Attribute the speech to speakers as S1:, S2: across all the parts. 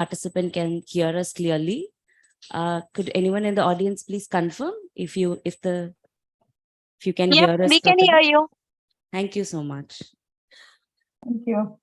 S1: participant can hear us clearly. Could anyone in the audience please confirm if you can
S2: Yep,
S1: hear us
S2: we can
S1: properly?
S2: hear you.
S1: Thank you so much.
S3: Thank you.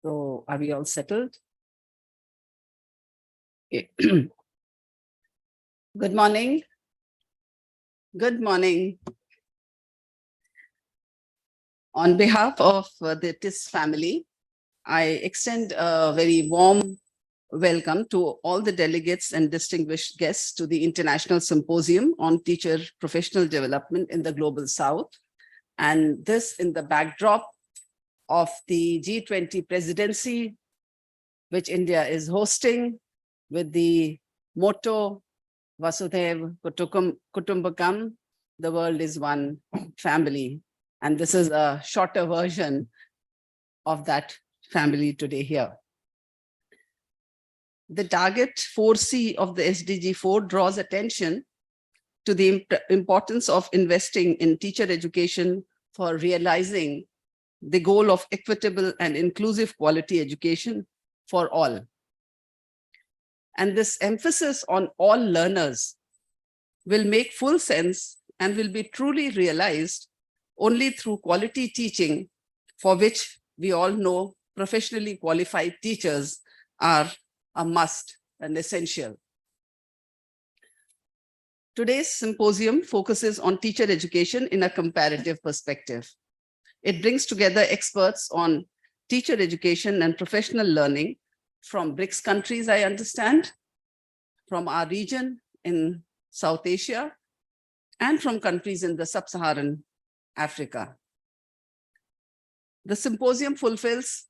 S4: So are we all settled? Okay. Good morning. Good morning. On behalf of the TIS family, I extend a very warm welcome to all the delegates and distinguished guests to the International Symposium on Teacher Professional Development in the Global South. And this in the backdrop of the G20 presidency, which India is hosting, with the motto, Vasudhaiva Kutumbakam, the world is one family. And this is a shorter version of that family today here. The target 4C of the SDG 4 draws attention to the importance of investing in teacher education for realizing the goal of equitable and inclusive quality education for all. And this emphasis on all learners will make full sense and will be truly realized only through quality teaching, for which we all know professionally qualified teachers are a must and essential. Today's symposium focuses on teacher education in a comparative perspective. It brings together experts on teacher education and professional learning from BRICS countries, I understand, from our region in South Asia, and from countries in the sub-Saharan Africa. The symposium fulfills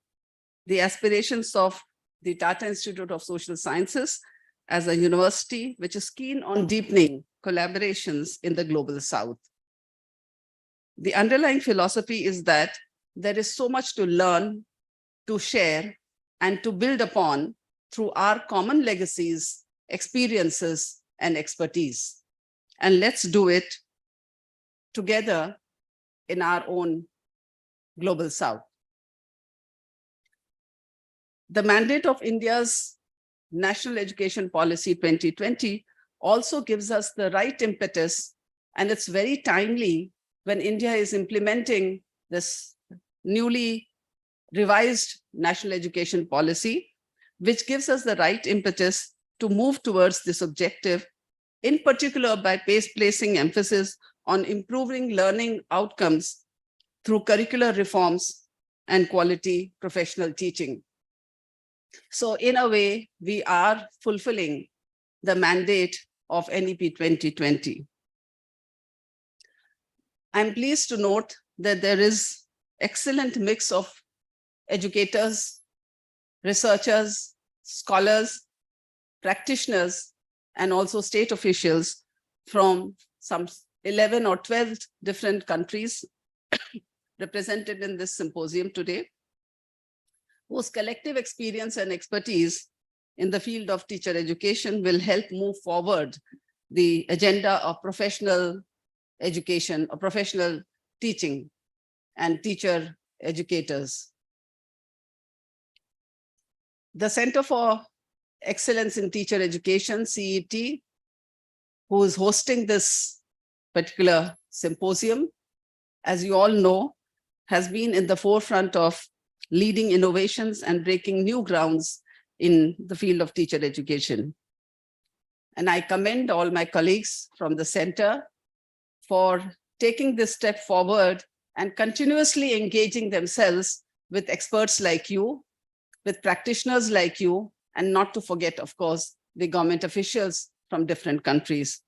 S4: the aspirations of the Tata Institute of Social Sciences as a university which is keen on deepening collaborations in the Global South. The underlying philosophy is that there is so much to learn, to share, and to build upon through our common legacies, experiences, and expertise. And let's do it together in our own Global South. The mandate of India's National Education Policy 2020 also gives us the right impetus, and it's very timely when India is implementing this newly revised National Education Policy, which gives us the right impetus to move towards this objective, in particular by placing emphasis on improving learning outcomes through curricular reforms and quality professional teaching. So in a way, we are fulfilling the mandate of NEP 2020. I'm pleased to note that there is excellent mix of educators, researchers, scholars, practitioners, and also state officials from some 11 or 12 different countries represented in this symposium today, whose collective experience and expertise in the field of teacher education will help move forward the agenda of professional education or professional teaching and teacher educators. The Center for Excellence in Teacher Education, CET, who is hosting this particular symposium, as you all know, has been in the forefront of leading innovations and breaking new grounds in the field of teacher education. And I commend all my colleagues from the center for taking this step forward and continuously engaging themselves with experts like you, with practitioners like you, and not to forget, of course, the government officials from different countries.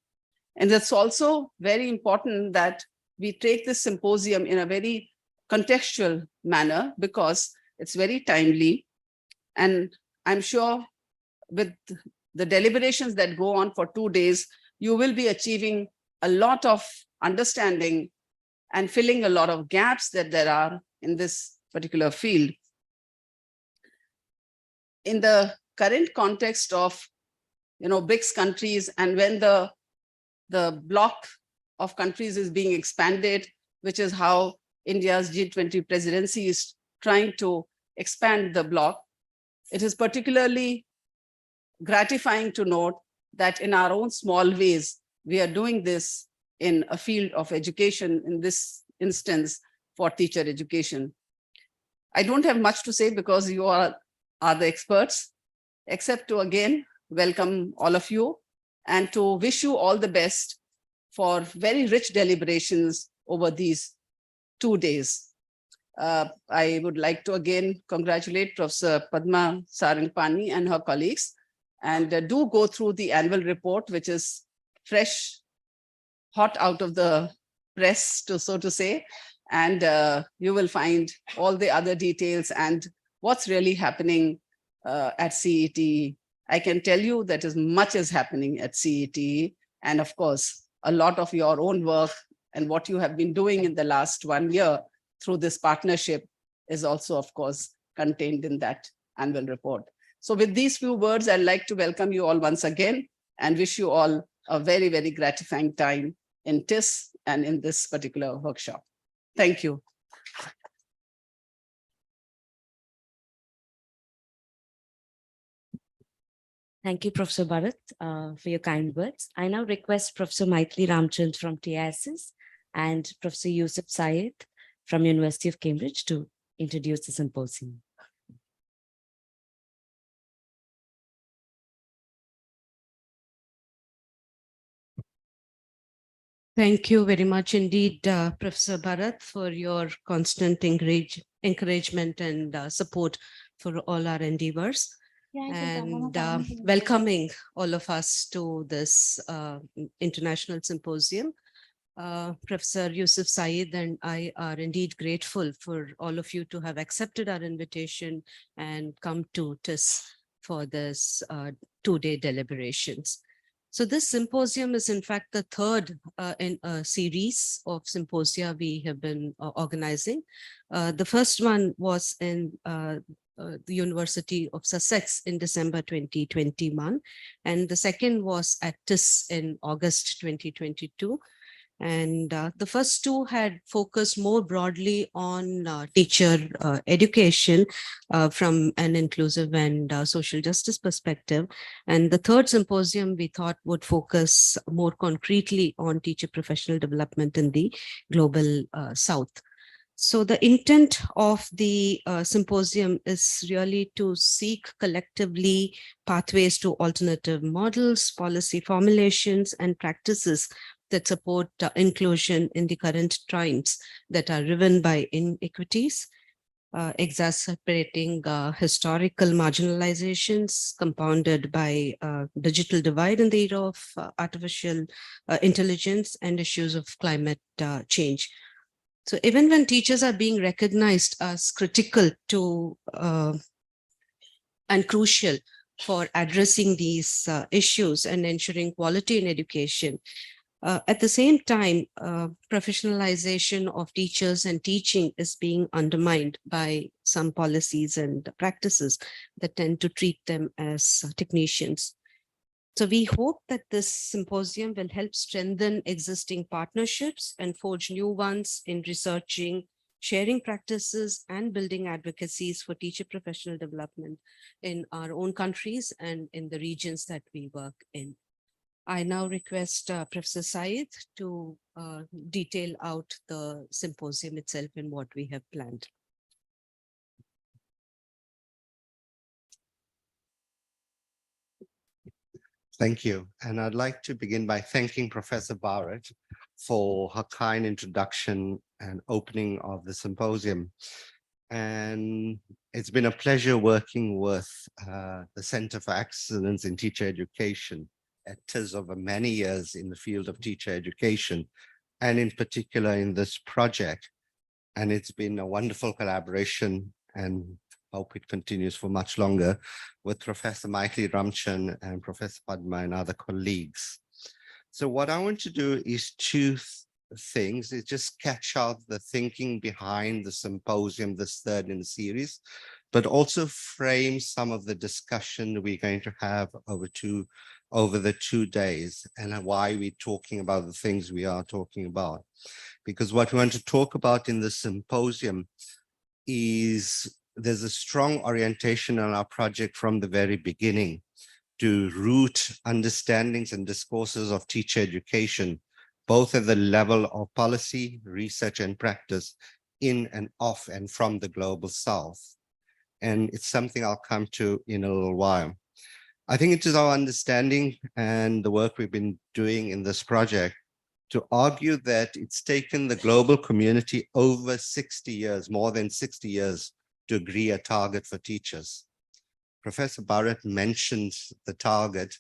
S4: And it's also very important that we take this symposium in a very contextual manner because it's very timely. And I'm sure with the deliberations that go on for 2 days, you will be achieving a lot of understanding and filling a lot of gaps that there are in this particular field. In the current context of, BRICS countries, and when the bloc of countries is being expanded, which is how India's G20 presidency is trying to expand the bloc, it is particularly gratifying to note that in our own small ways, we are doing this in a field of education, in this instance, for teacher education. I don't have much to say because you are the experts, except to again welcome all of you and to wish you all the best for very rich deliberations over these 2 days. I would like to again congratulate Professor Padma Sarangpani and her colleagues, and do go through the annual report, which is fresh, hot out of the press, so to say, and you will find all the other details and what's really happening at CET. I can tell you that as much is happening at CET, and of course, a lot of your own work and what you have been doing in the last 1 year through this partnership is also, of course, contained in that annual report. So with these few words, I'd like to welcome you all once again and wish you all a very, very gratifying time in TIS and in this particular workshop. Thank you.
S1: Thank you, Professor Bharat, for your kind words. I now request Professor Maithili Ramchand from TISS and Professor Yusuf Syed from University of Cambridge to introduce the symposium.
S2: Thank you very much indeed, Professor Bharat, for your constant encouragement and support for all our endeavors. And welcoming all of us to this international symposium. Professor Yusuf Syed and I are indeed grateful for all of you to have accepted our invitation and come to TIS for this 2-day deliberations. So this symposium is in fact the third in a series of symposia we have been organizing. The first one was in the University of Sussex in December 2021, and the second was at TIS in August 2022. And the first two had focused more broadly on teacher education from an inclusive and social justice perspective. And the third symposium we thought would focus more concretely on teacher professional development in the global South. So the intent of the symposium is really to seek collectively pathways to alternative models, policy formulations, and practices that support inclusion in the current times that are driven by inequities, exacerbating historical marginalizations compounded by digital divide in the era of artificial intelligence and issues of climate change. So even when teachers are being recognized as critical to and crucial for addressing these issues and ensuring quality in education, at the same time, professionalization of teachers and teaching is being undermined by some policies and practices that tend to treat them as technicians. So we hope that this symposium will help strengthen existing partnerships and forge new ones in researching, sharing practices, and building advocacies for teacher professional development in our own countries and in the regions that we work in. I now request Professor Syed to detail out the symposium itself and what we have planned.
S5: Thank you. And I'd like to begin by thanking Professor Barrett for her kind introduction and opening of the symposium. And it's been a pleasure working with the Center for Excellence in Teacher Education at TIS over many years in the field of teacher education, and in particular in this project. And it's been a wonderful collaboration, and hope it continues for much longer, with Professor Maitli Ramchand and Professor Padma and other colleagues. So what I want to do is two things, is just sketch out the thinking behind the symposium, this third in the series, but also frame some of the discussion we're going to have over the 2 days, and why we're talking about the things we are talking about. Because what we want to talk about in the symposium is there's a strong orientation on our project from the very beginning to root understandings and discourses of teacher education, both at the level of policy, research, and practice in and of and from the global South. And it's something I'll come to in a little while. I think it is our understanding and the work we've been doing in this project to argue that it's taken the global community over 60 years, more than 60 years, to agree a target for teachers. Professor Barrett mentioned the target,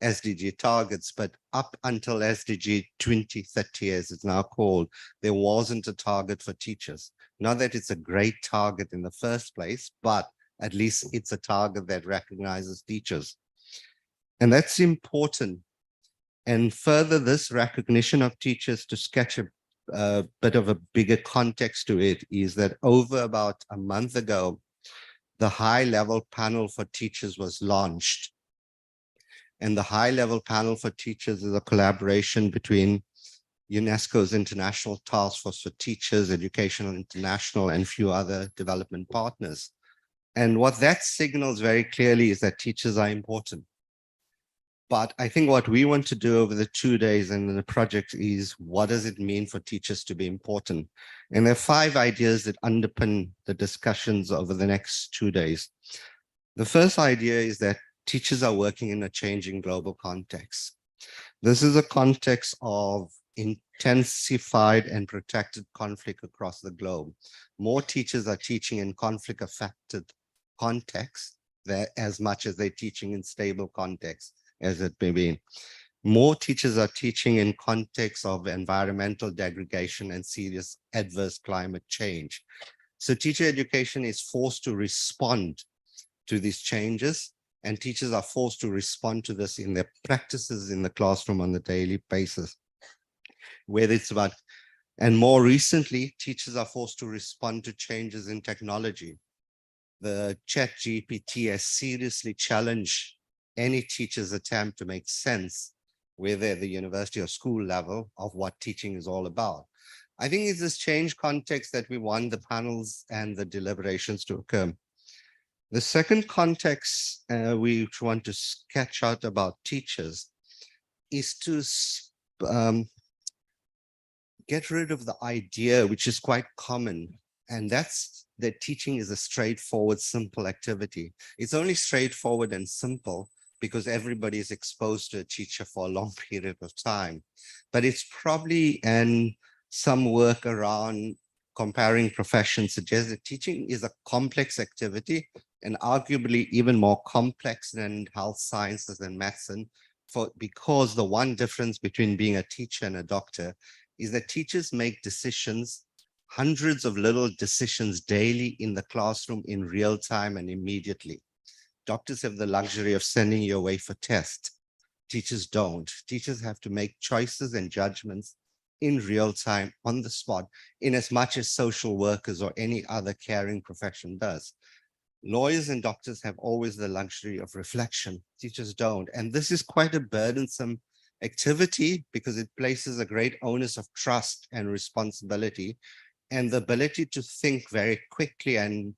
S5: SDG targets, but up until SDG 2030, as it's now called, there wasn't a target for teachers. Not that it's a great target in the first place, but at least it's a target that recognizes teachers. And that's important. And further, this recognition of teachers, to sketch a bit of a bigger context to it, is that over about a month ago, the high-level panel for teachers was launched. And the high-level panel for teachers is a collaboration between UNESCO's International Task Force for Teachers, Educational International, and a few other development partners. And what that signals very clearly is that teachers are important. But I think what we want to do over the 2 days and in the project is, what does it mean for teachers to be important? And there are 5 ideas that underpin the discussions over the next 2 days. The first idea is that teachers are working in a changing global context. This is a context of intensified and protracted conflict across the globe. More teachers are teaching in conflict-affected contexts as much as they're teaching in stable contexts, as it may be. More teachers are teaching in context of environmental degradation and serious adverse climate change. So teacher education is forced to respond to these changes, and teachers are forced to respond to this in their practices in the classroom on a daily basis. Whether it's about, and more recently, teachers are forced to respond to changes in technology. The ChatGPT has seriously challenged any teacher's attempt to make sense whether at the university or school level, of what teaching is all about. I think it's this changed context that we want the panels and the deliberations to occur. The second context we want to sketch out about teachers is to get rid of the idea, which is quite common, and that's that teaching is a straightforward, simple activity. It's only straightforward and simple because everybody is exposed to a teacher for a long period of time. But it's probably, and some work around comparing professions suggests that teaching is a complex activity and arguably even more complex than health sciences and medicine, because the one difference between being a teacher and a doctor is that teachers make decisions, hundreds of little decisions daily in the classroom in real time and immediately. Doctors have the luxury of sending you away for tests. Teachers don't. Teachers have to make choices and judgments in real time, on the spot, in as much as social workers or any other caring profession does. Lawyers and doctors have always the luxury of reflection. Teachers don't. And this is quite a burdensome activity because it places a great onus of trust and responsibility and the ability to think very quickly and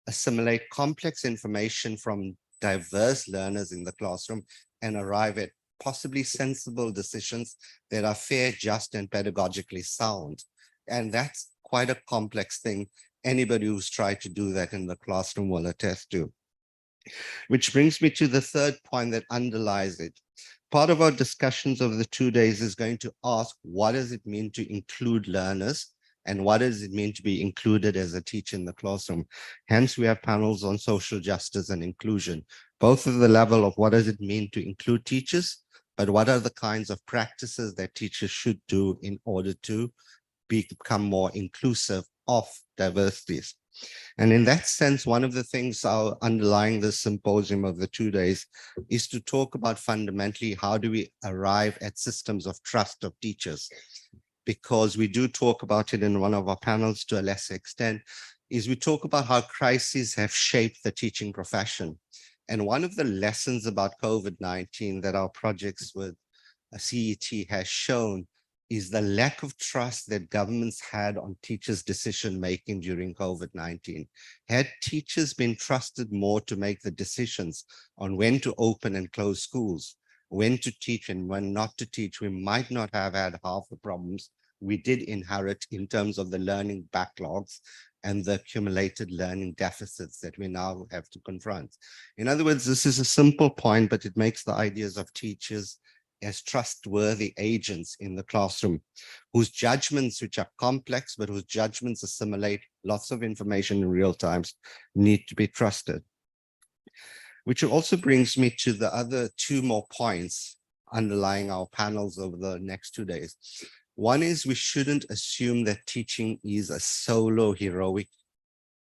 S5: assimilate complex information from diverse learners in the classroom and arrive at possibly sensible decisions that are fair, just, and pedagogically sound. And that's quite a complex thing. Anybody who's tried to do that in the classroom will attest to. Which brings me to the third point that underlies it. Part of our discussions over the 2 days is going to ask, what does it mean to include learners? And what does it mean to be included as a teacher in the classroom? Hence, we have panels on social justice and inclusion, both at the level of what does it mean to include teachers, but what are the kinds of practices that teachers should do in order to become more inclusive of diversities. And in that sense, one of the things underlying this symposium of the 2 days is to talk about fundamentally how do we arrive at systems of trust of teachers, because we do talk about it in one of our panels to a lesser extent, is we talk about how crises have shaped the teaching profession. And one of the lessons about COVID-19 that our projects with CET has shown is the lack of trust that governments had on teachers' decision-making during COVID-19. Had teachers been trusted more to make the decisions on when to open and close schools, when to teach and when not to teach, we might not have had half the problems we did inherit in terms of the learning backlogs and the accumulated learning deficits that we now have to confront. In other words, this is a simple point, but it makes the ideas of teachers as trustworthy agents in the classroom, whose judgments, which are complex, but whose judgments assimilate lots of information in real time, need to be trusted. Which also brings me to the other 2 more points underlying our panels over the next 2 days. One is we shouldn't assume that teaching is a solo heroic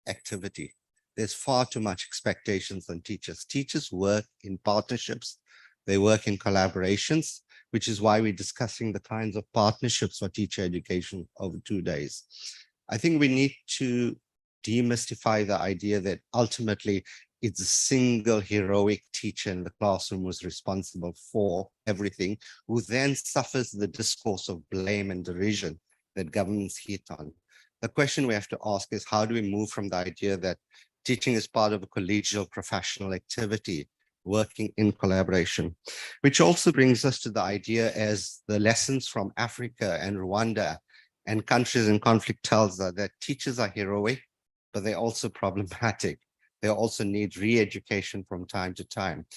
S5: activity. There's far too much expectations on teachers. Teachers work in partnerships. They work in collaborations, which is why we're discussing the kinds of partnerships for teacher education over 2 days. I think we need to demystify the idea that ultimately it's a single heroic teacher in the classroom who's responsible for everything, who then suffers the discourse of blame and derision that governments hit on. The question we have to ask is, how do we move from the idea that teaching is part of a collegial professional activity, working in collaboration, which also brings us to the idea, as the lessons from Africa and Rwanda and countries in conflict tells us, that teachers are heroic, but they're also problematic. They also need re-education from time to time.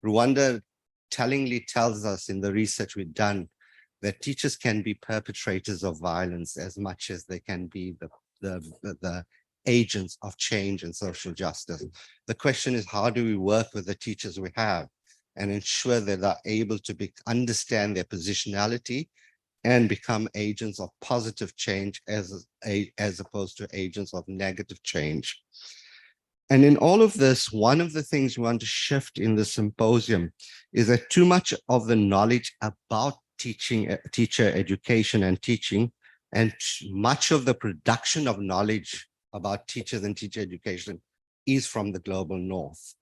S5: Rwanda tellingly tells us in the research we've done that teachers can be perpetrators of violence as much as they can be the agents of change and social justice. The question is, how do we work with the teachers we have and ensure that they're able to understand their positionality and become agents of positive change as opposed to agents of negative change. And in all of this, one of the things we want to shift in the symposium is that too much of the knowledge about teacher education and teaching, and much of the production of knowledge about teachers and teacher education is from the global north.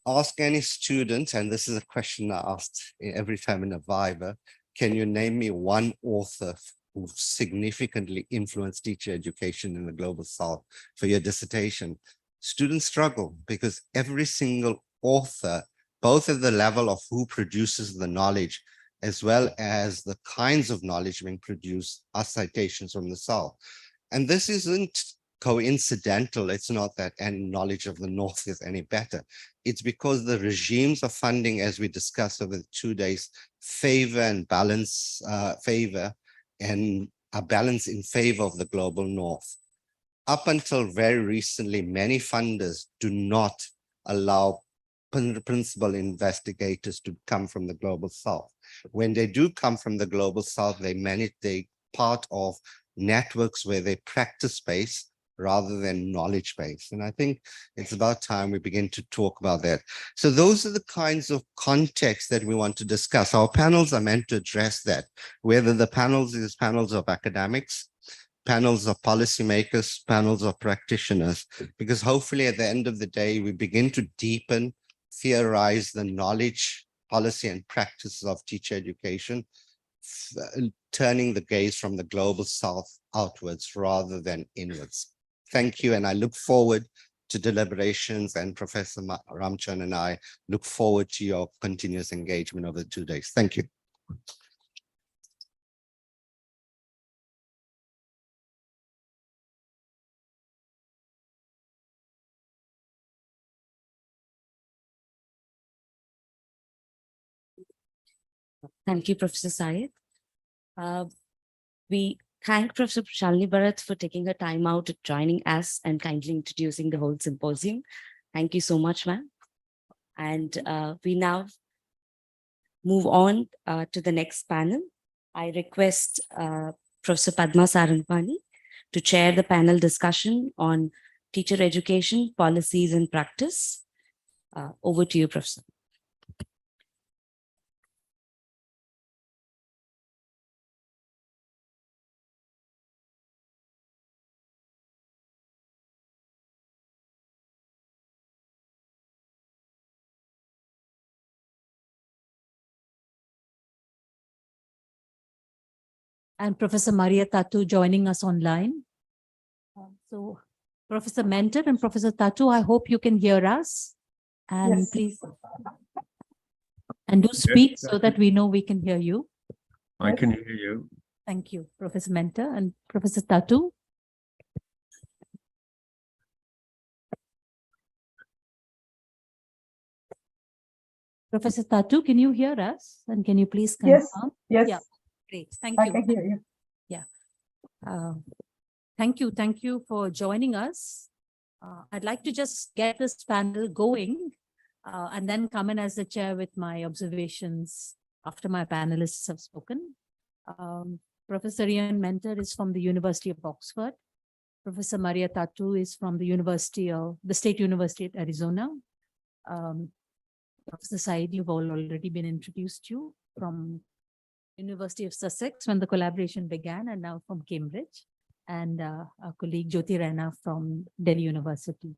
S5: ask any student, and this is a question I asked every time in a Viva, can you name me one author who significantly influenced teacher education in the Global South for your dissertation? Students struggle because every single author, both at the level of who produces the knowledge, as well as the kinds of knowledge being produced, are citations from the South. And this isn't coincidental. It's not that any knowledge of the North is any better. It's because the regimes of funding, as we discussed over the 2 days, favor and balance, are balanced in favor of the global North. Up until very recently, many funders do not allow principal investigators to come from the global South. When they do come from the global South, they part of networks where they practice based rather than knowledge based. And I think it's about time we begin to talk about that. So those are the kinds of contexts that we want to discuss. Our panels are meant to address that, whether the panels is panels of academics, panels of policymakers, panels of practitioners, because hopefully at the end of the day, we begin to deepen, theorize the knowledge, policy, and practices of teacher education, turning the gaze from the global South outwards rather than inwards. Thank you, and I look forward to deliberations, and Professor Ramchand and I look forward to your continuous engagement over the 2 days. Thank you.
S1: Thank you, Professor Syed. We thank Professor Shalini Bharat for taking her time out at joining us and kindly introducing the whole symposium. Thank you so much, ma'am. And we now move on to the next panel. I request Professor Padma Sarangpani to chair the panel discussion on teacher education, policies and practice. Over to you, Professor.
S6: And Professor Maria Tatu joining us online. So Professor Mentor and Professor Tatu, I hope you can hear us. And
S3: Yes.
S6: please, and do speak
S7: Yes,
S6: so that we know we can hear you.
S7: I can hear you.
S6: Thank you, Professor Mentor and Professor Tatu. Professor Tatu, can you hear us? And can you please confirm?
S3: Yes,
S6: Yeah. Great, thank
S3: I
S6: you.
S3: can hear you.
S6: Thank you for joining us. I'd like to just get this panel going and then come in as the chair with my observations after my panelists have spoken. Professor Ian Mentor is from the University of Oxford. Professor Maria Tatu is from the State University of Arizona. Professor Syed, you've all already been introduced to from University of Sussex when the collaboration began, and now from Cambridge, and our colleague Jyoti Raina from Delhi University.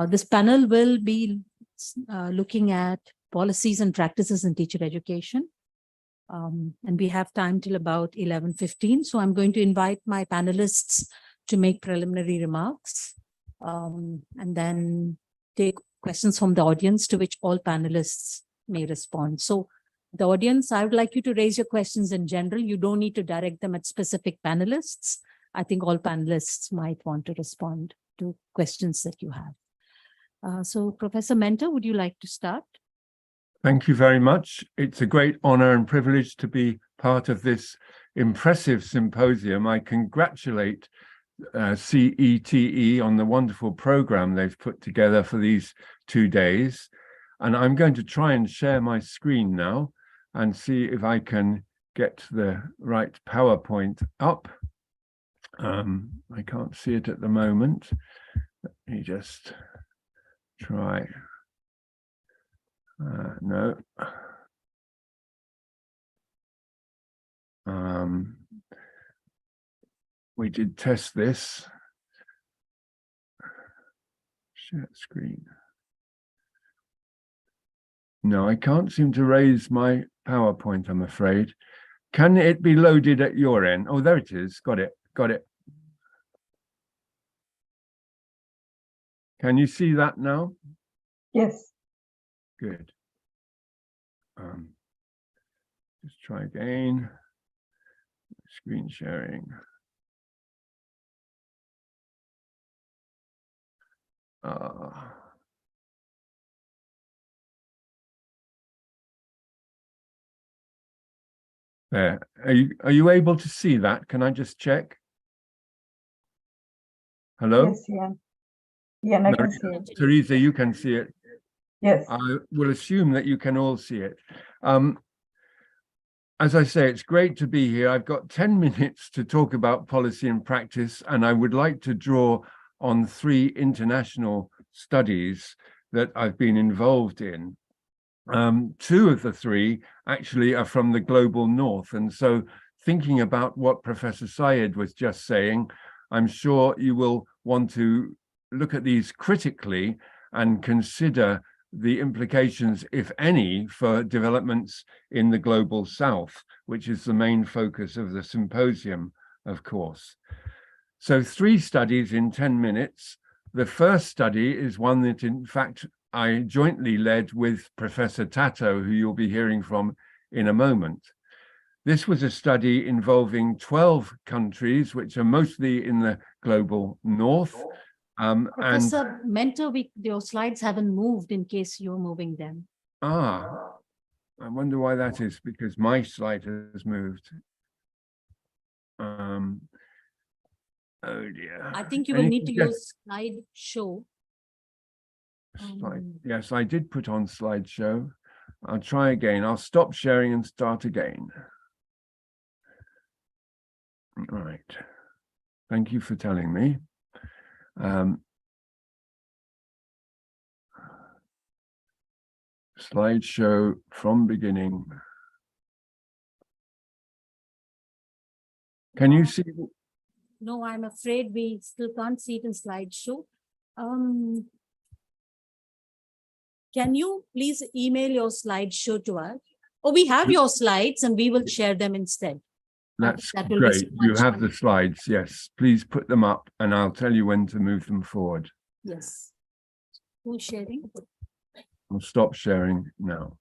S6: This panel will be looking at policies and practices in teacher education. And we have time till about 11:15. So I'm going to invite my panelists to make preliminary remarks and then take questions from the audience to which all panelists may respond. So the audience, I would like you to raise your questions in general. You don't need to direct them at specific panelists. I think all panelists might want to respond to questions that you have. So Professor Mentor, would you like to start?
S7: Thank you very much. It's a great honor and privilege to be part of this impressive symposium. I congratulate CETE on the wonderful program they've put together for these 2 days. And I'm going to try and share my screen now and see if I can get the right PowerPoint up. I can't see it at the moment. Let me just try. No. We did test this. Share screen. No, I can't seem to raise my PowerPoint, I'm afraid. Can it be loaded at your end? Oh, there it is. Got it. Got it. Can you see that now?
S3: Yes.
S7: Good. Just try again. Screen sharing. There. Are you able to see that? Can I just check? Hello?
S3: Yes, yeah. Yeah, I can see it.
S7: Teresa, you can see it.
S3: Yes.
S7: I will assume that you can all see it. As I say, it's great to be here. I've got 10 minutes to talk about policy and practice, and I would like to draw on 3 international studies that I've been involved in. 2 of the 3 actually are from the global north. And so thinking about what Professor Syed was just saying, I'm sure you will want to look at these critically and consider the implications, if any, for developments in the global south, which is the main focus of the symposium, of course. So 3 studies in 10 minutes. The first study is one that, in fact, I jointly led with Professor Tato, who you'll be hearing from in a moment. This was a study involving 12 countries, which are mostly in the global north.
S6: Professor Mentor, your slides haven't moved in case you're moving them.
S7: I wonder why that is, because my slide has moved. Oh dear.
S6: I think you will need to use slide show.
S7: Yes, I did put on slideshow. I'll try again. I'll stop sharing and start again. Right. Thank you for telling me. Slideshow from beginning. Can you see?
S6: No, I'm afraid we still can't see it in slideshow. Can you please email your slideshow to us? Oh, we have your slides and we will share them instead.
S7: That's
S6: that will
S7: great.
S6: so
S7: You have the slides. Yes, please put them up and I'll tell you when to move them forward.
S6: Yes. Who's sharing?
S7: I'll stop sharing now.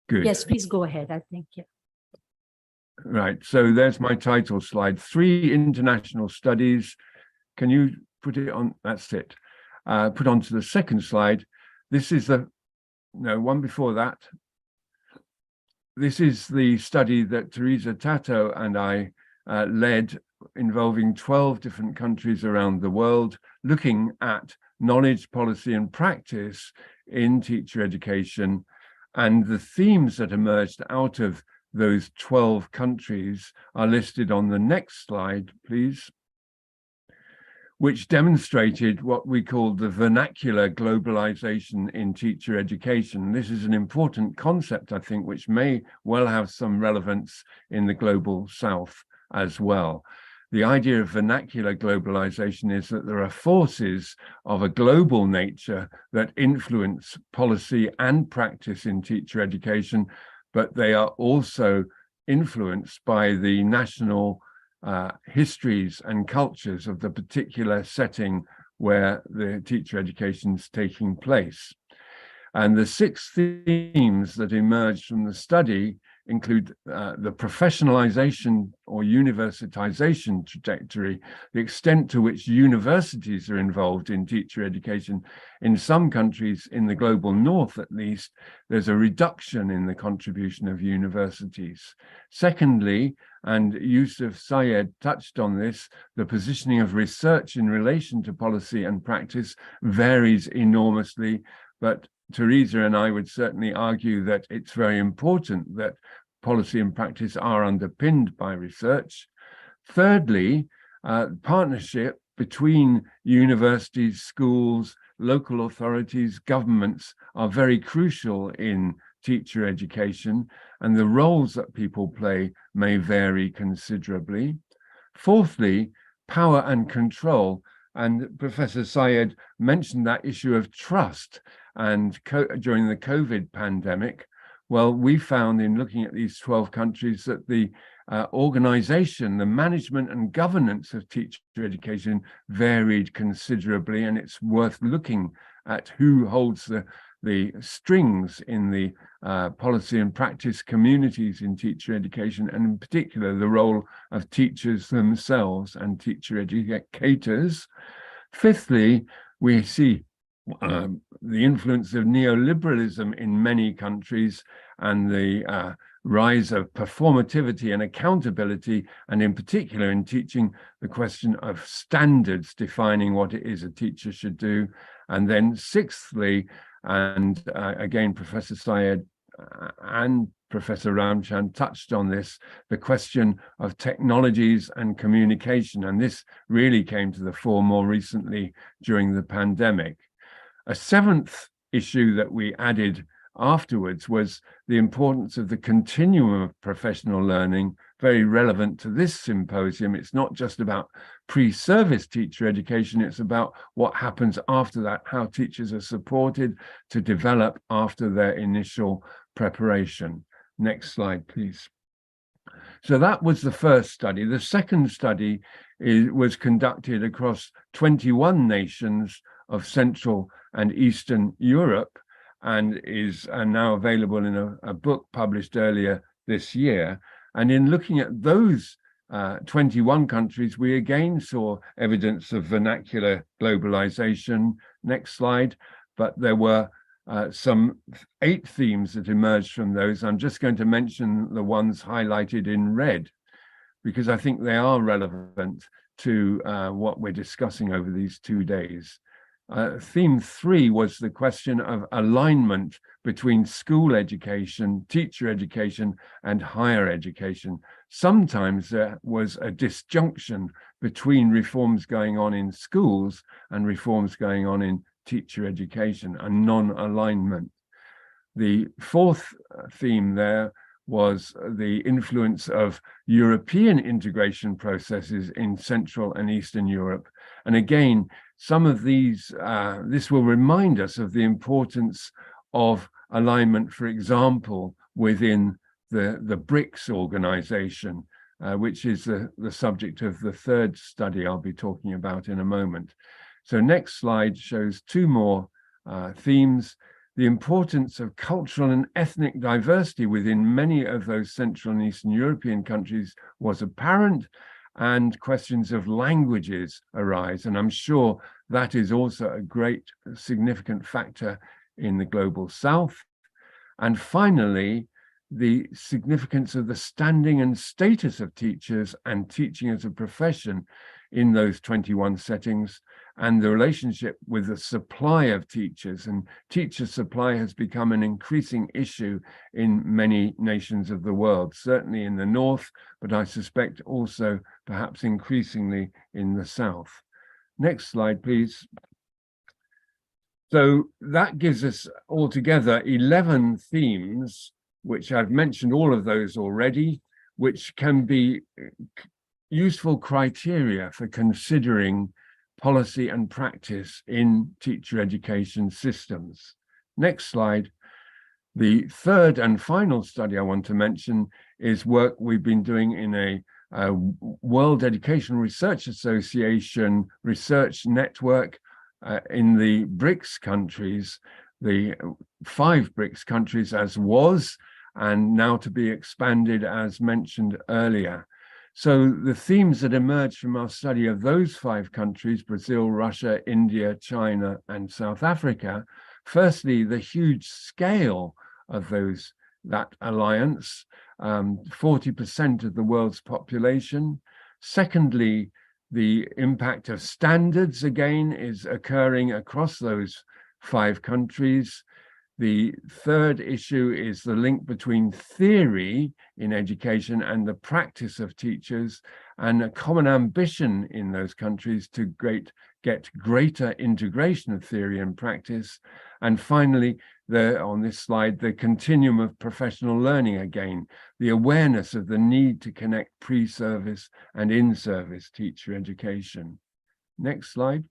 S7: Good.
S6: Yes, please go ahead. I think, yeah.
S7: Right. So there's my title slide. 3 international studies. Can you put it on? That's it. Put onto the second slide. This is the, no, one before that. This is the study that Teresa Tato and I led, involving 12 different countries around the world, looking at knowledge, policy, and practice in teacher education. And the themes that emerged out of those 12 countries are listed on the next slide, please, which demonstrated what we call the vernacular globalization in teacher education. This is an important concept, I think, which may well have some relevance in the global south as well. The idea of vernacular globalization is that there are forces of a global nature that influence policy and practice in teacher education, but they are also influenced by the national histories and cultures of the particular setting where the teacher education is taking place. And the 6 themes that emerged from the study include the professionalization or universitization trajectory, the extent to which universities are involved in teacher education. In some countries, in the global north at least, there's a reduction in the contribution of universities. Secondly, and Yusuf Syed touched on this, the positioning of research in relation to policy and practice varies enormously, but Teresa and I would certainly argue that it's very important that policy and practice are underpinned by research. Thirdly, partnership between universities, schools, local authorities, governments are very crucial in teacher education, and the roles that people play may vary considerably. Fourthly, power and control. And Professor Syed mentioned that issue of trust and during the COVID pandemic. Well, we found in looking at these 12 countries that the organization, the management and governance of teacher education varied considerably, and it's worth looking at who holds the strings in the policy and practice communities in teacher education, and in particular the role of teachers themselves and teacher educators. Fifthly, we see the influence of neoliberalism in many countries and the rise of performativity and accountability, and in particular in teaching, the question of standards defining what it is a teacher should do. And then sixthly, and again, Professor Syed and Professor Ramchand touched on this, the question of technologies and communication. And this really came to the fore more recently during the pandemic. A seventh issue that we added afterwards was the importance of the continuum of professional learning, very relevant to this symposium. It's not just about pre-service teacher education, it's about what happens after that, how teachers are supported to develop after their initial preparation. Next slide, please. So that was the first study. The second study was conducted across 21 nations of Central and Eastern Europe, and is now available in a book published earlier this year. And in looking at those 21 countries, we again saw evidence of vernacular globalization. Next slide. But there were some 8 themes that emerged from those. I'm just going to mention the ones highlighted in red, because I think they are relevant to what we're discussing over these 2 days. Theme 3 was the question of alignment between school education, teacher education, and higher education. Sometimes there was a disjunction between reforms going on in schools and reforms going on in teacher education, a non-alignment. The fourth theme there was the influence of European integration processes in Central and Eastern Europe. And again, some of these, this will remind us of the importance of alignment, for example, within the BRICS organization, which is the subject of the third study I'll be talking about in a moment. So next slide shows 2 more themes. The importance of cultural and ethnic diversity within many of those Central and Eastern European countries was apparent, and questions of languages arise. And I'm sure that is also a great significant factor in the global South. And finally, the significance of the standing and status of teachers and teaching as a profession in those 21 settings, and the relationship with the supply of teachers. And teacher supply has become an increasing issue in many nations of the world, certainly in the North, but I suspect also perhaps increasingly in the South. Next slide, please. So that gives us altogether 11 themes, which I've mentioned all of those already, which can be useful criteria for considering policy and practice in teacher education systems. Next slide. The third and final study I want to mention is work we've been doing in a World Educational Research Association research network in the BRICS countries, the 5 BRICS countries as was, and now to be expanded as mentioned earlier. So the themes that emerged from our study of those 5 countries, Brazil, Russia, India, China, and South Africa, firstly, the huge scale of that alliance, 40% of the world's population. Secondly, the impact of standards, again, is occurring across those 5 countries. The third issue is the link between theory in education and the practice of teachers, and a common ambition in those countries to get greater integration of theory and practice. And finally, on this slide, the continuum of professional learning again, the awareness of the need to connect pre-service and in-service teacher education. Next slide.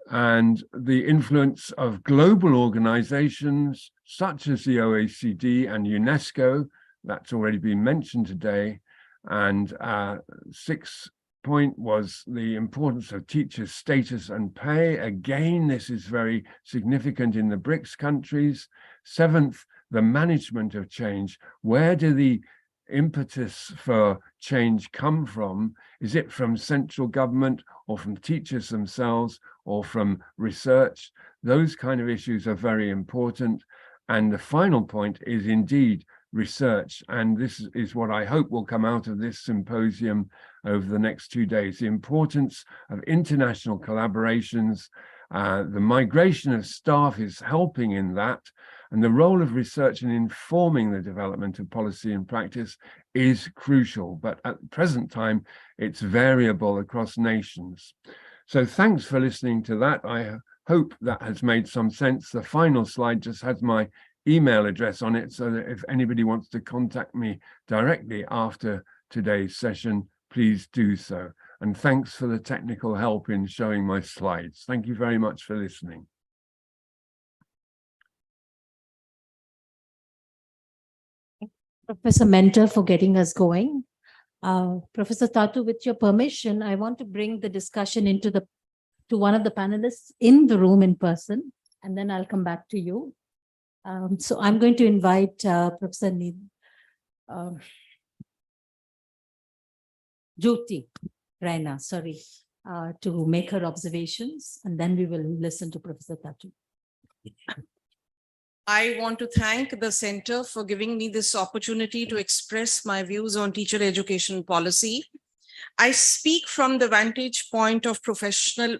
S7: And the influence of global organizations such as the OECD and UNESCO, that's already been mentioned today. And sixth point was the importance of teachers' status and pay. Again, this is very significant in the BRICS countries. Seventh, the management of change. Where do the impetus for change come from? Is it from central government or from teachers themselves or from research? Those kind of issues are very important. And the final point is indeed research. And this is what I hope will come out of this symposium over the next 2 days, the importance of international collaborations. The migration of staff is helping in that. And the role of research in informing the development of policy and practice is crucial. But at the present time, it's variable across nations. So thanks for listening to that. I hope that has made some sense. The final slide just has my email address on it, so that if anybody wants to contact me directly after today's session, please do so. And thanks for the technical help in showing my slides. Thank you very much for listening.
S6: Professor Mentor for getting us going. Professor Tatu, with your permission, I want to bring the discussion to one of the panelists in the room in person, and then I'll come back to you. So I'm going to invite Professor Jyoti Raina, to make her observations, and then we will listen to Professor Tatu.
S8: I want to thank the Center for giving me this opportunity to express my views on teacher education policy. I speak from the vantage point of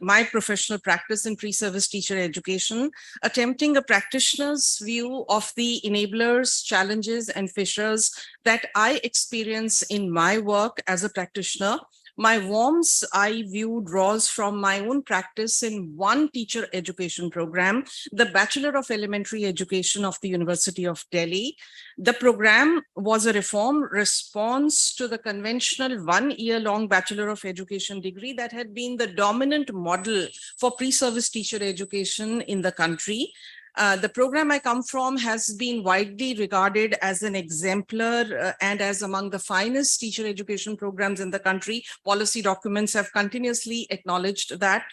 S8: my professional practice in pre-service teacher education, attempting a practitioner's view of the enablers, challenges, and fissures that I experience in my work as a practitioner. My warmth, I view, draws from my own practice in one teacher education program, the Bachelor of Elementary Education of the University of Delhi. The program was a reform response to the conventional one-year-long Bachelor of Education degree that had been the dominant model for pre-service teacher education in the country. The program I come from has been widely regarded as an exemplar and as among the finest teacher education programs in the country. Policy documents have continuously acknowledged that.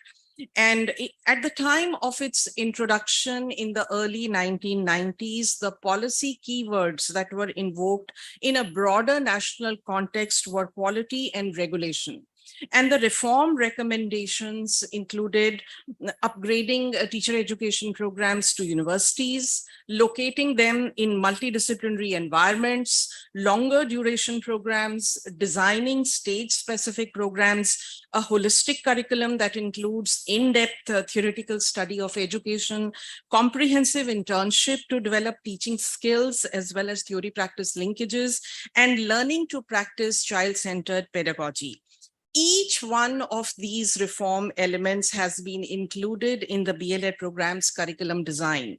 S8: And at the time of its introduction in the early 1990s, the policy keywords that were invoked in a broader national context were quality and regulation. And the reform recommendations included upgrading teacher education programs to universities, locating them in multidisciplinary environments, longer duration programs, designing stage-specific programs, a holistic curriculum that includes in-depth theoretical study of education, comprehensive internship to develop teaching skills as well as theory-practice linkages, and learning to practice child-centered pedagogy. Each one of these reform elements has been included in the BLEd program's curriculum design.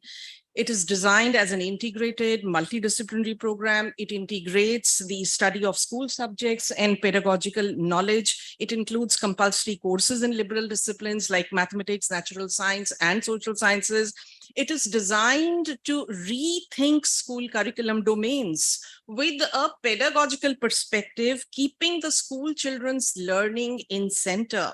S8: It is designed as an integrated multidisciplinary program. It integrates the study of school subjects and pedagogical knowledge. It includes compulsory courses in liberal disciplines like mathematics, natural science, and social sciences. It is designed to rethink school curriculum domains with a pedagogical perspective, keeping the school children's learning in center.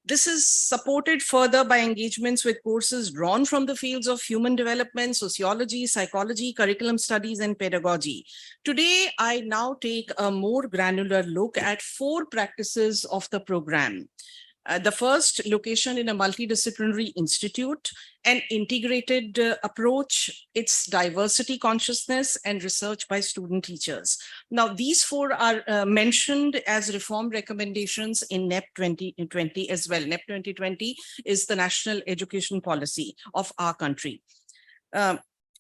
S8: This is supported further by engagements with courses drawn from the fields of human development, sociology, psychology, curriculum studies, and pedagogy. Today, I now take a more granular look at 4 practices of the program. The first, location in a multidisciplinary institute, an integrated approach, its diversity consciousness, and research by student teachers. Now, these 4 are mentioned as reform recommendations in NEP 2020 as well. NEP 2020 is the national education policy of our country.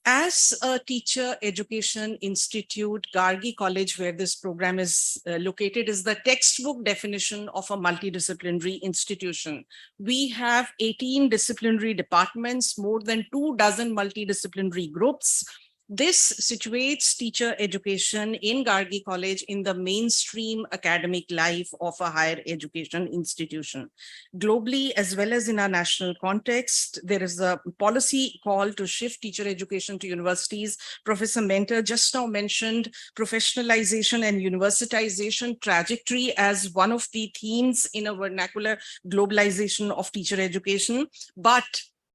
S8: As a teacher education institute, Gargi College, where this program is located, is the textbook definition of a multidisciplinary institution. We have 18 disciplinary departments, more than 24 multidisciplinary groups, This situates teacher education in Gargi College in the mainstream academic life of a higher education institution. Globally, as well as in our national context, there is a policy call to shift teacher education to universities. Professor Mentor just now mentioned professionalization and universitization trajectory as one of the themes in a vernacular globalization of teacher education. But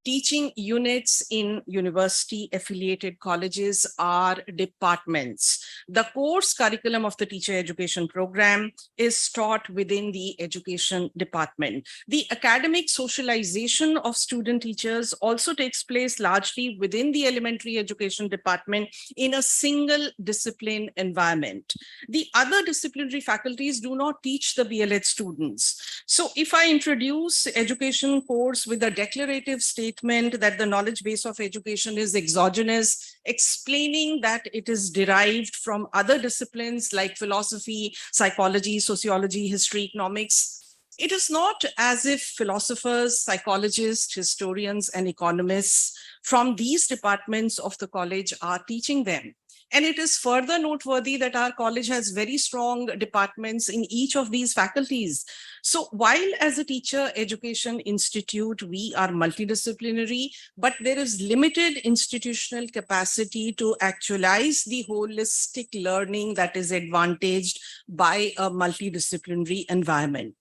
S8: teaching units in university affiliated colleges are departments. The course curriculum of the teacher education program is taught within the education department. The academic socialization of student teachers also takes place largely within the elementary education department in a single discipline environment. The other disciplinary faculties do not teach the BLEd students. So if I introduce education course with a declarative statement that the knowledge base of education is exogenous, explaining that it is derived from other disciplines like philosophy, psychology, sociology, history, economics, it is not as if philosophers, psychologists, historians, and economists from these departments of the college are teaching them. And it is further noteworthy that our college has very strong departments in each of these faculties. So while as a teacher education institute, we are multidisciplinary, but there is limited institutional capacity to actualize the holistic learning that is advantaged by a multidisciplinary environment.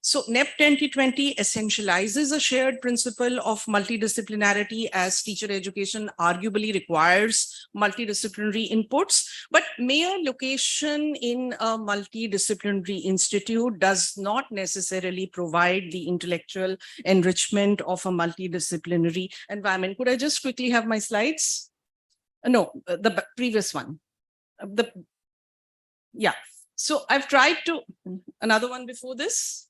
S8: So NEP 2020 essentializes a shared principle of multidisciplinarity as teacher education arguably requires multidisciplinary inputs, but mere location in a multidisciplinary institute does not necessarily provide the intellectual enrichment of a multidisciplinary environment. Could I just quickly have my slides? No, the previous one. Yeah, so I've tried to, another one before this.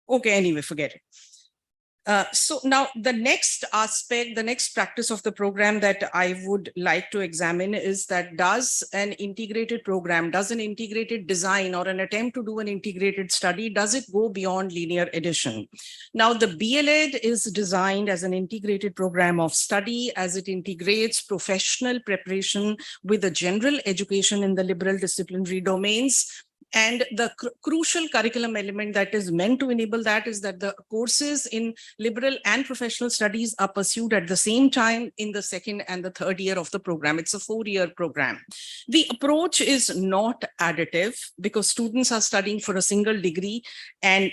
S8: Okay, anyway, forget it. So now the next aspect, the next practice of the program that I would like to examine is that does an integrated program, does an integrated design or an attempt to do an integrated study, does it go beyond linear addition? Now the BLEd is designed as an integrated program of study as it integrates professional preparation with a general education in the liberal disciplinary domains. And the crucial curriculum element that is meant to enable that is that the courses in liberal and professional studies are pursued at the same time in the second and the third year of the program. It's a 4-year program. The approach is not additive because students are studying for a single degree and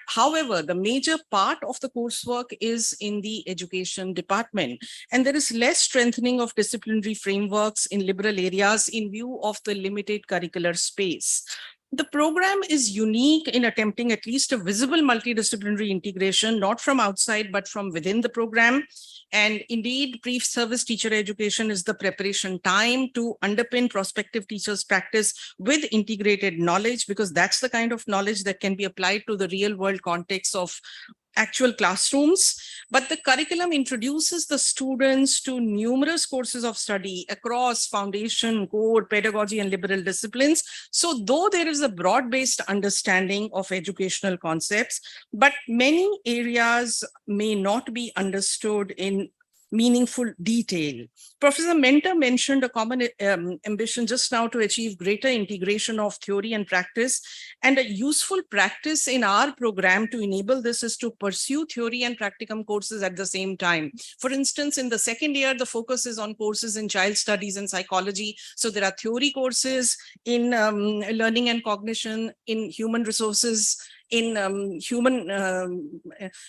S8: however, the major part of the coursework is in the education department. And there is less strengthening of disciplinary frameworks in liberal areas in view of the limited curricular space. The program is unique in attempting at least a visible multidisciplinary integration, not from outside, but from within the program. And indeed, pre-service teacher education is the preparation time to underpin prospective teachers' practice with integrated knowledge, because that's the kind of knowledge that can be applied to the real world context of actual classrooms. But the curriculum introduces the students to numerous courses of study across foundation, core, pedagogy, and liberal disciplines. So though there is a broad-based understanding of educational concepts, but many areas may not be understood in meaningful detail. Professor Mentor mentioned a common ambition just now to achieve greater integration of theory and practice. And a useful practice in our program to enable this is to pursue theory and practicum courses at the same time. For instance, in the second year, the focus is on courses in child studies and psychology. So there are theory courses in learning and cognition, in human resources, in human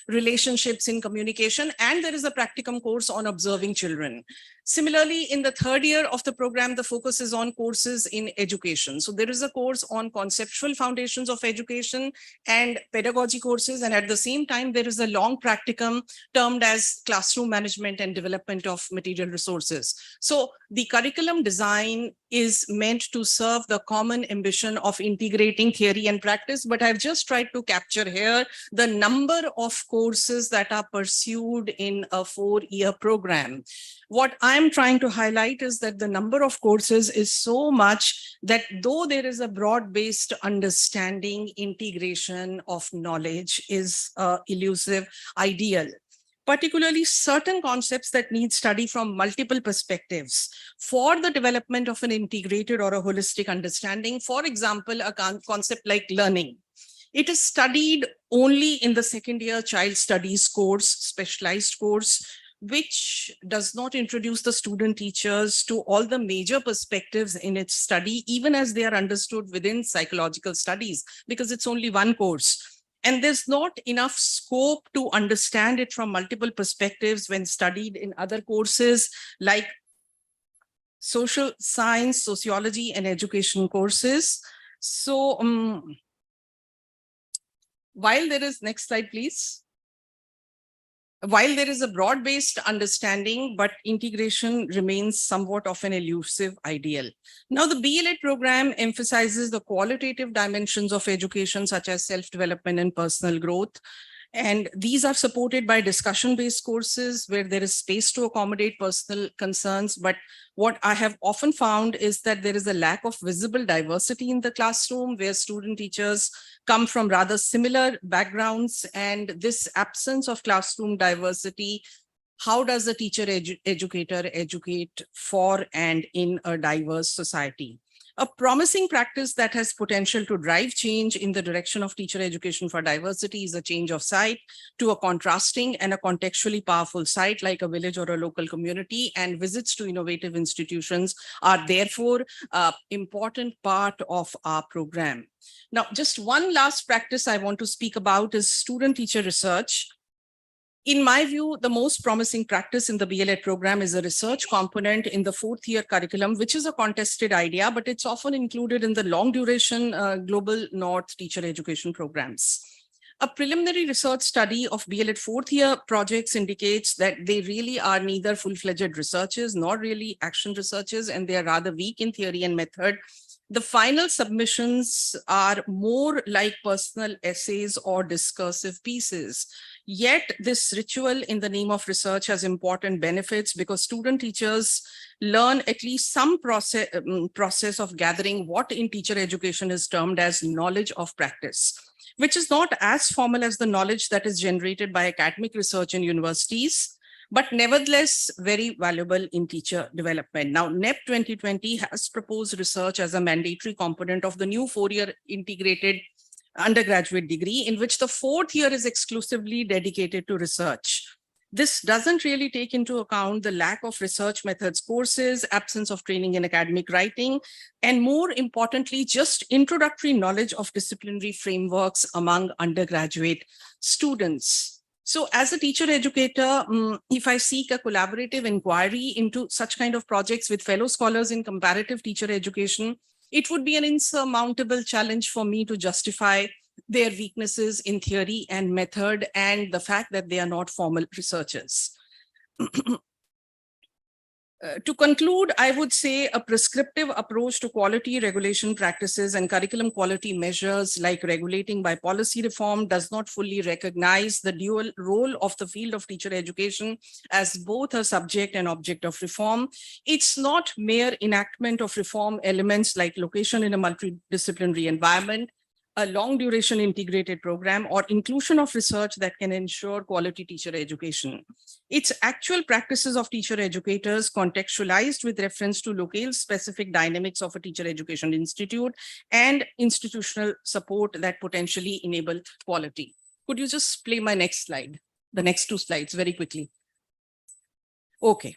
S8: relationships, in communication, and there is a practicum course on observing children. Similarly, in the third year of the program, the focus is on courses in education. So there is a course on conceptual foundations of education and pedagogy courses. And at the same time, there is a long practicum termed as classroom management and development of material resources. So the curriculum design is meant to serve the common ambition of integrating theory and practice, but I've just tried to capture here the number of courses that are pursued in a 4-year program. What I'm trying to highlight is that the number of courses is so much that though there is a broad-based understanding, integration of knowledge is elusive ideal. particularly certain concepts that need study from multiple perspectives for the development of an integrated or a holistic understanding. For example, a concept like learning. It is studied only in the second year child studies course, specialized course, which does not introduce the student teachers to all the major perspectives in its study, even as they are understood within psychological studies, because it's only one course. And there's not enough scope to understand it from multiple perspectives when studied in other courses like social science, sociology, and education courses. So while there is, next slide, please. While there is a broad-based understanding, but integration remains somewhat of an elusive ideal. Now, the BLEd program emphasizes the qualitative dimensions of education, such as self-development and personal growth. And these are supported by discussion-based courses where there is space to accommodate personal concerns. But what I have often found is that there is a lack of visible diversity in the classroom where student teachers come from rather similar backgrounds. And this absence of classroom diversity, how does a teacher educator educate for and in a diverse society? A promising practice that has potential to drive change in the direction of teacher education for diversity is a change of site to a contrasting and a contextually powerful site like a village or a local community, and visits to innovative institutions are therefore an important part of our program. Now, just one last practice I want to speak about is student-teacher research. In my view, the most promising practice in the BLEd program is a research component in the fourth year curriculum, which is a contested idea, but it's often included in the long duration Global North teacher education programs. A preliminary research study of BLEd fourth year projects indicates that they really are neither full-fledged researchers nor really action researchers, and they are rather weak in theory and method. The final submissions are more like personal essays or discursive pieces. Yet this ritual in the name of research has important benefits because student teachers learn at least some process of gathering what in teacher education is termed as knowledge of practice, which is not as formal as the knowledge that is generated by academic research in universities, but nevertheless very valuable in teacher development. Now, NEP 2020 has proposed research as a mandatory component of the new four-year integrated undergraduate degree, in which the fourth year is exclusively dedicated to research. This doesn't really take into account the lack of research methods courses, absence of training in academic writing, and more importantly, just introductory knowledge of disciplinary frameworks among undergraduate students. So as a teacher educator, if I seek a collaborative inquiry into such kind of projects with fellow scholars in comparative teacher education, it would be an insurmountable challenge for me to justify their weaknesses in theory and method and the fact that they are not formal researchers. To conclude, I would say a prescriptive approach to quality regulation practices and curriculum quality measures like regulating by policy reform does not fully recognize the dual role of the field of teacher education as both a subject and object of reform. It's not mere enactment of reform elements like location in a multidisciplinary environment, a long duration integrated program, or inclusion of research that can ensure quality teacher education. It's actual practices of teacher educators contextualized with reference to locale specific dynamics of a teacher education institute and institutional support that potentially enable quality. Could you just play my next slide, the next two slides very quickly? Okay,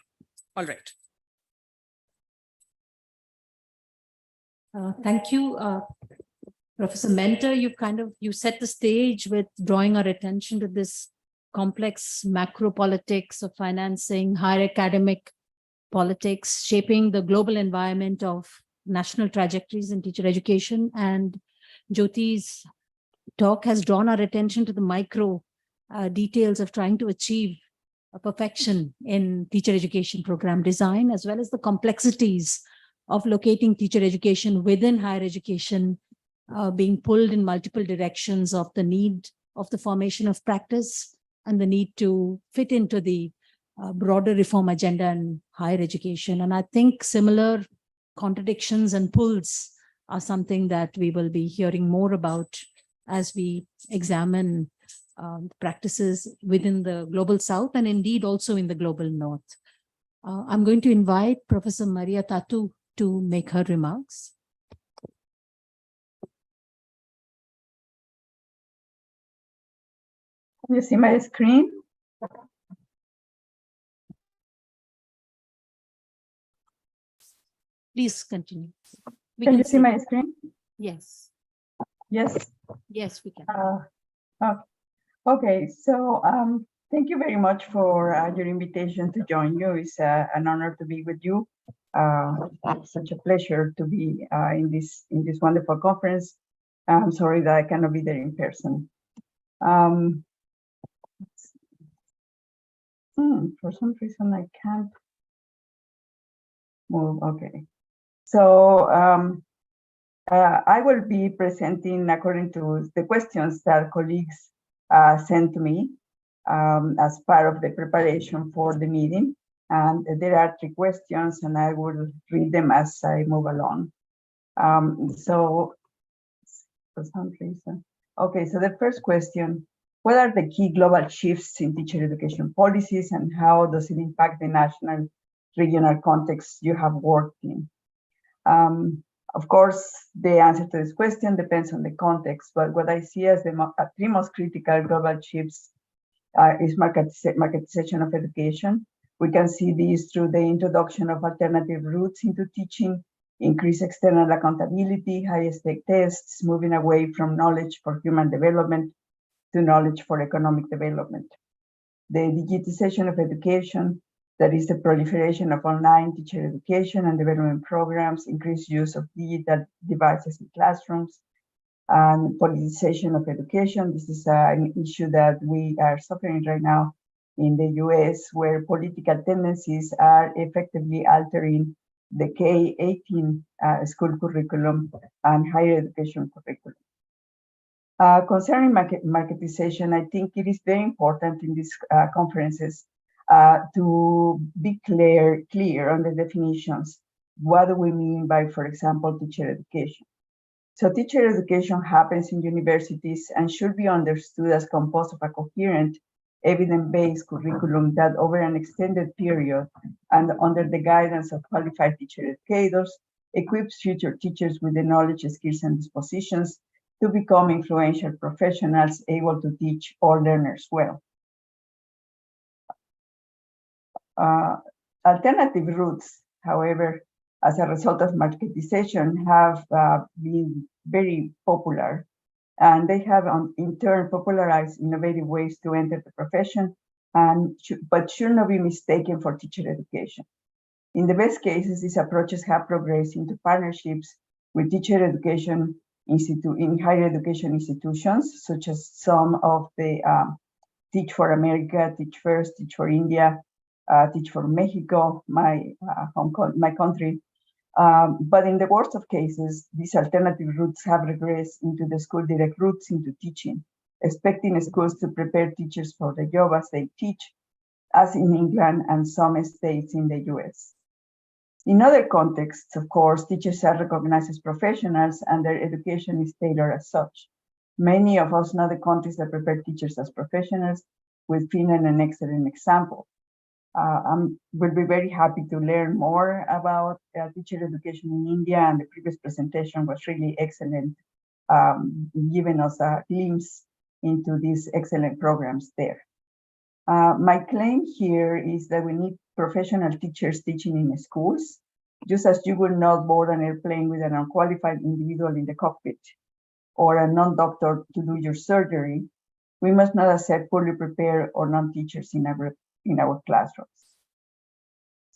S8: all right.
S6: Thank you. Professor Mentor, you set the stage with drawing our attention to this complex macro politics of financing, higher academic politics, shaping the global environment of national trajectories in teacher education. And Jyoti's talk has drawn our attention to the micro details of trying to achieve a perfection in teacher education program design, as well as the complexities of locating teacher education within higher education, being pulled in multiple directions of the need of the formation of practice and the need to fit into the broader reform agenda in higher education. And I think similar contradictions and pulls are something that we will be hearing more about as we examine practices within the global south and indeed also in the global north. I'm going to invite Professor Maria Tatu to make her remarks.
S3: Can you see my screen?
S6: Please continue.
S3: Can you see my screen?
S6: Yes.
S3: Yes.
S6: Yes, we can.
S3: Okay, so thank you very much for your invitation to join you. It's an honor to be with you. It's such a pleasure to be in this wonderful conference. I'm sorry that I cannot be there in person. For some reason I can't move. Okay, so I will be presenting according to the questions that colleagues sent to me as part of the preparation for the meeting. And there are 3 questions, and I will read them as I move along. So for some reason, okay, so the first question: what are the key global shifts in teacher education policies, and how does it impact the national, regional context you have worked in? Of course, the answer to this question depends on the context, but what I see as the 3 most critical global shifts is marketization of education. We can see these through the introduction of alternative routes into teaching, increased external accountability, high-stake tests, moving away from knowledge for human development to knowledge for economic development. The digitization of education, that is the proliferation of online teacher education and development programs, increased use of digital devices in classrooms, and politicization of education. This is an issue that we are suffering right now in the US, where political tendencies are effectively altering the K-18 school curriculum and higher education curriculum. Concerning marketization, I think it is very important in these conferences to be clear on the definitions. What do we mean by, for example, teacher education? So teacher education happens in universities and should be understood as composed of a coherent, evidence-based curriculum that over an extended period and under the guidance of qualified teacher educators equips future teachers with the knowledge, skills, and dispositions to become influential professionals able to teach all learners well. Alternative routes, however, as a result of marketization, have been very popular, and they have in turn popularized innovative ways to enter the profession, but should not be mistaken for teacher education. In the best cases, these approaches have progressed into partnerships with teacher education in higher education institutions, such as some of the Teach for America, Teach First, Teach for India, Teach for Mexico, my country. But in the worst of cases, these alternative routes have regressed into the school direct routes into teaching, expecting schools to prepare teachers for the job as they teach, as in England and some states in the US. In other contexts, of course, teachers are recognized as professionals and their education is tailored as such. Many of us know the countries that prepare teachers as professionals, with Finland an excellent example. We'll be very happy to learn more about teacher education in India, and the previous presentation was really excellent, giving us a glimpse into these excellent programs there. My claim here is that we need professional teachers teaching in schools, just as you would not board an airplane with an unqualified individual in the cockpit or a non-doctor to do your surgery. We must not accept poorly prepared or non-teachers in our classrooms.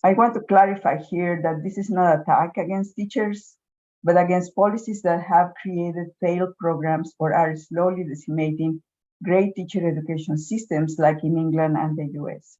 S3: I want to clarify here that this is not an attack against teachers, but against policies that have created failed programs or are slowly decimating great teacher education systems like in England and the US.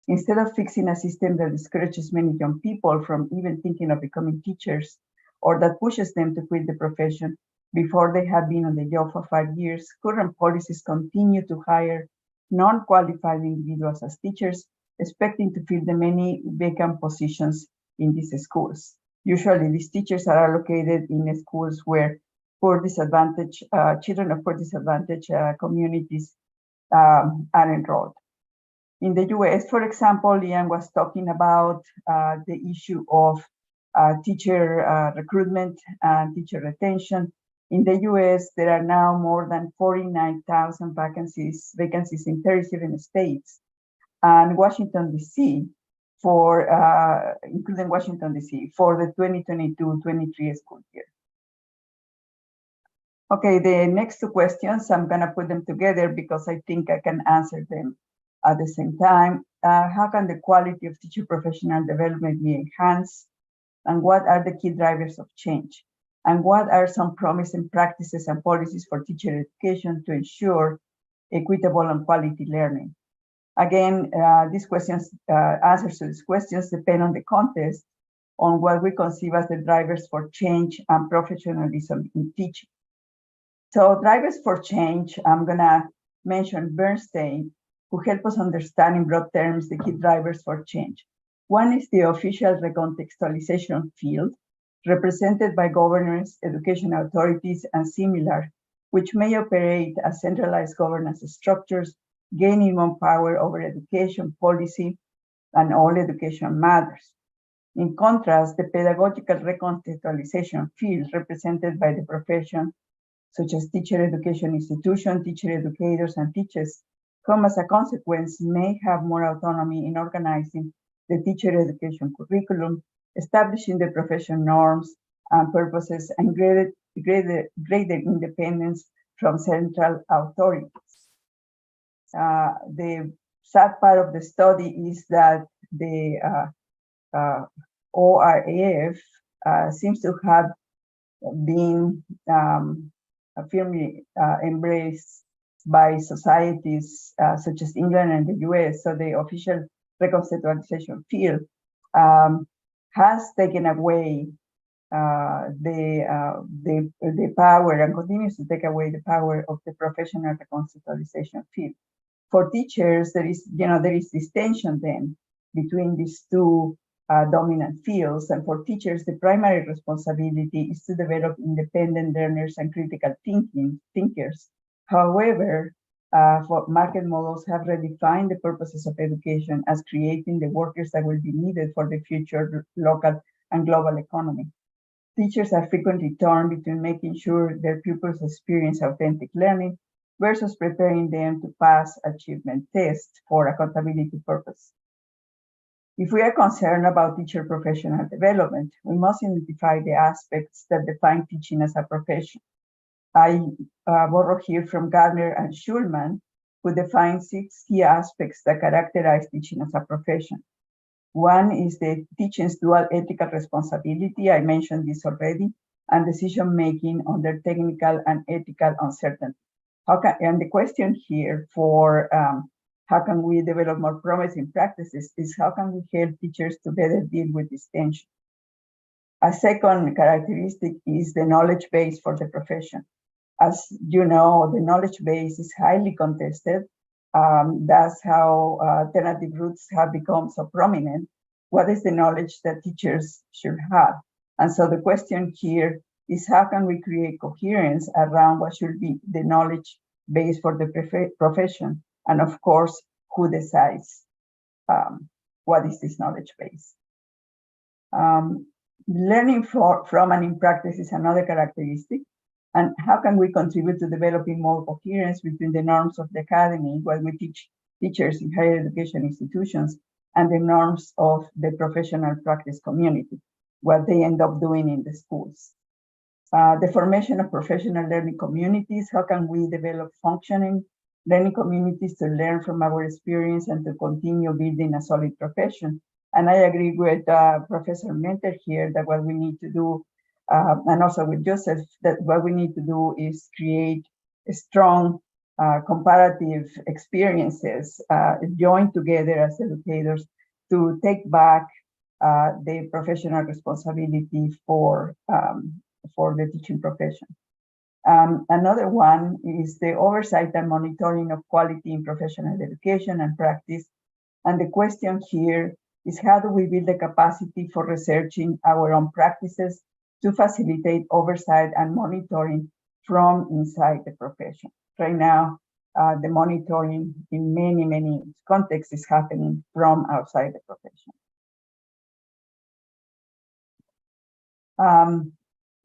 S3: Instead of fixing a system that discourages many young people from even thinking of becoming teachers, or that pushes them to quit the profession before they have been on the job for 5 years, current policies continue to hire non-qualified individuals as teachers, expecting to fill the many vacant positions in these schools. Usually, these teachers are allocated in schools where children of poor disadvantaged communities are enrolled. In the US, for example, Lian was talking about the issue of teacher recruitment and teacher retention. In the US, there are now more than 49,000 vacancies in 37 states, and Washington, D.C., including Washington, D.C., for the 2022-23 school year. Okay, the next two questions, I'm going to put them together because I think I can answer them at the same time. How can the quality of teacher professional development be enhanced? And what are the key drivers of change? And what are some promising practices and policies for teacher education to ensure equitable and quality learning? Again, these questions, answers to these questions depend on the context, on what we conceive as the drivers for change and professionalism in teaching. So drivers for change, I'm gonna mention Bernstein, who help us understand in broad terms the key drivers for change. One is the official recontextualization field, represented by governments, education authorities, and similar, which may operate as centralized governance structures, gaining more power over education policy and all education matters. In contrast, the pedagogical recontextualization field, represented by the profession, such as teacher education institution, teacher educators, and teachers, whom as a consequence may have more autonomy in organizing the teacher education curriculum, establishing the profession norms and purposes, and greater independence from central authorities. The sad part of the study is that the ORAF seems to have been firmly embraced by societies such as England and the US. So the official recontextualization field has taken away the power and continues to take away the power of the professional recontextualization field. For teachers, there is this tension then between these two dominant fields, and for teachers, the primary responsibility is to develop independent learners and critical thinkers. However, market models have redefined the purposes of education as creating the workers that will be needed for the future local and global economy. Teachers are frequently torn between making sure their pupils experience authentic learning versus preparing them to pass achievement tests for accountability purposes. If we are concerned about teacher professional development, we must identify the aspects that define teaching as a profession. I borrow here from Gardner and Schulman, who define 6 key aspects that characterize teaching as a profession. One is the teaching's dual ethical responsibility, I mentioned this already, and decision-making under technical and ethical uncertainty. And the question here for how can we develop more promising practices is how can we help teachers to better deal with this tension? A second characteristic is the knowledge base for the profession. As you know, the knowledge base is highly contested. That's how alternative routes have become so prominent. What is the knowledge that teachers should have? And so the question here is how can we create coherence around what should be the knowledge base for the profession? And of course, who decides what is this knowledge base? Learning from and in practice is another characteristic. And how can we contribute to developing more coherence between the norms of the academy, what we teach teachers in higher education institutions, and the norms of the professional practice community, what they end up doing in the schools? The formation of professional learning communities, how can we develop functioning learning communities to learn from our experience and to continue building a solid profession? And I agree with Professor Mentor here that what we need to do, and also with Joseph, that what we need to do is create a strong comparative experiences joined together as educators to take back the professional responsibility for the teaching profession. Another one is the oversight and monitoring of quality in professional education and practice. And the question here is how do we build the capacity for researching our own practices to facilitate oversight and monitoring from inside the profession? Right now, the monitoring in many contexts is happening from outside the profession.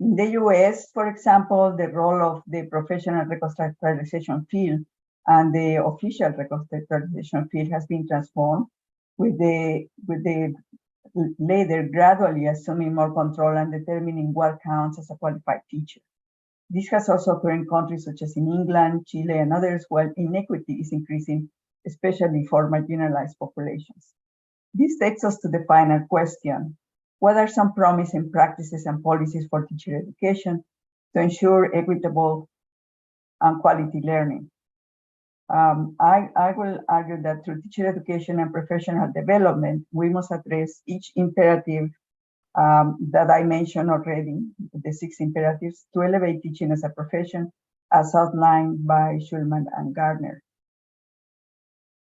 S3: In the US, for example, the role of the professional reconstructualization field and the official reconstructualization field has been transformed, with the latter gradually assuming more control and determining what counts as a qualified teacher. This has also occurred in countries such as in England, Chile, and others, while inequity is increasing, especially for marginalized populations. This takes us to the final question: what are some promising practices and policies for teacher education to ensure equitable and quality learning? I will argue that through teacher education and professional development, we must address each imperative that I mentioned already, the 6 imperatives, to elevate teaching as a profession, as outlined by Schulman and Gardner.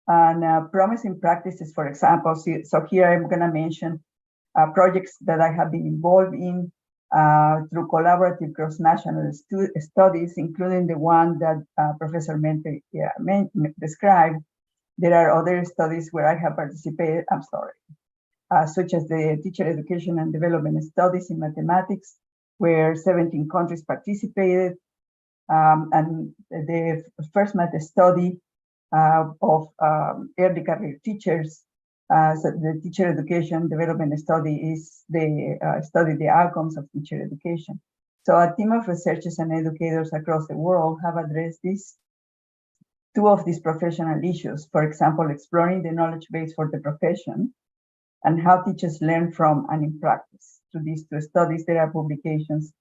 S3: And promising practices, for example, so here I'm going to mention projects that I have been involved in through collaborative cross-national studies, including the one that Professor Mente described. There are other studies where I have participated, such as the Teacher Education and Development Studies in Mathematics, where 17 countries participated, and the first math study of early career teachers. So the Teacher Education Development Study is the study the outcomes of teacher education. So a team of researchers and educators across the world have addressed two of these professional issues. For example, exploring the knowledge base for the profession and how teachers learn from and in practice. Through these 2 studies, there are publications,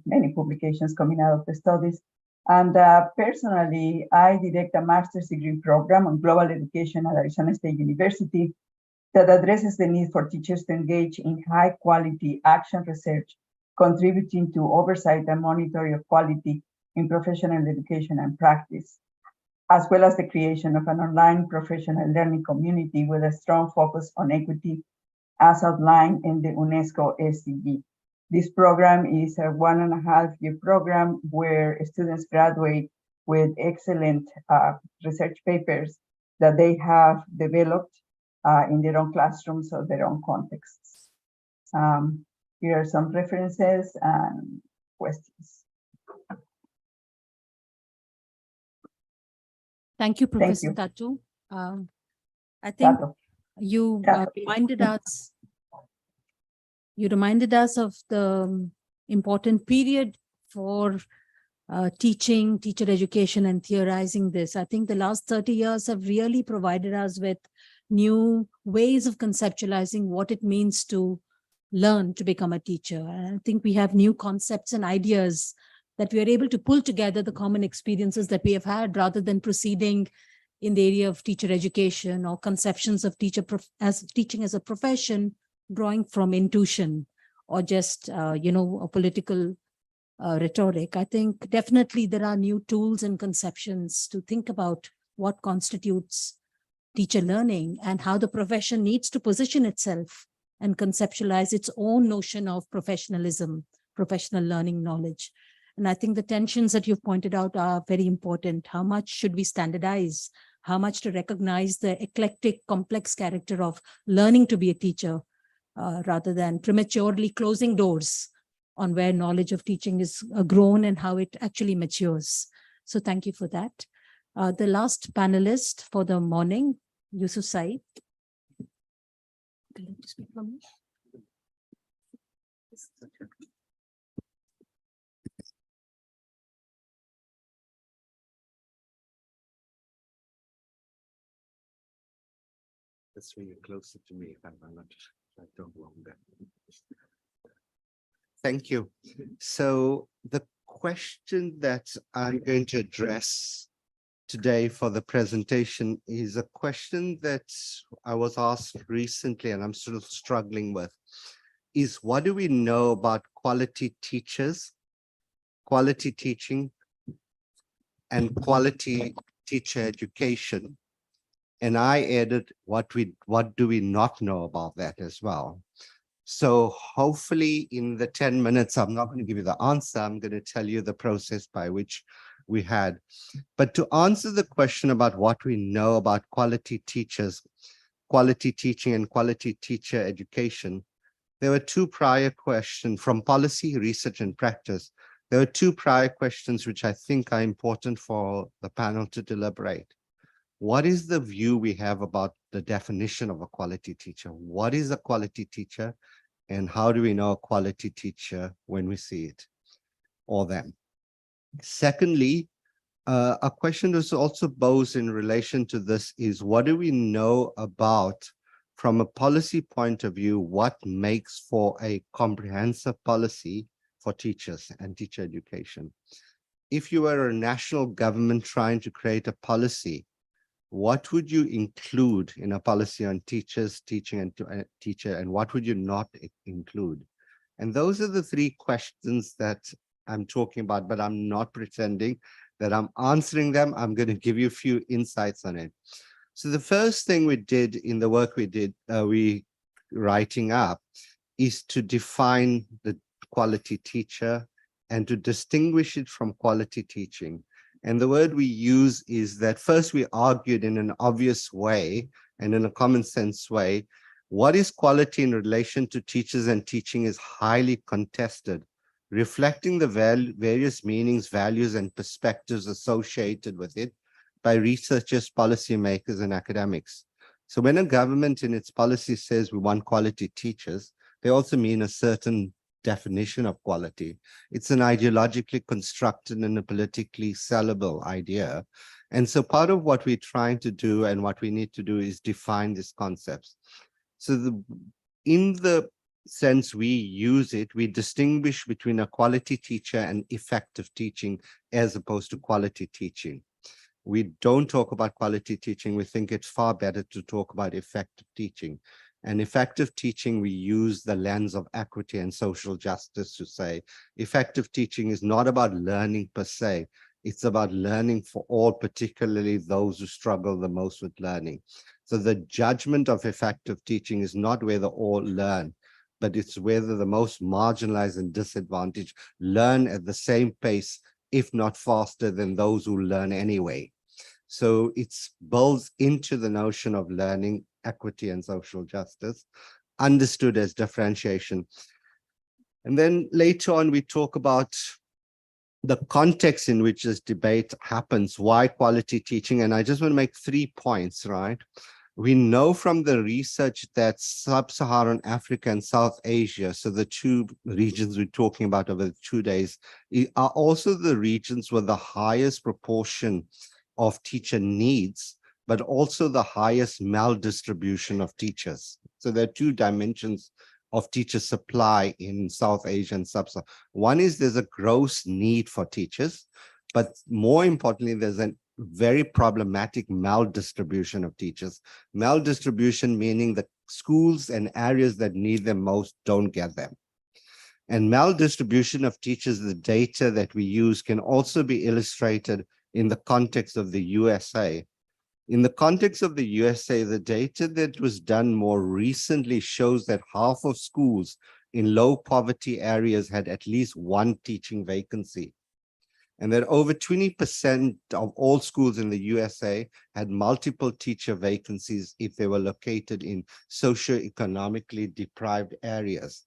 S3: many publications coming out of the studies. And personally, I direct a master's degree program on global education at Arizona State University that addresses the need for teachers to engage in high quality action research, contributing to oversight and monitoring of quality in professional education and practice, as well as the creation of an online professional learning community with a strong focus on equity, as outlined in the UNESCO SDG. This program is a 1.5-year program where students graduate with excellent research papers that they have developed in their own classrooms or their own contexts. Here are some references and questions.
S6: Thank you, Professor Tatu. I think you reminded us of the important period for teaching, teacher education, and theorizing this. I think the last 30 years have really provided us with new ways of conceptualizing what it means to learn to become a teacher. And I think we have new concepts and ideas that we are able to pull together the common experiences that we have had, rather than proceeding in the area of teacher education or conceptions of teaching as a profession, drawing from intuition or just, a political rhetoric. I think definitely there are new tools and conceptions to think about what constitutes teacher learning and how the profession needs to position itself and conceptualize its own notion of professionalism, professional learning knowledge. And I think the tensions that you've pointed out are very important. How much should we standardize? How much to recognize the eclectic, complex character of learning to be a teacher, rather than prematurely closing doors on where knowledge of teaching is grown and how it actually matures. So thank you for that. The last panelist for the morning, Yusuf Saeed.
S5: That's when you're closer to me, if I'm not, I don't want that. Thank you. So the question that I'm going to address today for the presentation is a question that I was asked recently and I'm still struggling with, is what do we know about quality teachers, quality teaching, and quality teacher education? And I added what do we not know about that as well. So hopefully in the 10 minutes, I'm not going to give you the answer. I'm going to tell you the process by which we had. But to answer the question about what we know about quality teachers, quality teaching and quality teacher education, there were two prior questions from policy, research, and practice. There were two prior questions which I think are important for the panel to deliberate. What is the view we have about the definition of a quality teacher? What is a quality teacher? And how do we know a quality teacher when we see it or them? Secondly, a question that also bows in relation to this is, what do we know about, from a policy point of view, what makes for a comprehensive policy for teachers and teacher education? If you were a national government trying to create a policy, what would you include in a policy on teachers, teaching, and teacher, and what would you not include? And those are the three questions that I'm talking about, but I'm not pretending that I'm answering them. I'm going to give you a few insights on it. So the first thing we did in the work we did, writing up, is to define the quality teacher and to distinguish it from quality teaching. And the word we use is that first we argued in an obvious way and in a common sense way, what is quality in relation to teachers and teaching is highly contested, reflecting the various meanings, values, and perspectives associated with it by researchers, policymakers, and academics. So when a government in its policy says we want quality teachers, they also mean a certain definition of quality. It's an ideologically constructed and a politically sellable idea. And so part of what we're trying to do and what we need to do is define these concepts. So in the sense we use it, we distinguish between a quality teacher and effective teaching as opposed to quality teaching. We don't talk about quality teaching. We think it's far better to talk about effective teaching. And effective teaching, we use the lens of equity and social justice to say, effective teaching is not about learning per se. It's about learning for all, particularly those who struggle the most with learning. So the judgment of effective teaching is not whether all learn, but it's whether the most marginalized and disadvantaged learn at the same pace, if not faster than those who learn anyway. So it's builds into the notion of learning, equity, and social justice, understood as differentiation. And then later on, we talk about the context in which this debate happens, why quality teaching. And I just want to make 3 points, right? We know from the research that Sub-Saharan Africa and South Asia, so the two regions we're talking about over the 2 days, are also the regions with the highest proportion of teacher needs, but also the highest maldistribution of teachers. So there are 2 dimensions of teacher supply in South Asia and Sub-Saharan. One is there's a gross need for teachers, but more importantly, there's a very problematic maldistribution of teachers. Maldistribution meaning the schools and areas that need them most don't get them. And maldistribution of teachers, the data that we use can also be illustrated in the context of the USA. In the context of the USA, the data that was done more recently shows that half of schools in low poverty areas had at least 1 teaching vacancy, and that over 20% of all schools in the USA had multiple teacher vacancies if they were located in socioeconomically deprived areas.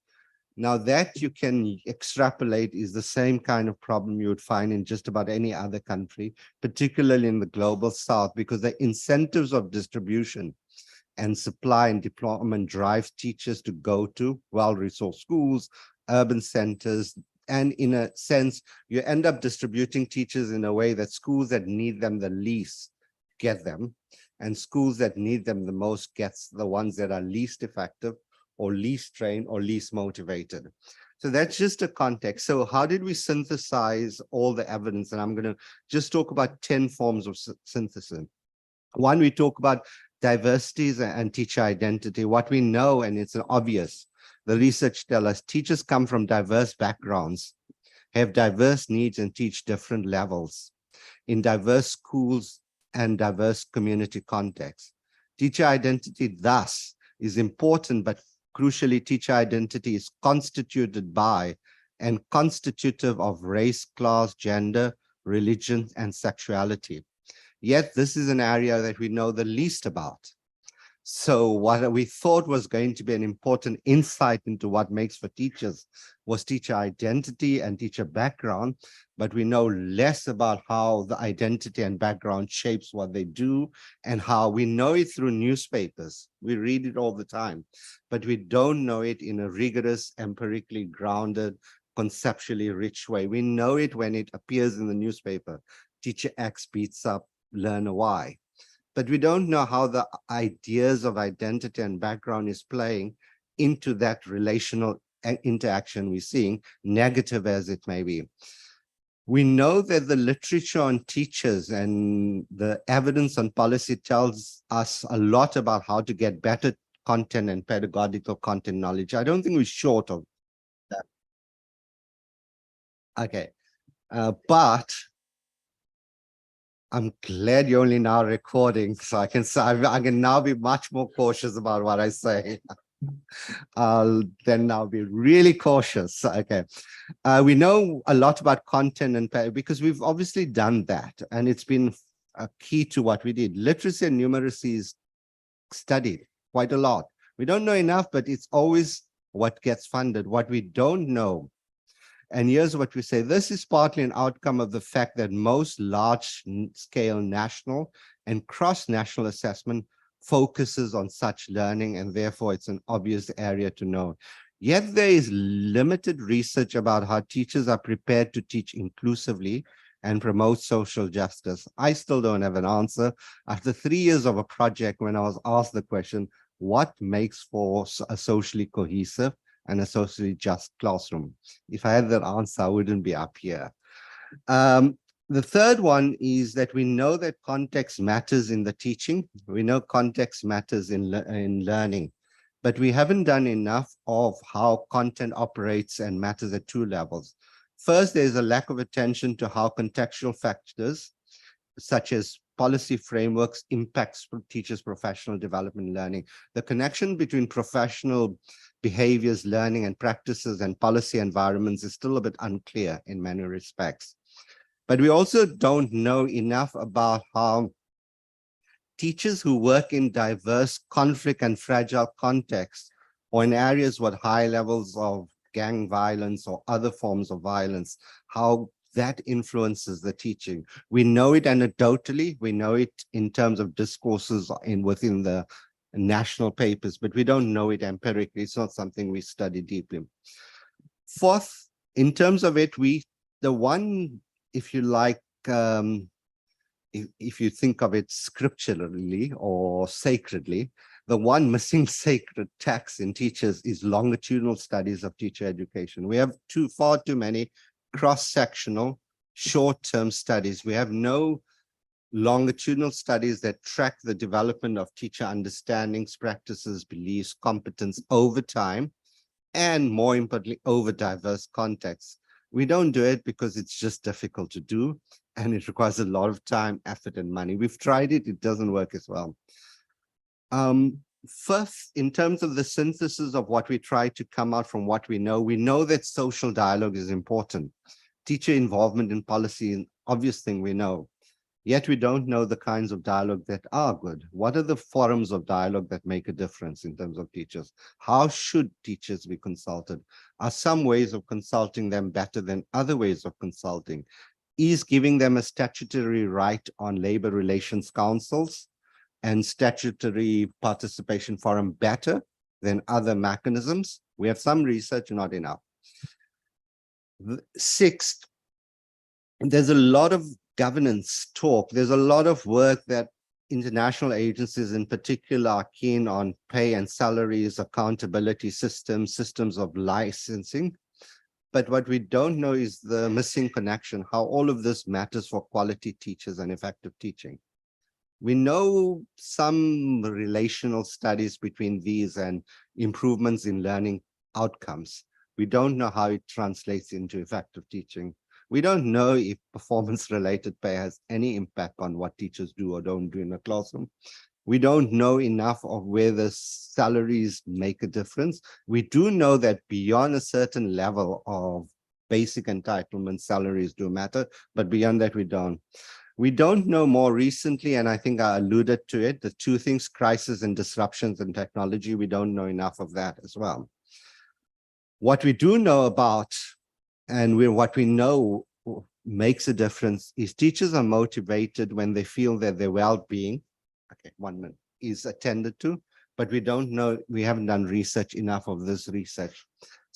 S5: Now that you can extrapolate is the same kind of problem you would find in just about any other country, particularly in the global South, because the incentives of distribution and supply and deployment drive teachers to go to well-resourced schools, urban centers, and in a sense, you end up distributing teachers in a way that schools that need them the least get them, and schools that need them the most gets the ones that are least effective or least trained or least motivated. So that's just a context. So how did we synthesize all the evidence? And I'm going to just talk about 10 forms of synthesis. One, we talk about diversities and teacher identity. What we know, and it's obvious, the research tells us teachers come from diverse backgrounds, have diverse needs, and teach different levels in diverse schools and diverse community contexts. Teacher identity thus is important, but crucially, teacher identity is constituted by and constitutive of race, class, gender, religion, and sexuality. Yet this is an area that we know the least about. So what we thought was going to be an important insight into what makes for teachers was teacher identity and teacher background, but we know less about how the identity and background shapes what they do and how we know it through newspapers. We read it all the time, but we don't know it in a rigorous, empirically grounded, conceptually rich way. We know it when it appears in the newspaper. Teacher X beats up learner Y. But we don't know how the ideas of identity and background is playing into that relational interaction we're seeing, negative as it may be. We know that the literature on teachers and the evidence on policy tells us a lot about how to get better content and pedagogical content knowledge. I don't think we're short of that. Okay, but I'm glad you're only now recording, so I can now be much more cautious about what I say. I'll then now be really cautious. Okay, we know a lot about content and because we've obviously done that, and it's been a key to what we did. Literacy and numeracy is studied quite a lot. We don't know enough, but it's always what gets funded. What we don't know. And here's what we say. This is partly an outcome of the fact that most large-scale national and cross-national assessment focuses on such learning, and therefore it's an obvious area to know. Yet there is limited research about how teachers are prepared to teach inclusively and promote social justice. I still don't have an answer. After 3 years of a project, when I was asked the question, what makes for a socially cohesive and a socially just classroom? If I had that answer, I wouldn't be up here. The third one is that we know that context matters in the teaching. We know context matters in learning, but we haven't done enough of how content operates and matters at two levels. First, there's a lack of attention to how contextual factors, such as policy frameworks, impacts teachers' professional development and learning. The connection between professional behaviors, learning and practices and policy environments is still a bit unclear in many respects. But we also don't know enough about how teachers who work in diverse conflict and fragile contexts or in areas with high levels of gang violence or other forms of violence, how that influences the teaching. We know it anecdotally, we know it in terms of discourses within the national papers, but we don't know it empirically. It's not something we study deeply. Fourth, in terms of it, the one, if you like, if you think of it scripturally or sacredly, the one missing sacred text in teachers is longitudinal studies of teacher education. We have far too many cross-sectional, short-term studies. We have no longitudinal studies that track the development of teacher understandings, practices, beliefs, competence over time, and more importantly, over diverse contexts. We don't do it because it's just difficult to do, and it requires a lot of time, effort, and money. We've tried it, it doesn't work as well. First, in terms of the synthesis of what we try to come out from what we know that social dialogue is important. Teacher involvement in policy is an obvious thing we know. Yet we don't know the kinds of dialogue that are good. What are the forums of dialogue that make a difference in terms of teachers? How should teachers be consulted? Are some ways of consulting them better than other ways of consulting? Is giving them a statutory right on labor relations councils and statutory participation forum better than other mechanisms? We have some research, not enough. Sixth, there's a lot of governance talk. There's a lot of work that international agencies in particular are keen on: pay and salaries, accountability systems, systems of licensing. But what we don't know is the missing connection, how all of this matters for quality teachers and effective teaching. We know some relational studies between these and improvements in learning outcomes. We don't know how it translates into effective teaching. We don't know if performance-related pay has any impact on what teachers do or don't do in a classroom. We don't know enough of where the salaries make a difference. We do know that beyond a certain level of basic entitlements, salaries do matter, but beyond that, we don't. We don't know more recently, and I think I alluded to it, the two things, crisis and disruptions in technology. We don't know enough of that as well. What we do know about, and what we know makes a difference, is teachers are motivated when they feel that their well-being, okay, 1 minute, is attended to, but we don't know, we haven't done research enough of this research.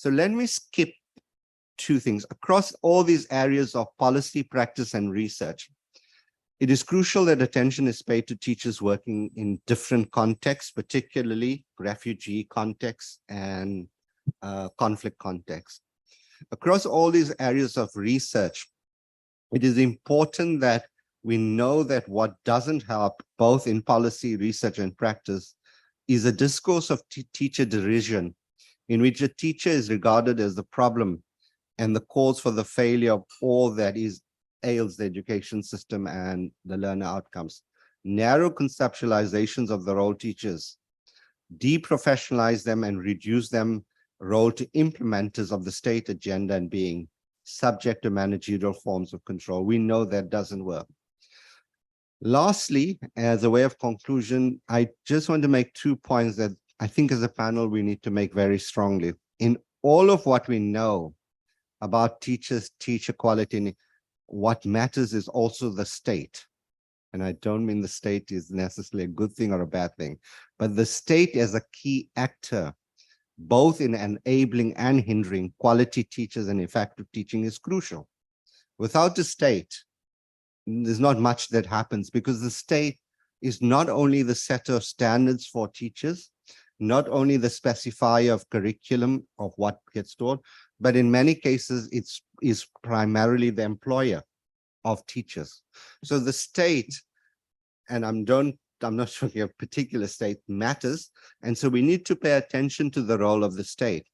S5: So let me skip two things. Across all these areas of policy, practice, and research, it is crucial that attention is paid to teachers working in different contexts, particularly refugee contexts and conflict contexts. Across all these areas of research, it is important that we know that what doesn't help, both in policy, research, and practice, is a discourse of teacher derision, in which a teacher is regarded as the problem and the cause for the failure of all that ails the education system and the learner outcomes. Narrow conceptualizations of the role teachers deprofessionalize them and reduce them role to implementers of the state agenda and being subject to managerial forms of control. We know that doesn't work. Lastly, as a way of conclusion, I just want to make 2 points that I think as a panel we need to make very strongly. In all of what we know about teachers, teacher quality, what matters is also the state. And I don't mean the state is necessarily a good thing or a bad thing, but the state as a key actor, both in enabling and hindering quality teachers and effective teaching, is crucial. Without the state, there's not much that happens, because the state is not only the setter of standards for teachers, not only the specifier of curriculum of what gets taught, but in many cases, is primarily the employer of teachers. So the state, and I'm not sure a particular state, matters. And so we need to pay attention to the role of the state,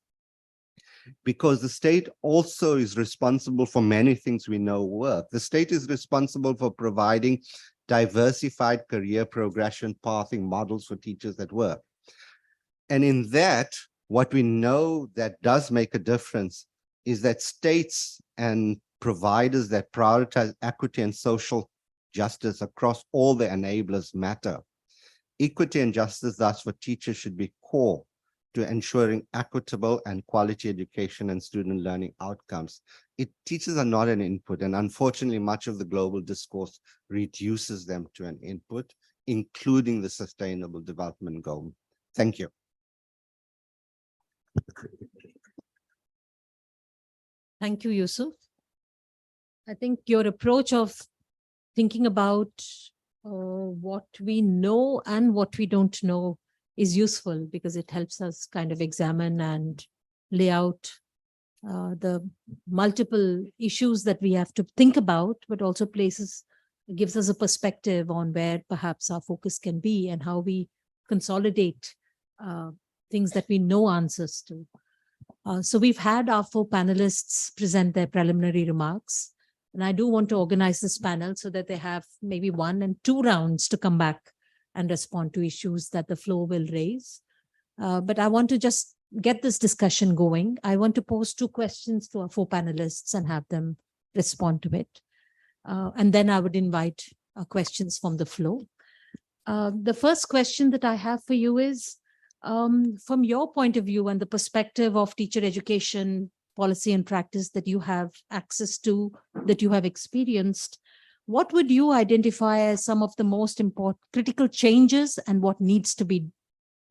S5: because the state also is responsible for many things we know work. The state is responsible for providing diversified career progression pathing models for teachers that work. And in that, what we know that does make a difference is that states and providers that prioritize equity and social justice across all the enablers matter. Equity and justice, thus, for teachers should be core to ensuring equitable and quality education and student learning outcomes. Teachers are not an input, and unfortunately, much of the global discourse reduces them to an input, including the Sustainable Development Goal. Thank you.
S6: Thank you, Yusuf. I think your approach of thinking about what we know and what we don't know is useful, because it helps us kind of examine and lay out the multiple issues that we have to think about, but also gives us a perspective on where perhaps our focus can be and how we consolidate things that we know answers to. So we've had our 4 panelists present their preliminary remarks, and I do want to organize this panel so that they have maybe 1 and 2 rounds to come back and respond to issues that the floor will raise. But I want to just get this discussion going. I want to pose 2 questions to our 4 panelists and have them respond to it. And then I would invite questions from the floor. The first question that I have for you is, from your point of view and the perspective of teacher education policy and practice that you have access to, that you have experienced, what would you identify as some of the most important critical changes and what needs to be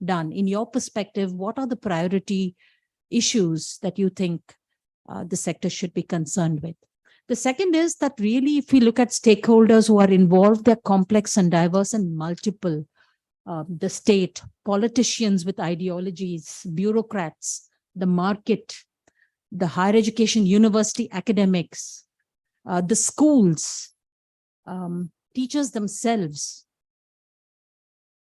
S6: done? In your perspective, what are the priority issues that you think the sector should be concerned with? The second is that really, if we look at stakeholders who are involved, they're complex and diverse and multiple. The state, politicians with ideologies, bureaucrats, the market, the higher education, university academics, the schools, teachers themselves,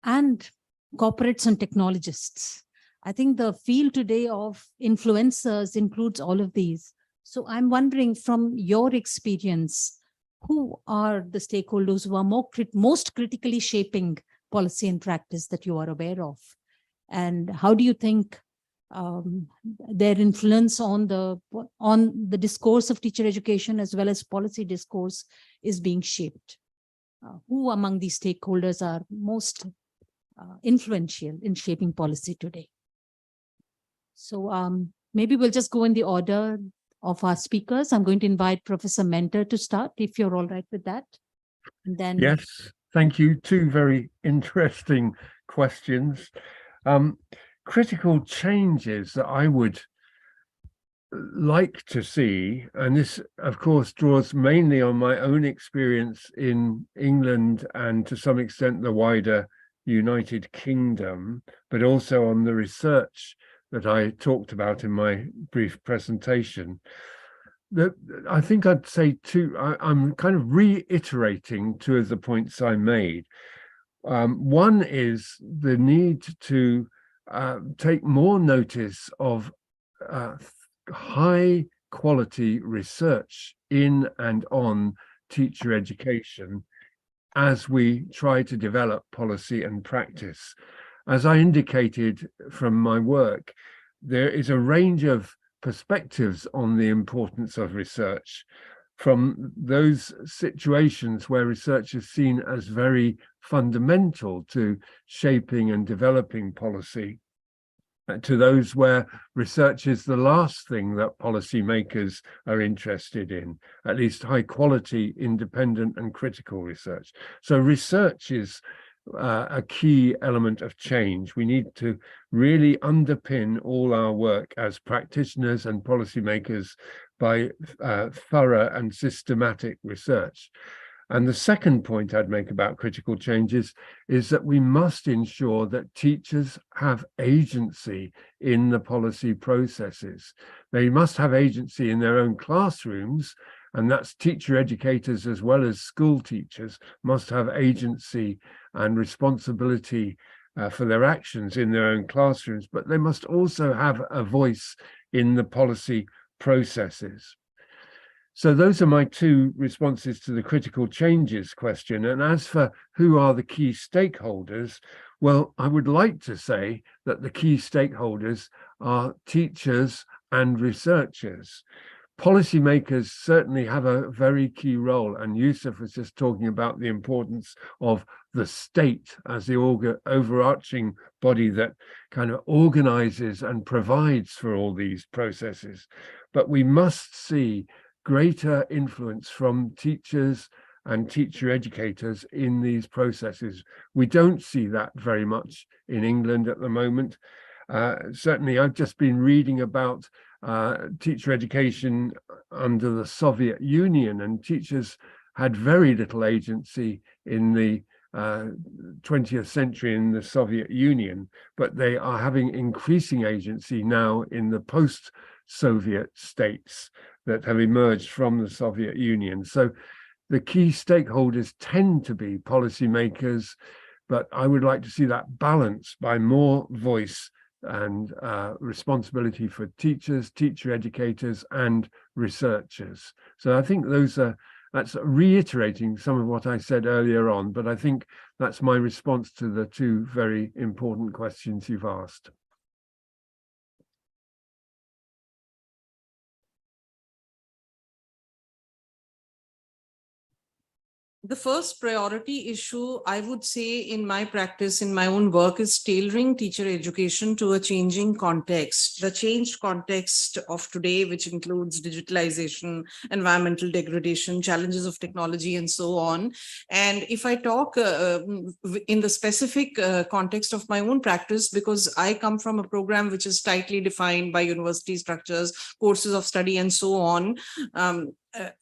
S6: and corporates and technologists. I think the field today of influencers includes all of these. So I'm wondering, from your experience, who are the stakeholders who are most critically shaping policy and practice that you are aware of? And how do you think their influence on the discourse of teacher education as well as policy discourse is being shaped. Who among these stakeholders are most influential in shaping policy today? So maybe we'll just go in the order of our speakers. I'm going to invite Professor Mentor to start, if you're all right with that. And then
S7: yes, thank you. Two very interesting questions. Critical changes that I would like to see, and this of course draws mainly on my own experience in England and to some extent the wider United Kingdom, but also on the research that I talked about in my brief presentation. I think I'd say I'm kind of reiterating two of the points I made. One is the need to take more notice of high quality research in and on teacher education as we try to develop policy and practice. As I indicated from my work, there is a range of perspectives on the importance of research, from those situations where research is seen as very fundamental to shaping and developing policy, to those where research is the last thing that policymakers are interested in, at least high quality, independent and critical research. So research is a key element of change. We need to really underpin all our work as practitioners and policymakers by thorough and systematic research. And the second point I'd make about critical changes is that we must ensure that teachers have agency in the policy processes. They must have agency in their own classrooms, and that's teacher educators as well as school teachers must have agency and responsibility for their actions in their own classrooms, but they must also have a voice in the policy processes. So those are my two responses to the critical changes question. And as for who are the key stakeholders, well, I would like to say that the key stakeholders are teachers and researchers. Policymakers certainly have a very key role, and Yusuf was just talking about the importance of the state as the overarching body that kind of organizes and provides for all these processes. But we must see greater influence from teachers and teacher educators in these processes. We don't see that very much in England at the moment. Certainly, I've just been reading about teacher education under the Soviet Union, and teachers had very little agency in the 20th century in the Soviet Union, but they are having increasing agency now in the post-Soviet states that have emerged from the Soviet Union. So the key stakeholders tend to be policymakers, but I would like to see that balanced by more voice and responsibility for teachers, teacher educators, and researchers. So I think that's reiterating some of what I said earlier on, but I think that's my response to the two very important questions you've asked.
S8: The first priority issue, I would say, in my practice, in my own work, is tailoring teacher education to a changing context. The changed context of today, which includes digitalization, environmental degradation, challenges of technology, and so on. And if I talk in the specific context of my own practice, because I come from a program which is tightly defined by university structures, courses of study, and so on,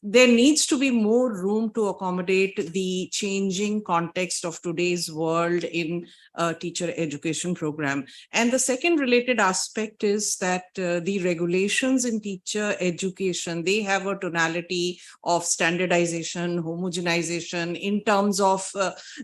S8: there needs to be more room to accommodate the changing context of today's world in a teacher education program. And the second related aspect is that the regulations in teacher education, they have a tonality of standardization, homogenization in terms of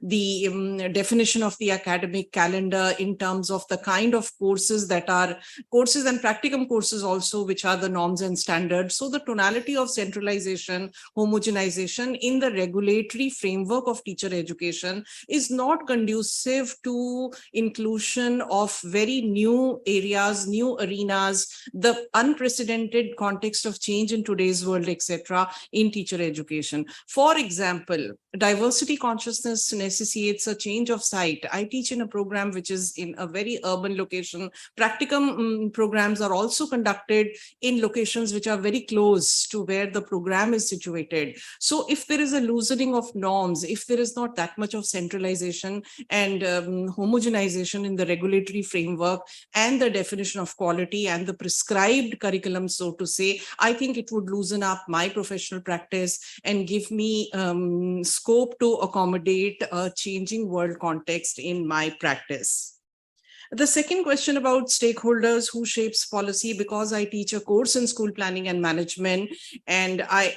S8: the definition of the academic calendar, in terms of the kind of courses that are courses and practicum courses also, which are the norms and standards. So the tonality of centralization centralization, homogenization in the regulatory framework of teacher education is not conducive to inclusion of very new areas, new arenas, the unprecedented context of change in today's world, etc., in teacher education. For example, diversity consciousness necessitates a change of site. I teach in a program which is in a very urban location. Practicum programs are also conducted in locations which are very close to where the program is situated. So if there is a loosening of norms, if there is not that much of centralization and homogenization in the regulatory framework and the definition of quality and the prescribed curriculum, so to say, I think it would loosen up my professional practice and give me scope to accommodate a changing world context in my practice. The second question about stakeholders, who shapes policy, because I teach a course in school planning and management, and I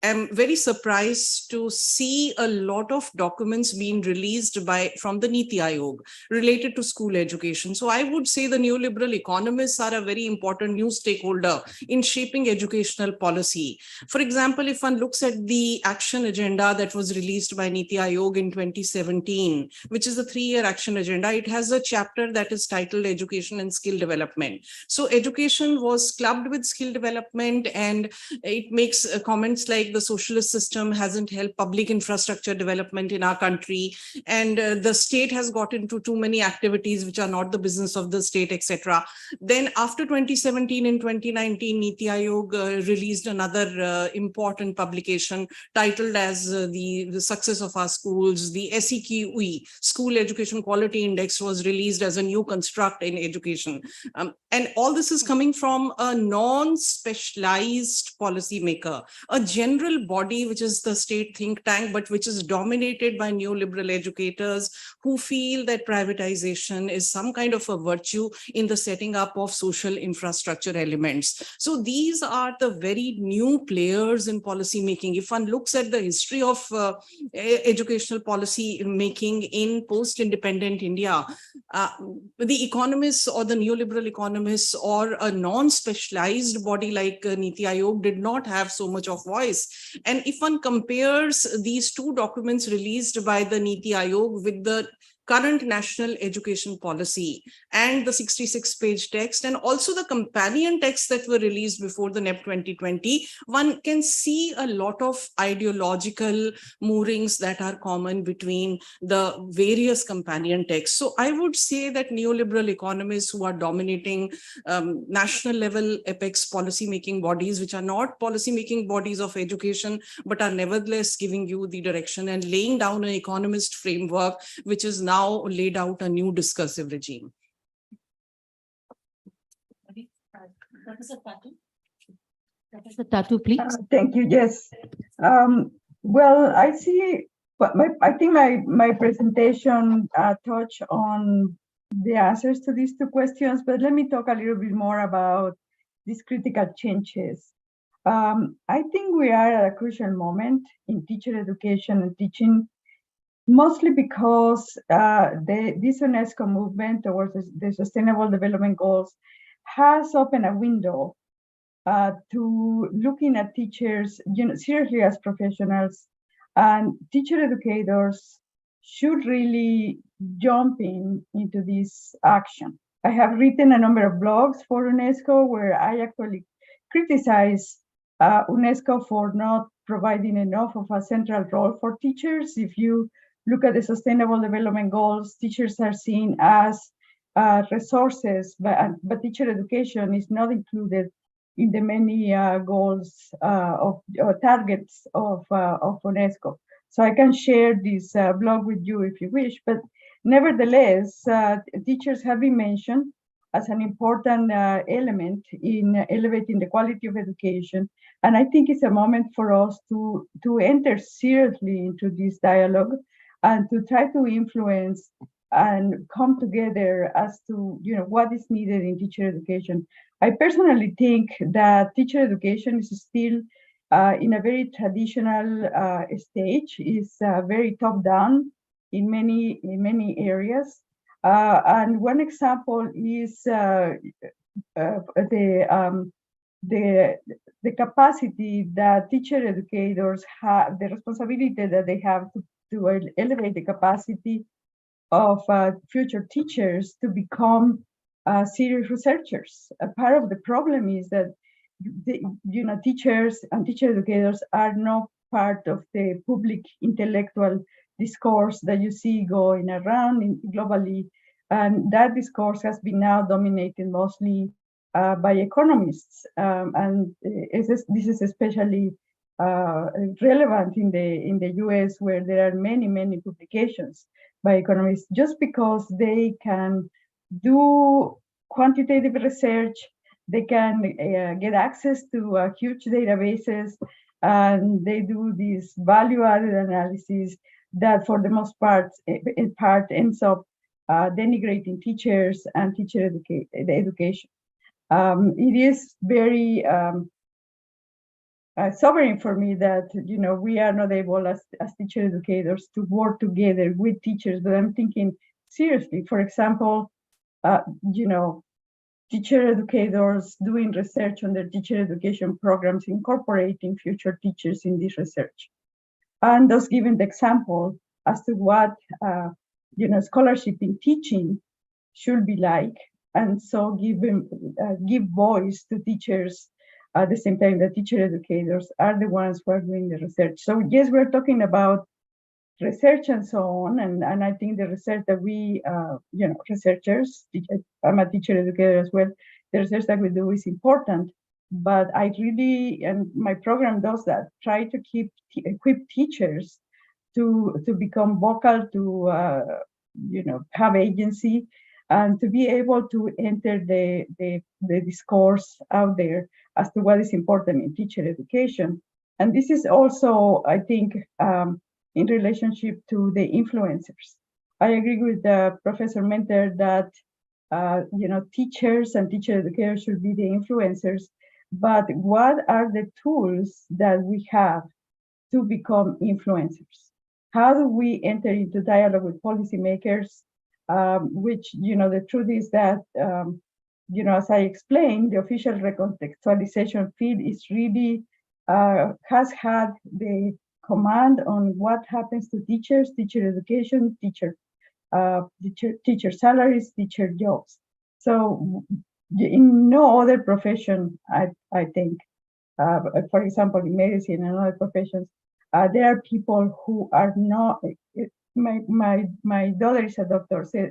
S8: am very surprised to see a lot of documents being released from the Niti Aayog related to school education. So I would say the neoliberal economists are a very important new stakeholder in shaping educational policy. For example, if one looks at the action agenda that was released by Niti Aayog in 2017, which is the 3-year action agenda, it has a chapter that is titled Education and Skill Development. So education was clubbed with skill development, and it makes comments like the socialist system hasn't helped public infrastructure development in our country, and the state has got into too many activities which are not the business of the state, etc. Then after 2017, in 2019, Niti Aayog released another important publication titled as the Success of Our Schools. The SEQE, School Education Quality Index, was released as a new construct in education. And all this is coming from a non-specialized policymaker, a general body, which is the state think tank, but which is dominated by neoliberal educators who feel that privatization is some kind of a virtue in the setting up of social infrastructure elements. So these are the very new players in policy making. If one looks at the history of educational policy making in post-independent India, the economists or the neoliberal economists or a non-specialized body like Niti Aayog did not have so much of voice. And if one compares these two documents released by the Niti Aayog with the current national education policy and the 66-page text, and also the companion texts that were released before the NEP 2020, one can see a lot of ideological moorings that are common between the various companion texts. So I would say that neoliberal economists who are dominating national level apex policy-making bodies, which are not policy-making bodies of education, but are nevertheless giving you the direction and laying down an economist framework, which is now laid out a new discursive regime.
S6: Professor Tatu, please.
S3: Thank you. Yes. Well, I see. I think my presentation touched on the answers to these two questions, but let me talk a little bit more about these critical changes. I think we are at a crucial moment in teacher education and teaching, mostly because this UNESCO movement towards the Sustainable Development Goals has opened a window to looking at teachers, seriously as professionals, and teacher educators should really jump into this action. I have written a number of blogs for UNESCO where I actually criticize UNESCO for not providing enough of a central role for teachers. If you look at the Sustainable Development Goals, teachers are seen as resources, but teacher education is not included in the many goals or targets of UNESCO. So I can share this blog with you if you wish, but nevertheless, teachers have been mentioned as an important element in elevating the quality of education. And I think it's a moment for us to enter seriously into this dialogue and to try to influence and come together as to what is needed in teacher education. I personally think that teacher education is still in a very traditional stage, is very top-down in many areas. And one example is the the capacity that teacher educators have, the responsibility that they have to elevate the capacity of future teachers to become serious researchers. A part of the problem is that teachers and teacher educators are not part of the public intellectual discourse that you see going around globally, and that discourse has been now dominated mostly by economists, and this is especially relevant in the US, where there are many publications by economists, just because they can do quantitative research, they can get access to huge databases, and they do this value-added analysis that, for the most part, in part ends up denigrating teachers and teacher education. It is very sobering for me that we are not able as teacher educators to work together with teachers. But I'm thinking seriously, for example, teacher educators doing research on their teacher education programs, incorporating future teachers in this research, and thus giving the example as to what scholarship in teaching should be like, and so give voice to teachers at the same time that teacher educators are the ones who are doing the research. So yes, we're talking about research and so on, and I think the research that we, researchers, I'm a teacher educator as well, the research that we do is important, but I really, and my program does that, try to equip teachers to become vocal, to have agency, and to be able to enter the discourse out there as to what is important in teacher education. And this is also, I think, in relationship to the influencers. I agree with Professor Mentor that teachers and teacher educators should be the influencers, but what are the tools that we have to become influencers? How do we enter into dialogue with policymakers? Which, the truth is that, as I explained, the official recontextualization field is really, has had the command on what happens to teachers, teacher education, teacher salaries, teacher jobs. So in no other profession, I think, for example, in medicine and other professions, there are people who are not, my daughter is a doctor, so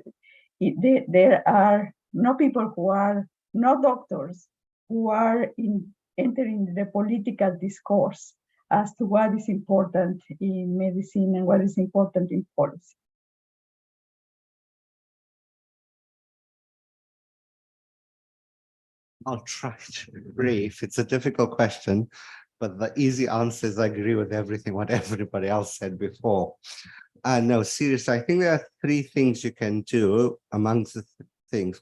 S3: there are no people who are not doctors who are entering the political discourse as to what is important in medicine and what is important in policy.
S5: I'll try to be brief. It's a difficult question, but the easy answer is I agree with everything what everybody else said before. No, seriously, I think there are three things you can do amongst the things.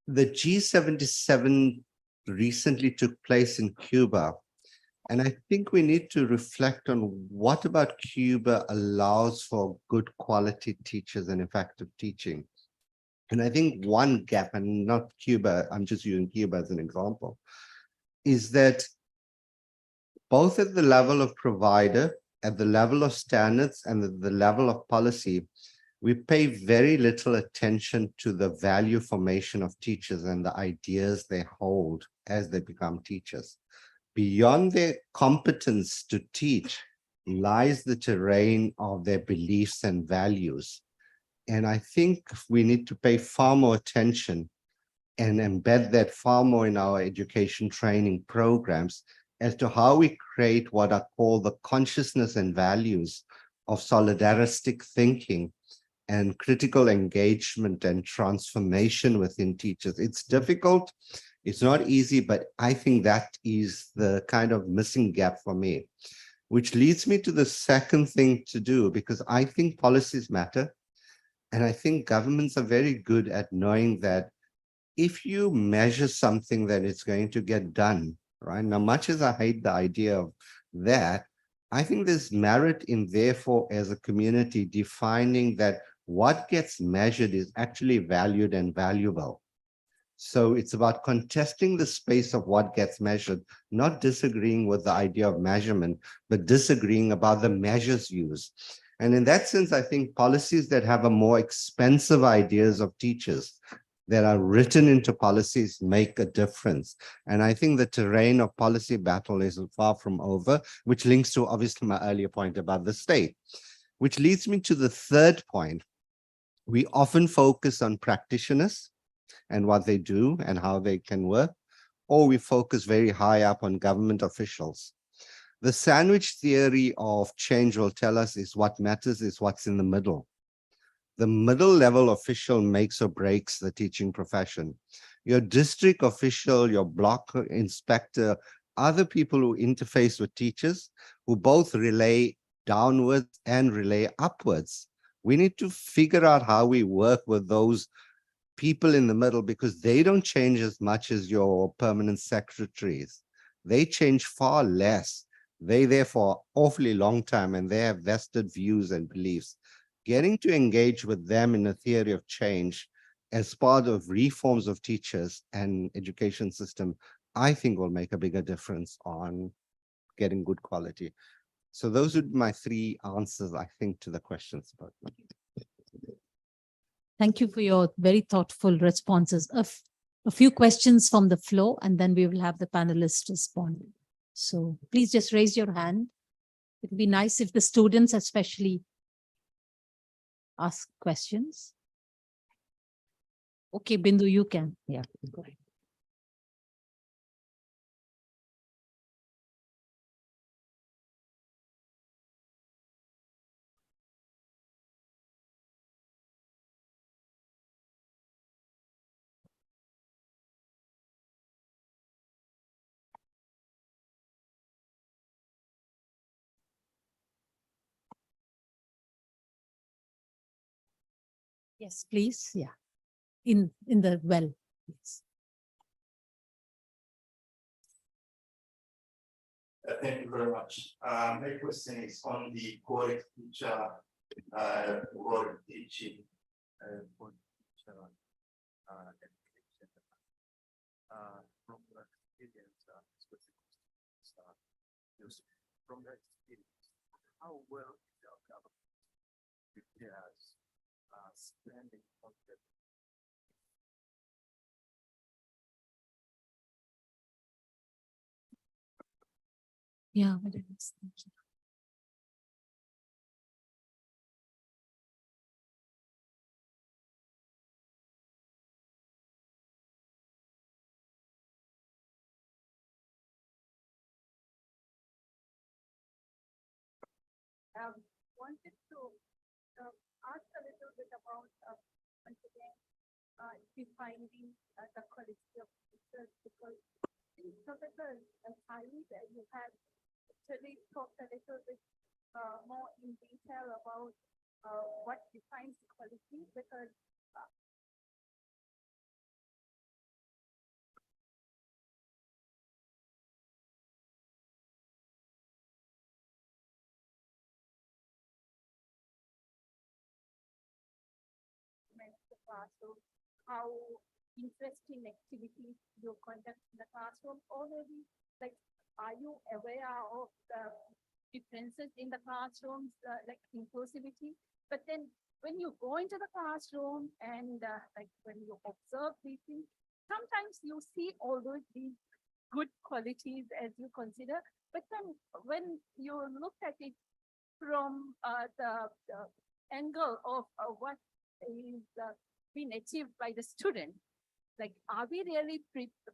S5: The G77 recently took place in Cuba, and I think we need to reflect on what about Cuba allows for good quality teachers and effective teaching. And I think one gap, and not Cuba, I'm just using Cuba as an example, is that both at the level of provider, at the level of standards, and at the level of policy, we pay very little attention to the value formation of teachers and the ideas they hold as they become teachers. Beyond their competence to teach lies the terrain of their beliefs and values. And I think we need to pay far more attention and embed that far more in our education training programs as to how we create what are called the consciousness and values of solidaristic thinking and critical engagement and transformation within teachers. It's difficult, it's not easy, but I think that is the kind of missing gap for me, which leads me to the second thing to do, because I think policies matter. And I think governments are very good at knowing that if you measure something, that it's going to get done, right? Now, much as I hate the idea of that, I think there's merit in, therefore, as a community, defining that what gets measured is actually valued and valuable. So it's about contesting the space of what gets measured, not disagreeing with the idea of measurement, but disagreeing about the measures used. And in that sense, I think policies that have a more expensive ideas of teachers that are written into policies make a difference. And I think the terrain of policy battle is far from over, which links to obviously my earlier point about the state, which leads me to the third point. We often focus on practitioners and what they do and how they can work, or we focus very high up on government officials. The sandwich theory of change will tell us is what matters is what's in the middle. The middle level official makes or breaks the teaching profession. Your district official, your block inspector, other people who interface with teachers, who both relay downwards and relay upwards. We need to figure out how we work with those people in the middle, because they don't change as much as your permanent secretaries. They change far less. They there for awfully long time, and they have vested views and beliefs. Getting to engage with them in a theory of change as part of reforms of teachers and education system, I think will make a bigger difference on getting good quality. So those would be my three answers, I think, to the questions.
S6: Thank you for your very thoughtful responses. A few questions from the floor, and then we will have the panelists respond. So please just raise your hand. It would be nice if the students especially ask questions. Okay, Bindu, you can. Yeah, go ahead. Yes, please. Yeah. In the well, please.
S9: Thank you very much. My question is on the core teacher role teaching for teacher education. From the experience, from the experience, how well is our government prepares spending on the
S6: Yeah, but it is. Thank you.
S10: Wanted to ask a little bit about once again defining the quality of teachers, because in Professor Azim, you had actually talked a little bit more in detail about what defines quality, because the classroom, how interesting activities you conduct in the classroom, or maybe like, are you aware of the differences in the classrooms, like inclusivity? But then when you go into the classroom and like when you observe these things, sometimes you see all these good qualities as you consider, but then when you look at it from the angle of what is being achieved by the student, like, are we really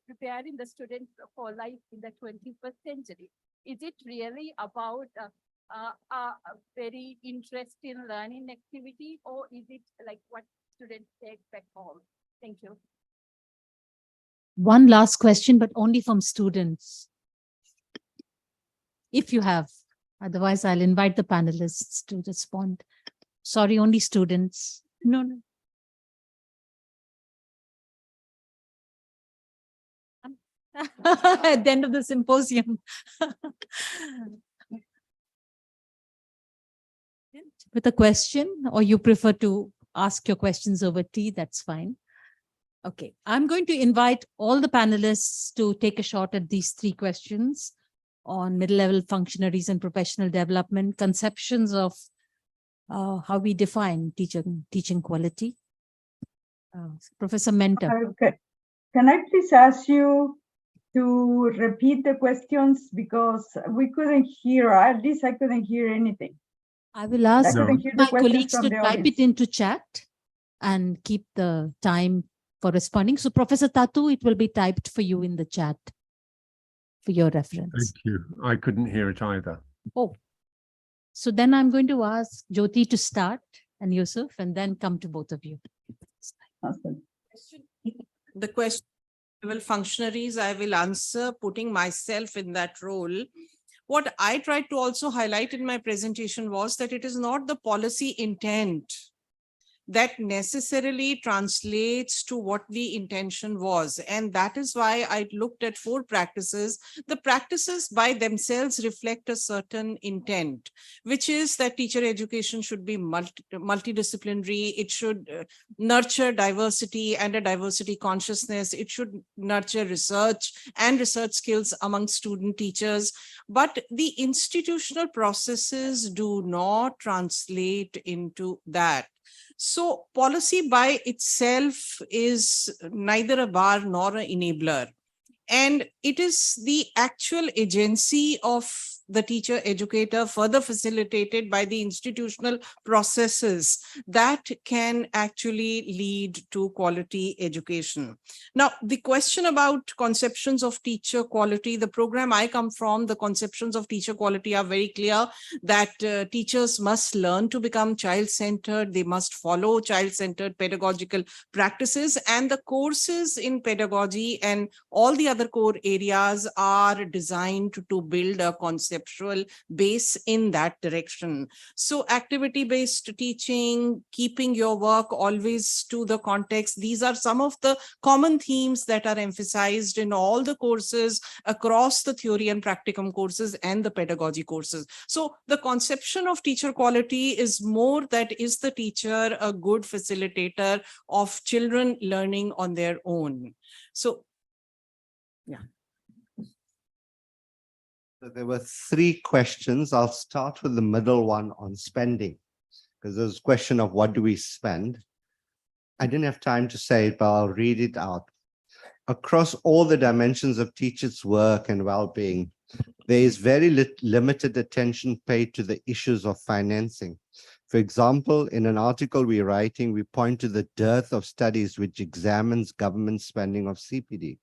S10: preparing the students for life in the 21st century? Is it really about a very interesting learning activity, or is it like what students take back home? Thank you.
S6: One last question, but only from students. If you have, otherwise I'll invite the panelists to respond. Sorry, only students. No. At the end of the symposium. With a question, or you prefer to ask your questions over tea, that's fine. Okay, I'm going to invite all the panelists to take a shot at these 3 questions on middle-level functionaries and professional development, conceptions of how we define teaching quality. Professor Mentor.
S3: Okay. Can I please ask you to repeat the questions because we couldn't hear, at least I couldn't hear anything.
S6: I will ask
S3: couldn't hear the
S6: my
S3: questions
S6: colleagues
S3: from
S6: to
S3: the
S6: type
S3: audience.
S6: it into chat and keep the time for responding. So Professor Tatu, it will be typed for you in the chat for your reference.
S7: Thank you. I couldn't hear it either.
S6: Oh, so then I'm going to ask Jyoti to start and Yusuf, and then come to both of you.
S3: Awesome.
S8: The question, well, functionaries, I will answer putting myself in that role. What I tried to also highlight in my presentation was that it is not the policy intent that necessarily translates to what the intention was. And that is why I looked at 4 practices. The practices by themselves reflect a certain intent, which is that teacher education should be multidisciplinary. It should nurture diversity and a diversity consciousness. It should nurture research and research skills among student teachers. But the institutional processes do not translate into that. So policy by itself is neither a bar nor an enabler. And it is the actual agency of the teacher educator, further facilitated by the institutional processes, that can actually lead to quality education. Now, the question about conceptions of teacher quality, the program I come from, the conceptions of teacher quality are very clear, that teachers must learn to become child-centered, they must follow child-centered pedagogical practices, and the courses in pedagogy and all the other core areas are designed to build a conceptual base in that direction. So activity-based teaching, keeping your work always to the context, these are some of the common themes that are emphasized in all the courses across the theory and practicum courses and the pedagogy courses. So the conception of teacher quality is more that is the teacher a good facilitator of children learning on their own. So yeah.
S5: So there were 3 questions. I'll start with the middle one on spending, because there's a question of what do we spend? I didn't have time to say it, but I'll read it out. Across all the dimensions of teachers' work and well-being, there is very limited attention paid to the issues of financing. For example, in an article we're writing, we point to the dearth of studies which examines government spending of CPD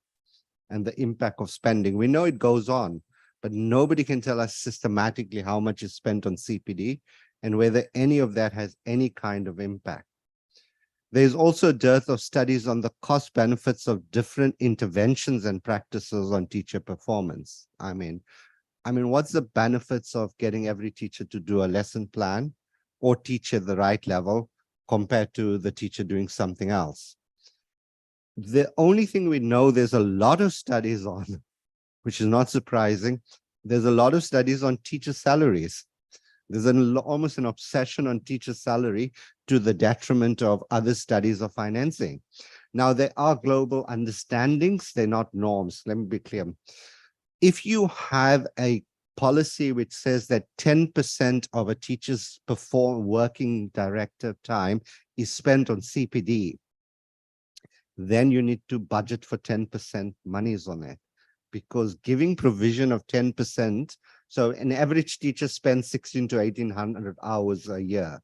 S5: and the impact of spending. We know it goes on, but nobody can tell us systematically how much is spent on CPD and whether any of that has any kind of impact. There's also a dearth of studies on the cost benefits of different interventions and practices on teacher performance. I mean, what's the benefits of getting every teacher to do a lesson plan or teach at the right level compared to the teacher doing something else? The only thing we know there's a lot of studies on, which is not surprising, there's a lot of studies on teacher salaries. There's almost an obsession on teacher salary to the detriment of other studies of financing. Now, there are global understandings, they're not norms. Let me be clear. If you have a policy which says that 10% of a teacher's working directive time is spent on CPD, then you need to budget for 10% monies on it, because giving provision of 10%, so an average teacher spends 1,600 to 1,800 hours a year,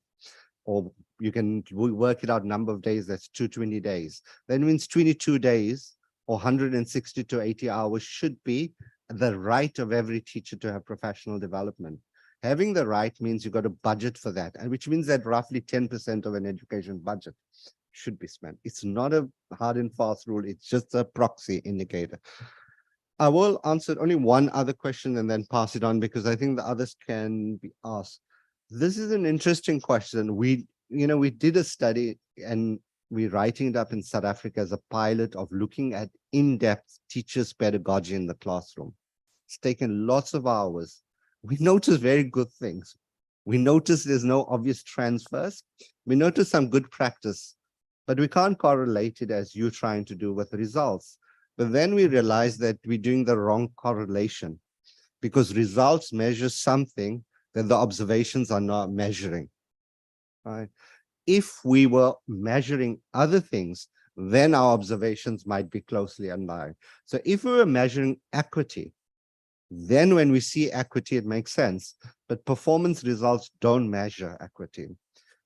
S5: or you can work it out number of days, that's 220 days. That means 22 days or 160 to 80 hours should be the right of every teacher to have professional development. Having the right means you've got to budget for that, and which means that roughly 10% of an education budget should be spent. It's not a hard and fast rule, it's just a proxy indicator. I will answer only one other question and then pass it on, because I think the others can be asked. This is an interesting question. We did a study and we're writing it up in South Africa as a pilot of looking at in-depth teachers' pedagogy in the classroom. It's taken lots of hours. We noticed very good things. We noticed there's no obvious transfers. We noticed some good practice. but we can't correlate it as you're trying to do with results. But then we realize that we're doing the wrong correlation, because results measure something that the observations are not measuring, right? If we were measuring other things, then our observations might be closely aligned. So if we were measuring equity, then when we see equity, it makes sense. But performance results don't measure equity.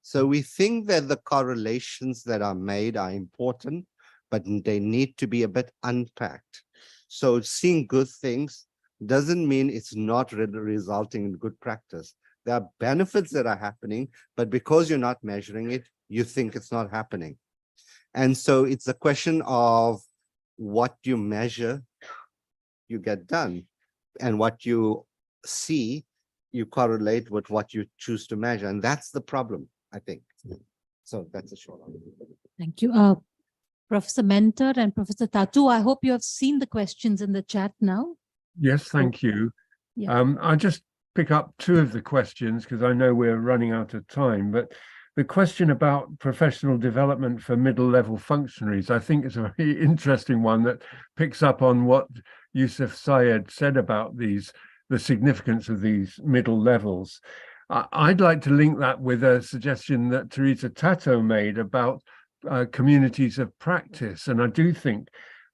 S5: So we think that the correlations that are made are important, but they need to be a bit unpacked. So seeing good things doesn't mean it's not resulting in good practice. There are benefits that are happening, but because you're not measuring it, you think it's not happening. And so it's a question of what you measure, you get done. And what you see, you correlate with what you choose to measure. And that's the problem, I think. So that's a short answer.
S6: Thank you. Professor Mentor and Professor Tatu, I hope you have seen the questions in the chat now.
S7: Yes, thank you.
S6: Yeah.
S7: I'll just pick up two of the questions because I know we're running out of time, but the question about professional development for middle-level functionaries, I think is a very interesting one that picks up on what Yusuf Syed said about the significance of these middle levels. I'd like to link that with a suggestion that Teresa Tato made about communities of practice. And I do think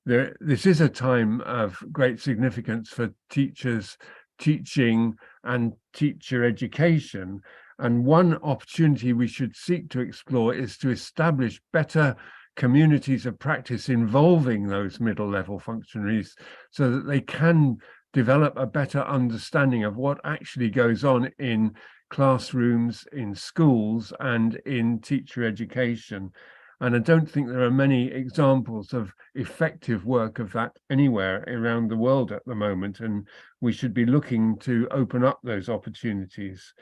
S7: this is a time of great significance for teachers teaching and teacher education. And one opportunity we should seek to explore is to establish better communities of practice involving those middle-level functionaries so that they can develop a better understanding of what actually goes on in classrooms, in schools, and in teacher education. And I don't think there are many examples of effective work of that anywhere around the world at the moment, and we should be looking to open up those opportunities.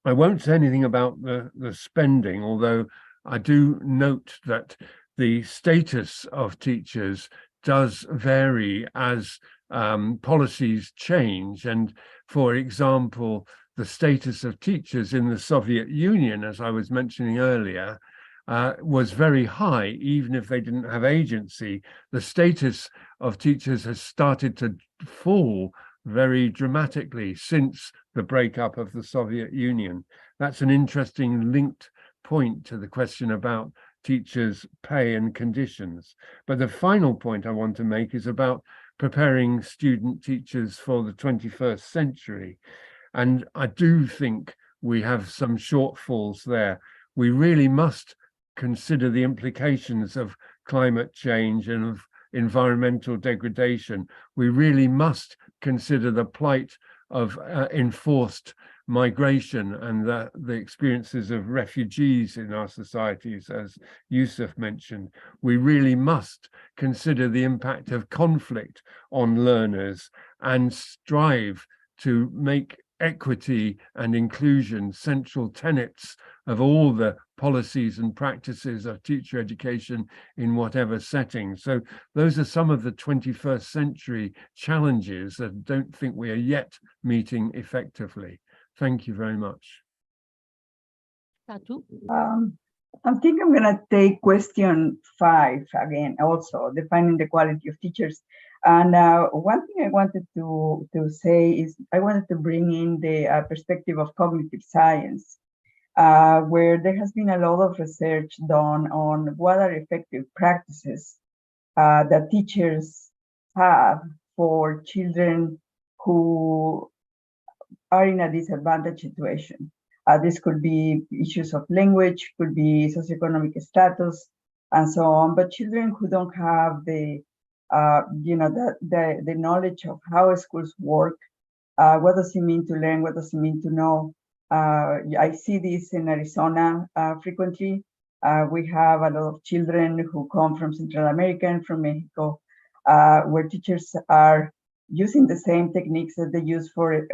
S7: I won't say anything about the spending, although I do note that the status of teachers does vary as policies change. And for example, the status of teachers in the Soviet Union, as I was mentioning earlier, was very high, even if they didn't have agency. The status of teachers has started to fall very dramatically since the breakup of the Soviet Union. That's an interesting linked point to the question about teachers' pay and conditions. But the final point I want to make is about preparing student teachers for the 21st century. And I do think we have some shortfalls there. We really must consider the implications of climate change and of environmental degradation. We really must consider the plight of enforced migration and the experiences of refugees in our societies, as Yusuf mentioned. We really must consider the impact of conflict on learners and strive to make equity and inclusion central tenets of all the policies and practices of teacher education in whatever setting. So those are some of the 21st century challenges that I don't think we are yet meeting effectively. Thank you very much.
S6: Tatu?
S3: I think I'm going to take question 5 again, also defining the quality of teachers. And one thing I wanted to say is I wanted to bring in the perspective of cognitive science, where there has been a lot of research done on what are effective practices that teachers have for children who are in a disadvantaged situation. This could be issues of language, could be socioeconomic status, and so on. But children who don't have the knowledge of how schools work, what does it mean to learn, what does it mean to know? I see this in Arizona frequently. We have a lot of children who come from Central America and from Mexico, where teachers are using the same techniques that they use for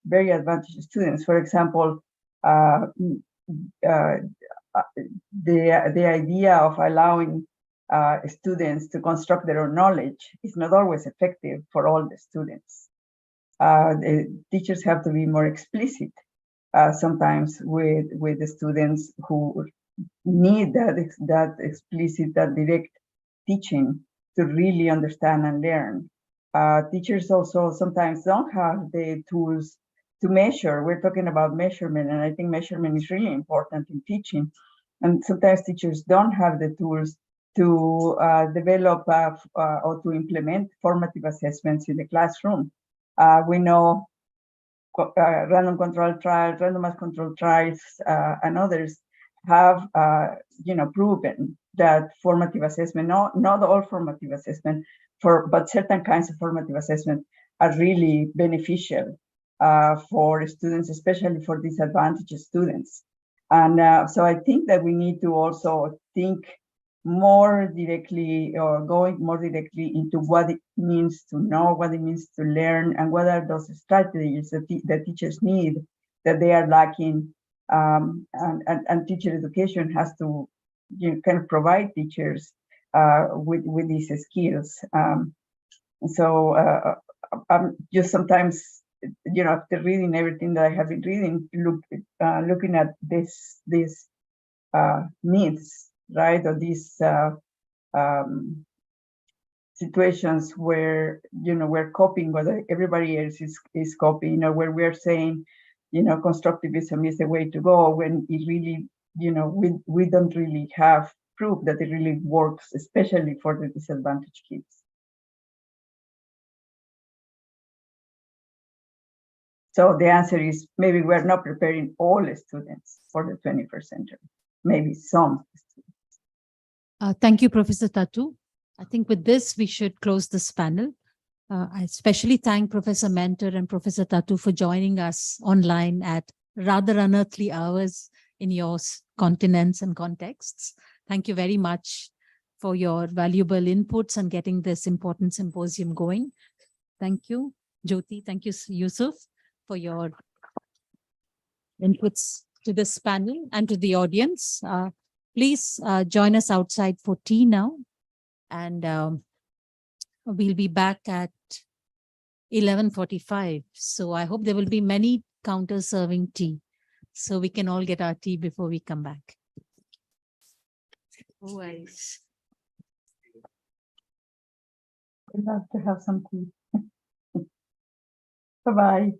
S3: very advantaged students. For example, the idea of allowing students to construct their own knowledge is not always effective for all the students. The teachers have to be more explicit sometimes with the students who need that explicit, that direct teaching to really understand and learn. Teachers also sometimes don't have the tools to measure. We're talking about measurement, and I think measurement is really important in teaching. And sometimes teachers don't have the tools to develop or to implement formative assessments in the classroom. We know random control trials, randomized control trials, and others have proven that formative assessment, not all formative assessment, but certain kinds of formative assessment are really beneficial for students, especially for disadvantaged students. And so I think that we need to also think more directly, or going more directly into what it means to know, what it means to learn, and what are those strategies that that teachers need that they are lacking. And teacher education has to kind of provide teachers with these skills. So I'm just sometimes, after reading everything that I have been reading, looking at these needs, right, or these situations where we're copying what everybody else is copying, where we're saying constructivism is the way to go, when it really we don't really have proof that it really works, especially for the disadvantaged kids. So the answer is maybe we're not preparing all students for the 21st century, maybe some students.
S6: Thank you, Professor Tatu. I think with this, we should close this panel. I especially thank Professor Mentor and Professor Tatu for joining us online at rather unearthly hours in your continents and contexts. Thank you very much for your valuable inputs and getting this important symposium going. Thank you, Jyoti. Thank you, Yusuf, for your inputs to this panel and to the audience. Please join us outside for tea now. And we'll be back at 11:45. So I hope there will be many counters serving tea, so we can all get our tea before we come back.
S2: Always.
S3: We'd love to have some tea. Bye-bye.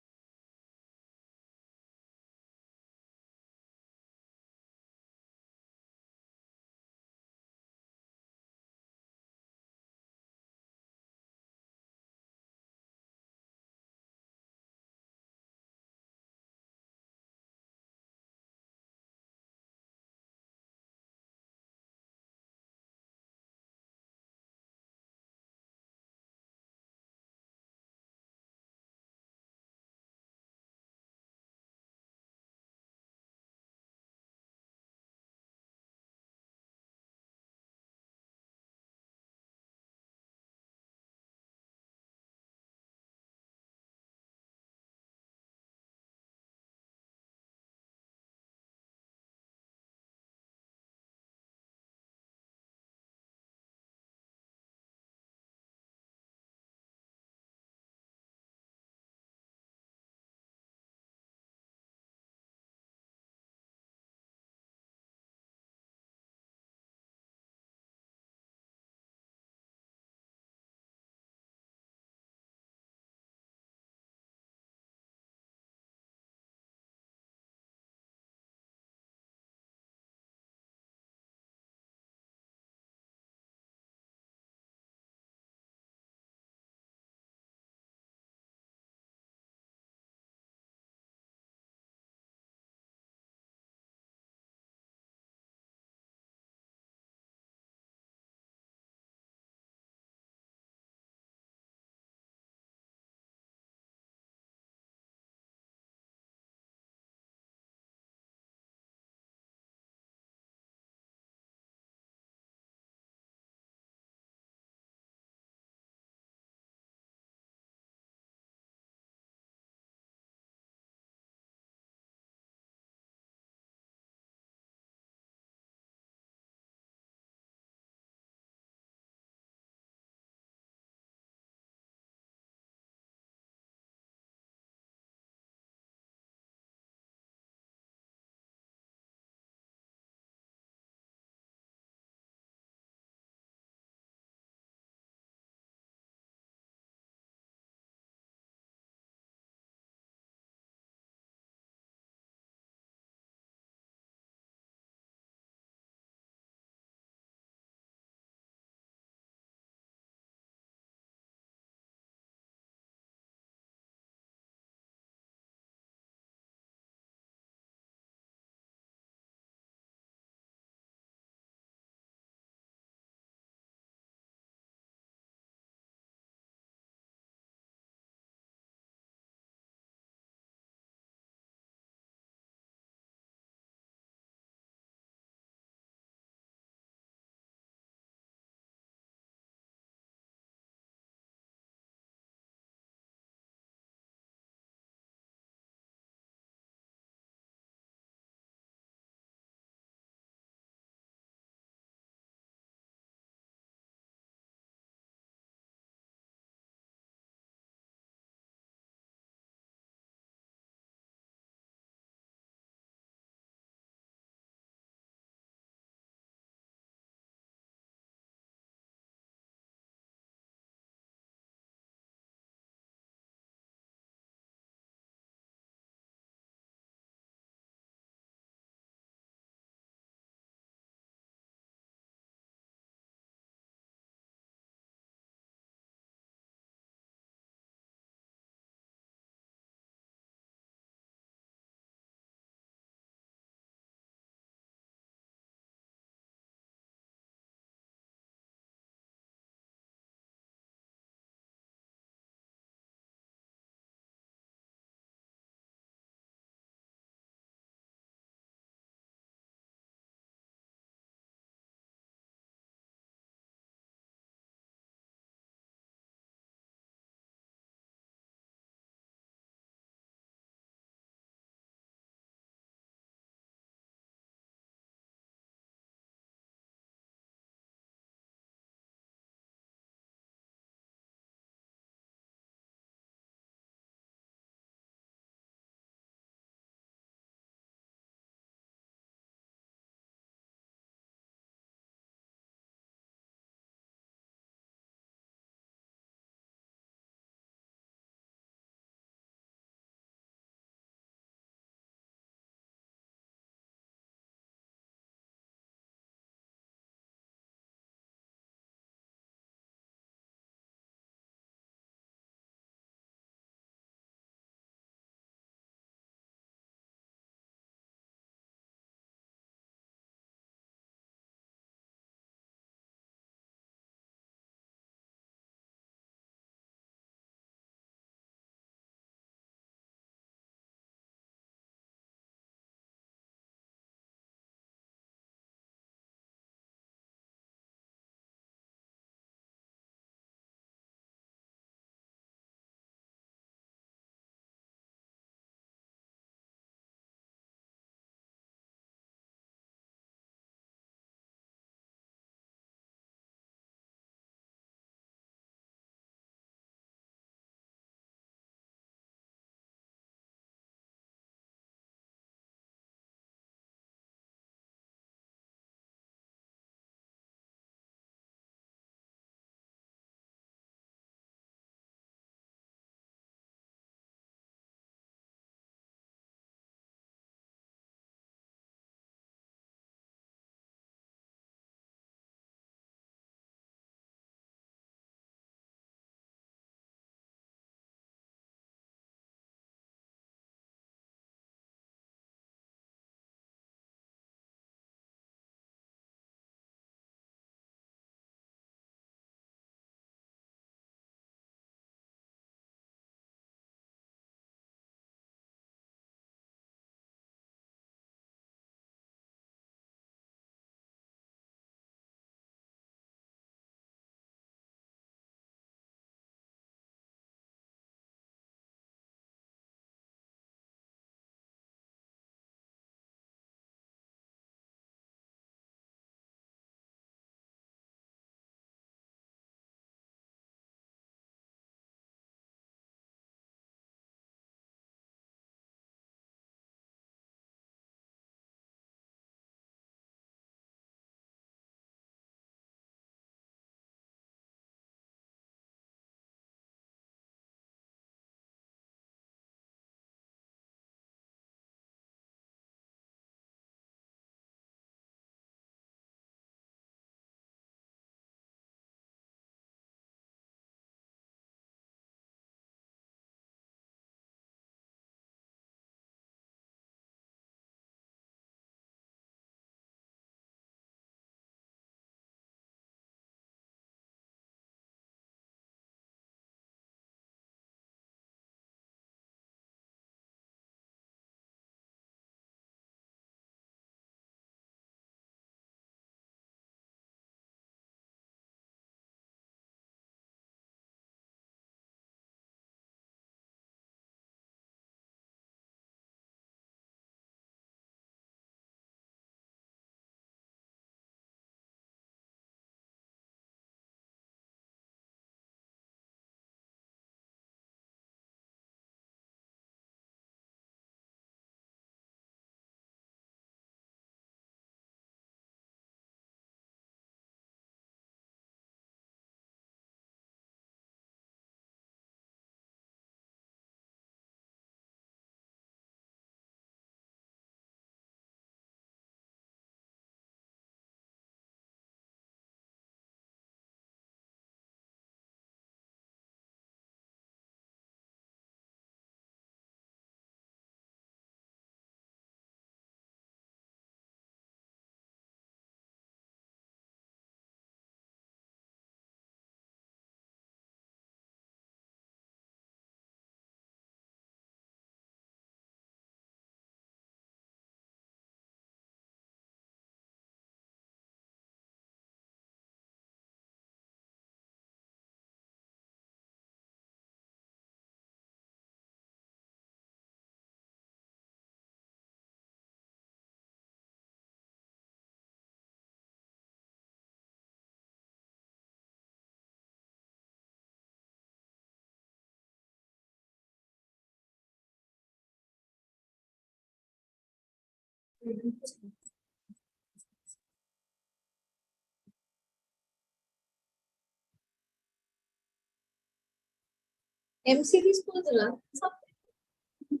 S10: MCD schools run something.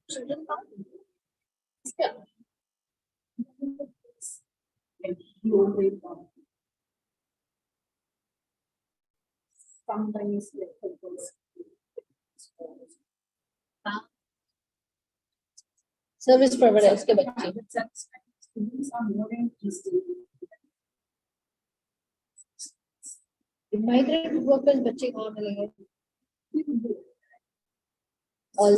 S10: Children come. Yeah. Sometimes service providers के बच्चे migrate workers बच्चे कहाँ मिलेंगे all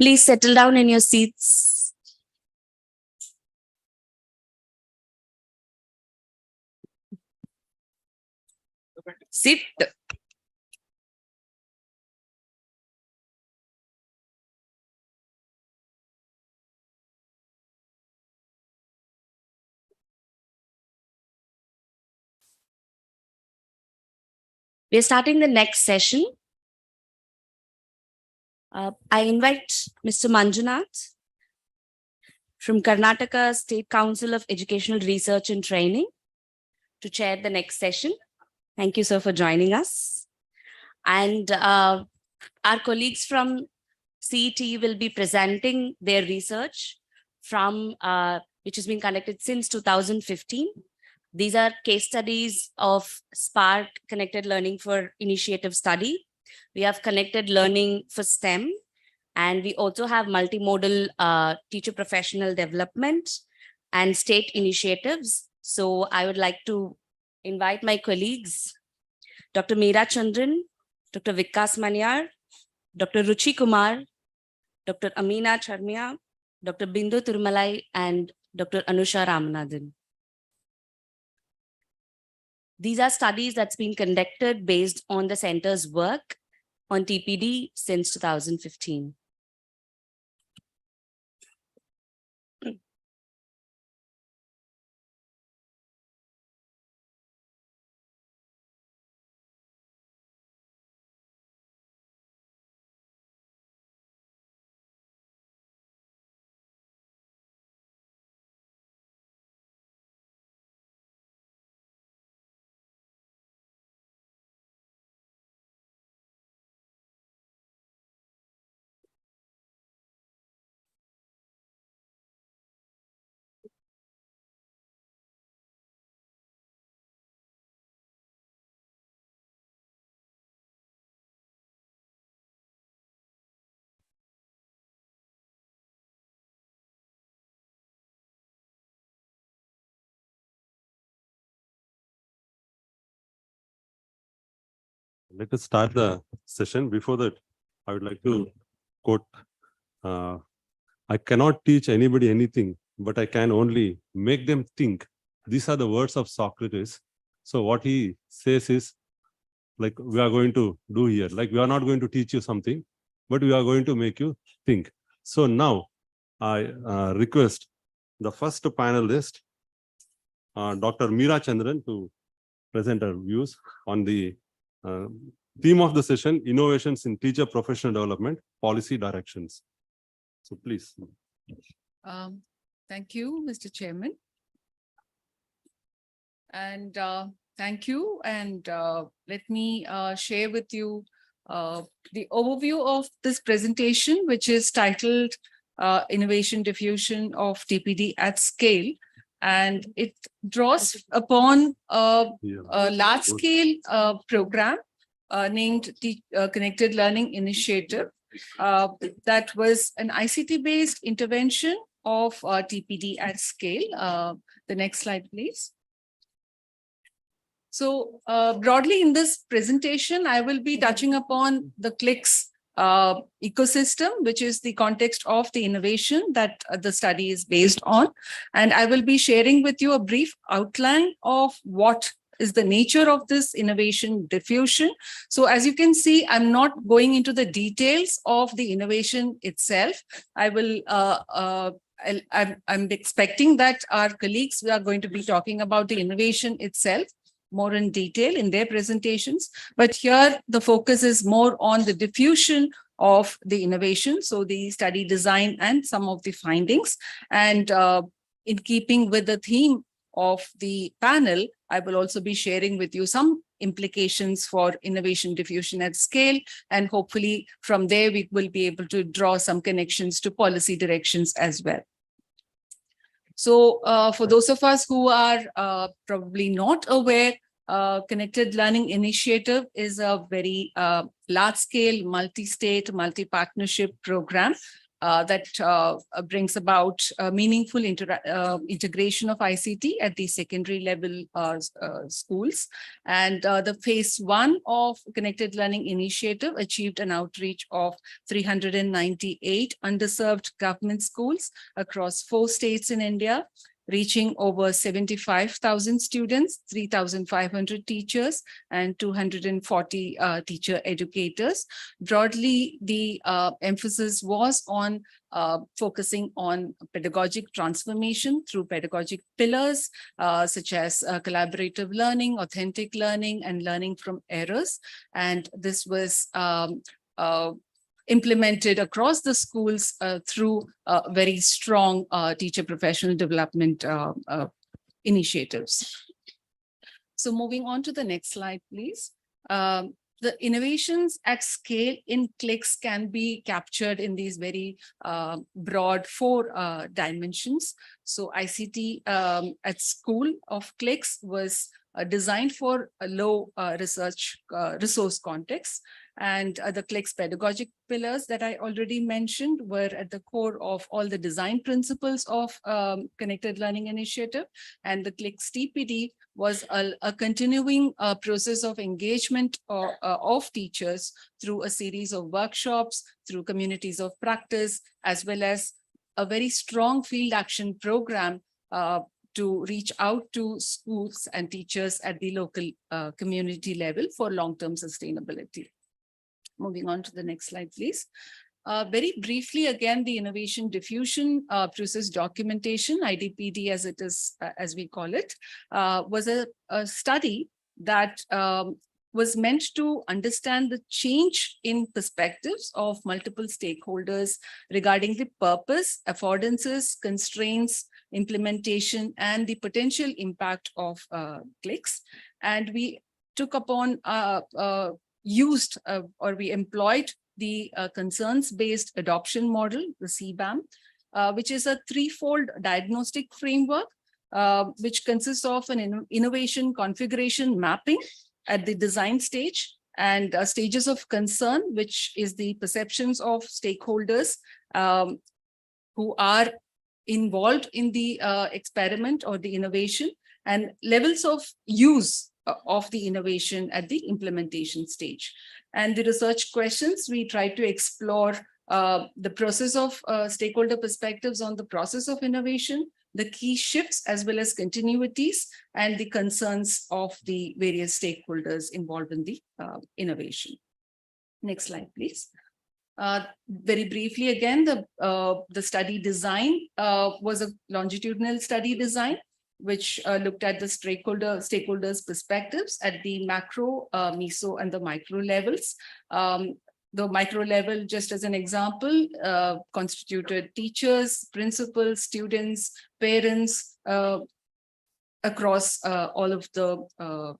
S1: Please settle down in your seats. Sit. We're starting the next session. I invite Mr. Manjunath from Karnataka State Council of Educational Research and Training to chair the next session. Thank you, sir, for joining us. And our colleagues from CET will be presenting their research from which has been conducted since 2015. These are case studies of SPARC Connected Learning for Initiative Study. We have Connected Learning for STEM, and we also have multimodal teacher professional development and state initiatives. So I would like to invite my colleagues, Dr. Meera Chandran, Dr. Vikas Manyar, Dr. Ruchi Kumar, Dr. Amina Charmia, Dr. Bindu Tirumalai, and Dr. Anusha Ramanathan. These are studies that's been conducted based on the center's work on TPD since 2015.
S11: Let us start the session. Before that, I would like to quote, I cannot teach anybody anything, but I can only make them think. These are the words of Socrates. So what he says is, like we are going to do here, like we are not going to teach you something, but we are going to make you think. So now I request the first panelist, Dr. Meera Chandran, to present her views on the theme of the session, innovations in teacher professional development, policy directions. So please.
S12: Thank you, Mr. Chairman. And thank you. And let me share with you the overview of this presentation, which is titled Innovation Diffusion of TPD at Scale. And it draws upon a large-scale program named the Connected Learning Initiative. That was an ICT-based intervention of TPD at scale. The next slide, please. So broadly in this presentation, I will be touching upon the CLICS ecosystem, which is the context of the innovation that the study is based on. And I will be sharing with you a brief outline of what is the nature of this innovation diffusion. So as you can see, I'm not going into the details of the innovation itself. I will, I'm expecting that our colleagues are going to be talking about the innovation itself more in detail in their presentations. But here the focus is more on the diffusion of the innovation. So the study design and some of the findings. And in keeping with the theme of the panel, I will also be sharing with you some implications for innovation diffusion at scale. And hopefully from there, we will be able to draw some connections to policy directions as well. So for those of us who are probably not aware, Connected Learning Initiative is a very large-scale, multi-state, multi-partnership program that brings about meaningful integration of ICT at the secondary level schools. And the phase 1 of Connected Learning Initiative achieved an outreach of 398 underserved government schools across 4 states in India, reaching over 75,000 students, 3,500 teachers, and 240 teacher educators. Broadly, the emphasis was on focusing on pedagogic transformation through pedagogic pillars, such as collaborative learning, authentic learning, and learning from errors. And this was implemented across the schools through very strong teacher professional development initiatives. So moving on to the next slide, please. The innovations at scale in clicks can be captured in these very broad 4 dimensions. So ICT at school of clicks was designed for a low resource context. And the CLICS pedagogic pillars that I already mentioned were at the core of all the design principles of Connected Learning Initiative. And the CLICS TPD was a continuing process of engagement of teachers through a series of workshops, through communities of practice, as well as a very strong field action program to reach out to schools and teachers at the local community level for long-term sustainability. Moving on to the next slide, please. Very briefly, again, the innovation diffusion process documentation, IDPD as it is, as we call it, was a study that was meant to understand the change in perspectives of multiple stakeholders regarding the purpose, affordances, constraints, implementation, and the potential impact of clicks. And we took upon we employed the concerns-based adoption model, the CBAM, which is a 3-fold diagnostic framework, which consists of an innovation configuration mapping at the design stage and stages of concern, which is the perceptions of stakeholders who are involved in the experiment or the innovation, and levels of use of the innovation at the implementation stage. And the research questions, we try to explore the process of stakeholder perspectives on the process of innovation, the key shifts as well as continuities, and the concerns of the various stakeholders involved in the innovation. Next slide, please. Very briefly, again, the study design was a longitudinal study design, which looked at the stakeholders' perspectives at the macro, meso, and the micro levels. The micro level, just as an example, constituted teachers, principals, students, parents across all of the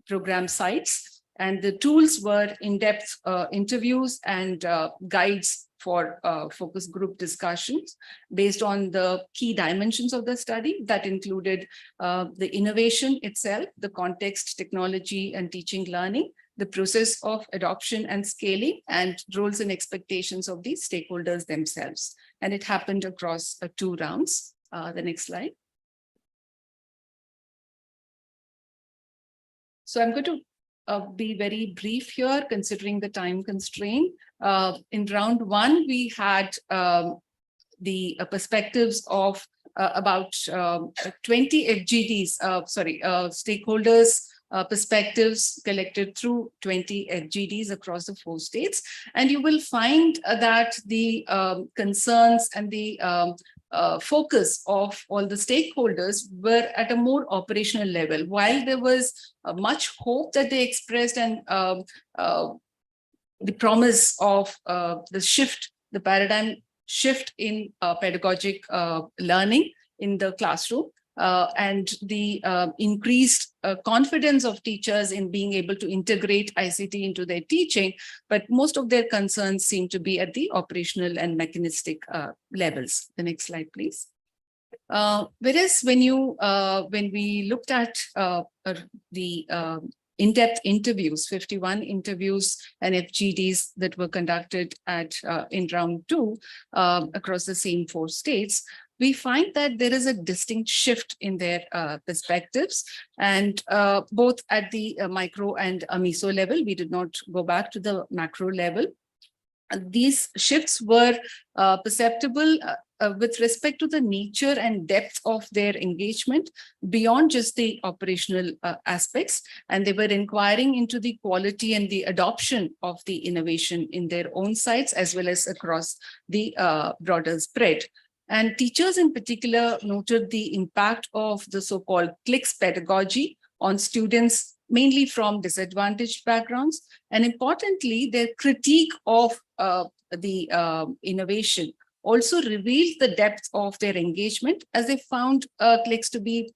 S12: program sites. And the tools were in-depth interviews and guides for focus group discussions based on the key dimensions of the study that included the innovation itself, the context, technology, and teaching learning, the process of adoption and scaling, and roles and expectations of the stakeholders themselves. And it happened across 2 rounds. The next slide. So I'm going to be very brief here, considering the time constraint. In round 1, we had the perspectives of about 20 FGDs, stakeholders' perspectives collected through 20 FGDs across the 4 states. And you will find that the concerns and the focus of all the stakeholders were at a more operational level. While there was much hope that they expressed and the promise of the shift, the paradigm shift in pedagogic learning in the classroom, and the increased confidence of teachers in being able to integrate ICT into their teaching, but most of their concerns seem to be at the operational and mechanistic levels. The next slide, please. Whereas when we looked at the in-depth interviews, 51 interviews and FGDs that were conducted in round 2 across the same 4 states, we find that there is a distinct shift in their perspectives, and both at the micro and meso level. We did not go back to the macro level. These shifts were perceptible with respect to the nature and depth of their engagement beyond just the operational aspects. And they were inquiring into the quality and the adoption of the innovation in their own sites, as well as across the broader spread. And teachers in particular noted the impact of the so-called CLICS pedagogy on students, mainly from disadvantaged backgrounds. And importantly, their critique of the innovation also revealed the depth of their engagement, as they found CLICS to be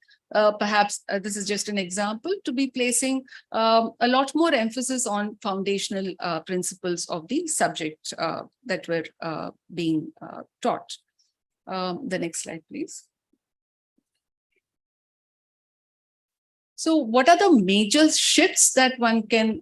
S12: perhaps, this is just an example, to be placing a lot more emphasis on foundational principles of the subject that were being taught. The next slide, please. So what are the major shifts that one can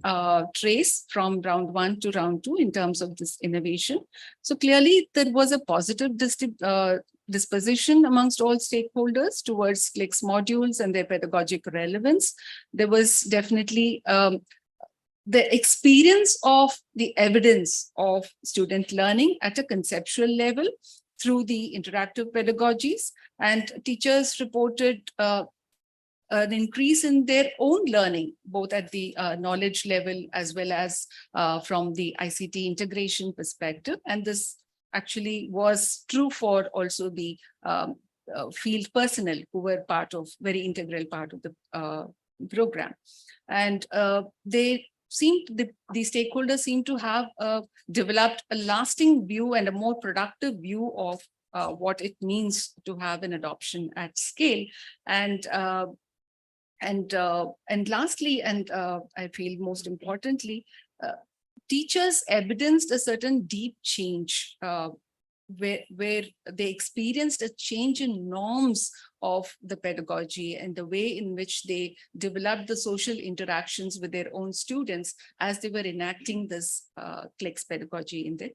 S12: trace from round 1 to round 2 in terms of this innovation? So clearly there was a positive disposition amongst all stakeholders towards CLICS modules and their pedagogic relevance. There was definitely the experience of the evidence of student learning at a conceptual level through the interactive pedagogies, and teachers reported an increase in their own learning, both at the knowledge level as well as from the ICT integration perspective. And this actually was true for also the field personnel who were very integral part of the program. And the stakeholders seem to have developed a lasting view and a more productive view of what it means to have an adoption at scale. And lastly, and I feel most importantly, teachers evidenced a certain deep change where they experienced a change in norms of the pedagogy and the way in which they developed the social interactions with their own students as they were enacting this CLICS pedagogy in their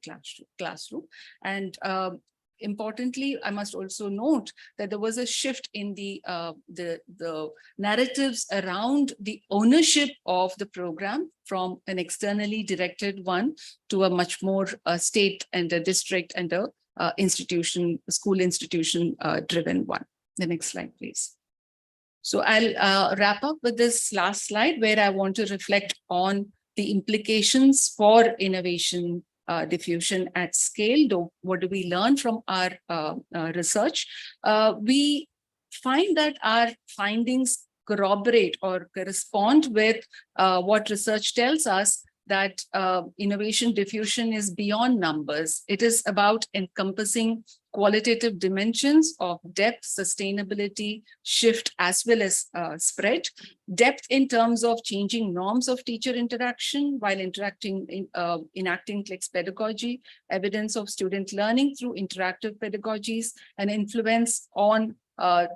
S12: classroom. And importantly, I must also note that there was a shift in the narratives around the ownership of the program from an externally directed one to a much more state and a district and a school institution driven one. The next slide, please. So I'll wrap up with this last slide where I want to reflect on the implications for innovation diffusion at scale. What do we learn from our research? We find that our findings corroborate or correspond with what research tells us, that innovation diffusion is beyond numbers. It is about encompassing qualitative dimensions of depth, sustainability, shift, as well as spread. Depth in terms of changing norms of teacher interaction while enacting CLICS pedagogy, evidence of student learning through interactive pedagogies, and influence on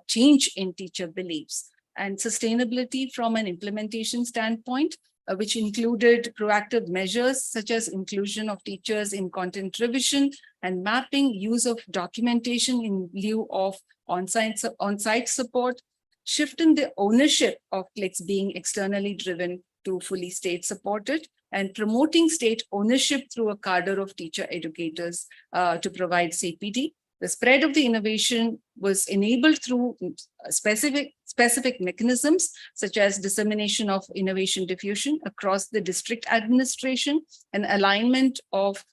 S12: change in teacher beliefs. And sustainability from an implementation standpoint, which included proactive measures such as inclusion of teachers in content revision and mapping, use of documentation in lieu of on-site support, shift in the ownership of CLICS being externally driven to fully state-supported, and promoting state ownership through a cadre of teacher educators to provide CPD. The spread of the innovation was enabled through specific mechanisms, such as dissemination of innovation diffusion across the district administration and alignment of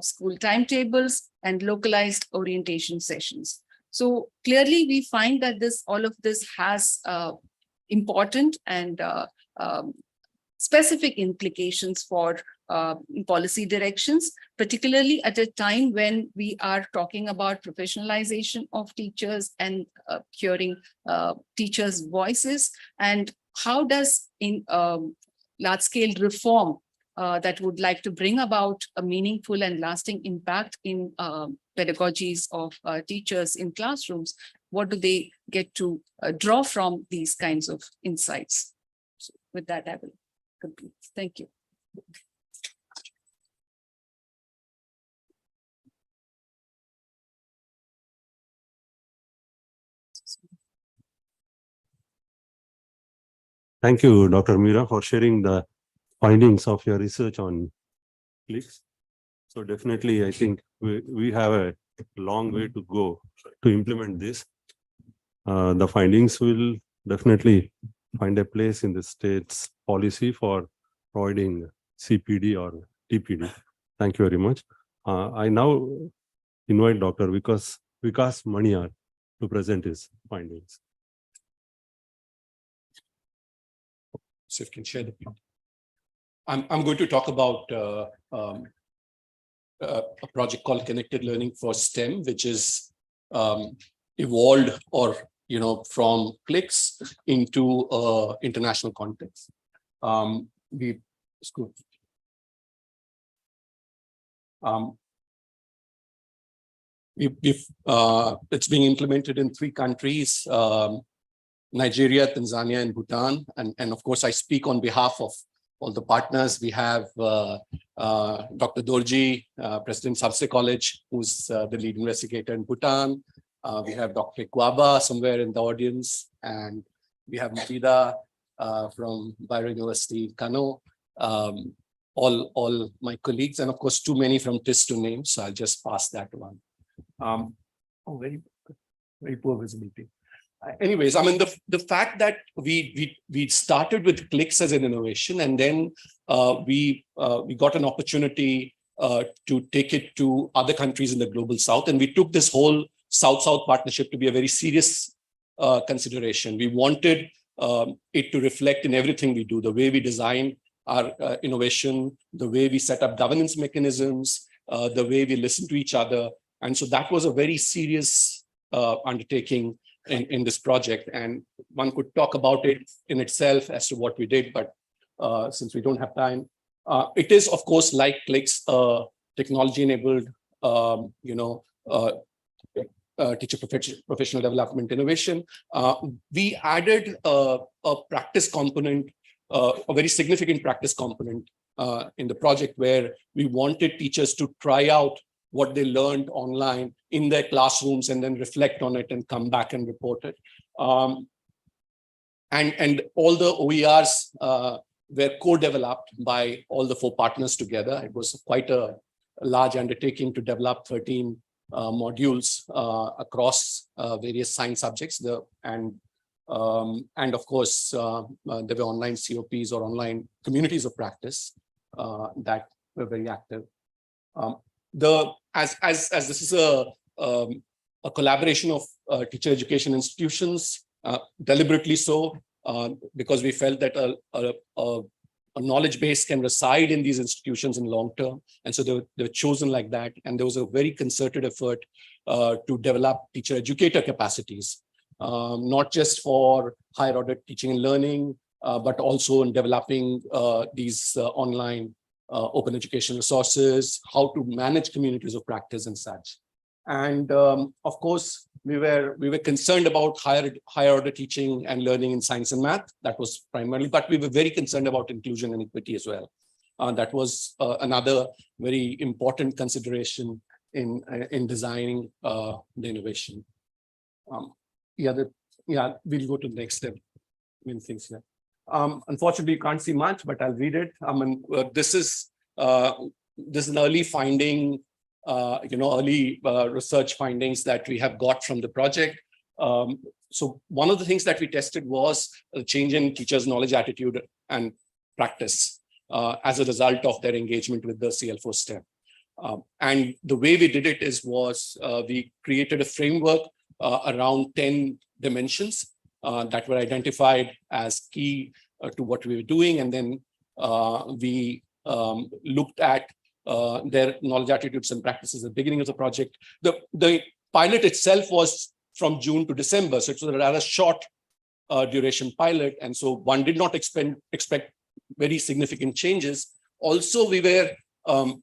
S12: school timetables and localized orientation sessions. So clearly we find that all of this has important and specific implications for policy directions, particularly at a time when we are talking about professionalization of teachers and hearing teachers' voices, and how does large-scale reform that would like to bring about a meaningful and lasting impact in pedagogies of teachers in classrooms, what do they get to draw from these kinds of insights? So with that, I will complete. Thank you.
S11: Thank you, Dr. Meera, for sharing the findings of your research on clicks. So definitely, I think we have a long way to go to implement this. The findings will definitely find a place in the state's policy for providing CPD or TPD. Thank you very much. I now invite Dr. Vikas Maniar to present his findings.
S13: So if you can share the plot. I'm going to talk about a project called Connected Learning for STEM, which is evolved from clicks into international context. It's being implemented in 3 countries, Nigeria, Tanzania, and Bhutan. And of course, I speak on behalf of all the partners. We have Dr. Dorji, President Sussex College, who's the lead investigator in Bhutan. We have Dr. Kwaba somewhere in the audience, and we have Mafida from Bayero University, Kano. All my colleagues, and of course, too many from TIS to name, so I'll just pass that one. Very poor visibility. Anyways, I mean, the fact that we started with clicks as an innovation, and then we got an opportunity to take it to other countries in the global south, and we took this whole South-South partnership to be a very serious consideration. We wanted it to reflect in everything we do, the way we design our innovation, the way we set up governance mechanisms, the way we listen to each other. And so that was a very serious undertaking in this project. And one could talk about it in itself as to what we did, but since we don't have time, it is, of course, like clicks, technology-enabled, teacher professional development innovation. We added a practice component, a very significant practice component in the project, where we wanted teachers to try out what they learned online in their classrooms and then reflect on it and come back and report it. And all the OERs were co-developed by all the 4 partners together. It was quite a large undertaking to develop 13 modules across various science subjects. And of course, there were online COPs or online communities of practice that were very active. As this is a collaboration of teacher education institutions, deliberately so, because we felt that a knowledge base can reside in these institutions in long term. And so they were chosen like that. And there was a very concerted effort to develop teacher educator capacities, not just for higher order teaching and learning, but also in developing these online open education resources, how to manage communities of practice and such. And of course, we were concerned about higher order teaching and learning in science and math. That was primarily, but we were very concerned about inclusion and equity as well. That was another very important consideration in designing the innovation. We'll go to the next step. Many things here. Unfortunately, you can't see much, but I'll read it. I mean, this is an early finding, early research findings that we have got from the project. So one of the things that we tested was a change in teachers' knowledge, attitude, and practice as a result of their engagement with the CL4 STEM. And the way we did it was we created a framework around 10 dimensions that were identified as key to what we were doing. And then we looked at their knowledge, attitudes, and practices at the beginning of the project. The pilot itself was from June to December, so it was a rather short duration pilot. And so one did not expect very significant changes. Also, we were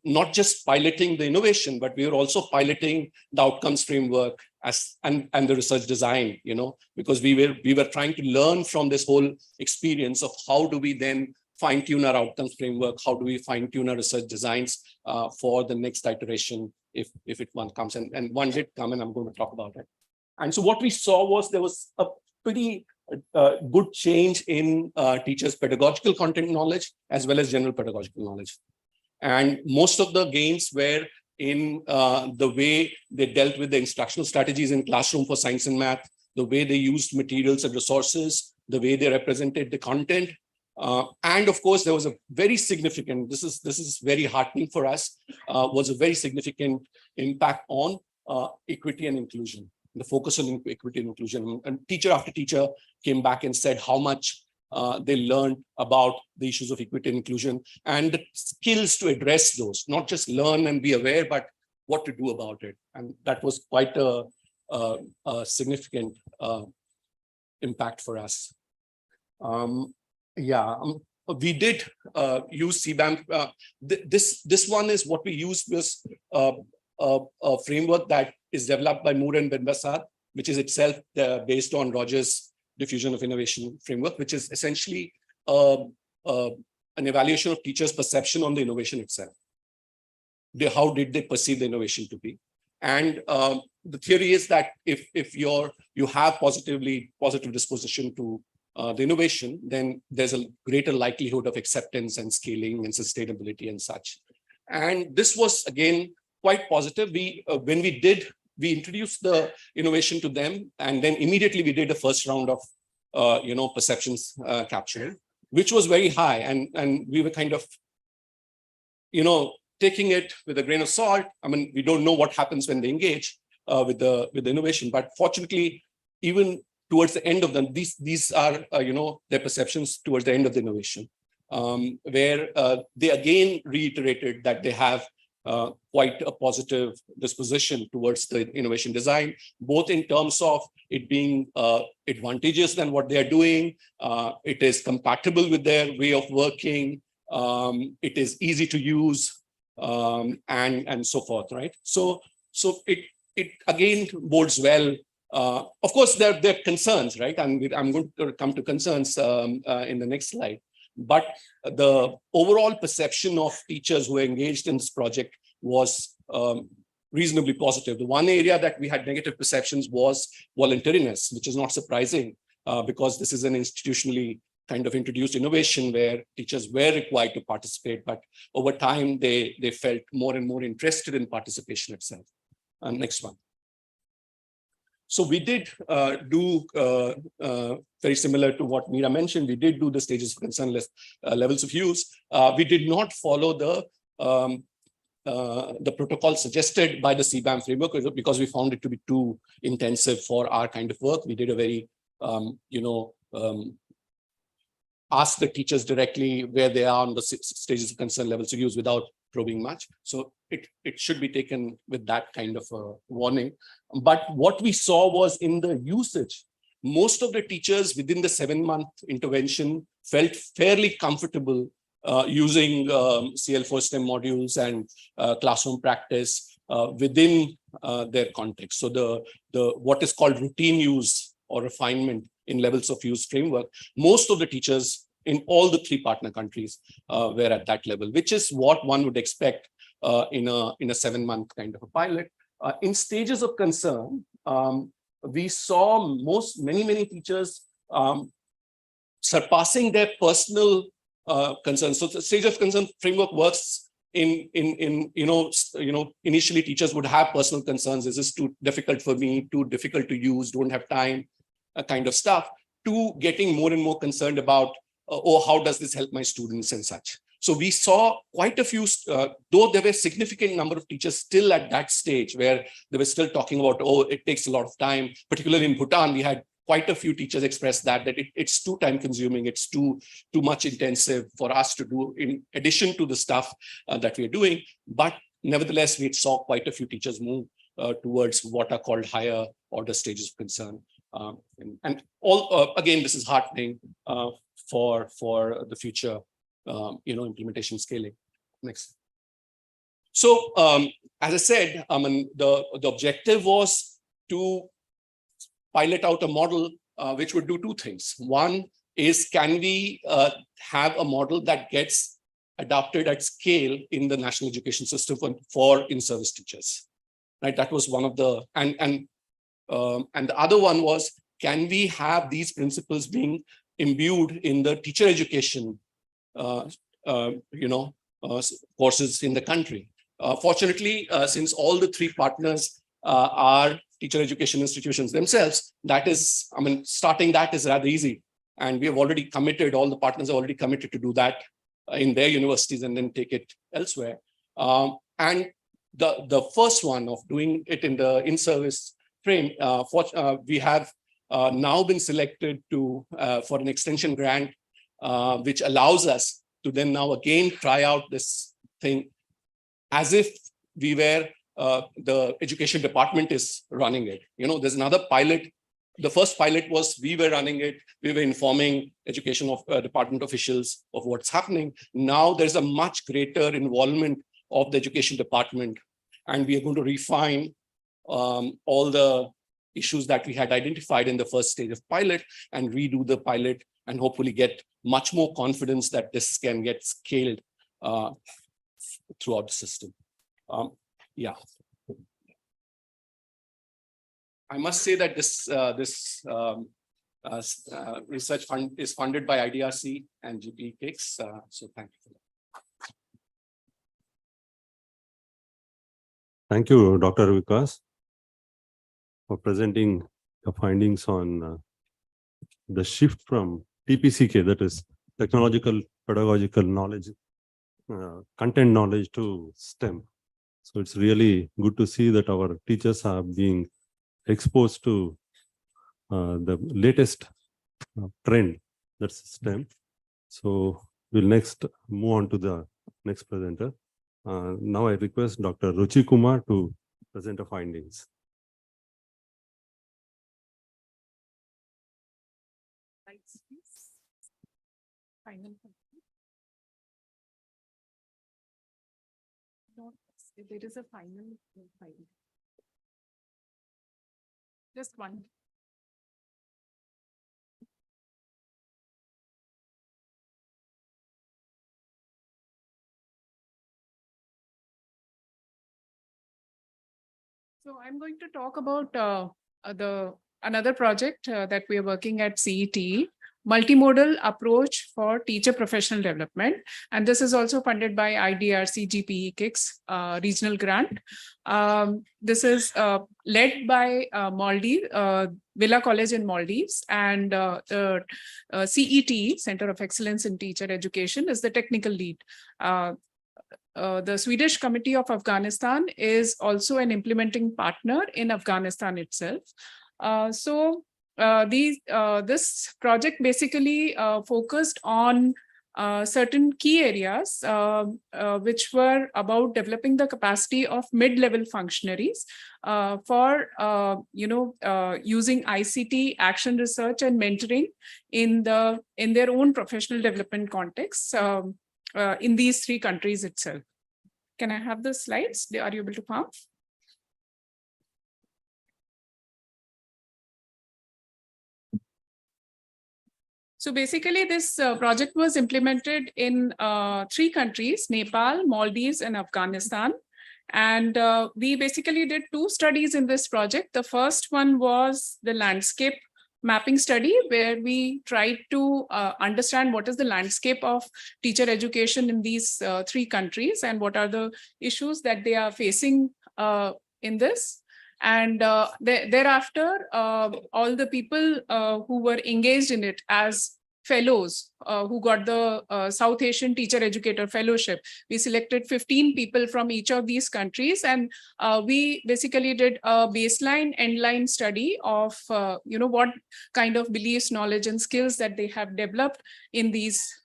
S13: not just piloting the innovation, but we were also piloting the outcomes framework and the research design, because we were trying to learn from this whole experience of how do we then fine-tune our outcomes framework? How do we fine-tune our research designs for the next iteration if one comes? And one did come, and I'm going to talk about it. And so what we saw was there was a pretty good change in teachers' pedagogical content knowledge as well as general pedagogical knowledge. And most of the gains were in the way they dealt with the instructional strategies in classroom for science and math, the way they used materials and resources, the way they represented the content. And of course, there was a very significant, this is very heartening for us, was a very significant impact on equity and inclusion, the focus on equity and inclusion. And teacher after teacher came back and said how much they learned about the issues of equity and inclusion and the skills to address those, not just learn and be aware, but what to do about it. And that was quite a significant impact for us. We did use CBAM. This one is what we used was a framework that is developed by Moore and Ben-Bassad, which is itself based on Rogers' diffusion of innovation framework, which is essentially an evaluation of teachers' perception on the innovation itself. How did they perceive the innovation to be? And the theory is that if you have positive disposition to the innovation, then there's a greater likelihood of acceptance and scaling and sustainability and such. And this was again quite positive. When we introduced the innovation to them, and then immediately we did the first round of perceptions capturing, which was very high, and we were kind of taking it with a grain of salt. I mean, we don't know what happens when they engage with the innovation, but fortunately, even towards the end of them, these are their perceptions towards the end of the innovation, where they again reiterated that they have quite a positive disposition towards the innovation design, both in terms of it being advantageous than what they are doing, it is compatible with their way of working, it is easy to use, and so forth, right? So it again bodes well. Of course, there are concerns, right? And I'm going to come to concerns in the next slide. But the overall perception of teachers who are engaged in this project was reasonably positive. The one area that we had negative perceptions was voluntariness, which is not surprising because this is an institutionally kind of introduced innovation where teachers were required to participate. But over time, they felt more and more interested in participation itself. Next one. So we did do very similar to what Meera mentioned. We did do the stages of concern levels of use. We did not follow the protocol suggested by the CBAM framework because we found it to be too intensive for our kind of work. We did a very, ask the teachers directly where they are on the stages of concern levels of use without probing much. So it should be taken with that kind of a warning. But what we saw was in the usage, most of the teachers within the 7-month intervention felt fairly comfortable using CL4 STEM modules and classroom practice within their context. So the what is called routine use or refinement in levels of use framework, most of the teachers in all the 3 partner countries were at that level, which is what one would expect in a 7-month kind of a pilot. In stages of concern, we saw many teachers surpassing their personal concerns. So the stage of concern framework works initially teachers would have personal concerns. Is this too difficult for me, too difficult to use, don't have time, kind of stuff, to getting more and more concerned about, how does this help my students and such. So we saw quite a few, though there were significant number of teachers still at that stage where they were still talking about, it takes a lot of time, particularly in Bhutan, we had quite a few teachers express that it's too time consuming, it's too much intensive for us to do in addition to the stuff that we're doing. But nevertheless, we saw quite a few teachers move towards what are called higher order stages of concern. And all, again, this is heartening for the future, implementation scaling. Next. So, as I said, the objective was to pilot out a model which would do 2 things. One, is, can we have a model that gets adopted at scale in the national education system for in-service teachers? Right, that was one of the, and the other one was, can we have these principles being imbued in the teacher education, courses in the country? Fortunately, since all the three partners are teacher education institutions themselves, that is, I mean, starting that is rather easy. And we have already committed, all the partners are already committed to do that in their universities and then take it elsewhere. And the first one of doing it in the in-service frame, we have now been selected to for an extension grant, which allows us to then now again try out this thing as if we were the education department is running it. You know, there's another pilot. The first pilot was we were running it. We were informing education of department officials of what's happening. Now there's a much greater involvement of the education department, and we are going to refine all the issues that we had identified in the first stage of pilot and redo the pilot and hopefully get much more confidence that this can get scaled throughout the system. Yeah. I must say that this research fund is funded by IDRC and GP KICS. So thank you for that.
S11: Thank you, Dr. Vikas, for presenting the findings on the shift from TPCK, that is technological pedagogical knowledge, content knowledge, to STEM. So it's really good to see that our teachers are being exposed to the latest trend, that's STEM. So we'll next move on to the next presenter. Now I request Dr. Ruchi Kumar to present the findings.
S12: There is a final finding. Just one. So I'm going to talk about another project that we are working at CET, multimodal approach for teacher professional development. And this is also funded by IDRC GPE KICS regional grant. This is led by Maldives, Villa College in Maldives, and the CET, Center of Excellence in Teacher Education, is the technical lead. The Swedish Committee of Afghanistan is also an implementing partner in Afghanistan itself. This project basically focused on certain key areas which were about developing the capacity of mid-level functionaries for using ICT, action research, and mentoring in their own professional development contexts in these three countries itself. Can I have the slides? Are you able to follow? So basically, this project was implemented in three countries: Nepal, Maldives, and Afghanistan. And we basically did two studies in this project. The first one was the landscape mapping study, where we tried to understand what is the landscape of teacher education in these three countries and what are the issues that they are facing in this. And thereafter, all the people who were engaged in it as fellows who got the South Asian Teacher Educator Fellowship, we selected 15 people from each of these countries, and we basically did a baseline endline study of what kind of beliefs, knowledge, and skills that they have developed in these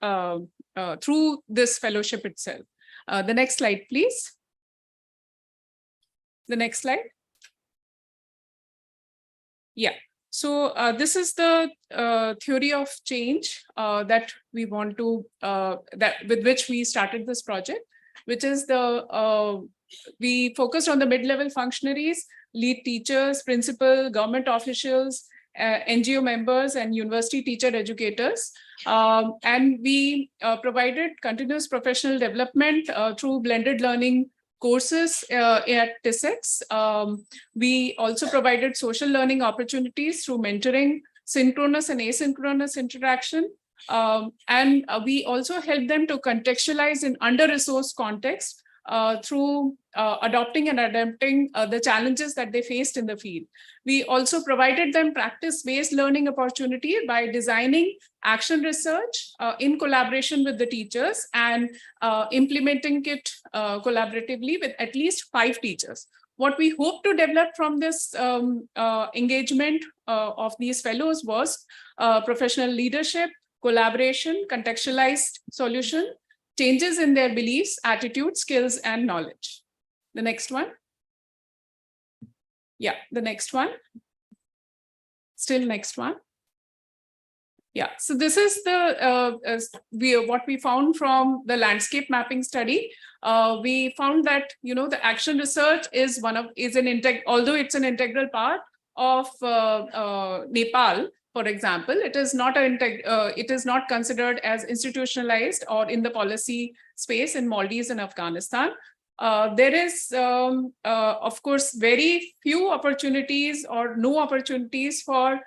S12: through this fellowship itself. The next slide, please. The next slide. Yeah. So this is the theory of change that we want to, with which we started this project, which is we focused on the mid-level functionaries, lead teachers, principal, government officials, NGO members and university teacher educators. And we provided continuous professional development through blended learning courses at Sussex. We also provided social learning opportunities through mentoring, synchronous and asynchronous interaction. And we also help them to contextualize in under-resourced context through adopting and adapting the challenges that they faced in the field. We also provided them practice-based learning opportunity by designing action research in collaboration with the teachers and implementing it collaboratively with at least 5 teachers. What we hope to develop from this engagement of these fellows was professional leadership, collaboration, contextualized solution, changes in their beliefs, attitudes, skills, and knowledge. The next one. Yeah, the next one. Still next one. Yeah, so this is the what we found from the landscape mapping study. We found that the action research is although it's an integral part of Nepal. For example, it is not considered as institutionalized or in the policy space in Maldives and Afghanistan. There is, of course, very few opportunities or no opportunities for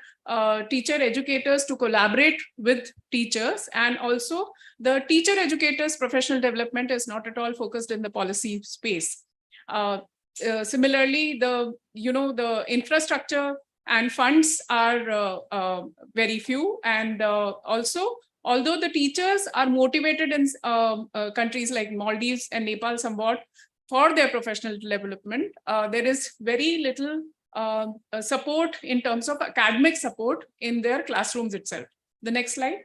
S12: teacher educators to collaborate with teachers, and also the teacher educators' professional development is not at all focused in the policy space. Similarly, the infrastructure and funds are very few, and also, although the teachers are motivated in countries like Maldives and Nepal somewhat for their professional development, there is very little support in terms of academic support in their classrooms itself. The next slide.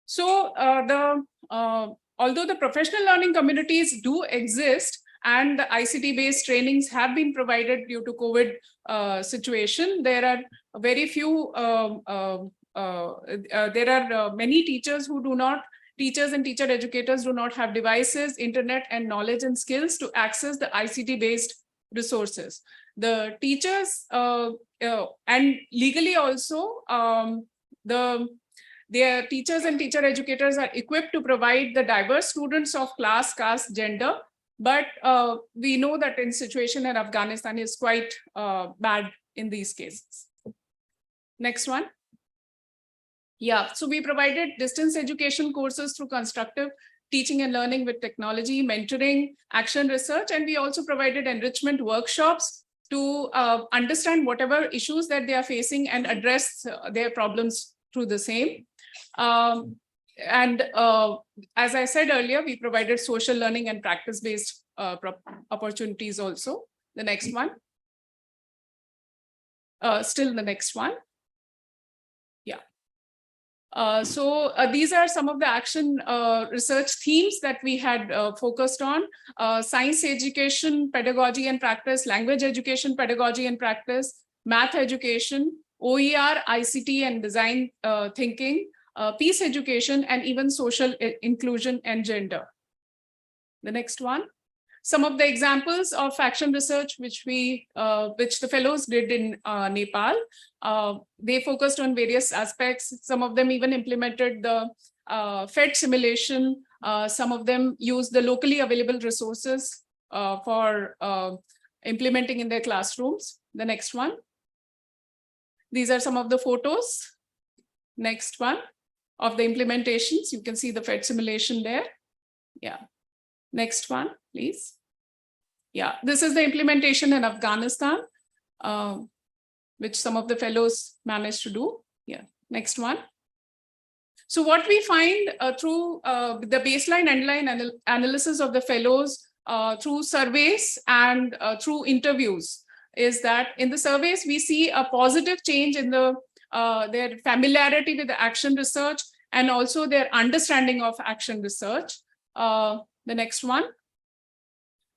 S12: So although the professional learning communities do exist, and the ICT-based trainings have been provided due to COVID situation, there are very few, there are many teachers and teacher educators do not have devices, internet, and knowledge and skills to access the ICT-based resources. The teachers and legally also, their teachers and teacher educators are equipped to provide the diverse students of class, caste, gender. But we know that the situation in Afghanistan is quite bad in these cases. Next one. Yeah, so we provided distance education courses through constructive teaching and learning with technology, mentoring, action research, and we also provided enrichment workshops to understand whatever issues that they are facing and address their problems through the same. And as I said earlier, we provided social learning and practice-based opportunities also. The next one. Still the next one. Yeah. So these are some of the action research themes that we had focused on. Science education, pedagogy and practice, language education, pedagogy and practice, math education, OER, ICT and design thinking, peace education, and even social inclusion and gender. The next one. Some of the examples of action research which the fellows did in Nepal. They focused on various aspects. Some of them even implemented the FED simulation. Some of them used the locally available resources for implementing in their classrooms. The next one. These are some of the photos. Next one of the implementations. You can see the FED simulation there. Yeah. Next one, please. Yeah, this is the implementation in Afghanistan, which some of the fellows managed to do. Yeah, next one. So what we find through the baseline endline analysis of the fellows through surveys and through interviews is that in the surveys, we see a positive change in their familiarity with the action research and also their understanding of action research. The next one.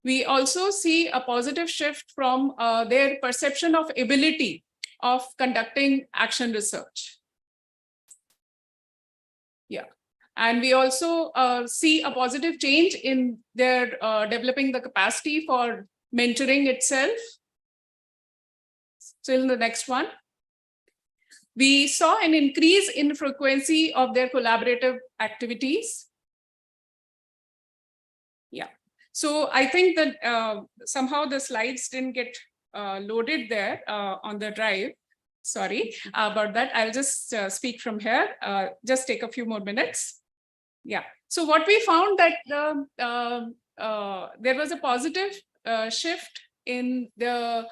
S12: We also see a positive shift from their perception of ability of conducting action research. Yeah. And we also see a positive change in their developing the capacity for mentoring itself. Still in the next one. We saw an increase in frequency of their collaborative activities. Yeah. So I think that somehow the slides didn't get loaded there on the drive. Sorry about that. I'll just speak from here. Just take a few more minutes. Yeah. So what we found that there was a positive shift in the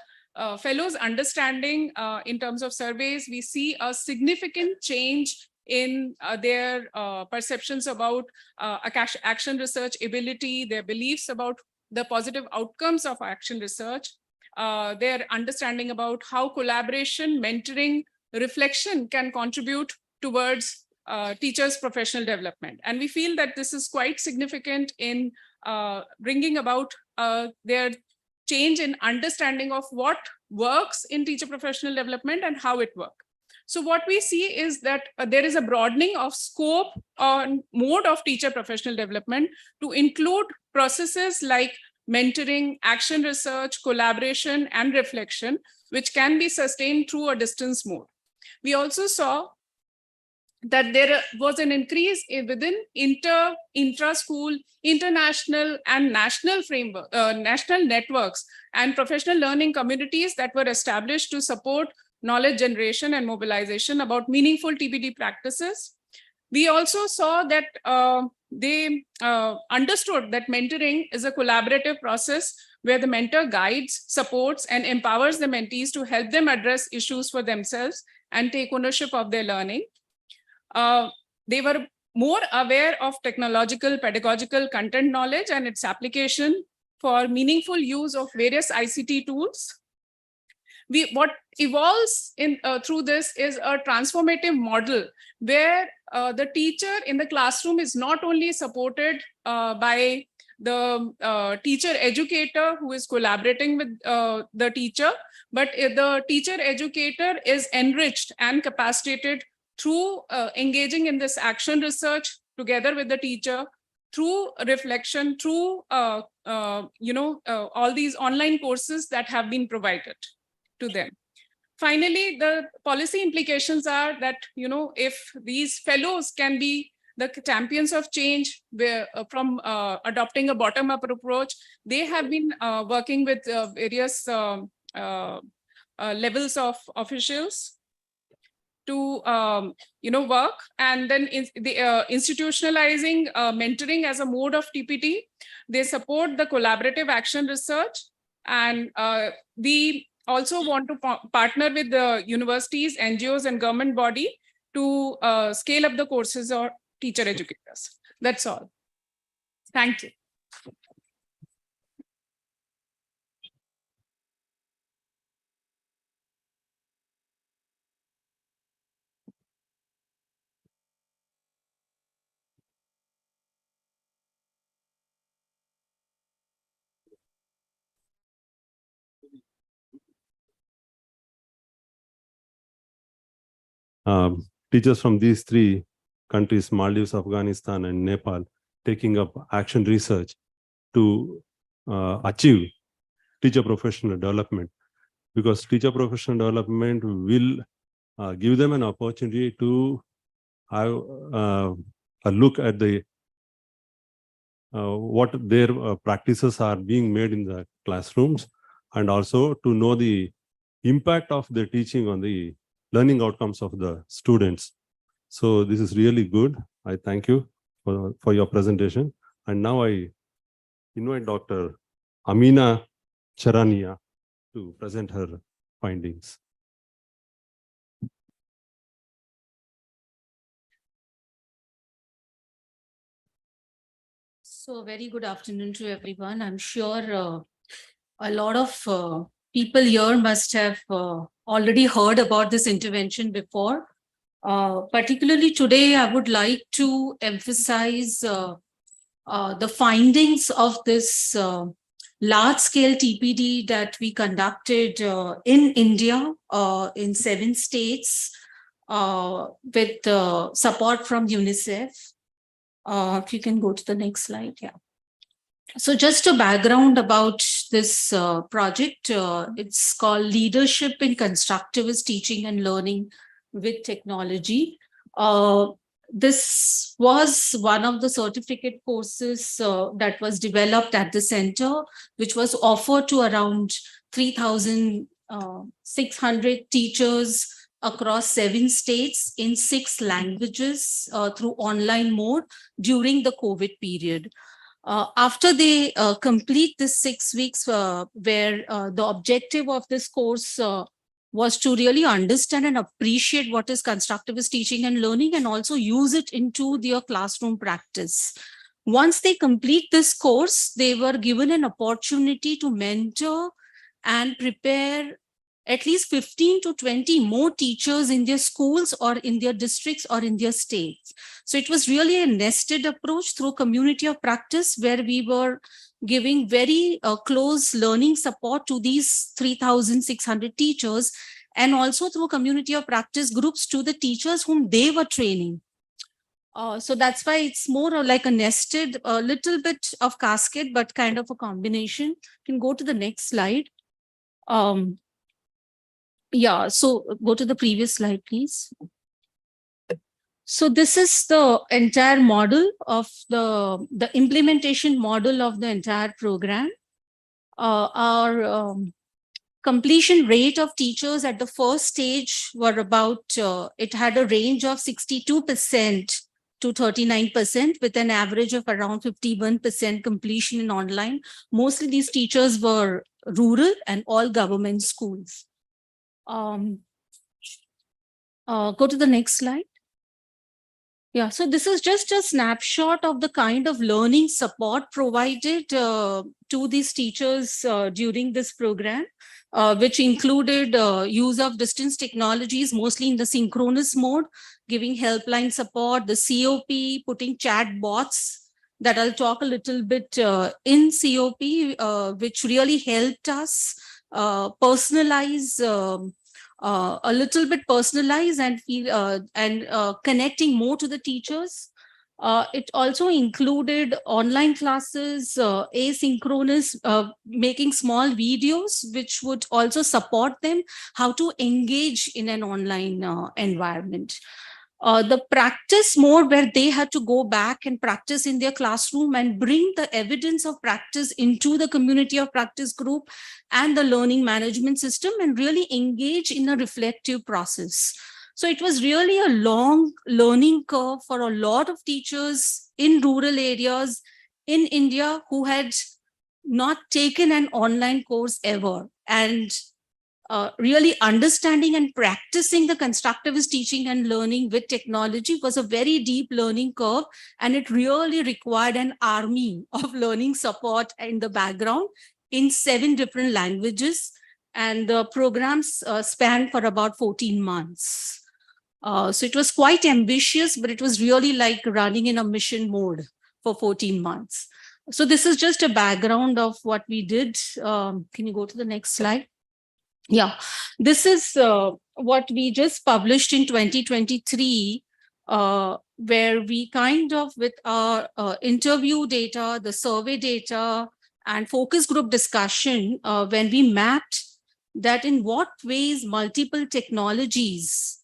S12: fellows' understanding in terms of surveys. We see a significant change in their perceptions about action research ability, their beliefs about the positive outcomes of action research, their understanding about how collaboration, mentoring, reflection can contribute towards teachers' professional development. And we feel that this is quite significant in bringing about their change in understanding of what works in teacher professional development and how it works. So what we see is that there is a broadening of scope on mode of teacher professional development to include processes like mentoring, action research, collaboration, and reflection, which can be sustained through a distance mode. We also saw that there was an increase within intra-school, international, and national framework, national networks and professional learning communities that were established to support knowledge generation and mobilization about meaningful TPD practices. We also saw that they understood that mentoring is a collaborative process where the mentor guides, supports, and empowers the mentees to help them address issues for themselves and take ownership of their learning. They were more aware of technological, pedagogical content knowledge and its application for meaningful use of various ICT tools. What evolves through this is a transformative model where the teacher in the classroom is not only supported by the teacher educator who is collaborating with the teacher, but the teacher educator is enriched and capacitated through engaging in this action research together with the teacher, through reflection, through all these online courses that have been provided to them. Finally, the policy implications are that, if these fellows can be the champions of change from adopting a bottom-up approach, they have been working with various levels of officials to work, and then institutionalizing mentoring as a mode of TPT. They support the collaborative action research, and we also want to partner with the universities, NGOs, and government body to scale up the courses or teacher educators. That's all. Thank you.
S11: Teachers from these three countries, Maldives, Afghanistan, and Nepal, taking up action research to achieve teacher professional development, because teacher professional development will give them an opportunity to have a look at the what their practices are being made in the classrooms, and also to know the impact of the teaching on the learning outcomes of the students. So this is really good. I thank you for your presentation. And now I invite Dr. Amina Charania to present her findings.
S14: So very good afternoon to everyone. I'm sure a lot of people here must have already heard about this intervention before. Particularly today, I would like to emphasize the findings of this large-scale TPD that we conducted in India in 7 states with support from UNICEF. If you can go to the next slide, yeah. So just a background about this project, it's called Leadership in Constructivist Teaching and Learning with technology. This was one of the certificate courses that was developed at the center, which was offered to around 3,600 teachers across 7 states in 6 languages through online mode during the COVID period. After they complete this 6 weeks, where the objective of this course was to really understand and appreciate what is constructivist teaching and learning, and also use it into their classroom practice. Once they complete this course, they were given an opportunity to mentor and prepare at least 15 to 20 more teachers in their schools or in their districts or in their states. So it was really a nested approach through community of practice, where we were giving very close learning support to these 3,600 teachers, and also through community of practice groups to the teachers whom they were training. So that's why it's more like a nested, a little bit of cascade, but kind of a combination. You can go to the next slide. Yeah, so go to the previous slide, please. So this is the entire model of the implementation model of the entire program. Our completion rate of teachers at the first stage were about, it had a range of 62% to 39%, with an average of around 51% completion in online. Mostly these teachers were rural and all government schools. Go to the next slide. Yeah, so this is just a snapshot of the kind of learning support provided to these teachers during this program, which included use of distance technologies, mostly in the synchronous mode, giving helpline support, the COP, putting chat bots that I'll talk a little bit in COP, which really helped us personalize a little bit personalized and feel connecting more to the teachers. It also included online classes, asynchronous, making small videos, which would also support them how to engage in an online environment. The practice mode, where they had to go back and practice in their classroom and bring the evidence of practice into the community of practice group and the learning management system, and really engage in a reflective process. So it was really a long learning curve for a lot of teachers in rural areas in India who had not taken an online course ever. And really understanding and practicing the constructivist teaching and learning with technology was a very deep learning curve, and it really required an army of learning support in the background in 7 different languages, and the programs spanned for about 14 months. So it was quite ambitious, but it was really like running in a mission mode for 14 months. So this is just a background of what we did. Can you go to the next slide? Yeah, this is what we just published in 2023, where we kind of, with our interview data, the survey data, and focus group discussion, when we mapped that in what ways multiple technologies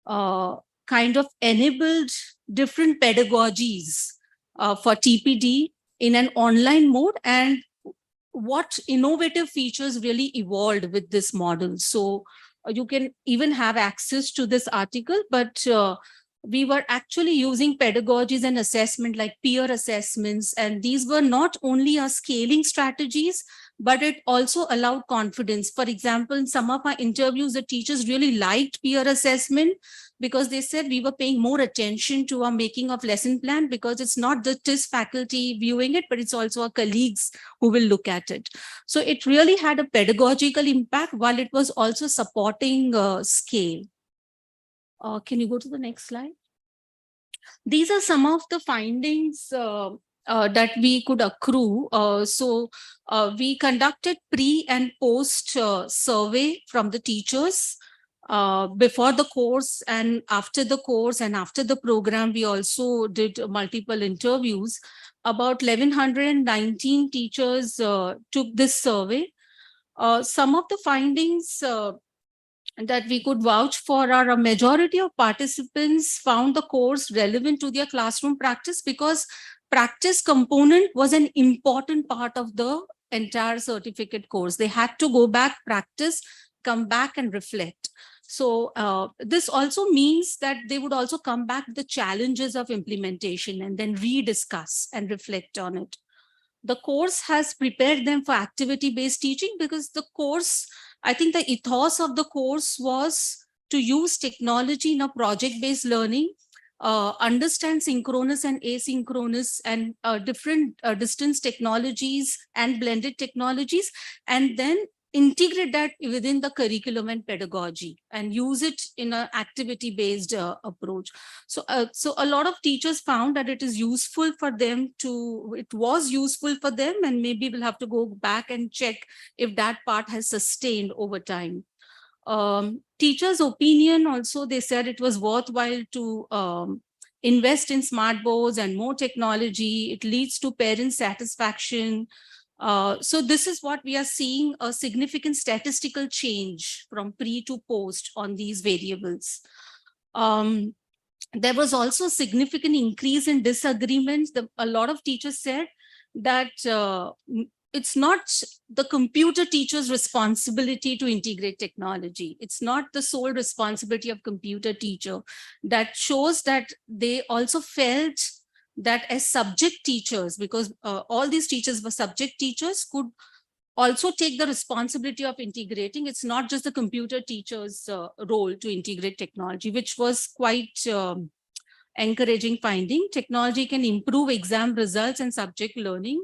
S14: kind of enabled different pedagogies for TPD in an online mode, and what innovative features really evolved with this model. So you can even have access to this article, but we were actually using pedagogies and assessment like peer assessments. And these were not only our scaling strategies, but it also allowed confidence. For example, in some of our interviews, the teachers really liked peer assessment because they said we were paying more attention to our making of lesson plan, because it's not the TIS faculty viewing it, but it's also our colleagues who will look at it. So it really had a pedagogical impact while it was also supporting scale. Can you go to the next slide? These are some of the findings that we could accrue. So we conducted pre and post survey from the teachers before the course and after the course, and after the program. We also did multiple interviews. About 1,119 teachers took this survey. Some of the findings that we could vouch for are a majority of participants found the course relevant to their classroom practice, because practice component was an important part of the entire certificate course. They had to go back, practice, come back and reflect. So this also means that they would also come back with the challenges of implementation and then rediscuss and reflect on it. The course has prepared them for activity-based teaching, because the course, I think the ethos of the course was to use technology in a project-based learning, understand synchronous and asynchronous and different distance technologies and blended technologies, and then integrate that within the curriculum and pedagogy and use it in an activity-based approach. So a lot of teachers found that it is useful for them it was useful for them, and maybe we'll have to go back and check if that part has sustained over time. Teachers' opinion also, they said it was worthwhile to invest in smart boards and more technology. It leads to parent satisfaction. So this is what we are seeing, a significant statistical change from pre to post on these variables. There was also a significant increase in disagreements. A lot of teachers said that it's not the computer teacher's responsibility to integrate technology. It's not the sole responsibility of computer teacher. That shows that they also felt that as subject teachers, because all these teachers were subject teachers, could also take the responsibility of integrating. It's not just the computer teacher's role to integrate technology, which was quite encouraging finding. Technology can improve exam results and subject learning.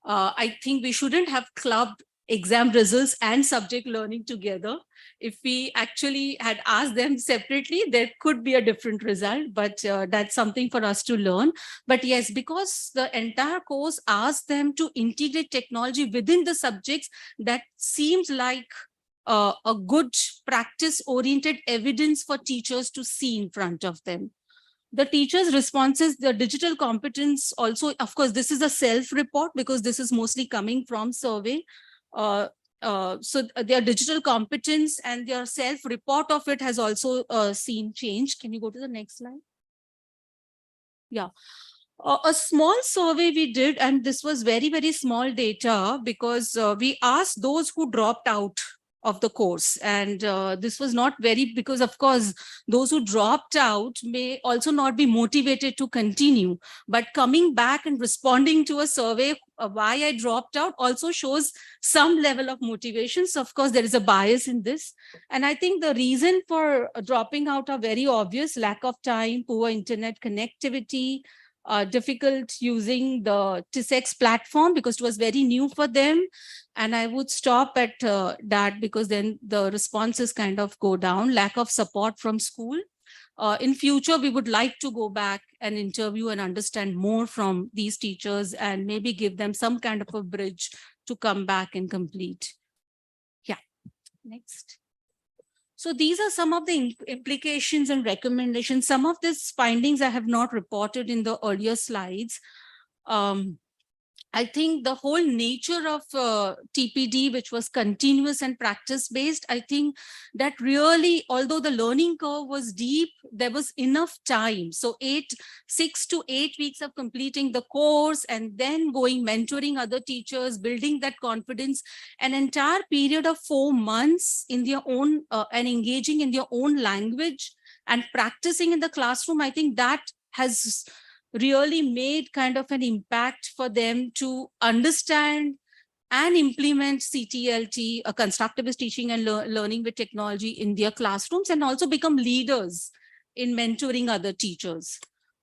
S14: I think we shouldn't have clubbed exam results and subject learning together. If we actually had asked them separately, there could be a different result, but that's something for us to learn. But yes, because the entire course asked them to integrate technology within the subjects, that seems like a good practice-oriented evidence for teachers to see in front of them. The teachers' responses, the digital competence also, of course, this is a self-report because this is mostly coming from survey. So their digital competence and their self-report of it has also seen change. Can you go to the next slide? Yeah. A small survey we did, and this was very, very small data, because we asked those who dropped out of the course. And this was not very, because of course, those who dropped out may also not be motivated to continue, but coming back and responding to a survey why I dropped out also shows some level of motivation. So of course, there is a bias in this. And I think the reason for dropping out are very obvious: lack of time, poor internet connectivity, difficult using the TISEX platform because it was very new for them. And I would stop at that, because then the responses kind of go down. Lack of support from school. In future, we would like to go back and interview and understand more from these teachers and maybe give them some kind of a bridge to come back and complete. Yeah, next. So these are some of the implications and recommendations. Some of these findings I have not reported in the earlier slides. I think the whole nature of TPD, which was continuous and practice-based, I think that really, although the learning curve was deep, there was enough time. So 6 to 8 weeks of completing the course and then going mentoring other teachers, building that confidence, an entire period of 4 months in their own and engaging in their own language and practicing in the classroom. I think that has really made kind of an impact for them to understand and implement CTLT, a constructivist teaching and learning with technology in their classrooms, and also become leaders in mentoring other teachers.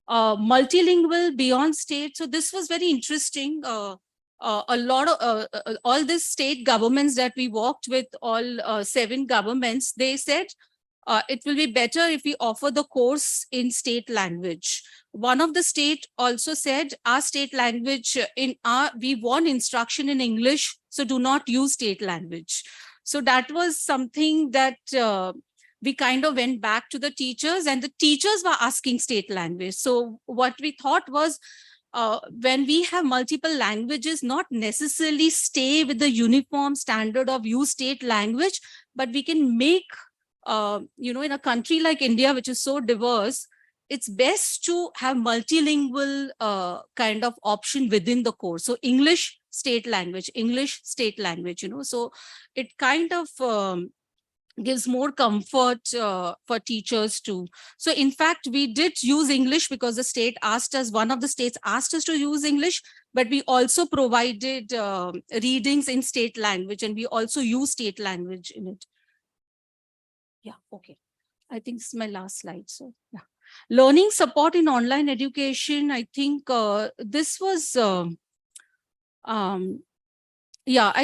S14: Multilingual beyond state. So this was very interesting. A lot of all these state governments that we worked with, all 7 governments, they said, it will be better if we offer the course in state language. One of the state also said, our state language, we want instruction in English, so do not use state language. So that was something that we kind of went back to the teachers, and the teachers were asking state language. So what we thought was, when we have multiple languages, not necessarily stay with the uniform standard of use state language, but we can make in a country like India, which is so diverse, it's best to have multilingual kind of option within the course. So English state language, so it kind of gives more comfort for teachers too. So in fact, we did use English because the state asked us, one of the states asked us to use English, but we also provided readings in state language, and we also use state language in it. Yeah, okay. I think this is my last slide. So yeah. Learning support in online education, I think this was, I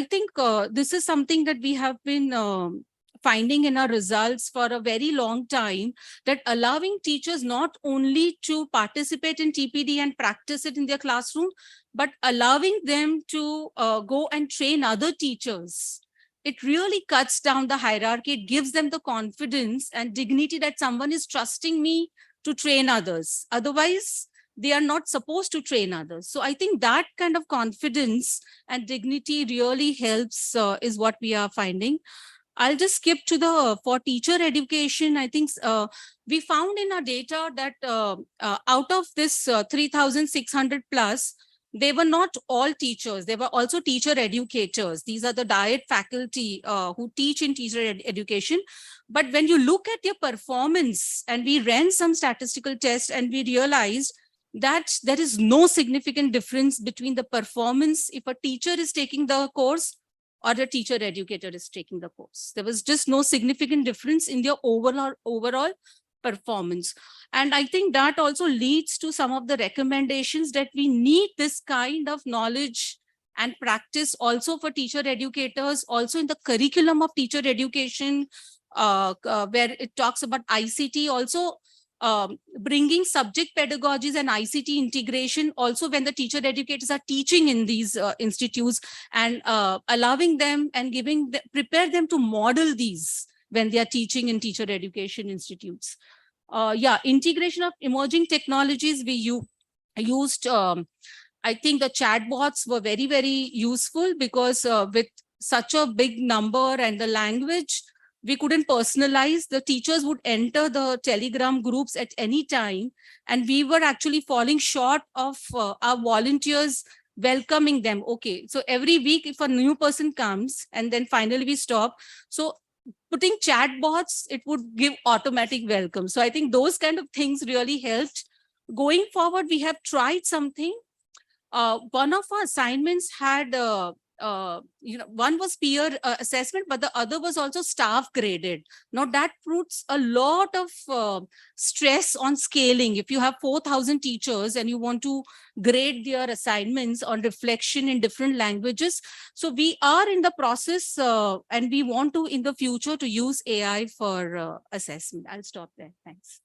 S14: think this is something that we have been finding in our results for a very long time, that allowing teachers not only to participate in TPD and practice it in their classroom, but allowing them to go and train other teachers. It really cuts down the hierarchy. It gives them the confidence and dignity that someone is trusting me to train others. Otherwise, they are not supposed to train others. So I think that kind of confidence and dignity really helps, is what we are finding. I'll just skip to the, for teacher education, I think we found in our data that out of this 3,600 plus, they were not all teachers. They were also teacher educators. These are the DIET faculty who teach in teacher education. But when you look at their performance, and we ran some statistical tests, and we realized that there is no significant difference between the performance if a teacher is taking the course or a teacher educator is taking the course. There was just no significant difference in their overall performance. And I think that also leads to some of the recommendations that we need this kind of knowledge and practice also for teacher educators, also in the curriculum of teacher education, where it talks about ICT, also bringing subject pedagogies and ICT integration also when the teacher educators are teaching in these institutes, and allowing them and prepare them to model these when they are teaching in teacher education institutes. Integration of emerging technologies, we used, I think the chatbots were very, very useful, because with such a big number and the language, we couldn't personalize. The teachers would enter the Telegram groups at any time, and we were actually falling short of our volunteers welcoming them. Okay, so every week if a new person comes, and then finally we stop. So putting chatbots, it would give automatic welcome. So I think those kind of things really helped. Going forward, we have tried something. One of our assignments had one was peer assessment, but the other was also staff graded. Now that puts a lot of stress on scaling. If you have 4,000 teachers and you want to grade their assignments on reflection in different languages. So we are in the process and we want to in the future to use AI for assessment. I'll stop there. Thanks.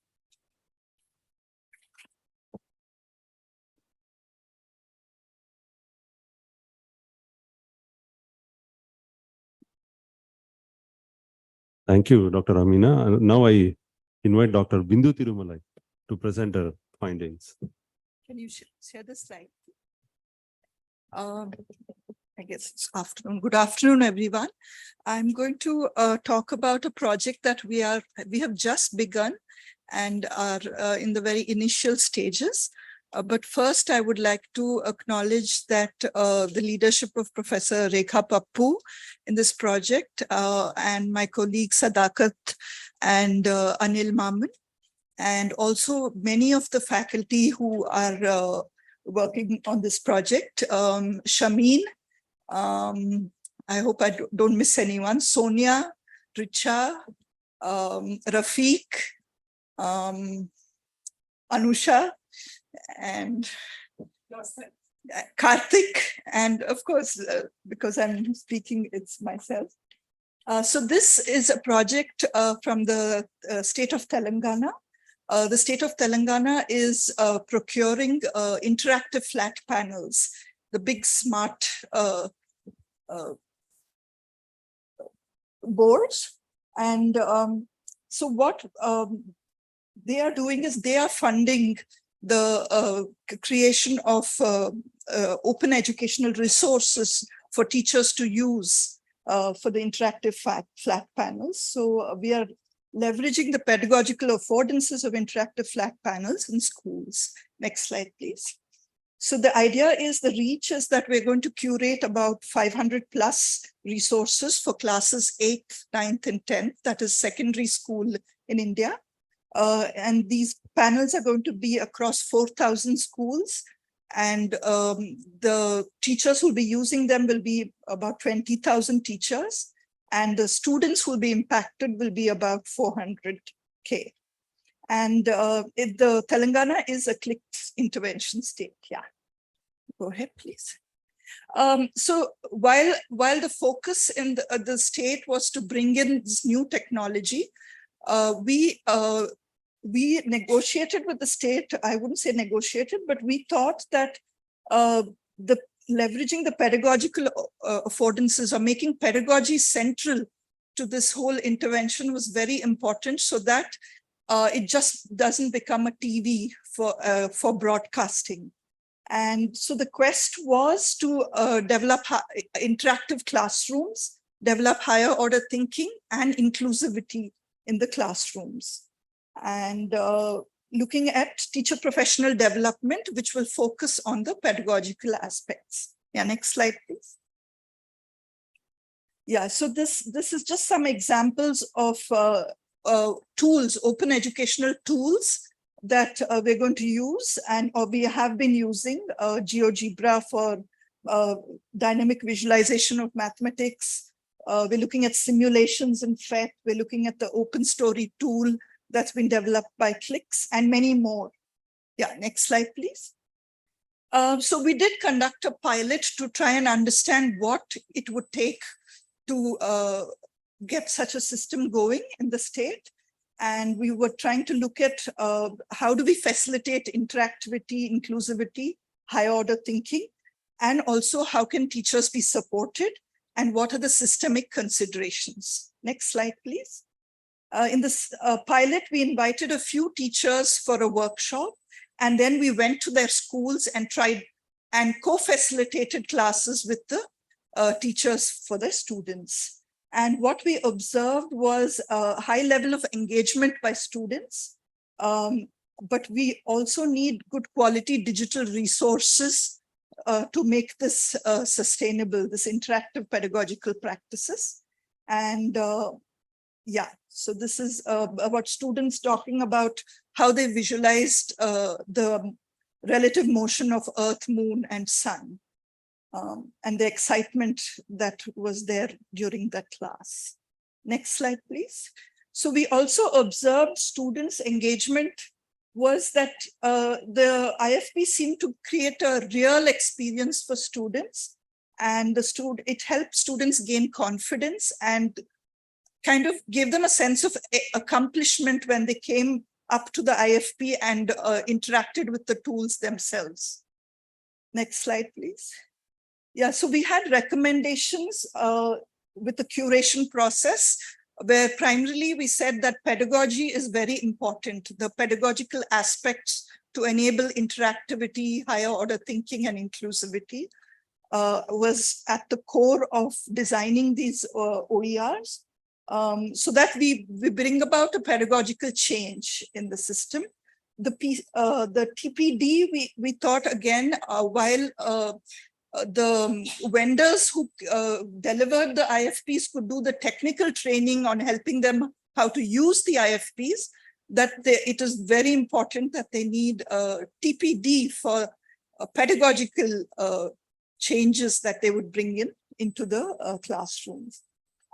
S11: Thank you, Dr. Amina. Now I invite Dr. Bindu Tirumalai to present her findings.
S15: Can you share the slide? I guess it's afternoon. Good afternoon, everyone. I'm going to talk about a project that we have just begun and are in the very initial stages. But first, I would like to acknowledge that the leadership of Professor Rekha Pappu in this project and my colleagues Sadakat and Anil Maman, and also many of the faculty who are working on this project. Shameen, I hope I don't miss anyone, Sonia, Richa, Rafiq, Anusha, and Karthik, and of course, because I'm speaking, it's myself. So this is a project from the state of Telangana. The state of Telangana is procuring interactive flat panels, the big smart boards. And so what they are doing is they are funding the creation of open educational resources for teachers to use for the interactive flat panels. So we are leveraging the pedagogical affordances of interactive flat panels in schools. Next slide, please. So the idea is, the reach is that we're going to curate about 500 plus resources for classes 8th, 9th, and 10th, that is secondary school in India. And these panels are going to be across 4,000 schools. And the teachers who will be using them will be about 20,000 teachers. And the students who will be impacted will be about 400K. And the Telangana is a CLICS intervention state. Yeah, go ahead, please. So while the focus in the state was to bring in this new technology, we negotiated with the state. I wouldn't say negotiated, but we thought that leveraging the pedagogical affordances or making pedagogy central to this whole intervention was very important, so that it just doesn't become a TV for broadcasting. And so the quest was to develop interactive classrooms, develop higher order thinking and inclusivity in the classrooms. And looking at teacher professional development, which will focus on the pedagogical aspects. Yeah, next slide, please. Yeah, so this is just some examples of tools, open educational tools that we're going to use, or we have been using GeoGebra for dynamic visualization of mathematics. We're looking at simulations in PhET. We're looking at the open story tool that's been developed by CLICS and many more. Yeah, next slide, please. So we did conduct a pilot to try and understand what it would take to get such a system going in the state. And we were trying to look at how do we facilitate interactivity, inclusivity, high order thinking, and also how can teachers be supported and what are the systemic considerations. Next slide, please. In this pilot, we invited a few teachers for a workshop, and then we went to their schools and tried and co-facilitated classes with the teachers for the students. And what we observed was a high level of engagement by students, but we also need good quality digital resources to make this sustainable, this interactive pedagogical practices. And yeah, so this is about students talking about how they visualized the relative motion of Earth, Moon, and Sun, and the excitement that was there during that class. Next slide, please. So we also observed students' engagement was that the IFP seemed to create a real experience for students, and it helped students gain confidence and kind of gave them a sense of accomplishment when they came up to the IFP and interacted with the tools themselves. Next slide, please. Yeah, so we had recommendations with the curation process, where primarily we said that pedagogy is very important. The pedagogical aspects to enable interactivity, higher order thinking, and inclusivity was at the core of designing these OERs, so that we bring about a pedagogical change in the system. The TPD, we thought again, while the vendors who delivered the IFPs could do the technical training on helping them how to use the IFPs, that it is very important that they need TPD for pedagogical changes that they would bring into the classrooms.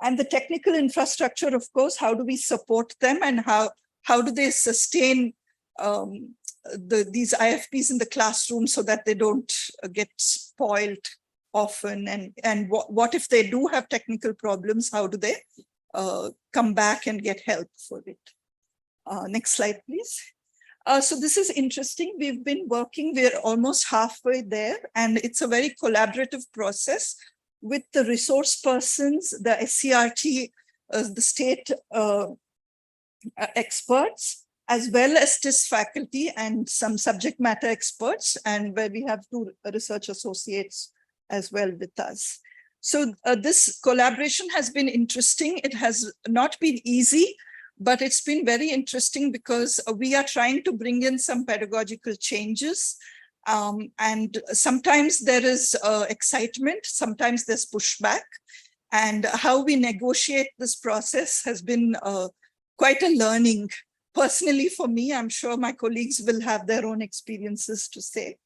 S15: And the technical infrastructure, of course, how do we support them, and how do they sustain these IFPs in the classroom so that they don't get spoiled often, and what if they do have technical problems, how do they come back and get help for it? Next slide, please. So this is interesting. We've been working, we're almost halfway there, and it's a very collaborative process with the resource persons, the SCRT, the state experts, as well as TIS faculty and some subject matter experts, and where we have 2 research associates as well with us. So this collaboration has been interesting. It has not been easy, but it's been very interesting because we are trying to bring in some pedagogical changes. And sometimes there is excitement, sometimes there's pushback. And how we negotiate this process has been quite a learning. Personally, for me, I'm sure my colleagues will have their own experiences to say.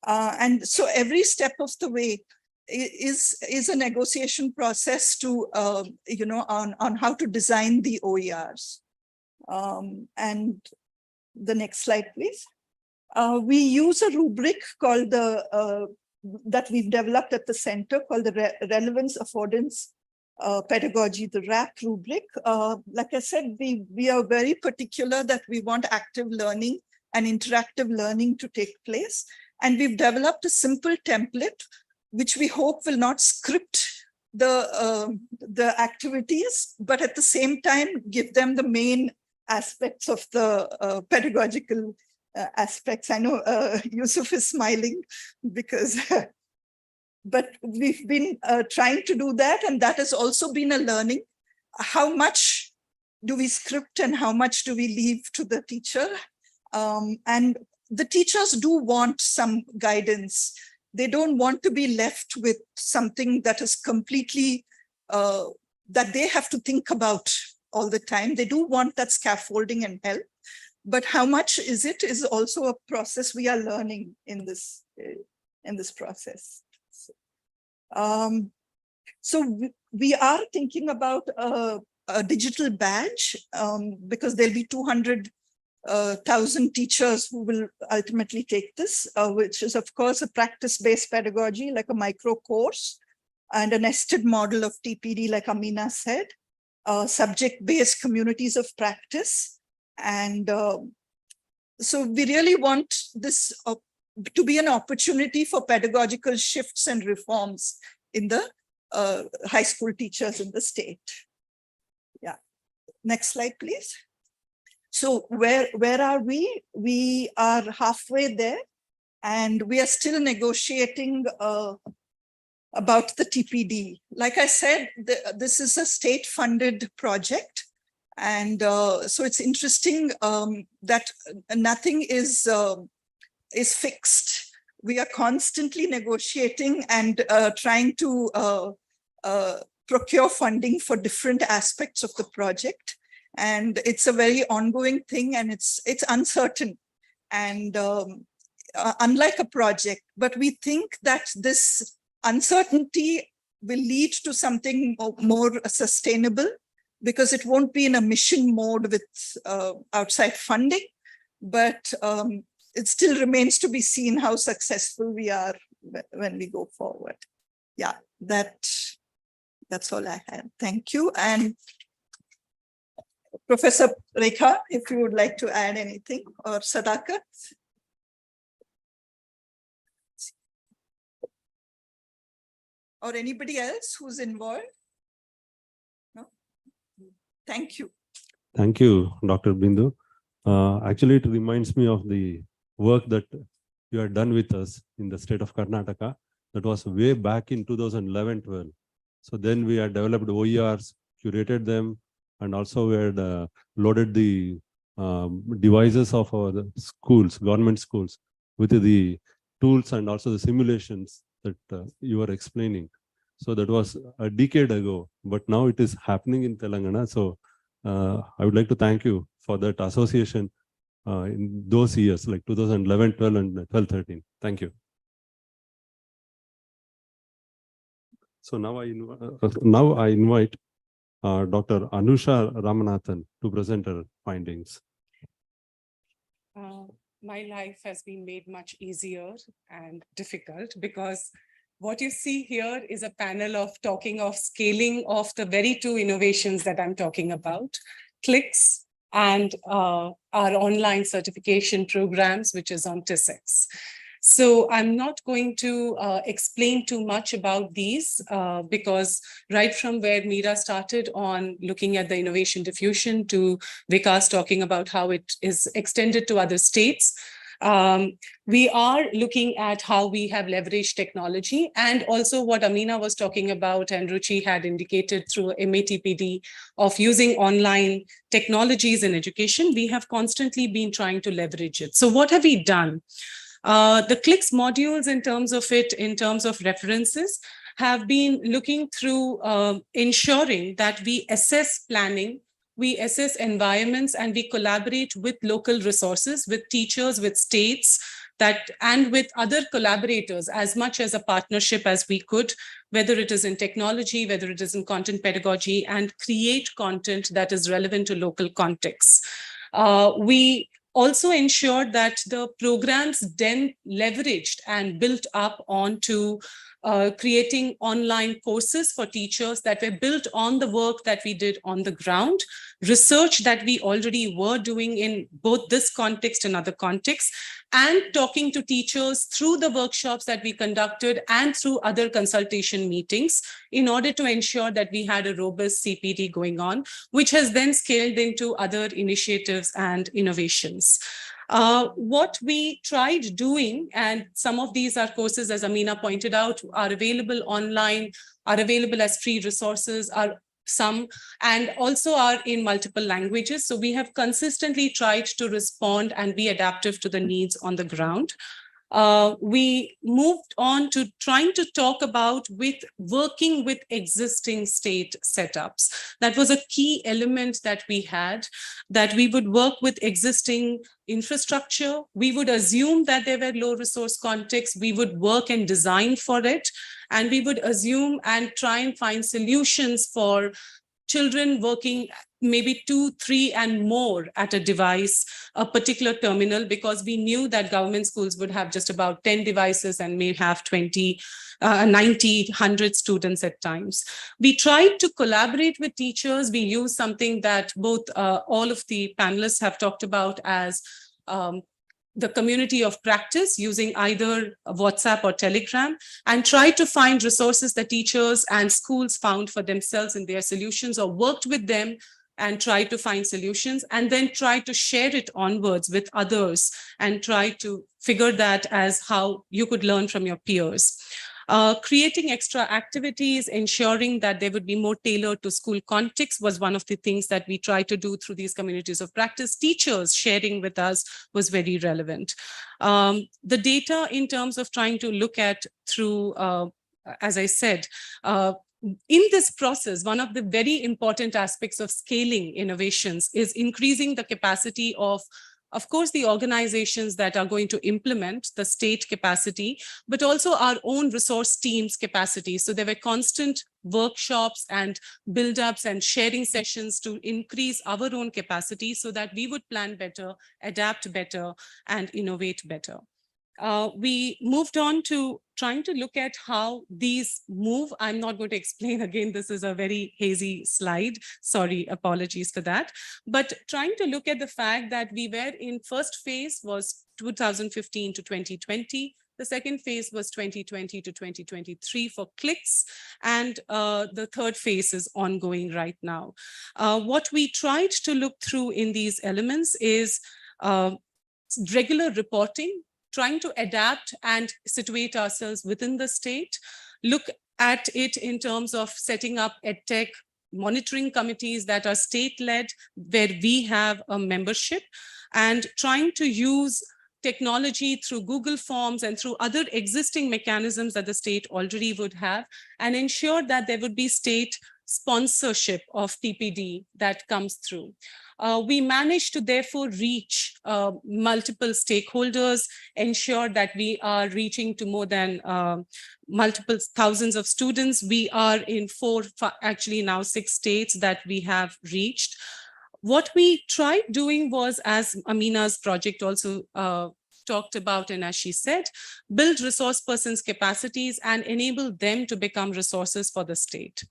S15: And so every step of the way is a negotiation process to, on how to design the OERs. And the next slide, please. We use a rubric called that we've developed at the center called the Relevance Affordance Pedagogy, the RAP rubric. Like I said, we are very particular that we want active learning and interactive learning to take place. And we've developed a simple template, which we hope will not script the activities, but at the same time, give them the main aspects of the pedagogical aspects. I know Yusuf is smiling because, but we've been trying to do that. And that has also been a learning. How much do we script and how much do we leave to the teacher? And the teachers do want some guidance. They don't want to be left with something that is completely, that they have to think about all the time. They do want that scaffolding and help. But how much is it is also a process we are learning in this process. So we are thinking about a digital badge because there'll be 200,000 teachers who will ultimately take this, which is of course a practice-based pedagogy like a micro course and a nested model of TPD like Amina said, subject-based communities of practice. And so we really want this to be an opportunity for pedagogical shifts and reforms in the high school teachers in the state. Yeah. Next slide, please. So where are we? We are halfway there and we are still negotiating about the TPD. Like I said, this is a state-funded project. And so it's interesting that nothing is fixed. We are constantly negotiating and trying to procure funding for different aspects of the project. And it's a very ongoing thing and it's uncertain and unlike a project, but we think that this uncertainty will lead to something more sustainable because it won't be in a mission mode with outside funding, but it still remains to be seen how successful we are when we go forward. Yeah, that's all I have. Thank you. And Professor Rekha, if you would like to add anything, or Sadaka. Or anybody else who's involved? No? Thank you.
S11: Thank you, Dr. Bindu. Actually, it reminds me of the work that you had done with us in the state of Karnataka. That was way back in 2011-12. So then we had developed OERs, curated them, and also we had loaded the devices of the schools, government schools, with the tools and also the simulations that you were explaining. So that was a decade ago, but now it is happening in Telangana. So I would like to thank you for that association in those years, like 2011, 12, and 12, 13. Thank you. So now I invite Dr. Anusha Ramanathan to present her findings.
S16: My life has been made much easier and difficult because what you see here is a panel of talking of scaling of the very two innovations that I'm talking about, CLICS and our online certification programs, which is on Sussex. So I'm not going to explain too much about these because right from where Meera started on looking at the innovation diffusion to Vikas talking about how it is extended to other states, We are looking at how we have leveraged technology, and also what Amina was talking about and Ruchi had indicated through MATPD of using online technologies in education. We have constantly been trying to leverage it. So what have we done? The CLICS modules in terms of references, have been looking through ensuring that we assess planning, we assess environments, and we collaborate with local resources, with teachers, with states, and with other collaborators as much as a partnership as we could, whether it is in technology, whether it is in content pedagogy, and create content that is relevant to local contexts. We also ensured that the programs then leveraged and built up onto creating online courses for teachers that were built on the work that we did on the ground, research that we already were doing in both this context and other contexts, and talking to teachers through the workshops that we conducted and through other consultation meetings in order to ensure that we had a robust CPD going on, which has then scaled into other initiatives and innovations. What we tried doing, and some of these are courses, as Amina pointed out, are available online, are available as free resources, and also are in multiple languages. So we have consistently tried to respond and be adaptive to the needs on the ground. We moved on to trying to talk about working with existing state setups. That was a key element that we had, that we would work with existing infrastructure. We would assume that there were low resource contexts. We would work and design for it. And we would assume and try and find solutions for children working maybe 2, 3 and more at a device, a particular terminal, because we knew that government schools would have just about 10 devices and may have 20, 90, 100 students at times. We tried to collaborate with teachers. We used something that both all of the panelists have talked about as the community of practice, using either WhatsApp or Telegram, and try to find resources that teachers and schools found for themselves in their solutions, or worked with them and try to find solutions, and then try to share it onwards with others and try to figure that as how you could learn from your peers. Creating extra activities, ensuring that they would be more tailored to school context was one of the things that we try to do through these communities of practice. Teachers sharing with us was very relevant. The data in terms of trying to look at through, as I said, in this process, one of the very important aspects of scaling innovations is increasing the capacity of course, the organizations that are going to implement the state capacity, but also our own resource teams capacity. So there were constant workshops and build-ups and sharing sessions to increase our own capacity so that we would plan better, adapt better, and innovate better. We moved on to trying to look at how these move. I'm not going to explain again, this is a very hazy slide. Sorry, apologies for that. But trying to look at the fact that we were in first phase was 2015 to 2020. The second phase was 2020 to 2023 for CLICS, and the third phase is ongoing right now. What we tried to look through in these elements is regular reporting, trying to adapt and situate ourselves within the state, look at it in terms of setting up EdTech monitoring committees that are state-led, where we have a membership, and trying to use technology through Google Forms and through other existing mechanisms that the state already would have, and ensure that there would be state sponsorship of PPD that comes through. We managed to therefore reach multiple stakeholders, ensure that we are reaching to more than multiple thousands of students. We are in actually now 6 states that we have reached. What we tried doing was, as Amina's project also talked about, and as she said, build resource persons' capacities and enable them to become resources for the state.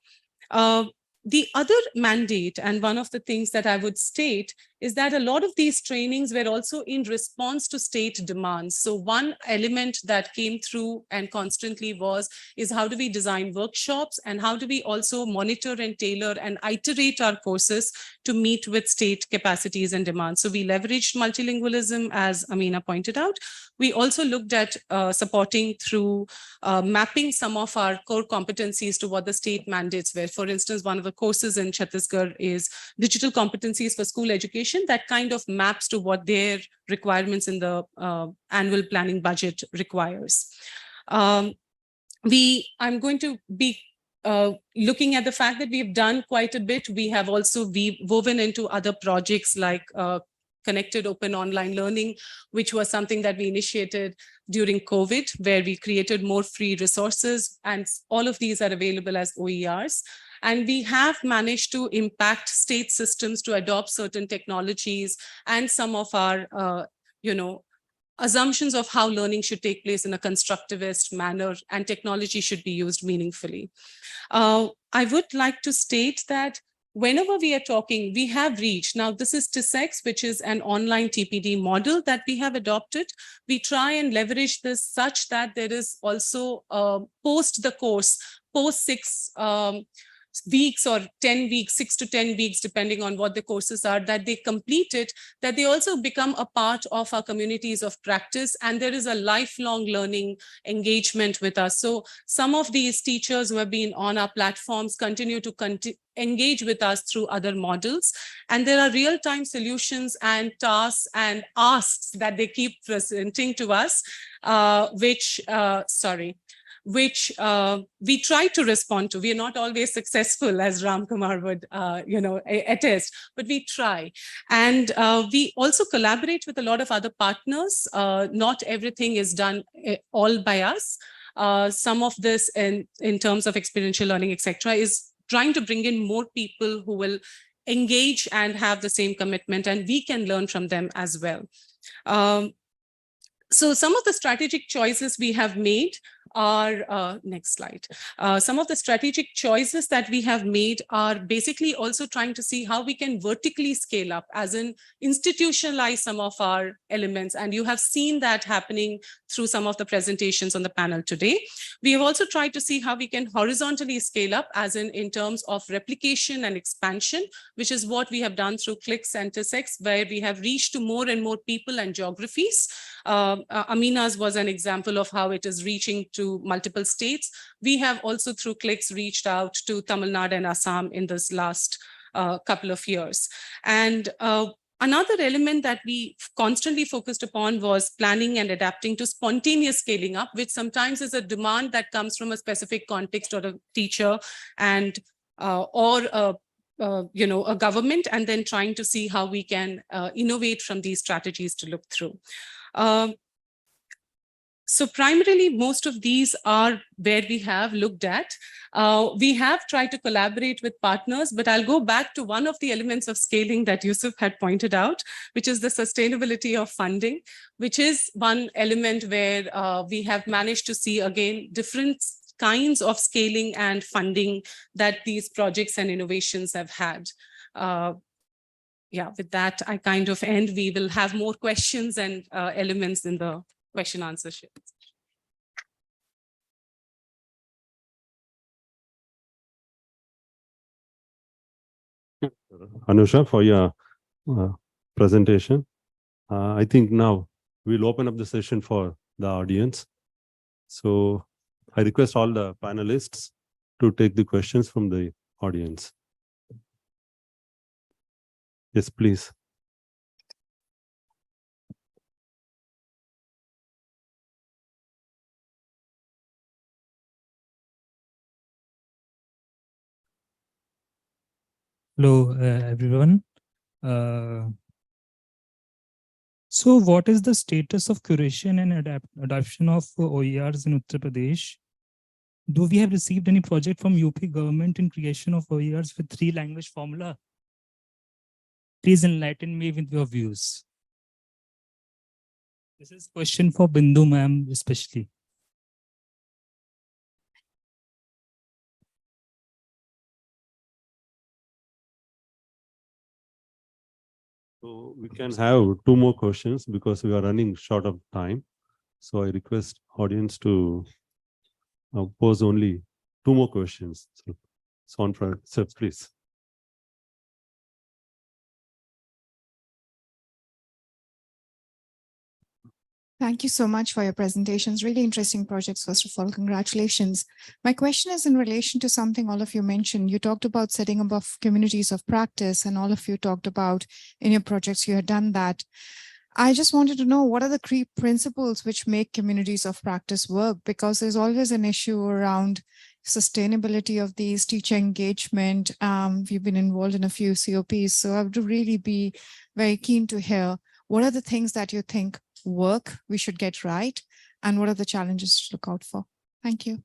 S16: The other mandate, and one of the things that I would state, is that a lot of these trainings were also in response to state demands. So one element that came through and constantly is how do we design workshops and how do we also monitor and tailor and iterate our courses to meet with state capacities and demands. So we leveraged multilingualism, as Amina pointed out. We also looked at supporting through mapping some of our core competencies to what the state mandates were. For instance, one of the courses in Chhattisgarh is digital competencies for school education that kind of maps to what their requirements in the annual planning budget requires. I'm going to be looking at the fact that we've done quite a bit. We have also woven into other projects like connected open online learning, which was something that we initiated during COVID, where we created more free resources, and all of these are available as OERs. And we have managed to impact state systems to adopt certain technologies and some of our, assumptions of how learning should take place in a constructivist manner, and technology should be used meaningfully. I would like to state that whenever we are talking, we have reached, now this is Sussex, which is an online TPD model that we have adopted. We try and leverage this such that there is also post the course, post 6 weeks or 10 weeks, 6 to 10 weeks, depending on what the courses are, that they complete it, that they also become a part of our communities of practice. And there is a lifelong learning engagement with us. So some of these teachers who have been on our platforms continue to engage with us through other models. And there are real-time solutions and tasks and asks that they keep presenting to us, which we try to respond to. We are not always successful, as Ram Kumar would, attest, but we try. And we also collaborate with a lot of other partners. Not everything is done all by us. Some of this in terms of experiential learning, etc., is trying to bring in more people who will engage and have the same commitment, and we can learn from them as well. So some of the strategic choices we have made are, next slide. Some of the strategic choices that we have made are basically also trying to see how we can vertically scale up, as in institutionalize some of our elements. And you have seen that happening through some of the presentations on the panel today. We have also tried to see how we can horizontally scale up, as in terms of replication and expansion, which is what we have done through CLICS and TISEX, where we have reached to more and more people and geographies. Amina's was an example of how it is reaching to multiple states. We have also through CLICS reached out to Tamil Nadu and Assam in this last couple of years. And another element that we constantly focused upon was planning and adapting to spontaneous scaling up, which sometimes is a demand that comes from a specific context or a teacher and or a government, and then trying to see how we can innovate from these strategies to look through. So primarily, most of these are where we have looked at. We have tried to collaborate with partners, but I'll go back to one of the elements of scaling that Yusuf had pointed out, which is the sustainability of funding, which is one element where we have managed to see, again, different kinds of scaling and funding that these projects and innovations have had. With that, I kind of end. We will have more questions and elements in the question answer session.
S11: Anusha, for your presentation. I think now we'll open up the session for the audience. So I request all the panelists to take the questions from the audience. Yes, please.
S17: Hello, everyone. So what is the status of curation and adoption of OERs in Uttar Pradesh? Do we have received any project from UP government in creation of OERs with 3-language formula? Please enlighten me with your views. This is a question for Bindu ma'am especially.
S11: So we can have 2 more questions because we are running short of time. So I request audience to pose only 2 more questions. So on for please.
S18: Thank you so much for your presentations. Really interesting projects. First of all, congratulations. My question is in relation to something all of you mentioned. You talked about setting up of communities of practice, and all of you talked about in your projects, you had done that. I just wanted to know, what are the key principles which make communities of practice work? Because there's always an issue around sustainability of these, teacher engagement. We've been involved in a few COPs, so I would really be very keen to hear what are the things that you think work we should get right, and what are the challenges to look out for? Thank you.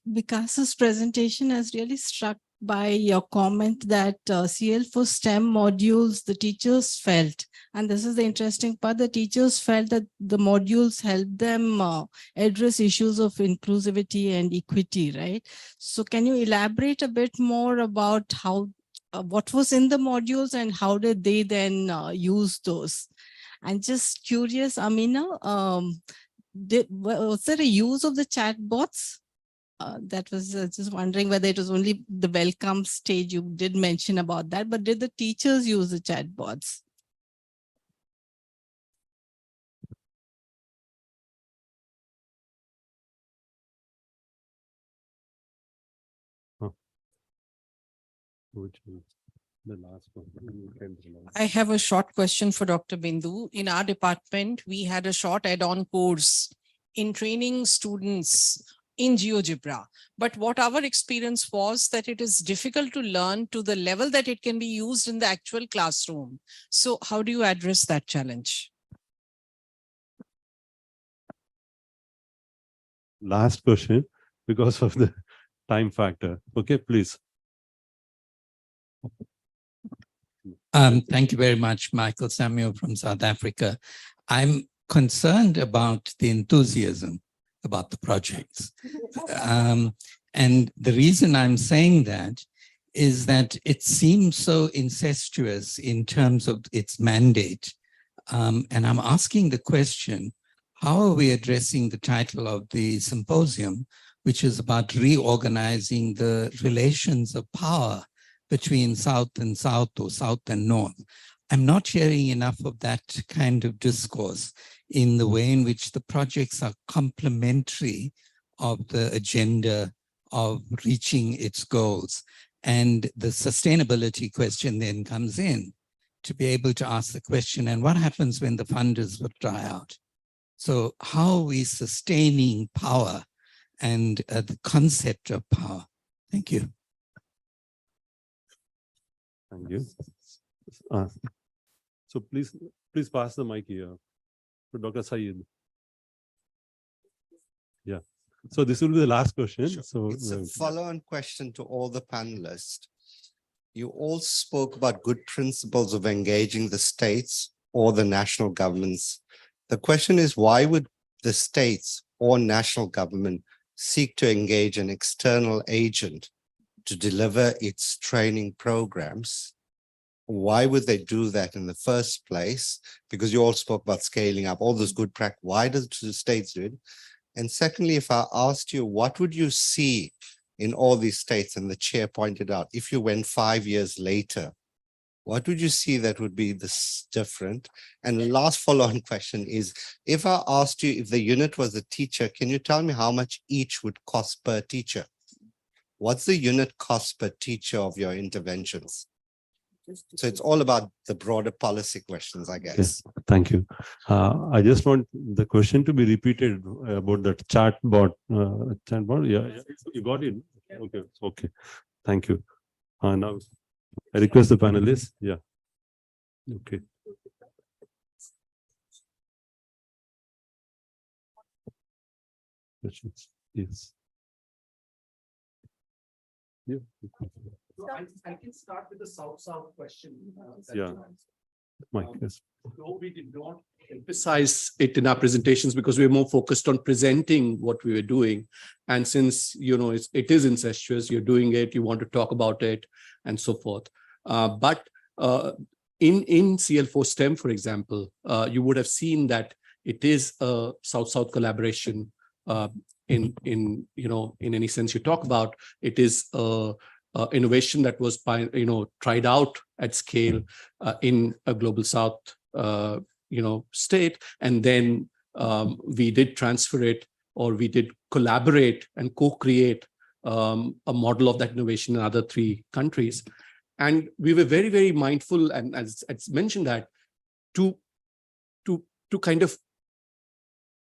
S19: Vikas's presentation has really struck by your comment that CL for STEM modules, the teachers felt, and this is the interesting part, the teachers felt that the modules helped them address issues of inclusivity and equity, right? So can you elaborate a bit more about how what was in the modules and how did they then use those? And just curious, Amina, was there a use of the chatbots? That was just wondering whether it was only the welcome stage. You did mention about that, but did the teachers use the chatbots?
S11: Which is the last one.
S8: I have a short question for Dr. Bindu. In our department, we had a short add-on course in training students in GeoGebra. But what our experience was that it is difficult to learn to the level that it can be used in the actual classroom. So how do you address that challenge?
S11: Last question because of the time factor. Okay, please.
S20: Thank you very much, Michael Samuel from South Africa. I'm concerned about the enthusiasm about the projects. And the reason I'm saying that is that it seems so incestuous in terms of its mandate. And I'm asking the question, how are we addressing the title of the symposium, which is about reorganizing the relations of power between South and South or South and North? I'm not hearing enough of that kind of discourse in the way in which the projects are complementary of the agenda of reaching its goals. And the sustainability question then comes in to be able to ask the question, and what happens when the funders will dry out? So how are we sustaining power and the concept of power? Thank you.
S11: Thank you. So please pass the mic here to Dr. Syed. Yeah. So this will be the last question.
S5: Sure.
S11: So
S5: it's a follow-on question to all the panelists. You all spoke about good principles of engaging the states or the national governments. The question is, why would the states or national government seek to engage an external agent to deliver its training programs? Why would they do that in the first place? Because you all spoke about scaling up, all those good practice. Why does the states do it? And secondly, if I asked you, what would you see in all these states? And the chair pointed out, if you went 5 years later, what would you see that would be this different? And the last follow-on question is, if I asked you if the unit was a teacher, can you tell me how much each would cost per teacher? What's the unit cost per teacher of your interventions? So it's all about the broader policy questions, I guess.
S11: Yes, thank you. I just want the question to be repeated about that chatbot. Yeah, you got it. Okay, okay. Thank you. Now I request the panelists. Yeah. Okay. Questions? Yes. Yeah.
S9: I can start with the South-South question.
S11: Yeah. Mike, yes.
S13: No, we did not emphasize it in our presentations because we were more focused on presenting what we were doing. And since, it is incestuous, you're doing it, you want to talk about it and so forth. But in CL4 STEM, for example, you would have seen that it is a South-South collaboration in any sense you talk about. It is innovation that was tried out at scale in a global South state, and then we did transfer it, or we did collaborate and co-create a model of that innovation in other 3 countries. And we were very, very mindful, and as mentioned, that to kind of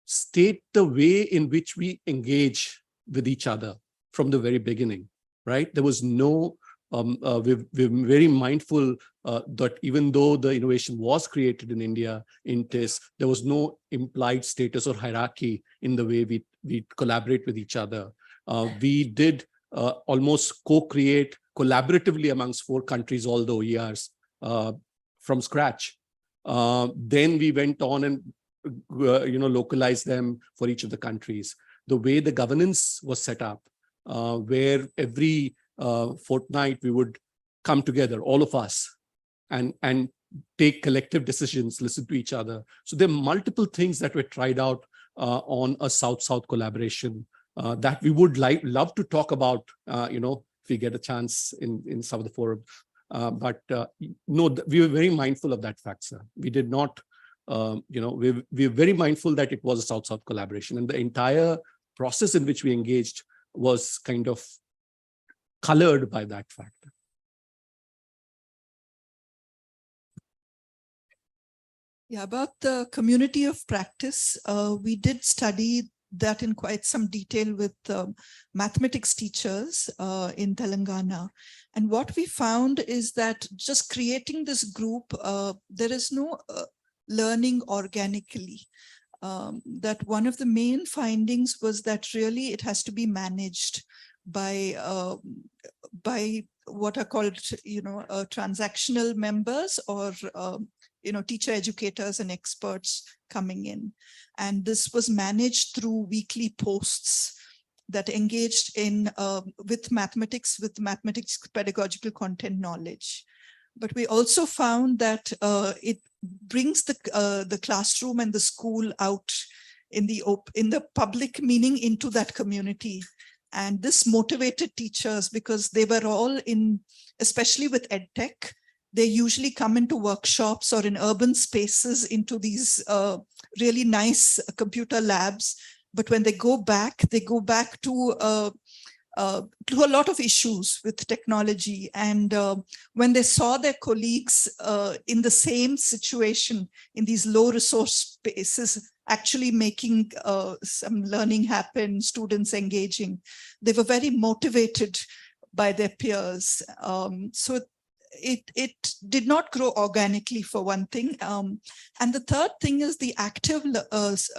S13: state the way in which we engage with each other from the very beginning, right? There was no, we're very mindful that even though the innovation was created in India, in TIS, there was no implied status or hierarchy in the way we collaborate with each other. We did almost co-create collaboratively amongst 4 countries, all the OERs, from scratch. Then we went on and localized them for each of the countries. The way the governance was set up, where every fortnight we would come together, all of us, and take collective decisions, listen to each other. So there are multiple things that were tried out on a South-South collaboration that we would love to talk about, if we get a chance in some of the forums. But no, we were very mindful of that fact, sir. We did not, we were very mindful that it was a South-South collaboration, and the entire process in which we engaged was kind of colored by that fact.
S15: Yeah, about the community of practice, we did study that in quite some detail with mathematics teachers in Telangana. And what we found is that just creating this group, there is no learning organically. That one of the main findings was that really it has to be managed by what are called, transactional members, or teacher educators and experts coming in. And this was managed through weekly posts that engaged in with mathematics pedagogical content knowledge. But we also found that it brings the classroom and the school out in the public, meaning into that community. And this motivated teachers, because they were all in, especially with EdTech, they usually come into workshops or in urban spaces into these really nice computer labs. But when they go back to a lot of issues with technology. And when they saw their colleagues in the same situation, in these low resource spaces, actually making some learning happen, students engaging, they were very motivated by their peers. So it did not grow organically, for one thing. And the third thing is the active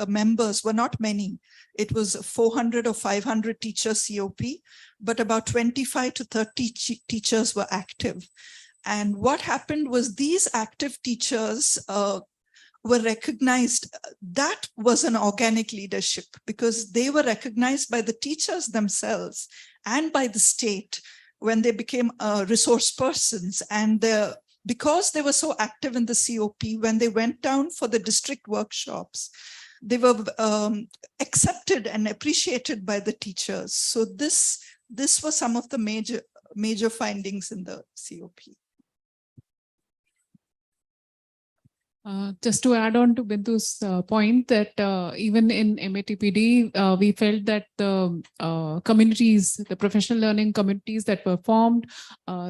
S15: members were not many. It was 400 or 500 teachers COP, but about 25 to 30 teachers were active. And what happened was these active teachers were recognized. That was an organic leadership, because they were recognized by the teachers themselves and by the state when they became resource persons. And because they were so active in the COP, when they went down for the district workshops, they were accepted and appreciated by the teachers. So this was some of the major findings in the COP.
S21: Just to add on to Bindu's point, that even in MATPD, we felt that the communities, the professional learning communities that were formed,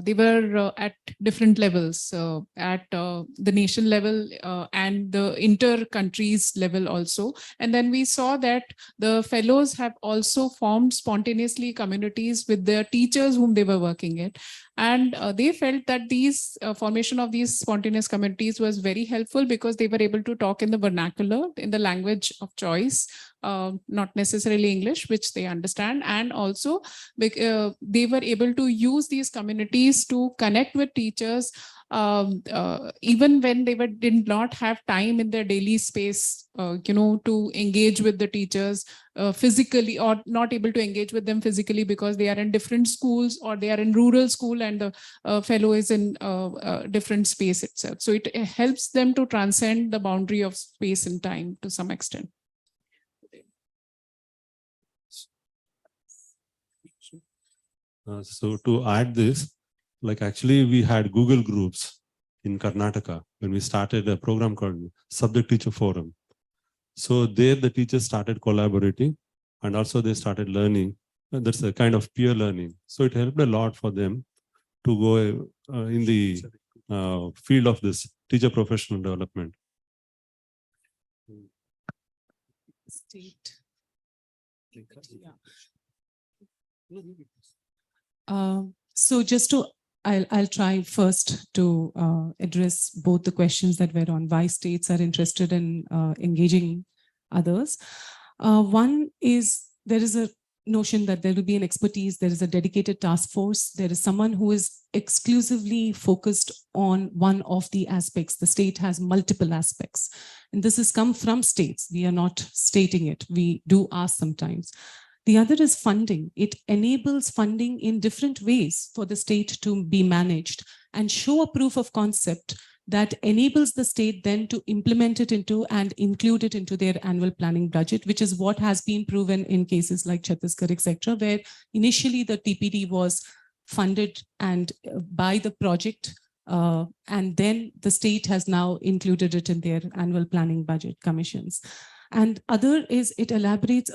S21: they were at different levels, at the nation level and the inter-countries level also. And then we saw that the fellows have also formed spontaneously communities with their teachers whom they were working at. And they felt that these formation of these spontaneous communities was very helpful, because they were able to talk in the vernacular, in the language of choice, not necessarily English, which they understand. And also they were able to use these communities to connect with teachers, even when they did not have time in their daily space, to engage with the teachers physically, or not able to engage with them physically because they are in different schools, or they are in rural school and the fellow is in different space itself. So it helps them to transcend the boundary of space and time to some extent.
S11: So to add this, like actually we had Google groups in Karnataka when we started a program called Subject Teacher Forum. So there the teachers started collaborating and also they started learning. That's a kind of peer learning. So it helped a lot for them to go in the field of this teacher professional development.
S21: State. So just to, I'll try first to address both the questions that were on why states are interested in engaging others. One is there is a notion that there will be an expertise, there is a dedicated task force, there is someone who is exclusively focused on one of the aspects. The state has multiple aspects. And this has come from states. We are not stating it. We do ask sometimes. The other is funding. It enables funding in different ways for the state to be managed and show a proof of concept that enables the state then to implement it into and include it into their annual planning budget, which is what has been proven in cases like Chhattisgarh, etc., where initially the TPD was funded and by the project, and then the state has now included it in their annual planning budget commissions. And other is it elaborates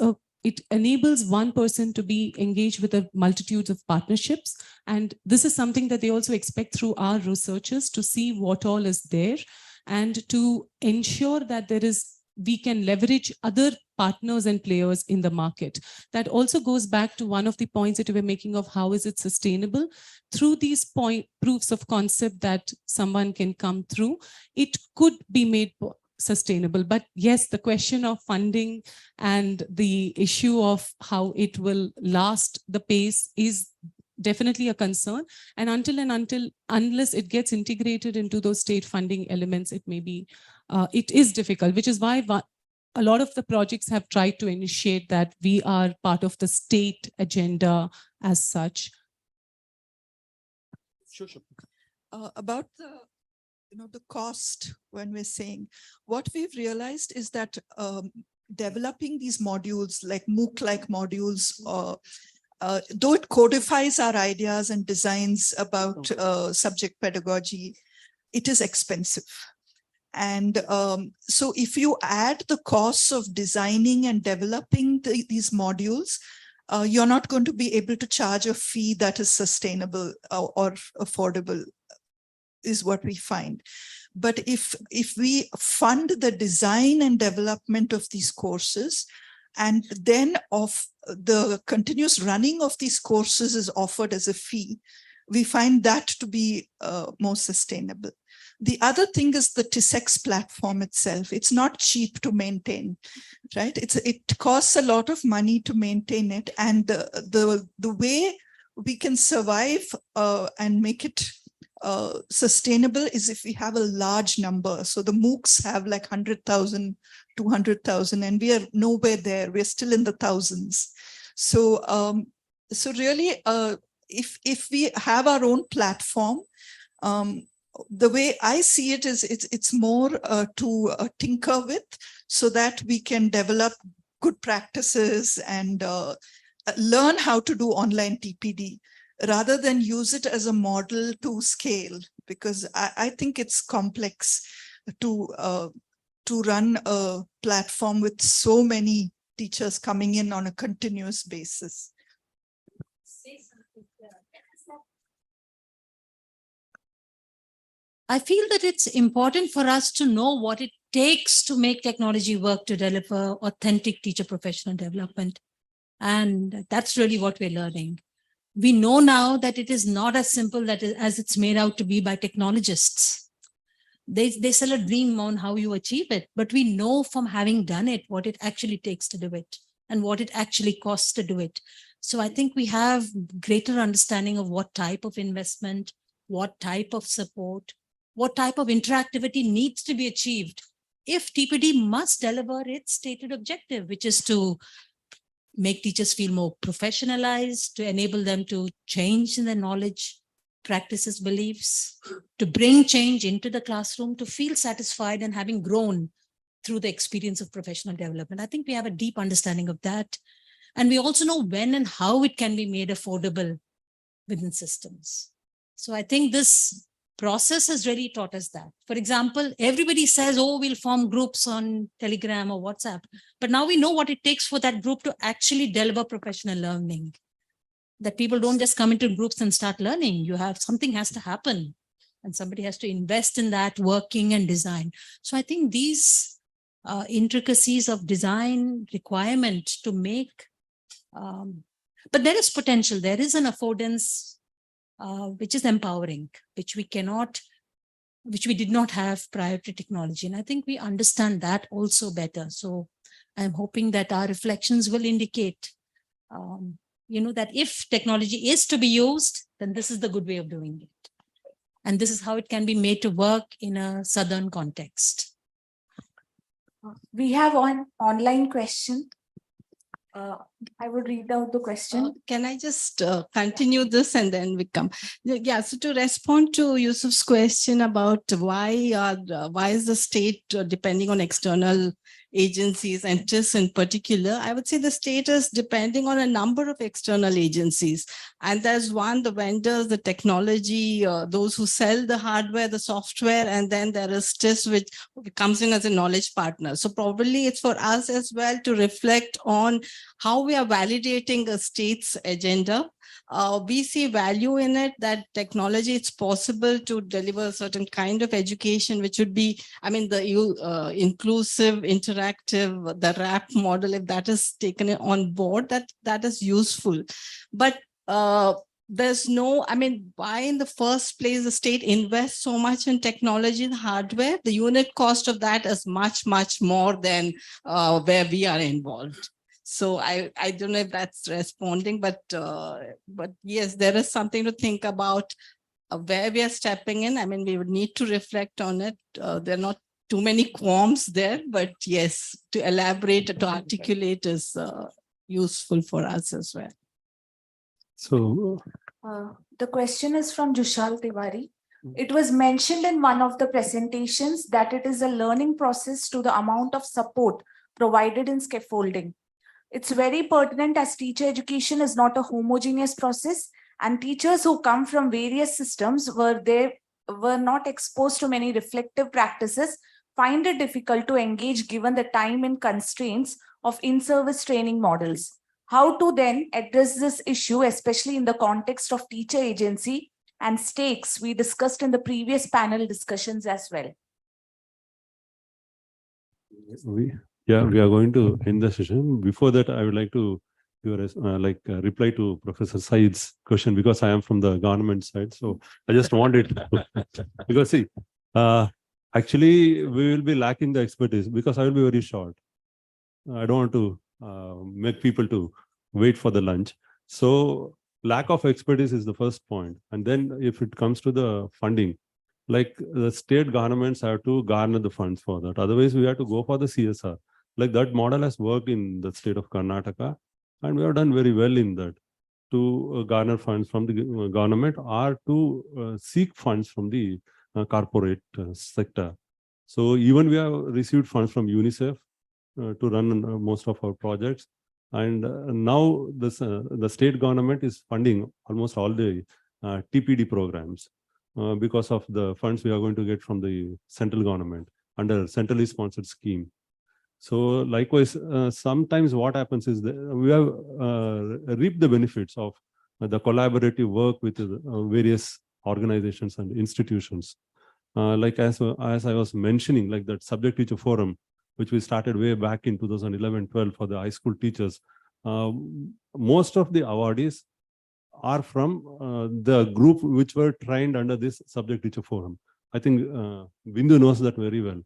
S21: it enables one person to be engaged with a multitude of partnerships. And this is something that they also expect through our researchers to see what all is there and to ensure that we can leverage other partners and players in the market. That also goes back to one of the points that we were making of how is it sustainable. Through these proofs of concept that someone can come through, it could be made sustainable. But yes, the question of funding and the issue of how it will last the pace is definitely a concern. And unless it gets integrated into those state funding elements, it is difficult, which is why a lot of the projects have tried to initiate that we are part of the state agenda as such.
S15: Sure. About the cost, when we're saying, what we've realized is that developing these modules, like MOOC-like modules, though it codifies our ideas and designs about subject pedagogy, it is expensive. And so if you add the costs of designing and developing these modules, you're not going to be able to charge a fee that is sustainable or affordable, is what we find. But if we fund the design and development of these courses, and then of the continuous running of these courses is offered as a fee, we find that to be more sustainable. The other thing is the TISEX platform itself. It's not cheap to maintain, right? It costs a lot of money to maintain it. And the way we can survive and make it sustainable is if we have a large number. So the MOOCs have like 100,000, 200,000, and we are nowhere there. We're still in the thousands. So, so really, if we have our own platform, the way I see it is it's more to tinker with so that we can develop good practices and learn how to do online TPD rather than use it as a model to scale, because I think it's complex to run a platform with so many teachers coming in on a continuous basis.
S14: I feel that it's important for us to know what it takes to make technology work to deliver authentic teacher professional development. And that's really what we're learning. We know now that it is not as simple as it's made out to be by technologists. they sell a dream on how you achieve it, but we know from having done it what it actually takes to do it and what it actually costs to do it. So I think we have greater understanding of what type of investment, what type of support, what type of interactivity needs to be achieved if TPD must deliver its stated objective, which is to make teachers feel more professionalized, to enable them to change in their knowledge, practices, beliefs, to bring change into the classroom, to feel satisfied and having grown through the experience of professional development. I think we have a deep understanding of that. And we also know when and how it can be made affordable within systems. So I think this process has really taught us that. For example, everybody says, oh, we'll form groups on Telegram or WhatsApp. But now we know what it takes for that group to actually deliver professional learning. That people don't just come into groups and start learning. You have something has to happen and somebody has to invest in that working and design. So I think these intricacies of design requirement to make, but there is potential. There is an affordance which is empowering, which we did not have prior to technology. And I think we understand that also better. So I'm hoping that our reflections will indicate that if technology is to be used, then this is the good way of doing it. And this is how it can be made to work in a Southern context.
S10: We have an online question. I will read out the question.
S19: Can I just continue this and then we come? Yeah, so to respond to Yusuf's question about why is the state depending on external agencies and TIS in particular, I would say the state is depending on a number of external agencies. And there's one, the vendors, the technology, those who sell the hardware, the software, and then there is TIS, which comes in as a knowledge partner. So probably it's for us as well to reflect on how we are validating a state's agenda. We see value in it, that technology, it's possible to deliver a certain kind of education, which would be, I mean, the inclusive, interactive, the RAP model, if that is taken on board, that is useful. But there's no, I mean, why in the first place the state invests so much in technology and hardware? The unit cost of that is much, much more than where we are involved. So I don't know if that's responding, but yes, there is something to think about where we are stepping in. I mean, we would need to reflect on it. There are not too many qualms there, but yes, to elaborate, to articulate is useful for us as well.
S11: So
S10: the question is from Jushal Tiwari. It was mentioned in one of the presentations that it is a learning process to the amount of support provided in scaffolding. It's very pertinent as teacher education is not a homogeneous process, and teachers who come from various systems were not exposed to many reflective practices find it difficult to engage given the time and constraints of in-service training models. How to then address this issue, especially in the context of teacher agency and stakes we discussed in the previous panel discussions as well.
S11: we are going to end the session. Before that, I would like to reply to Professor Said's question, because I am from the government side. So I just wanted because see, actually we will be lacking the expertise because I will be very short. I don't want to make people to wait for the lunch. So lack of expertise is the first point. And then if it comes to the funding, like the state governments have to garner the funds for that. Otherwise, we have to go for the CSR. Like that model has worked in the state of Karnataka, and we have done very well in that, to garner funds from the government or to seek funds from the corporate sector. So even we have received funds from UNICEF to run most of our projects. And now the state government is funding almost all the TPD programs because of the funds we are going to get from the central government under centrally sponsored scheme. So likewise, sometimes what happens is that we have reaped the benefits of the collaborative work with various organizations and institutions. Like as I was mentioning, like that subject teacher forum, which we started way back in 2011-12 for the high school teachers. Most of the awardees are from the group which were trained under this subject teacher forum. I think Bindu knows that very well.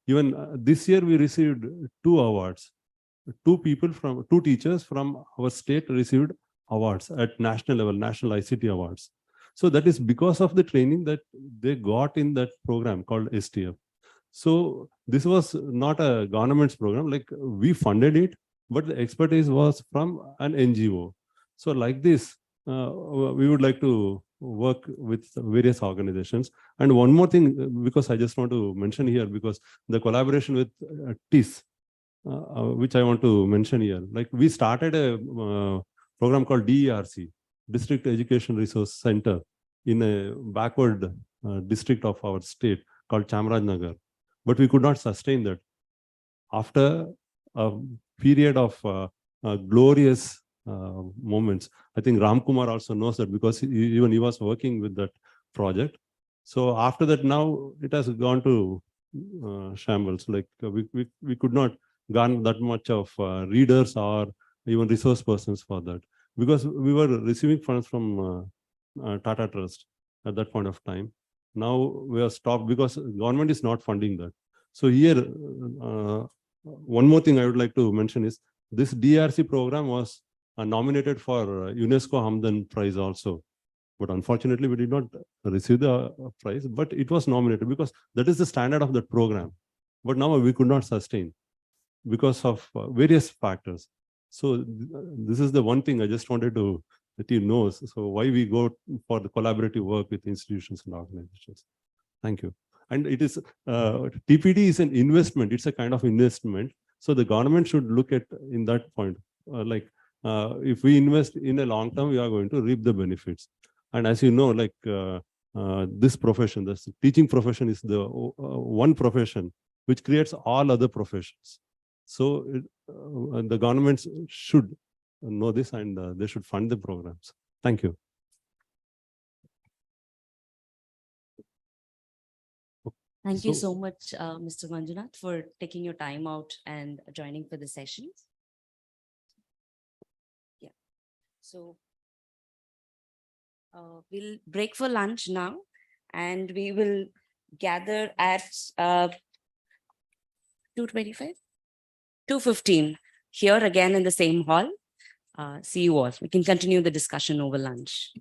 S11: Even this year we received 2 awards. Two teachers from our state received awards at national level, National ICT Awards. So that is because of the training that they got in that program called STF. So this was not a government's program, like we funded it, but the expertise was from an NGO. So like this, we would like to work with various organizations. And one more thing, because I just want to mention here, because the collaboration with TIS, which I want to mention here, like we started a program called DERC, District Education Resource Center, in a backward district of our state called Chamarajnagar. But we could not sustain that. After a period of glorious moments, I think Ram Kumar also knows that, because even he was working with that project. So after that, now it has gone to shambles. Like we could not garner that much of readers or even resource persons for that, because we were receiving funds from Tata Trust at that point of time. Now we are stopped because government is not funding that. So here, one more thing I would like to mention is this DRC program was nominated for UNESCO Hamdan Prize also. But unfortunately, we did not receive the prize, but it was nominated because that is the standard of that program. But now we could not sustain because of various factors. So this is the one thing I just wanted to let you know. So why we go for the collaborative work with institutions and organizations. Thank you. And it is, TPD is an investment. It's a kind of investment. So the government should look at in that point, if we invest in a long term, we are going to reap the benefits. And as you know, like this profession, this teaching profession is the one profession which creates all other professions. So the governments should know this, and they should fund the programs. Thank you.
S1: Thank you so much, Mr. Manjunath, for taking your time out and joining for the sessions. Yeah. So we'll break for lunch now, and we will gather at 2:25, 2:15 here again in the same hall. See you all. We can continue the discussion over lunch.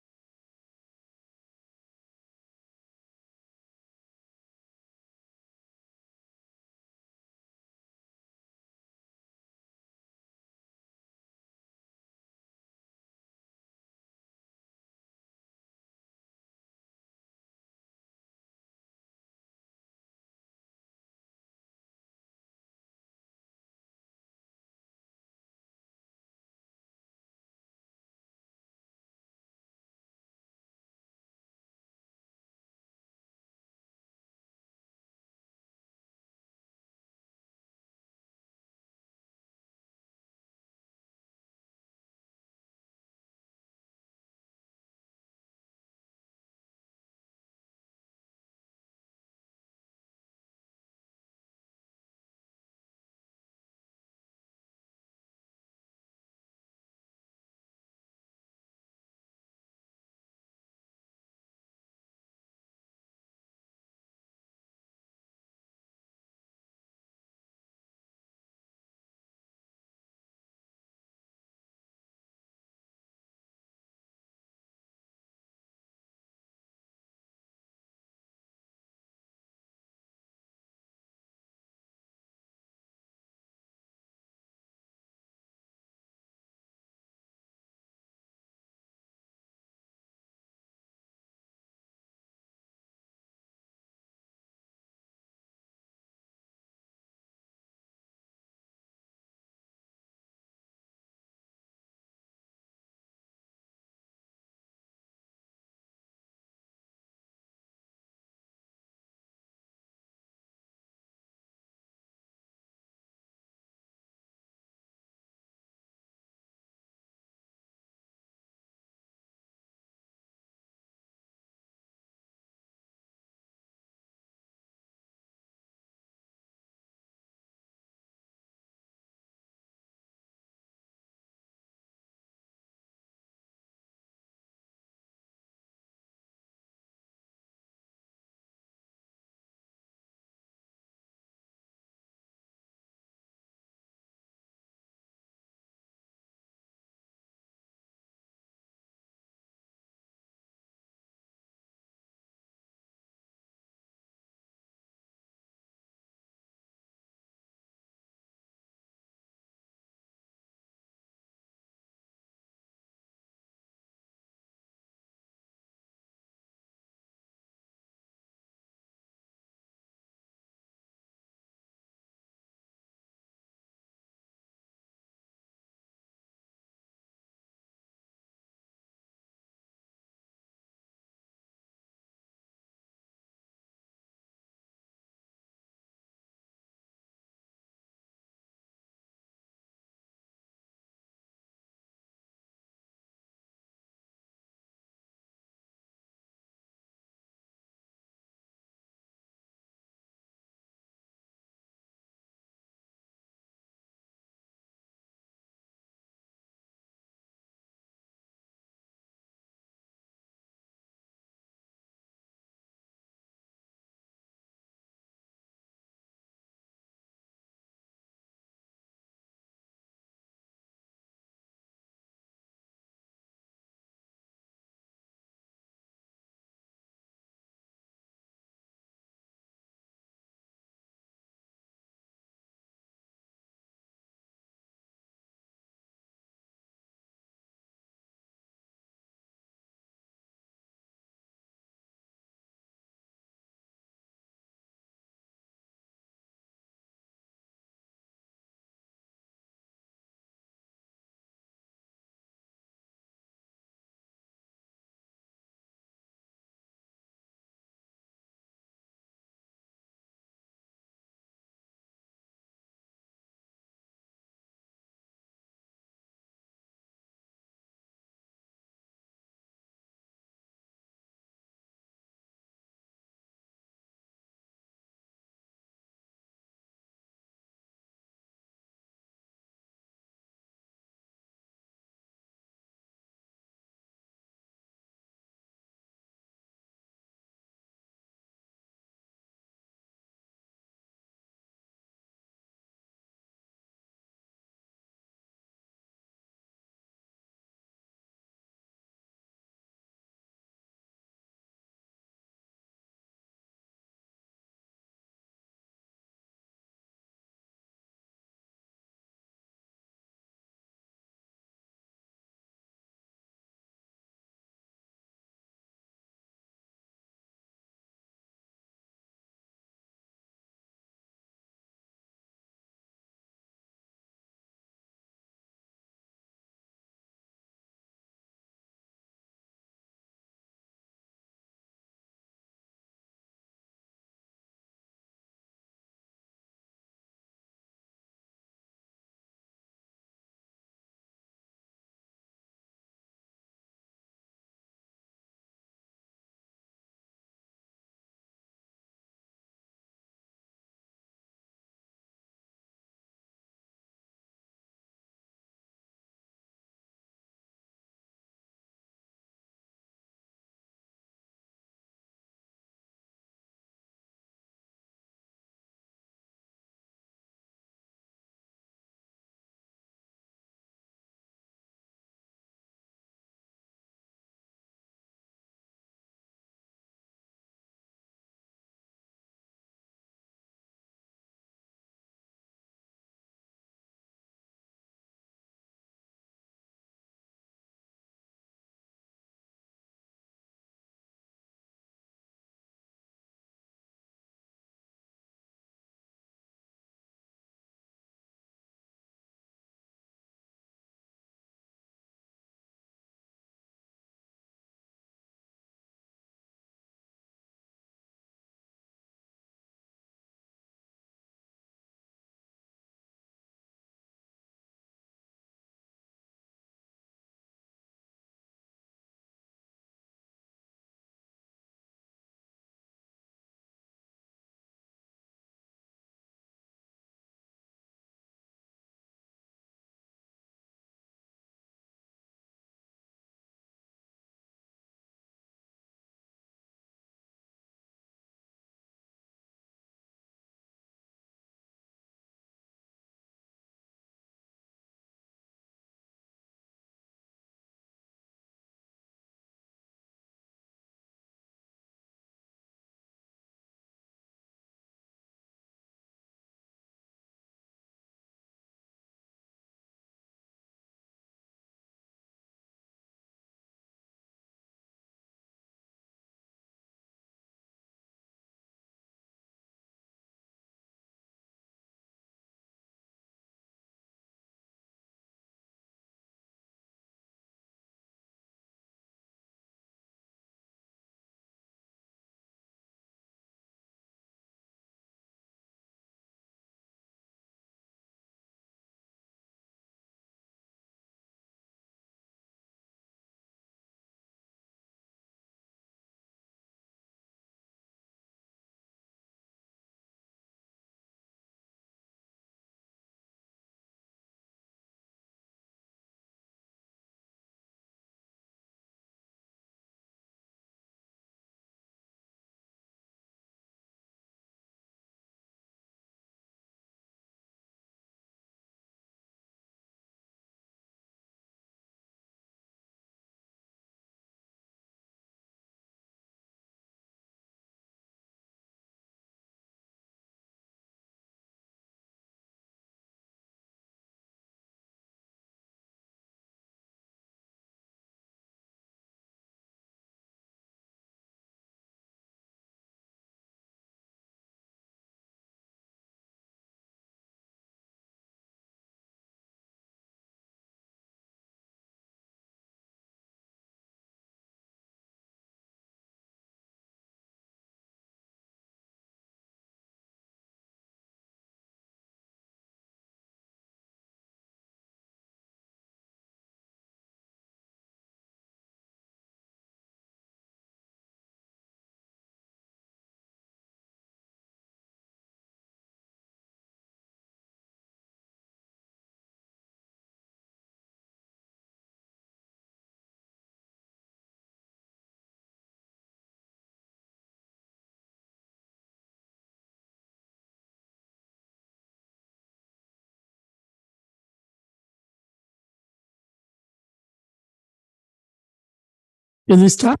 S4: Can we start?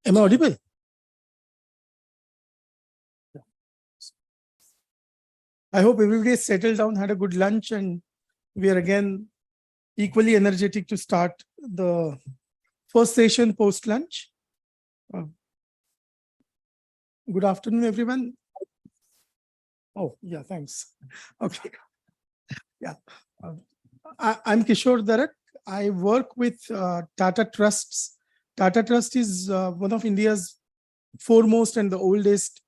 S4: Am I audible? I hope everybody has settled down, had a good lunch, and we are again equally energetic to start the first session post-lunch. Good afternoon, everyone. Oh, yeah, thanks. Okay. Yeah. I'm Kishore Darak. I work with Tata Trusts. Tata Trust is one of India's foremost and the oldest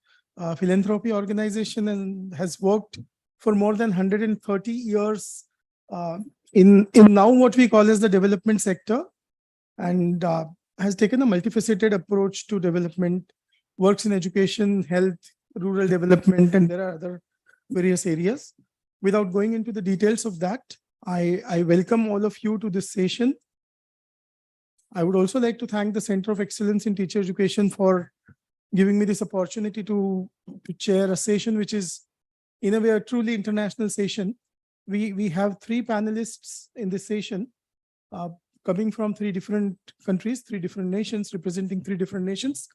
S4: philanthropy organization and has worked for more than 130 years in now what we call as the development sector, and has taken a multifaceted approach to development, works in education, health, rural development, and there are other various areas. Without going into the details of that, I welcome all of you to this session. I would also like to thank the Center of Excellence in Teacher Education for giving me this opportunity to chair a session which is in a way a truly international session. We have 3 panelists in this session coming from 3 different countries, 3 different nations, representing 3 different nations.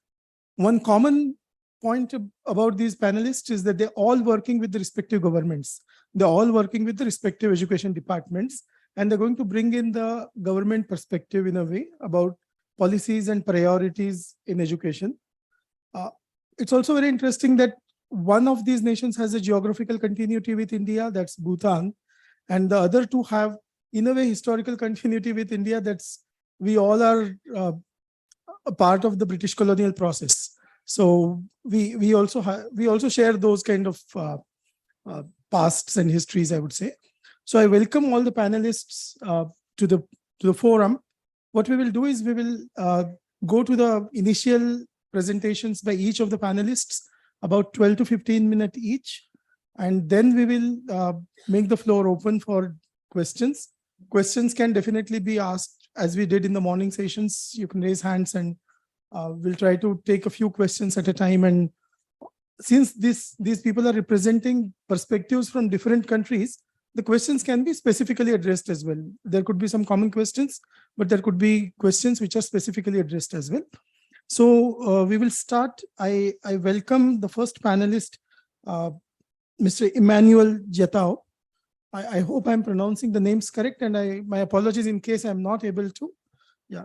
S4: One common point about these panelists is that they're all working with the respective governments. They're all working with the respective education departments, and they're going to bring in the government perspective in a way about policies and priorities in education. It's also very interesting that one of these nations has a geographical continuity with India, that's Bhutan, and the other 2 have in a way historical continuity with India, that's we all are a part of the British colonial process. So we also share those kind of pasts and histories, I would say. So I welcome all the panelists to the forum. What we will do is we will go to the initial presentations by each of the panelists, about 12 to 15 minutes each, and then we will make the floor open for questions. Questions can definitely be asked as we did in the morning sessions. You can raise hands and we'll try to take a few questions at a time. And since these people are representing perspectives from different countries, the questions can be specifically addressed as well. There could be some common questions, but there could be questions which are specifically addressed as well. So we will start. I welcome the first panelist, Mr. Emmanuel Jetao. I hope I'm pronouncing the names correct, and my apologies in case I'm not able to. Yeah.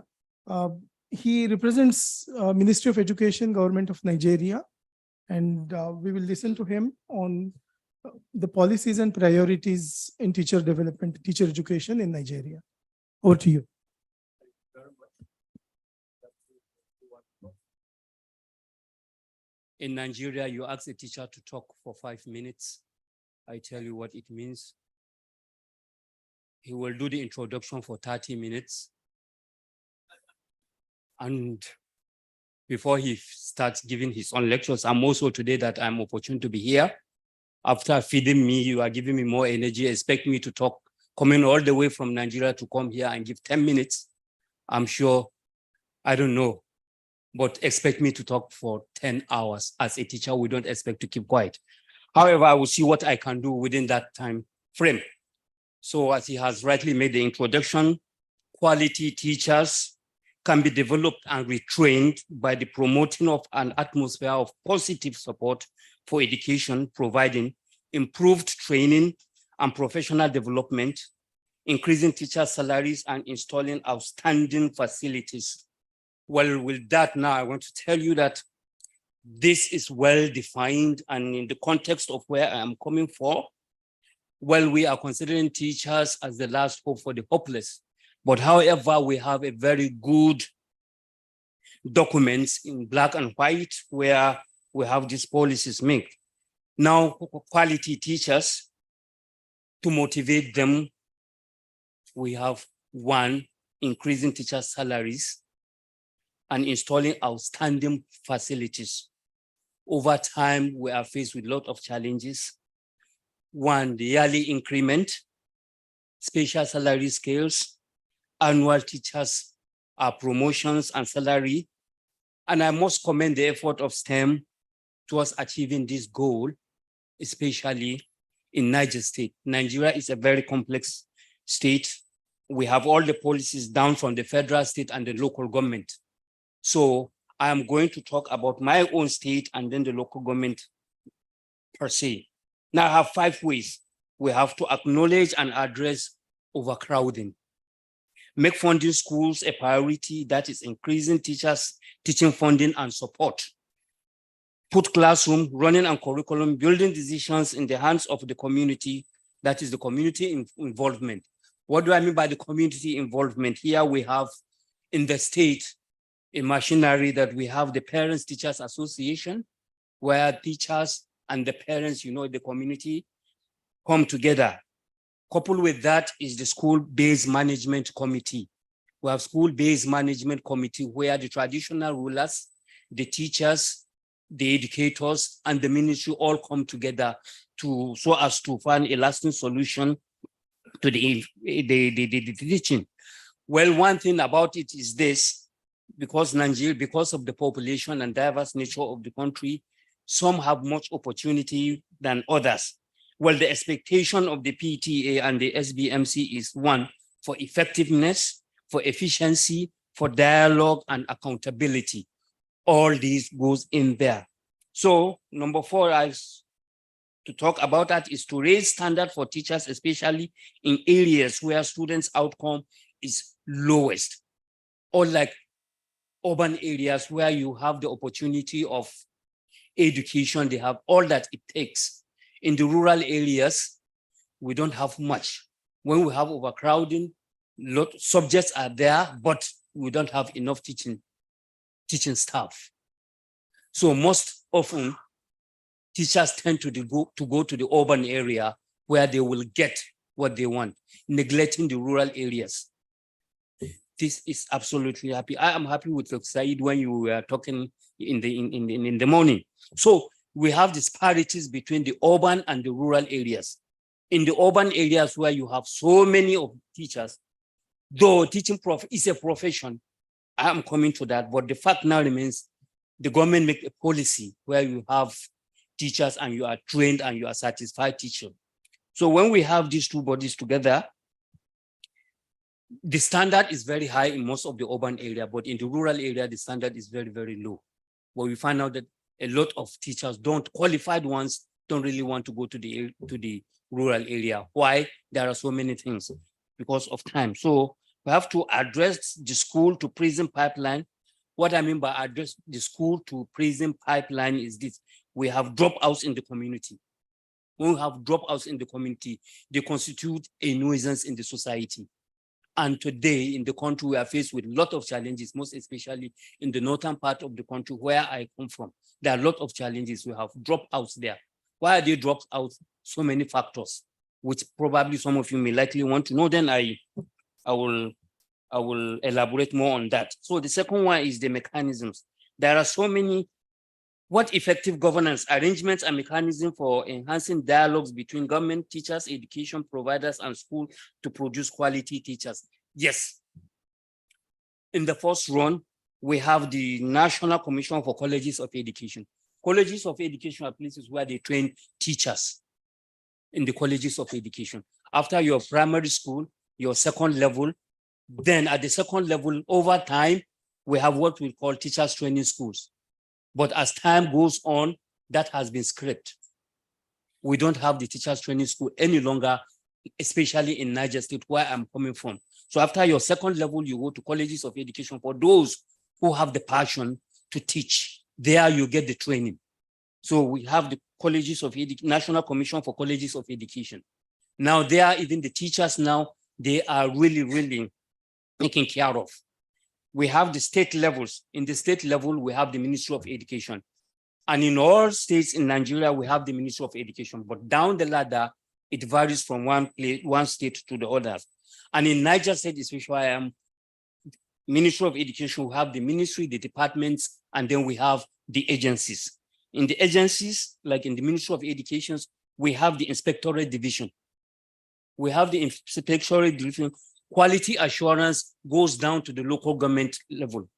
S4: He represents Ministry of Education, Government of Nigeria, and we will listen to him on the policies and priorities in teacher development, teacher education in Nigeria. Over to you.
S22: In Nigeria, you ask a teacher to talk for 5 minutes. I tell you what it means. He will do the introduction for 30 minutes. And before he starts giving his own lectures, I'm also today that I'm opportune to be here. After feeding me, you are giving me more energy. Expect me to talk, coming all the way from Nigeria to come here and give 10 minutes. I'm sure, I don't know, but expect me to talk for 10 hours. As a teacher, we don't expect to keep quiet. However, I will see what I can do within that time frame. So as he has rightly made the introduction, quality teachers can be developed and retrained by the promoting of an atmosphere of positive support for education, providing improved training and professional development, increasing teacher salaries, and installing outstanding facilities. Well, with that now, I want to tell you that this is well defined, and in the context of where I am coming from, well, we are considering teachers as the last hope for the hopeless. But however, we have a very good documents in black and white where we have these policies made. Now, quality teachers, to motivate them, we have 1, increasing teacher salaries and installing outstanding facilities. Over time, we are faced with a lot of challenges. 1, the yearly increment, special salary scales, annual teachers promotions and salary. And I must commend the effort of STEM towards achieving this goal, especially in Niger State. Nigeria is a very complex state we have all the policies down from the federal, state, and the local government. So I am going to talk about my own state and then the local government per se. Now I have 5 ways. We have to acknowledge and address overcrowding. Make funding schools a priority, that is increasing teachers, teaching funding and support. Put classroom, running and curriculum, building decisions in the hands of the community, that is the community involvement. What do I mean by the community involvement? Here we have in the state a machinery that we have the Parents Teachers Association, where teachers and the parents, the community come together. Coupled with that is the school-based management committee. We have school-based management committee where the traditional rulers, the teachers, the educators, and the ministry all come together so as to find a lasting solution to the teaching. Well, one thing about it is this, because Nigeria, because of the population and diverse nature of the country, some have much opportunity than others. Well, the expectation of the PTA and the SBMC is one, for effectiveness, for efficiency, for dialogue and accountability. All these goes in there. So number 4, to talk about that is to raise standard for teachers, especially in areas where students' outcome is lowest, or like urban areas where you have the opportunity of education, they have all that it takes. In the rural areas, we don't have much. When we have overcrowding, subjects are there, but we don't have enough teaching staff. So most often, teachers tend to go to the urban area where they will get what they want, neglecting the rural areas. This is absolutely happy. I am happy with Said when you were talking in the morning. So we have disparities between the urban and the rural areas. In the urban areas where you have so many of teachers, though teaching is a profession, I am coming to that, but the fact now remains the government make a policy where you have teachers and you are trained and you are satisfied teacher. So when we have these two bodies together, the standard is very high in most of the urban area, but in the rural area, the standard is very, very low. But we find out that a lot of teachers, qualified ones, don't really want to go to the rural area. Why? There are so many things because of time. So we have to address the school to prison pipeline. What I mean by address the school to prison pipeline is this. We have dropouts in the community. When we have dropouts in the community, they constitute a nuisance in the society. And today in the country, we are faced with a lot of challenges, most especially in the northern part of the country where I come from. There are a lot of challenges. We have dropouts there. Why are they dropped out? So many factors, which probably some of you may likely want to know. Then I will elaborate more on that. So the second one is the mechanisms. There are so many. What effective governance, arrangements, and mechanisms for enhancing dialogues between government, teachers, education providers, and school to produce quality teachers? Yes. In the first run, we have the National Commission for Colleges of Education. Colleges of Education are places where they train teachers in the colleges of education. After your primary school, your second level, then at the second level, over time, we have what we call teachers training schools. But as time goes on, that has been scrapped. We don't have the teachers training school any longer, especially in Niger State, where I'm coming from. So after your second level, you go to colleges of education for those who have the passion to teach. There you get the training. So we have the colleges of National Commission for Colleges of Education. Now there, even the teachers now, they are really, really taken care of. We have the state levels. In the state level, we have the Ministry of Education. And in all states in Nigeria, we have the Ministry of Education. But down the ladder, it varies from one state to the others. And in Niger State, especially where I am, Ministry of Education, we have the ministry, the departments, and then we have the agencies. In the agencies, like in the Ministry of Education, we have the Inspectorate Division. We have the Inspectorate Division. Quality assurance goes down to the local government level.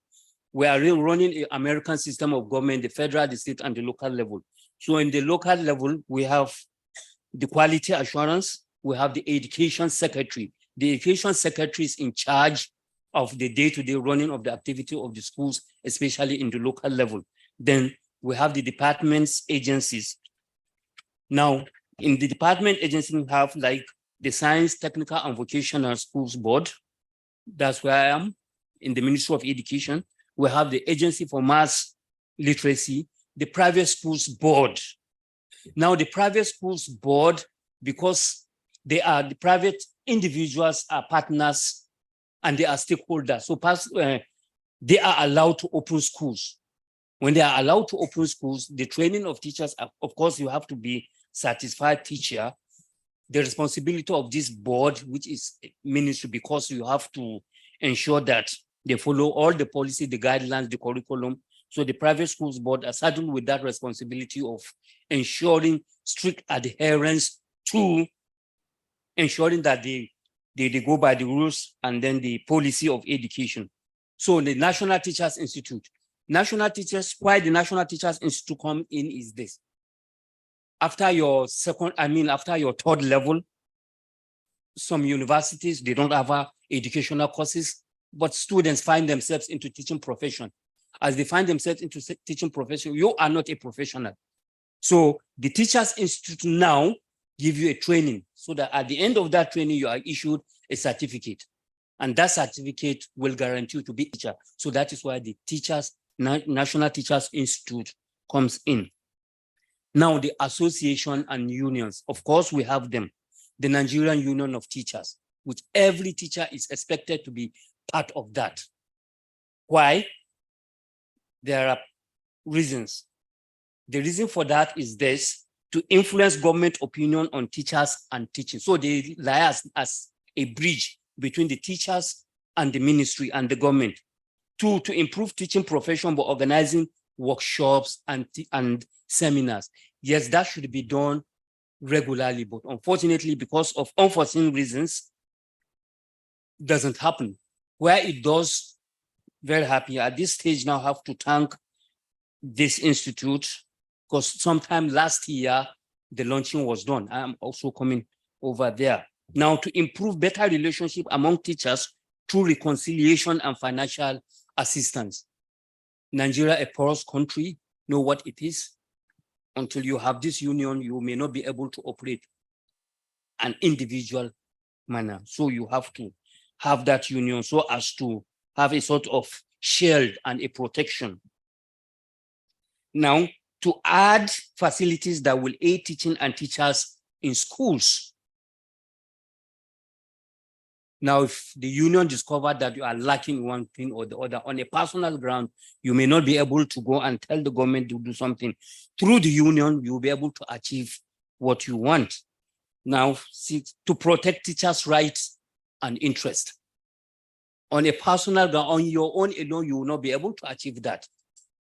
S22: We are running an American system of government, the federal, the state, and the local level. So in the local level, we have the quality assurance, we have the education secretary. the education secretary is in charge of the day-to-day running of the activity of the schools, especially in the local level. Then we have the departments, agencies. Now, in the department agency, we have like the Science, Technical and Vocational Schools Board. That's where I am, in the Ministry of Education. We have the Agency for Mass Literacy, the Private Schools Board. Now, the Private Schools Board, because they are the private individuals are partners and they are stakeholders. So they are allowed to open schools. When they are allowed to open schools, the training of teachers, of course, you have to be certified teacher. The responsibility of this board, which is ministry, because you have to ensure that they follow all the policy, the guidelines, the curriculum. So the private schools board are saddled with that responsibility of ensuring strict adherence to ensuring that they go by the rules and then the policy of education. So the National Teachers Institute. National Teachers, why the National Teachers Institute come in is this. After your after your third level, some universities, they don't have educational courses, but students find themselves into teaching profession. As they find themselves into teaching profession, you are not a professional. So the Teachers Institute now give you a training so that at the end of that training, you are issued a certificate. And that certificate will guarantee you to be a teacher. So that is why the National Teachers Institute comes in. Now, the association and unions, of course, we have them. The Nigerian Union of Teachers, which every teacher is expected to be part of that. Why? There are reasons. The reason for that is this, to influence government opinion on teachers and teaching. So they lie as a bridge between the teachers and the ministry and the government. Two, to improve teaching profession by organizing workshops and seminars. Yes, that should be done regularly, but unfortunately, because of unforeseen reasons, it doesn't happen. Where it does, very happy. At this stage now, have to thank this institute, because sometime last year, the launching was done. I'm also coming over there. Now, to improve better relationship among teachers through reconciliation and financial assistance. Nigeria, a porous country, know what it is. Until you have this union, you may not be able to operate an individual manner. So you have to have that union so as to have a sort of shield and a protection. Now, to add facilities that will aid teaching and teachers in schools. Now, if the union discovered that you are lacking one thing or the other on a personal ground, you may not be able to go and tell the government to do something. Through the union, you'll be able to achieve what you want. Now, see, to protect teachers' rights and interest. On a personal ground, on your own alone, you will not be able to achieve that.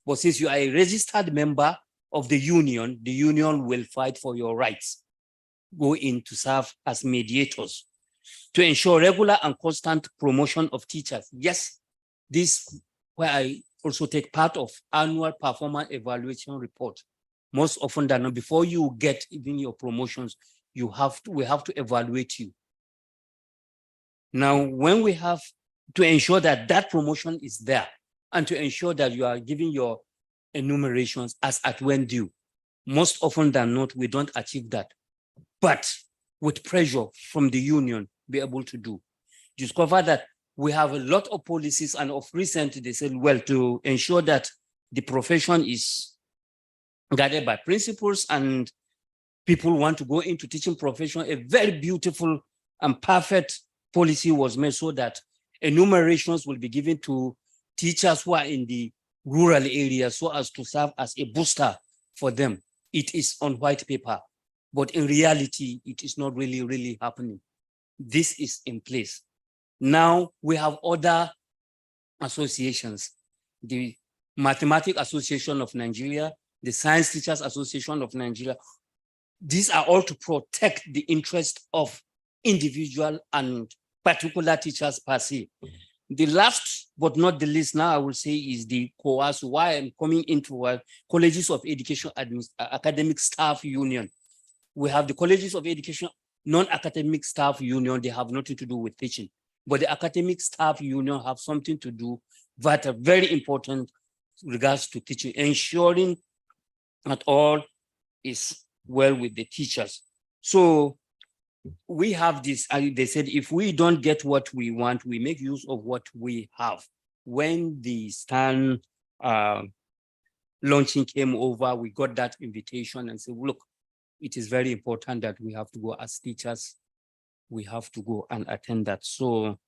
S22: But since you are a registered member of the union will fight for your rights. Go in to serve as mediators. To ensure regular and constant promotion of teachers. Yes, this where I also take part of annual performance evaluation report. Most often than not, before you get even your promotions, we have to evaluate you. Now, when we have to ensure that that promotion is there and to ensure that you are giving your enumerations as at when due, most often than not, we don't achieve that. But with pressure from the union, be able to do. Discover that we have a lot of policies, and of recent, they said, well, to ensure that the profession is guided by principles and people want to go into teaching profession, a very beautiful and perfect policy was made so that enumerations will be given to teachers who are in the rural areas so as to serve as a booster for them. It is on white paper, but in reality, it is not really happening. This is in place. Now we have other associations, the Mathematics Association of Nigeria, the Science Teachers Association of Nigeria. These are all to protect the interest of individual and particular teachers per se. The last but not the least now I will say is the COAS, why I'm coming into Colleges of Education Academic Staff Union. We have the Colleges of Education non-academic staff union, they have nothing to do with teaching, but the academic staff union have something to do that are very important regards to teaching, ensuring that all is well with the teachers. So we have this, they said, if we don't get what we want, we make use of what we have. When the STAN launching came over, we got that invitation and said, look, it is very important that we have to go as teachers. We have to go and attend that. So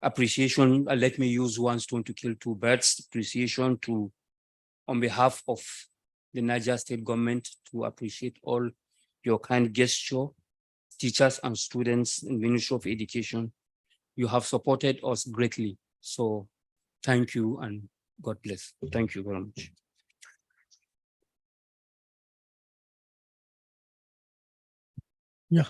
S22: appreciation, let me use one stone to kill two birds. Appreciation to, on behalf of the Niger State government, to appreciate all your kind gesture, teachers and students in the Ministry of Education. You have supported us greatly. So thank you and God bless. Thank you very much.
S4: Yeah.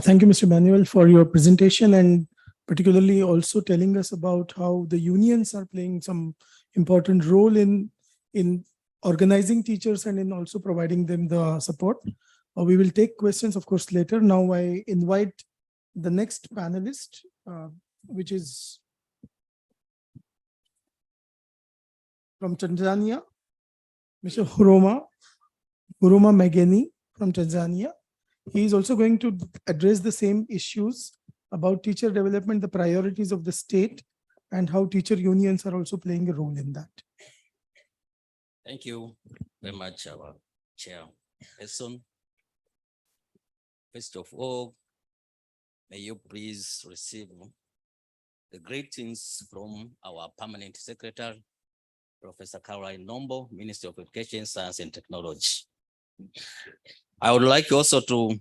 S4: Thank you, Mr. Manuel, for your presentation, and particularly also telling us about how the unions are playing some important role in organizing teachers and in also providing them the support. We will take questions, of course, later. Now I invite the next panelist, which is from Tanzania, Mr. Huruma Mageni from Tanzania. He is also going to address the same issues about teacher development, the priorities of the state, and how teacher unions are also playing a role in that.
S6: Thank you very much, our chairperson. First of all, may you please receive the greetings from our permanent secretary, Professor Caroline Nombo, Minister of Education, Science and Technology. I would like also to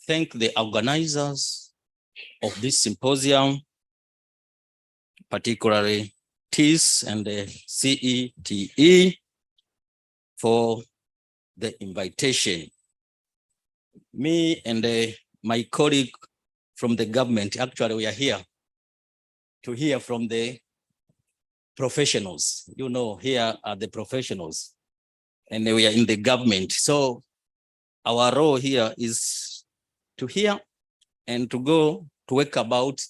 S6: thank the organizers of this symposium, particularly TIS and the CETE, for the invitation. Me and my colleague from the government, actually we are here to hear from the professionals. You know, here are the professionals and we are in the government. So our role here is to hear and to go to work about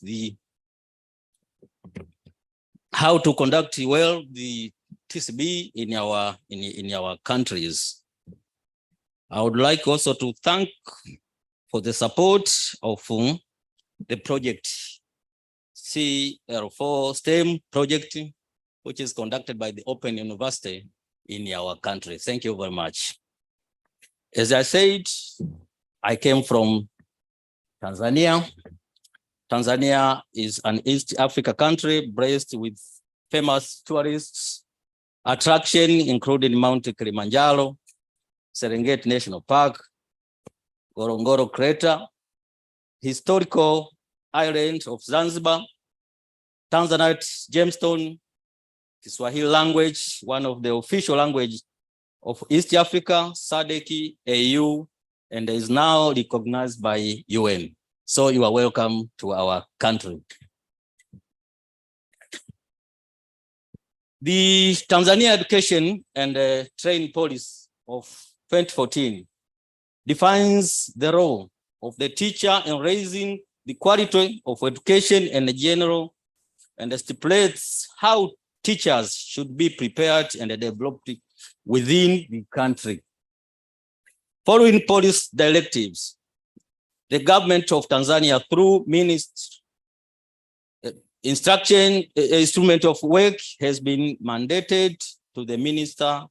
S6: how to conduct well the TCB in our countries. I would like also to thank for the support of the project CL4 STEM project, which is conducted by the Open University in our country. Thank you very much. As I said, I came from Tanzania. Tanzania is an East Africa country blessed with famous tourist attraction, including Mount Kilimanjaro, Serengeti National Park, Ngorongoro Crater, historical island of Zanzibar, Tanzanite gemstone, Kiswahili language, one of the official language of East Africa, SADC, AU, and is now recognized by UN. So you are welcome to our country. The Tanzania Education and Training Policy of 2014 defines the role of the teacher in raising the quality of education in general, and stipulates how teachers should be prepared and developed within the country. Following policy directives, the government of Tanzania, through instrument of work, has been mandated to the Minister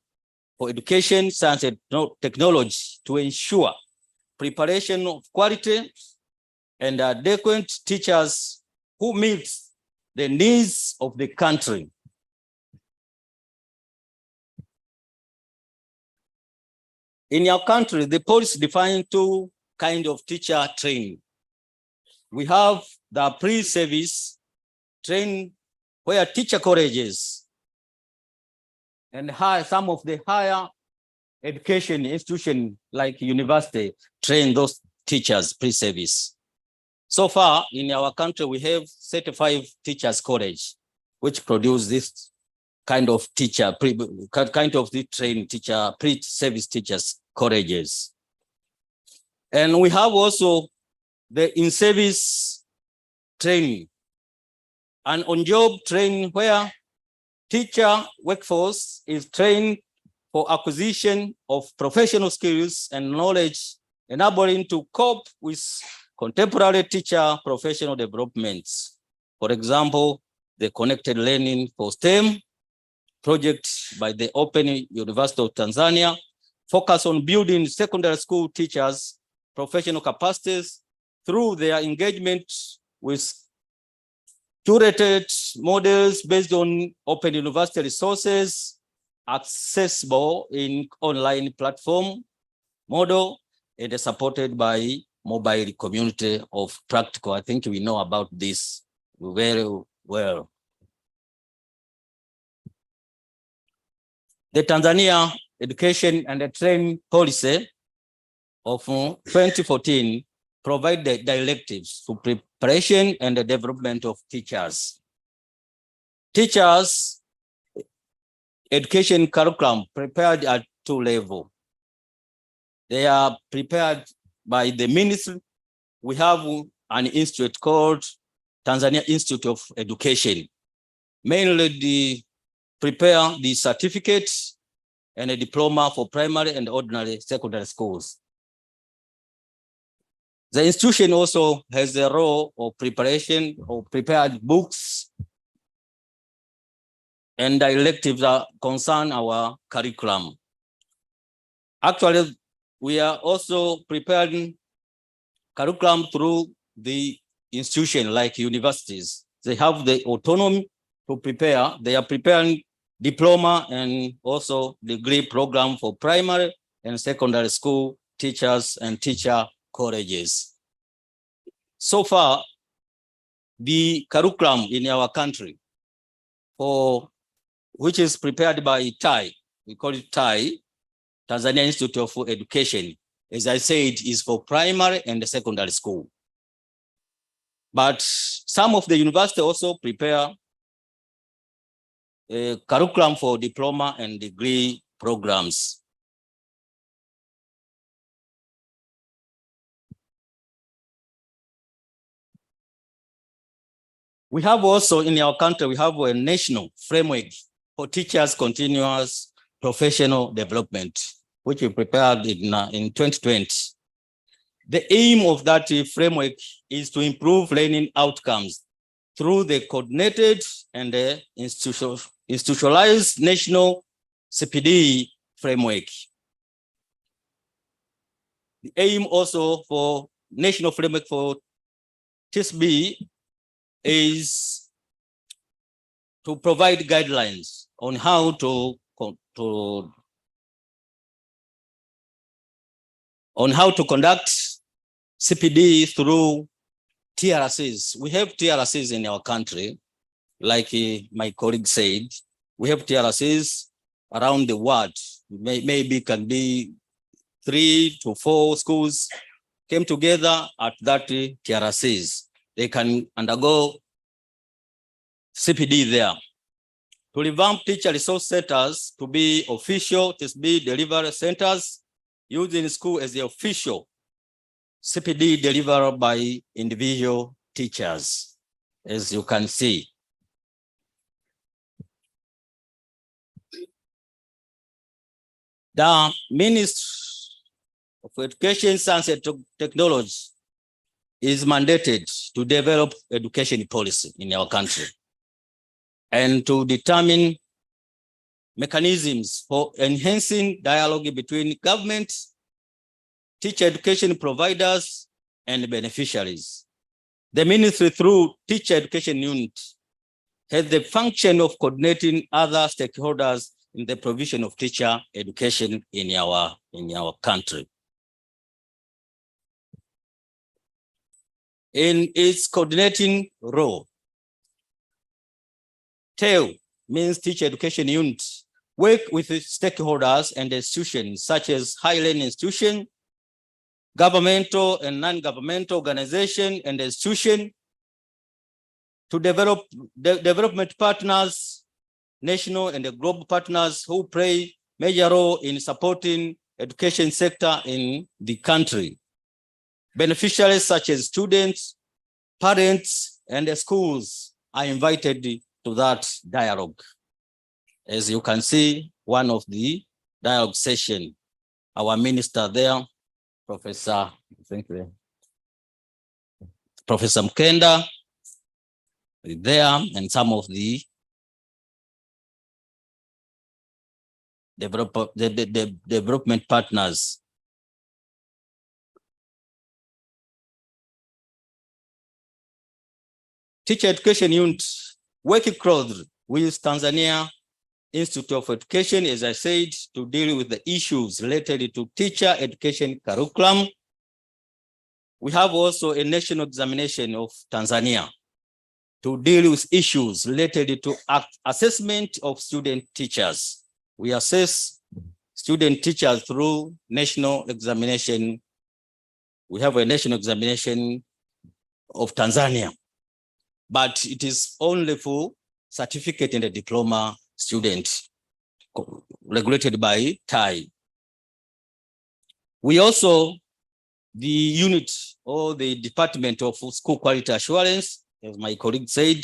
S6: for Education, Science and Technology to ensure preparation of quality and adequate teachers who meet the needs of the country. In our country, the policy defines two kinds of teacher training. We have the pre-service training, where teacher colleges and some of the higher education institutions like university train those teachers pre-service. So far in our country, we have 35 teachers college, which produce this kind of teacher, kind of the trained teacher, pre-service teachers, colleges. And we have also the in-service training and on-job training where teacher workforce is trained for acquisition of professional skills and knowledge, enabling to cope with contemporary teacher professional developments. For example, the Connected Learning for STEM project by the Open University of Tanzania focus on building secondary school teachers' professional capacities through their engagement with curated models based on open university resources, accessible in online platform model, and supported by mobile community of practical. I think we know about this very well. The Tanzania Education and Training Policy of 2014 provide the directives for preparation and the development of teachers. Teachers education curriculum prepared at 2 levels. They are prepared by the ministry. We have an institute called Tanzania Institute of Education. Mainly prepare the certificate and a diploma for primary and ordinary secondary schools. The institution also has a role of preparation of prepared books and directives that concern our curriculum. Actually, we are also preparing curriculum through the institution like universities. They have the autonomy to prepare. They are preparing diploma and also degree program for primary and secondary school teachers and teacher colleges. So far, the curriculum in our country, for which is prepared by TAI, we call it TAI, Tanzania Institute of Education, as I said, is for primary and secondary school. But some of the universities also prepare a curriculum for diploma and degree programs. We have also in our country, we have a national framework for teachers' continuous professional development, which we prepared in 2020. The aim of that framework is to improve learning outcomes through the coordinated and the institutionalized national CPD framework. The aim also for national framework for TSB is to provide guidelines on how to conduct CPD through TRCs. We have TRCs in our country, like my colleague said. We have TRCs around the world. Maybe can be 3 to 4 schools came together at that TRCs. They can undergo CPD there. To revamp teacher resource centers to be official TSB delivery centers, using school as the official CPD delivered by individual teachers, as you can see. The Ministry of Education, Science and Technology is mandated to develop education policy in our country and to determine mechanisms for enhancing dialogue between government, teacher education providers, and beneficiaries. The ministry, through teacher education unit, has the function of coordinating other stakeholders in the provision of teacher education in our country. In its coordinating role, TEU means teacher education unit, work with stakeholders and institutions such as higher learning institution, governmental and non-governmental organization and institution to develop development partners national and the global partners who play major role in supporting education sector in the country. Beneficiaries such as students, parents, and the schools are invited to that dialogue. As you can see, one of the dialogue session, our minister there, Professor Mkenda, there, and some of the development partners. Teacher Education Unit working closely with Tanzania Institute of Education, as I said, to deal with the issues related to teacher education curriculum. We have also a national examination of Tanzania to deal with issues related to assessment of student teachers. We assess student teachers through national examination. We have a national examination of Tanzania, but it is only for certificate and a diploma student regulated by TAI. We also, the unit or the Department of School Quality Assurance, as my colleague said,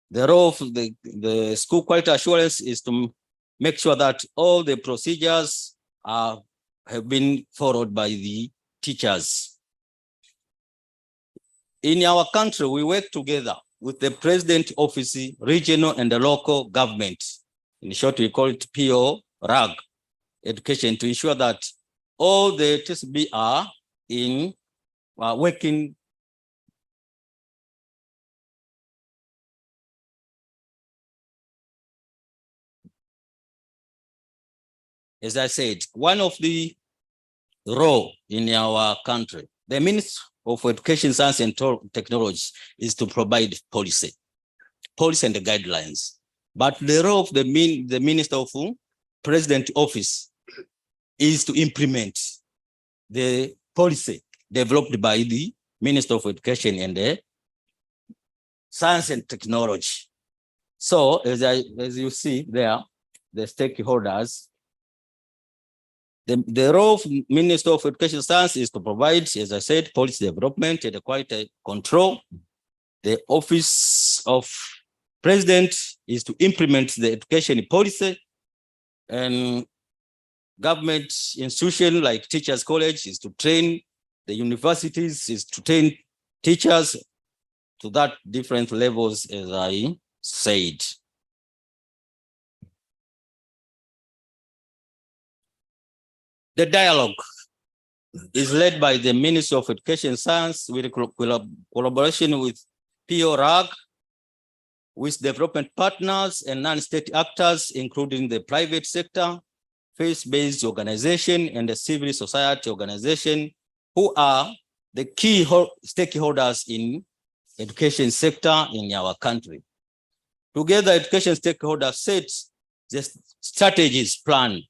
S6: the role of the School Quality Assurance is to make sure that all the procedures have been followed by the teachers. In our country, we work together with the President Office, regional and the local government. In short, we call it PO RAG education, to ensure that all the TSB are in working as I said, one of the role in our country, the Ministry of Education, Science and Technology is to provide policy and the guidelines. But the role of the Minister of President Office is to implement the policy developed by the Minister of Education and the Science and Technology. So as you see there, the stakeholders, the role of Minister of Education Science is to provide, as I said, policy development and quality control. The Office of President is to implement the education policy, and government institution like Teachers College is to train, the universities is to train teachers to that different levels, as I said. The dialogue is led by the Ministry of Education Science with collaboration with PO-RAG, with development partners and non-state actors, including the private sector, faith-based organization, and the civil society organization, who are the key stakeholders in education sector in our country. Together, education stakeholders set the strategies, plan,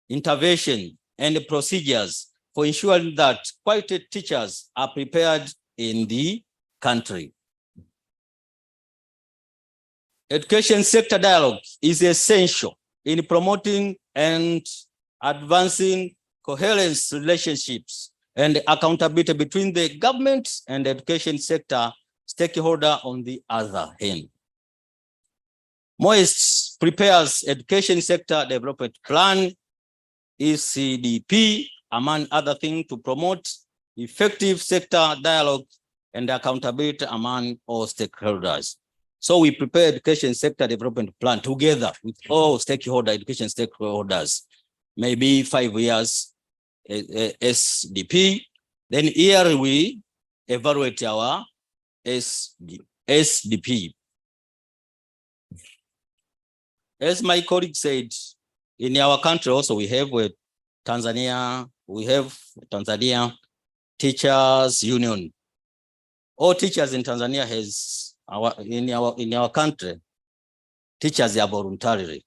S6: intervention, and the procedures for ensuring that quality teachers are prepared in the country. Education sector dialogue is essential in promoting and advancing coherent relationships and accountability between the government and the education sector stakeholder on the other hand. MOEST prepares education sector development plan, ECDP, among other things, to promote effective sector dialogue and accountability among all stakeholders. So we prepare education sector development plan together with all education stakeholders, maybe 5 years SDP. Then here we evaluate our SDP. As my colleague said, in our country also we have Tanzania Teachers Union. All teachers in Tanzania has in our country, teachers are voluntarily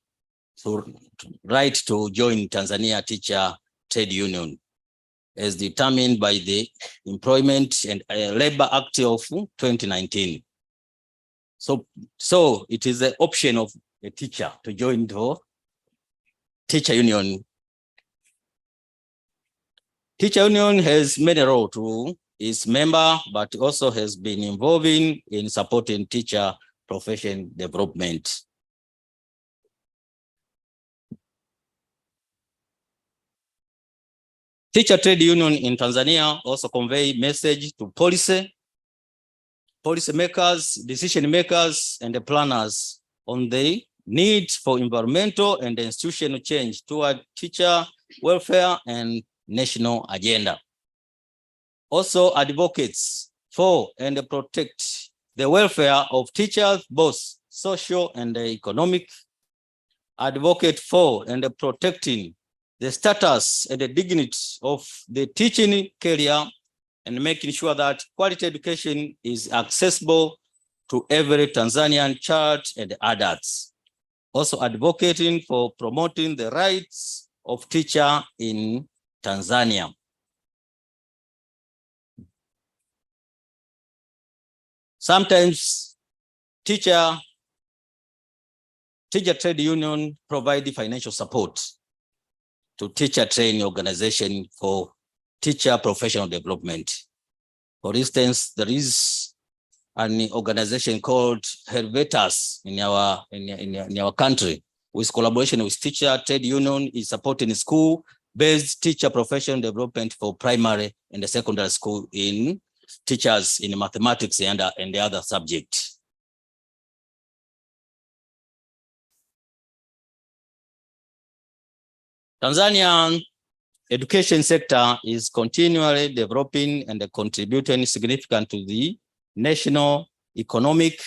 S6: right to join Tanzania Teacher Trade Union as determined by the Employment and Labor Act of 2019. So it is the option of a teacher to join the teacher union. Teacher union has made a role to its member, but also has been involving in supporting teacher profession development. Teacher trade union in Tanzania also convey message to policy makers, decision makers, and the planners on the need for environmental and institutional change toward teacher welfare and national agenda. Also advocates for and protect the welfare of teachers, both social and economic, advocate for and protecting the status and the dignity of the teaching career, and making sure that quality education is accessible to every Tanzanian child and adults. Also advocating for promoting the rights of teacher in Tanzania. Sometimes teacher trade union provide financial support to teacher training organization for teacher professional development. For instance, there is an organization called Helvetas in our country, with collaboration with teacher trade union, is supporting school-based teacher professional development for primary and secondary school in teachers in mathematics and the other subjects. Tanzanian education sector is continually developing and contributing significantly to the national economic,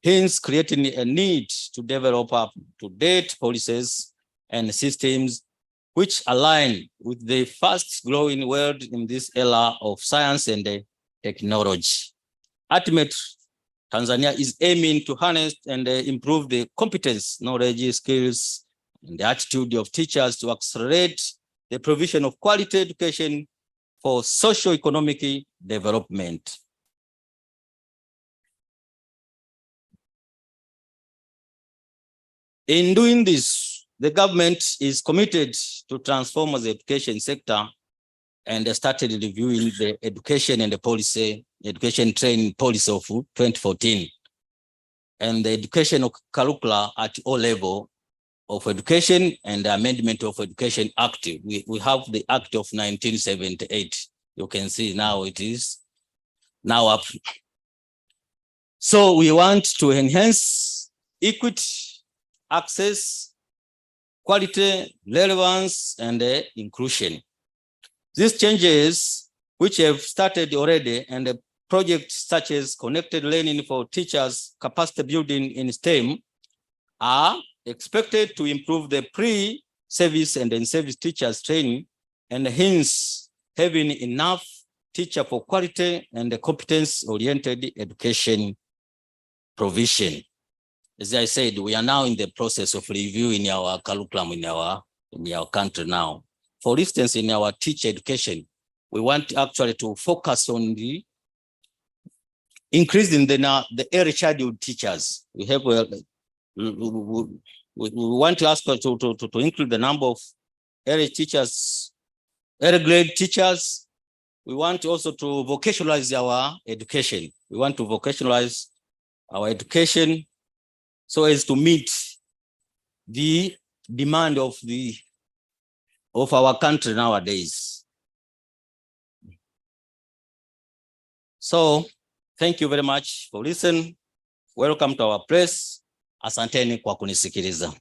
S6: hence creating a need to develop up-to-date policies and systems which align with the fast-growing world in this era of science and technology. Ultimately, Tanzania is aiming to harness and improve the competence, knowledge, skills, and the attitude of teachers to accelerate the provision of quality education for socio-economic development. In doing this, the government is committed to transform the education sector and started reviewing the education and the policy, education training policy of 2014, and the educational curricula at all level of education and the amendment of Education Act. We have the Act of 1978. You can see now it is now up. So we want to enhance equity, access, quality, relevance, and inclusion. These changes, which have started already, and the projects such as connected learning for teachers, capacity building in STEM, are expected to improve the pre-service and in-service teachers training, and hence having enough teacher for quality and competence-oriented education provision. As I said, we are now in the process of reviewing our curriculum in our country now. For instance, in our teacher education, we want actually to focus on the increasing the early childhood teachers. We have we want to ask to include the number of early teachers, early grade teachers. We want also to vocationalize our education. We want to vocationalize our education so as to meet the demand of our country nowadays. So thank you very much for listening. Welcome to our place. Asanteni kwa kunisikiliza.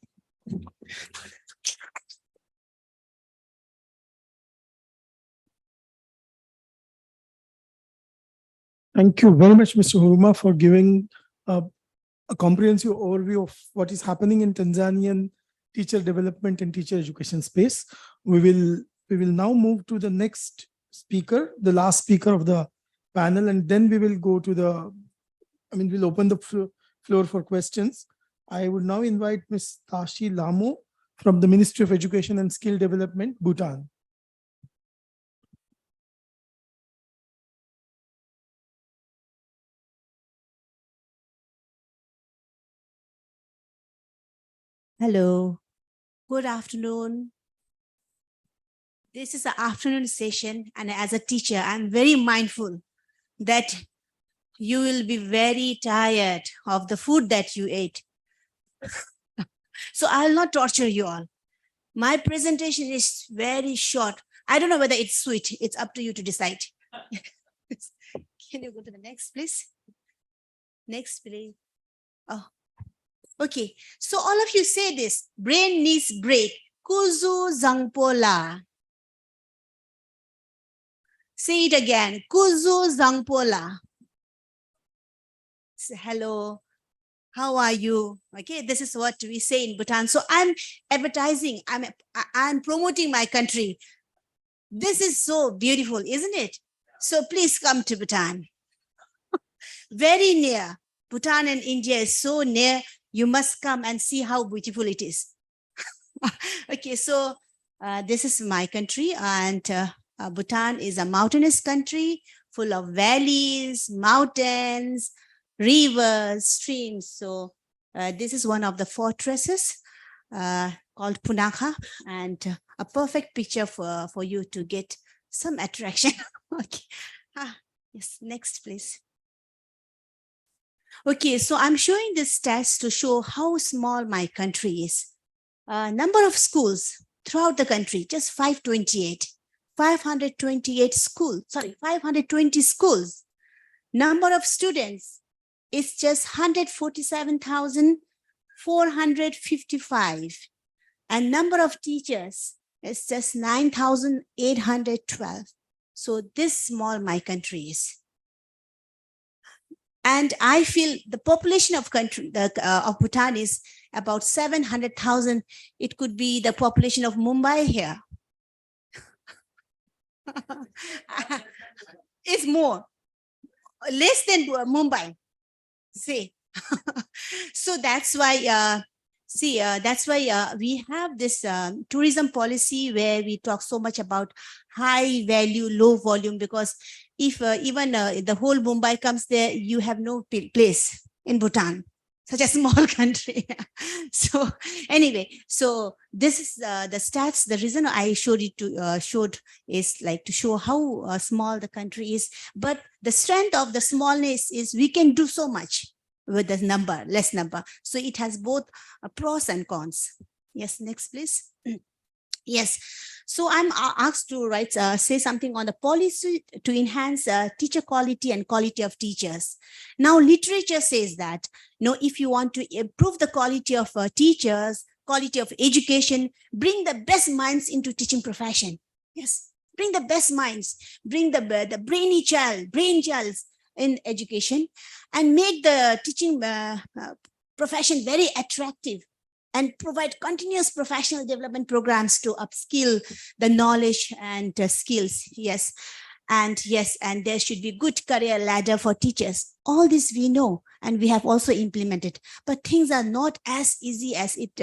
S4: Thank you very much, Mr. Huruma, for giving a comprehensive overview of what is happening in Tanzanian teacher development and teacher education space. We will now move to the next speaker, the last speaker of the panel, and then we will go to we'll open the floor for questions. I would now invite Ms. Tashi Lamo from the Ministry of Education and Skill Development, Bhutan.
S2: Hello. Good afternoon. This is the afternoon session, and as a teacher, I'm very mindful that you will be very tired of the food that you ate. So I'll not torture you all. My presentation is very short. I don't know whether it's sweet. It's up to you to decide. Can you go to the next, please? Next, please. Oh, okay. So all of you say this. Brain needs break. Kuzu zangpola. Say it again. Kuzu zangpola. Say, hello. How are you? Okay, this is what we say in Bhutan. So I'm advertising. I'm promoting my country. This is so beautiful, isn't it? So please come to Bhutan. Very near. Bhutan and India is so near. You must come and see how beautiful it is. Okay, so this is my country, and Bhutan is a mountainous country full of valleys, mountains, rivers, streams. So this is one of the fortresses called Punakha, and a perfect picture for you to get some attraction. Okay. Yes, next, please. Okay, so I'm showing this stats to show how small my country is. Number of schools throughout the country, just 528. 528 schools, sorry, 520 schools. Number of students is just 147,455. And number of teachers is just 9,812. So this small my country is. And I feel the population of Bhutan is about 700,000. It could be the population of Mumbai here. It's more, less than Mumbai. See, so that's why. That's why we have this tourism policy where we talk so much about high value, low volume, because if even the whole Mumbai comes there, you have no place in Bhutan, such a small country. So anyway, so this is the stats. The reason I showed it to showed is like to show how small the country is. But the strength of the smallness is we can do so much with the number, less number. So it has both pros and cons. Yes, next, please. Yes, so I'm asked to write, say something on the policy to enhance teacher quality and quality of teachers. Now, literature says that, if you want to improve the quality of teachers, quality of education, bring the best minds into teaching profession. Yes, bring the best minds, bring the brain childs in education, and make the teaching profession very attractive, and provide continuous professional development programs to upskill the knowledge and skills. Yes, and there should be good career ladder for teachers. All this we know, and we have also implemented, but things are not as easy as it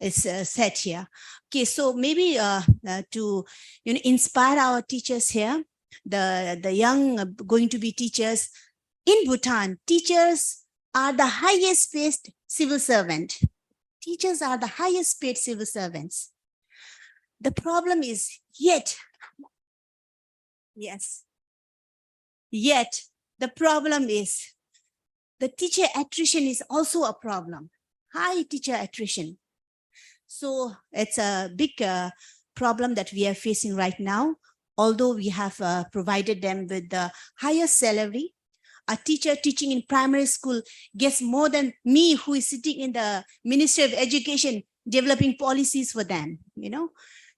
S2: is said here. Okay, so maybe to inspire our teachers here, the young going to be teachers in Bhutan, teachers are the highest paid civil servant. Teachers are the highest paid civil servants. The problem is yet the problem is the teacher attrition is also a problem. High teacher attrition. So it's a big problem that we are facing right now. Although we have provided them with the highest salary, a teacher teaching in primary school gets more than me, who is sitting in the Ministry of Education developing policies for them,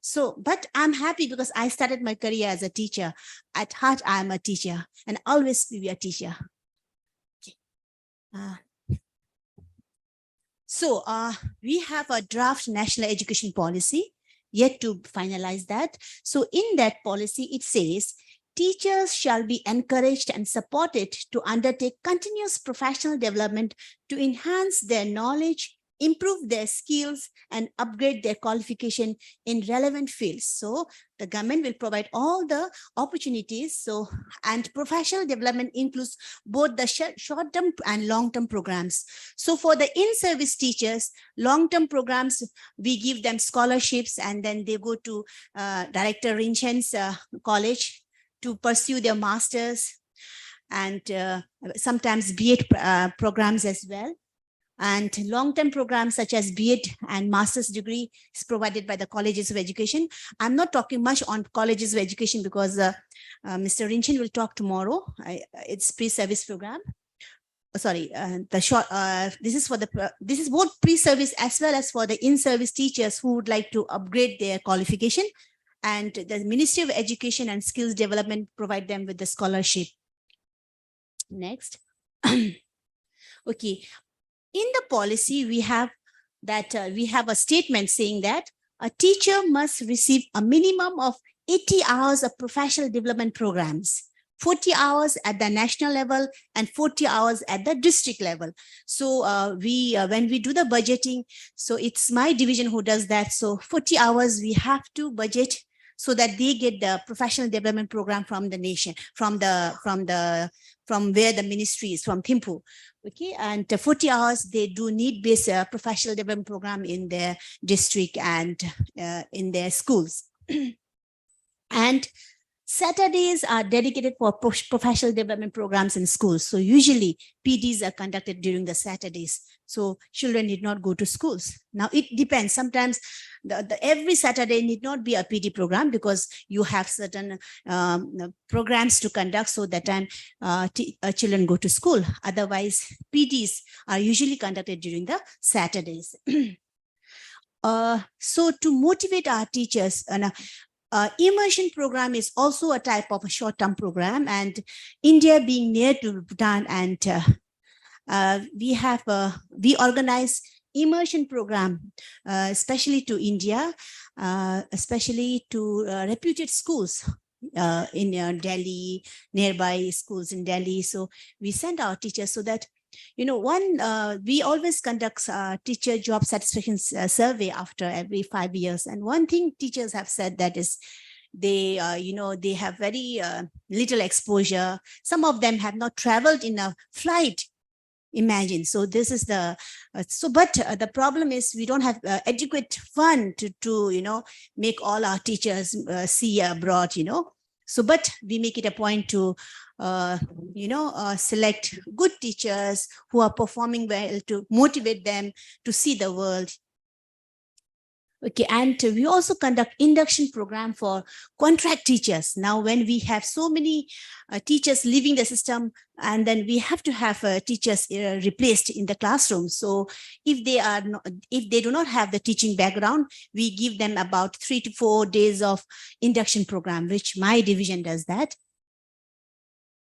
S2: So, but I'm happy because I started my career as a teacher. At heart, I'm a teacher and always be a teacher. Okay. So we have a draft national education policy, yet to finalize that. So in that policy, it says, teachers shall be encouraged and supported to undertake continuous professional development to enhance their knowledge, improve their skills, and upgrade their qualification in relevant fields. So the government will provide all the opportunities. So, and professional development includes both the short-term and long-term programs. So for the in-service teachers, long-term programs, we give them scholarships, and then they go to Director Rinchen's college to pursue their masters, and sometimes B.Ed programs as well. And long-term programs such as B.Ed and master's degree is provided by the colleges of education. I'm not talking much on colleges of education because Mr. Rinchen will talk tomorrow. It's pre-service program. Sorry, this is both pre-service as well as for the in-service teachers who would like to upgrade their qualification, and the Ministry of Education and Skills Development provide them with the scholarship. Next. Okay. In the policy, we have that we have a statement saying that a teacher must receive a minimum of 80 hours of professional development programs, 40 hours at the national level and 40 hours at the district level. So when we do the budgeting, so it's my division who does that. So 40 hours we have to budget so that they get the professional development program from the nation, from where the ministry is, from Thimphu. Okay, and 40 hours they do need-based professional development program in their district and in their schools. And Saturdays are dedicated for professional development programs in schools. So usually PDs are conducted during the Saturdays. So children need not go to schools. Now it depends. Sometimes every Saturday need not be a PD program because you have certain programs to conduct, so that time children go to school. Otherwise, PDs are usually conducted during the Saturdays. So to motivate our teachers, immersion program is also a type of a short-term program, and India being near to Bhutan, and we organize immersion program, especially to India, especially to reputed schools in Delhi, nearby schools in Delhi. So we send our teachers so that, you know, we always conduct teacher job satisfaction survey after every 5 years. And one thing teachers have said that is they, they have very little exposure. Some of them have not traveled in a flight. Imagine. So this is the, but the problem is we don't have adequate fund to make all our teachers see abroad, So, but we make it a point to, select good teachers who are performing well, to motivate them to see the world. Okay, and we also conduct induction program for contract teachers. Now, when we have so many teachers leaving the system, and then we have to have teachers replaced in the classroom. So if they do not have the teaching background, we give them about 3 to 4 days of induction program, which my division does that.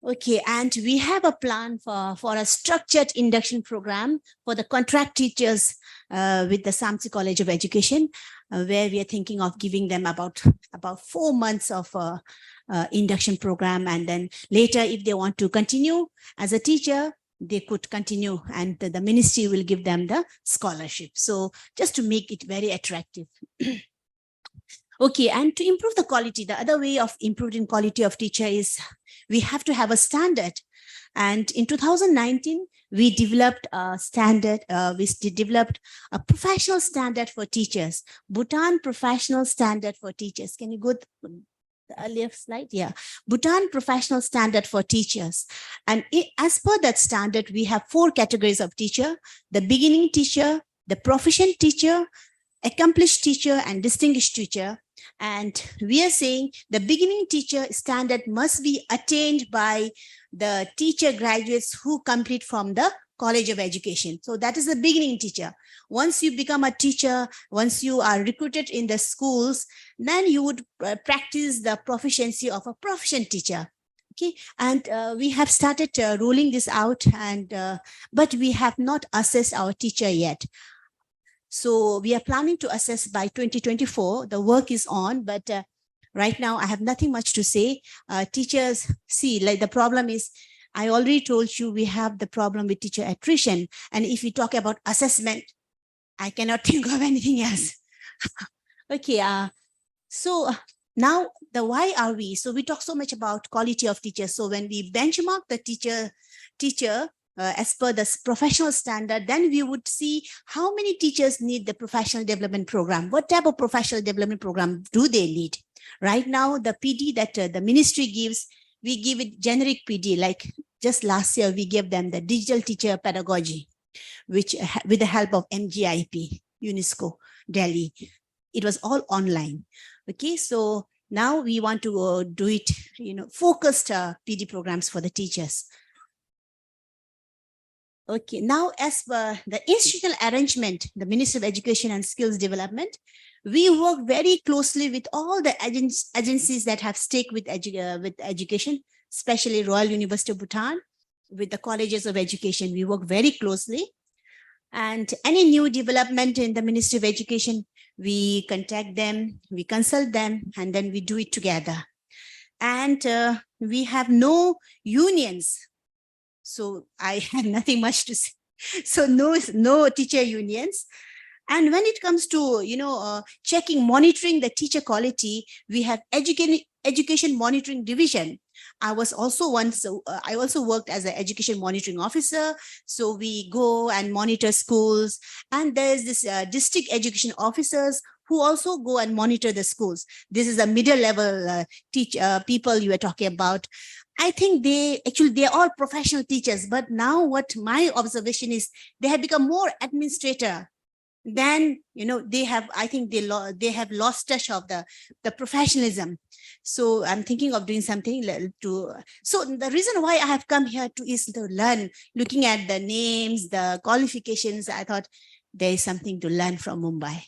S2: Okay, and we have a plan for a structured induction program for the contract teachers with the Samsi College of Education, where we are thinking of giving them about 4 months of induction program. And then later, if they want to continue as a teacher, they could continue, and the ministry will give them the scholarship. So just to make it very attractive. Okay, and to improve the quality, the other way of improving quality of teacher is we have to have a standard. And in 2019, we developed a standard, we developed a professional standard for teachers, Bhutan Professional Standard for Teachers. Can you go to the earlier slide? Yeah, Bhutan Professional Standard for Teachers. And as per that standard, we have 4 categories of teacher: the beginning teacher, the proficient teacher, accomplished teacher, and distinguished teacher. And we are saying the beginning teacher standard must be attained by the teacher graduates who complete from the College of Education. So that is the beginning teacher. Once you become a teacher, once you are recruited in the schools, then you would practice the proficiency of a proficient teacher. Okay, and we have started rolling this out, and but we have not assessed our teacher yet. So we are planning to assess by 2024. The work is on, but right now I have nothing much to say. Teachers, see, like the problem is, I already told you we have the problem with teacher attrition. And if we talk about assessment, I cannot think of anything else. Okay, so now the why are we? So we talk so much about quality of teachers. So when we benchmark the teacher as per the professional standard, then we would see how many teachers need the professional development program. What type of professional development program do they need? Right now, the PD that the ministry gives, we give it generic PD. Like just last year, we gave them the digital teacher pedagogy, which with the help of MGIP, UNESCO, Delhi. It was all online. Okay, so now we want to do it, focused PD programs for the teachers. Okay, now as per the institutional arrangement, the Ministry of Education and Skills Development, we work very closely with all the agencies that have stake with education, especially Royal University of Bhutan, with the colleges of education. We work very closely. And any new development in the Ministry of Education, we contact them, we consult them, and then we do it together. And we have no unions. So I have nothing much to say. So no teacher unions. And when it comes to, monitoring the teacher quality, we have education monitoring division. I also worked as an education monitoring officer. So we go and monitor schools, and there's this district education officers who also go and monitor the schools. This is a middle level people you are talking about. I think they're all professional teachers, but now what my observation is, they have become more administrator. Then, they have lost touch of the professionalism. So I'm thinking of doing something so the reason why I have come here is to learn, looking at the names, the qualifications. I thought there is something to learn from Mumbai.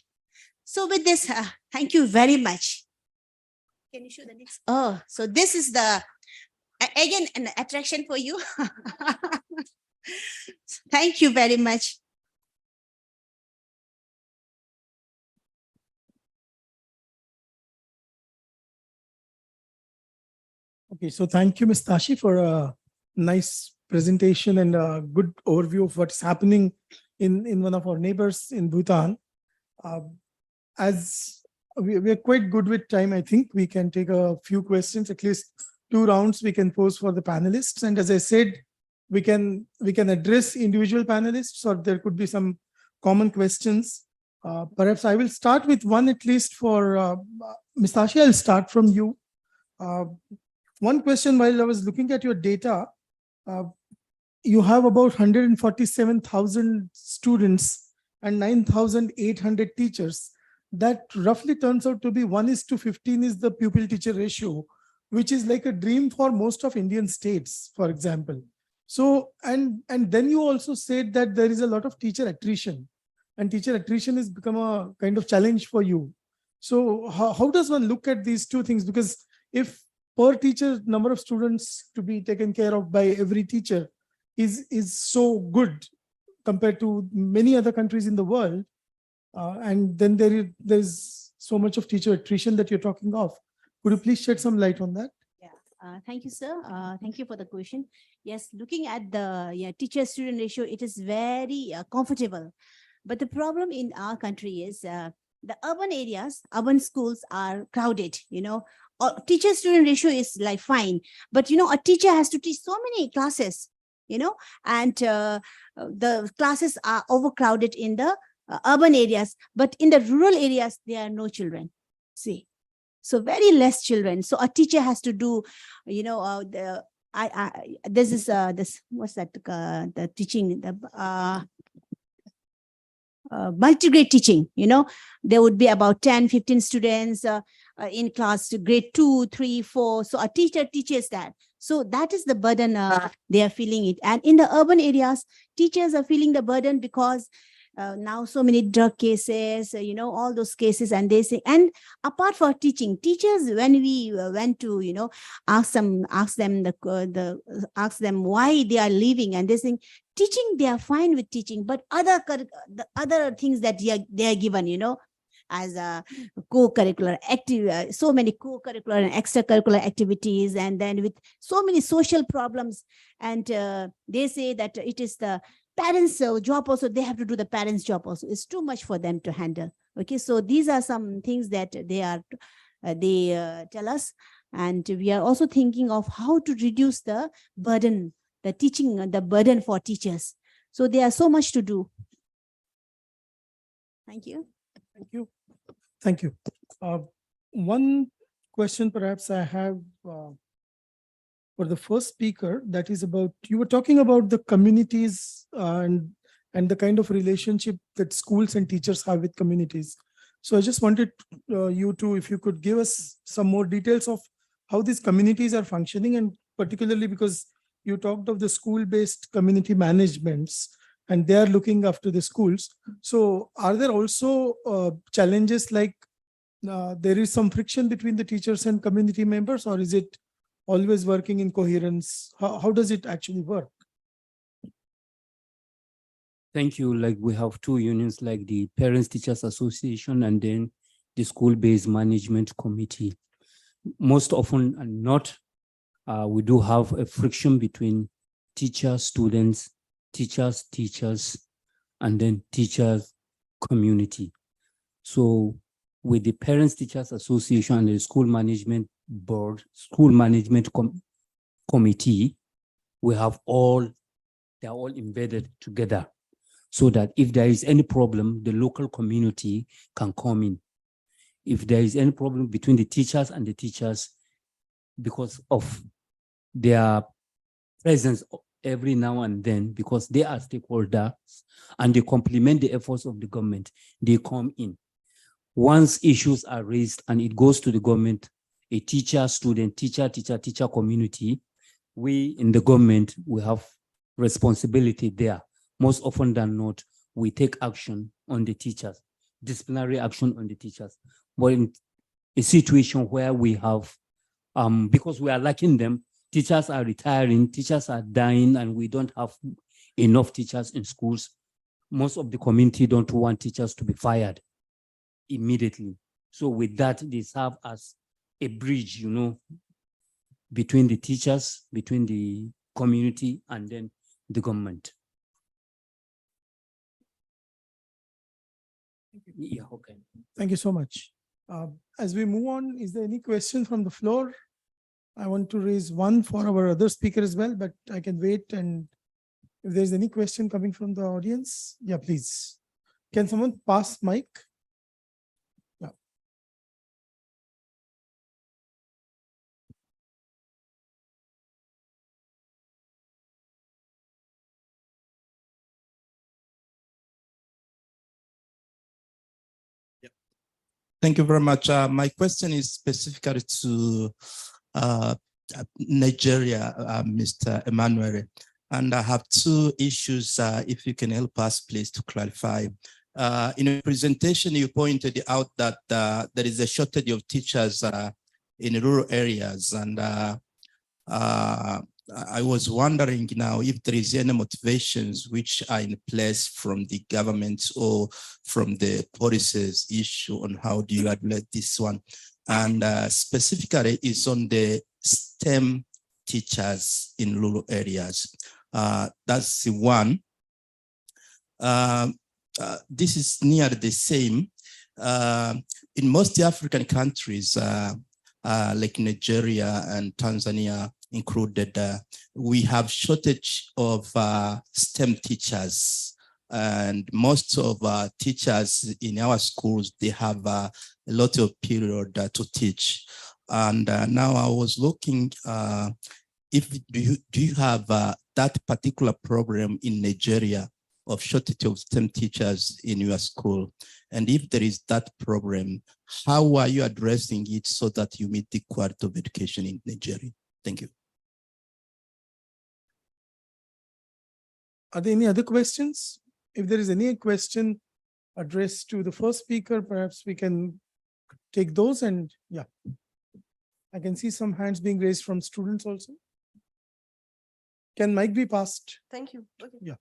S2: So with this, thank you very much. Can you show the next? Oh, so this is again, an attraction for you. Thank you very much.
S4: Okay, so thank you, Ms. Tashi, for a nice presentation and a good overview of what's happening in one of our neighbors in Bhutan. As we are quite good with time, I think we can take a few questions, at least 2 rounds we can pose for the panelists. And as I said, we can address individual panelists, or there could be some common questions. Perhaps I will start with one, at least for Ms. Tashi. I'll start from you. One question, while I was looking at your data, you have about 147,000 students and 9,800 teachers. That roughly turns out to be 1:15 is the pupil-teacher ratio, which is like a dream for most of Indian states, for example. So, and then you also said that there is a lot of teacher attrition, and teacher attrition has become a kind of challenge for you. So how does one look at these two things? Because if per teacher number of students to be taken care of by every teacher is so good compared to many other countries in the world, and then there's so much of teacher attrition that you're talking of. Could you please shed some light on that?
S2: Yeah, thank you, sir. Thank you for the question. Yes, looking at the teacher-student ratio, it is very comfortable. But the problem in our country is the urban areas, urban schools are crowded, teacher-student ratio is like fine, but a teacher has to teach so many classes, and the classes are overcrowded in the urban areas, but in the rural areas, there are no children. See, so very less children. So a teacher has to do, this is what's that? The teaching, multi-grade teaching. There would be about 10, 15 students in class to grade 2, 3, 4. So a teacher teaches that. So that is the burden they are feeling it. And in the urban areas, teachers are feeling the burden because now so many drug cases, all those cases, and they say, and apart from teaching, teachers, when we went to, ask them why they are leaving, and they say, teaching, they are fine with teaching, but the other things that they are given, as a co-curricular activity, so many co-curricular and extracurricular activities, and then with so many social problems, and they say that it is the parents' job also, they have to do the parents' job also. It's too much for them to handle. Okay, so these are some things that they tell us. And we are also thinking of how to reduce the burden, the burden for teachers. So there are so much to do. Thank you.
S4: Thank you. Thank you. One question perhaps I have for the first speaker, that is about, you were talking about the communities and the kind of relationship that schools and teachers have with communities. So I just wanted you to, if you could give us some more details of how these communities are functioning, and particularly because you talked of the school-based community managements and they are looking after the schools. So are there also challenges like there is some friction between the teachers and community members, or is it always working in coherence? How does it actually work?
S22: Thank you. Like we have two unions, like the Parents Teachers Association and then the School-Based Management Committee. Most often and not, we do have a friction between teachers, students, teachers, and then teachers community. So with the Parents Teachers Association and the School Management Board, School Management Committee, they're all embedded together so that if there is any problem, the local community can come in. If there is any problem between the teachers and the teachers, because of their presence every now and then, because they are stakeholders and they complement the efforts of the government, they come in. Once issues are raised and it goes to the government, a teacher, student, teacher community, we in the government, we have responsibility there. Most often than not, we take action on the teachers, disciplinary action on the teachers. But in a situation where we have, because we are lacking them, teachers are retiring, teachers are dying, and we don't have enough teachers in schools. Most of the community don't want teachers to be fired immediately. So with that, they serve as a bridge, between the teachers, between the community, and then the government. Yeah, okay.
S4: Thank you so much. As we move on, is there any question from the floor? I want to raise one for our other speaker as well, but I can wait. And if there's any question coming from the audience, yeah, please. Can someone pass mic? Yeah.
S3: Thank you very much. My question is specifically to Nigeria, Mr. Emmanuel. And I have two issues, if you can help us, please, to clarify. In your presentation, you pointed out that there is a shortage of teachers in rural areas. And I was wondering now if there is any motivations which are in place from the government or from the policies issue on how do you address this one. And specifically is on the STEM teachers in rural areas. That's the one. This is nearly the same. In most African countries, like Nigeria and Tanzania included, we have shortage of STEM teachers. And most of teachers in our schools, they have a lot of period to teach. And now I was looking, do you have that particular problem in Nigeria of shortage of STEM teachers in your school? And if there is that problem, how are you addressing it so that you meet the quality of education in Nigeria? Thank you.
S4: Are there any other questions? If there is any question addressed to the first speaker, perhaps we can take those. And yeah, I can see some hands being raised from students also. Can mic be passed?
S7: Thank you. Okay.
S4: Yeah.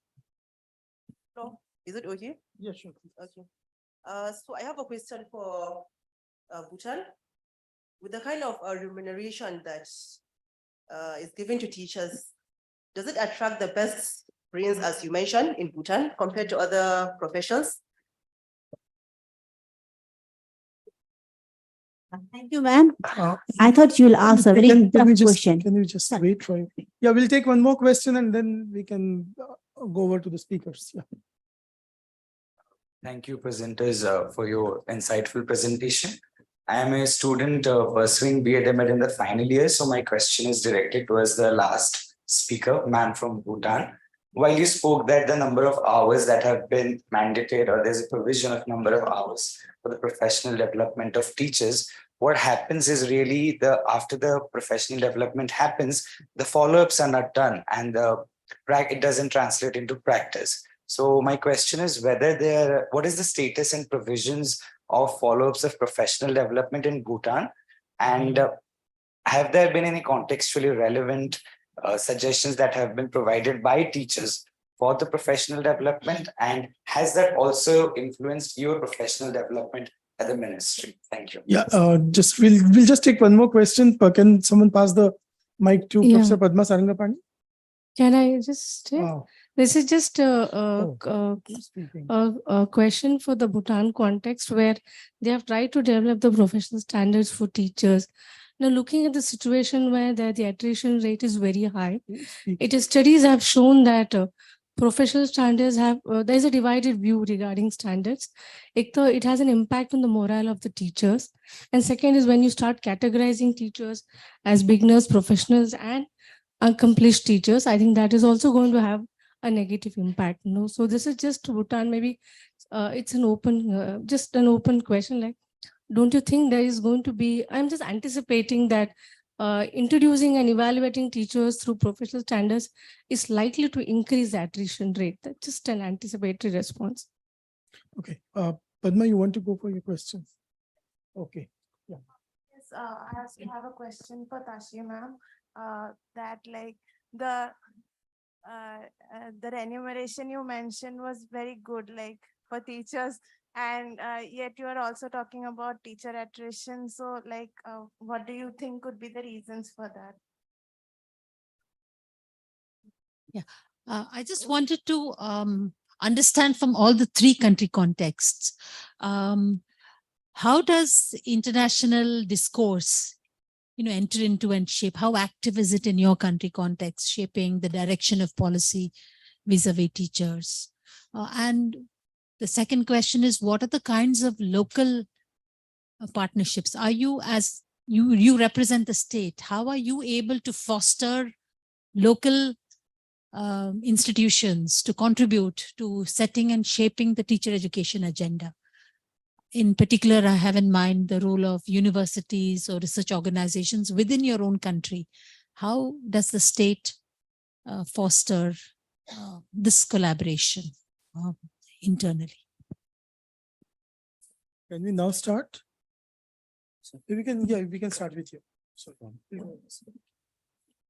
S7: So, is it okay?
S4: Yeah, sure.
S7: Okay. So I have a question for Bhutan. With the kind of remuneration that is given to teachers, does it attract the best experience, as you mentioned, in Bhutan compared to other professions?
S2: Thank you, ma'am. I thought you'll ask a very tough question.
S4: Can you just wait for it? Yeah, we'll take one more question and then we can go over to the speakers. Yeah.
S12: Thank you, presenters, for your insightful presentation. I am a student pursuing B.Ed.M.Ed in the final year, so my question is directed towards the last speaker, ma'am from Bhutan. While you spoke that the number of hours that have been mandated, or there's a provision of number of hours for the professional development of teachers, what happens is really after the professional development happens, the follow-ups are not done and it doesn't translate into practice. So my question is what is the status and provisions of follow-ups of professional development in Bhutan? And have there been any contextually relevant suggestions that have been provided by teachers for the professional development? And has that also influenced your professional development at the ministry? Thank you.
S4: Yeah, we'll just take one more question. Can someone pass the mic to Professor Padma Sarangapani?
S19: Can I just say? This is just a question for the Bhutan context where they have tried to develop the professional standards for teachers. Now, looking at the situation where the attrition rate is very high, studies have shown that professional standards there's a divided view regarding standards. It has an impact on the morale of the teachers. And second is when you start categorizing teachers as beginners, professionals, and accomplished teachers, I think that is also going to have a negative impact. So this is just Bhutan. Maybe it's an open question. Like, don't you think there is going to be? I'm just anticipating that introducing and evaluating teachers through professional standards is likely to increase the attrition rate. That's just an anticipatory response.
S4: Okay, Padma, you want to go for your questions? Okay. Yeah.
S16: Yes, I also have a question for Tashi ma'am. That like the remuneration you mentioned was very good, like for teachers, and yet you are also talking about teacher attrition. So like, what do you think could be the reasons for that?
S23: Yeah, I just wanted to understand from all the three country contexts, how does international discourse enter into and shape? How active is it in your country context, shaping the direction of policy vis-a-vis teachers? And the second question is, what are the kinds of local partnerships? Are you, as you represent the state, how are you able to foster local institutions to contribute to setting and shaping the teacher education agenda? In particular, I have in mind the role of universities or research organizations within your own country. How does the state foster this collaboration internally?
S4: Can we now start? We can start with you.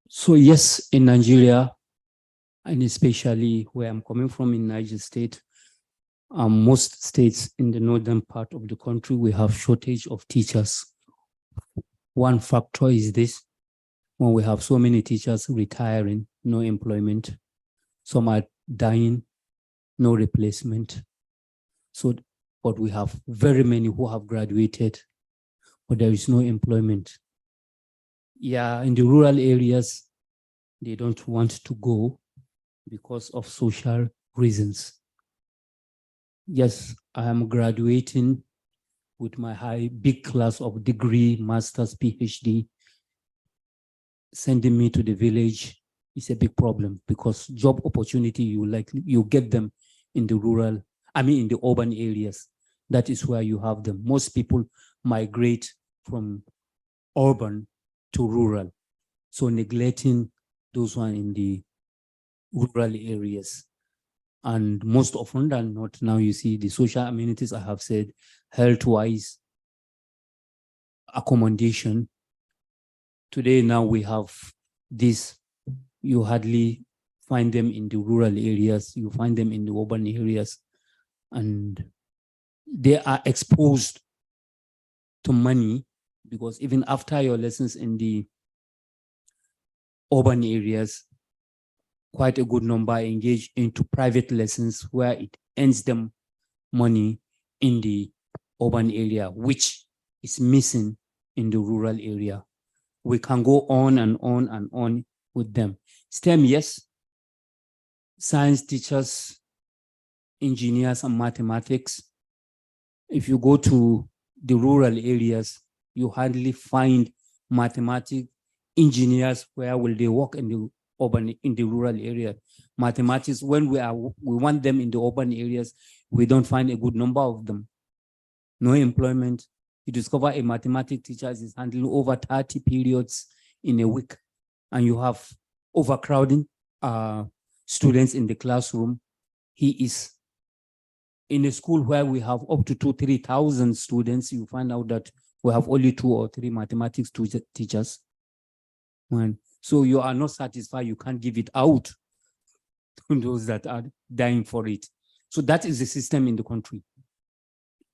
S22: So yes, in Nigeria, and especially where I'm coming from in Niger State, most states in the northern part of the country, we have shortage of teachers. One factor is this: when we have so many teachers retiring, no employment, some are dying, no replacement. So, but we have very many who have graduated, but there is no employment. Yeah, in the rural areas, they don't want to go because of social reasons. Yes, I am graduating with my big class of degree, master's, PhD. Sending me to the village is a big problem because job opportunity, you get them in the in the urban areas. That is where you have them. Most people migrate from urban to rural. So neglecting those one in the rural areas. And most often than not, now you see the social amenities I have said, health-wise, accommodation. Today, now we have this, you hardly find them in the rural areas, you find them in the urban areas, and they are exposed to money because even after your lessons in the urban areas, quite a good number engage into private lessons where it earns them money in the urban area, which is missing in the rural area. We can go on and on and on with them. STEM, yes. Science teachers, engineers, and mathematics. If you go to the rural areas, you hardly find mathematics engineers. Where will they work in the urban, in the rural area? Mathematics, when we want them in the urban areas, we don't find a good number of them. No employment. You discover a mathematics teacher is handling over 30 periods in a week, and you have overcrowding students in the classroom. He is in a school where we have up to 2,000-3,000 students. You find out that we have only 2 or 3 mathematics teachers. So you are not satisfied. You can't give it out to those that are dying for it. So that is the system in the country,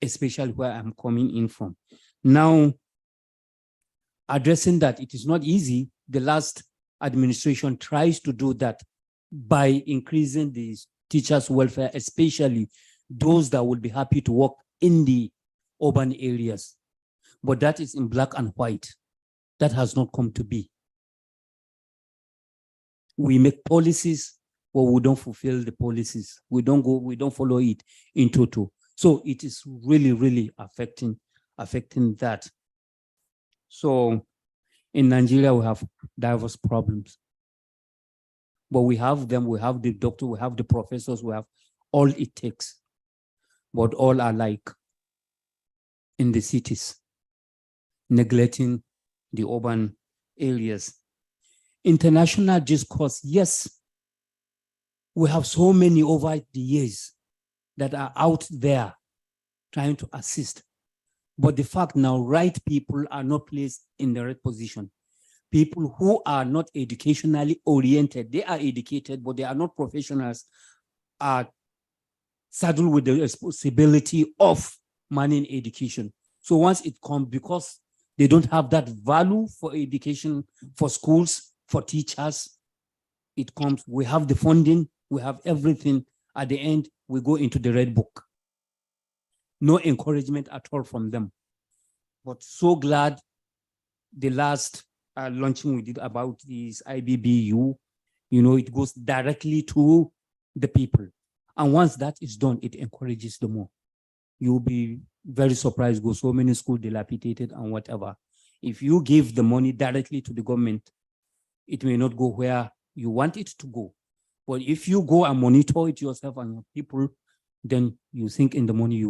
S22: especially where I'm coming in from. Now, addressing that, it is not easy. The last administration tries to do that by increasing the teachers' welfare, especially those that will be happy to work in the urban areas. But that is in black and white. That has not come to be. We make policies, but we don't fulfill the policies. We don't follow it in total. So it is really, really affecting that. So in Nigeria, we have diverse problems. But we have them, we have the doctor, we have the professors, we have all it takes. But all are like in the cities, neglecting the urban areas. International discourse, yes, we have so many over the years that are out there trying to assist. But the fact now, right people are not placed in the right position. People who are not educationally oriented, they are educated, but they are not professionals, are saddled with the responsibility of managing education. So once it comes, because they don't have that value for education, for schools, for teachers, it comes, we have the funding, we have everything. At the end, we go into the red book. No encouragement at all from them. But so glad the last launching we did about this IBBU, it goes directly to the people. And once that is done, it encourages them more. You'll be very surprised, go so many schools dilapidated and whatever. If you give the money directly to the government, it may not go where you want it to go. But if you go and monitor it yourself and your people, then you think in the money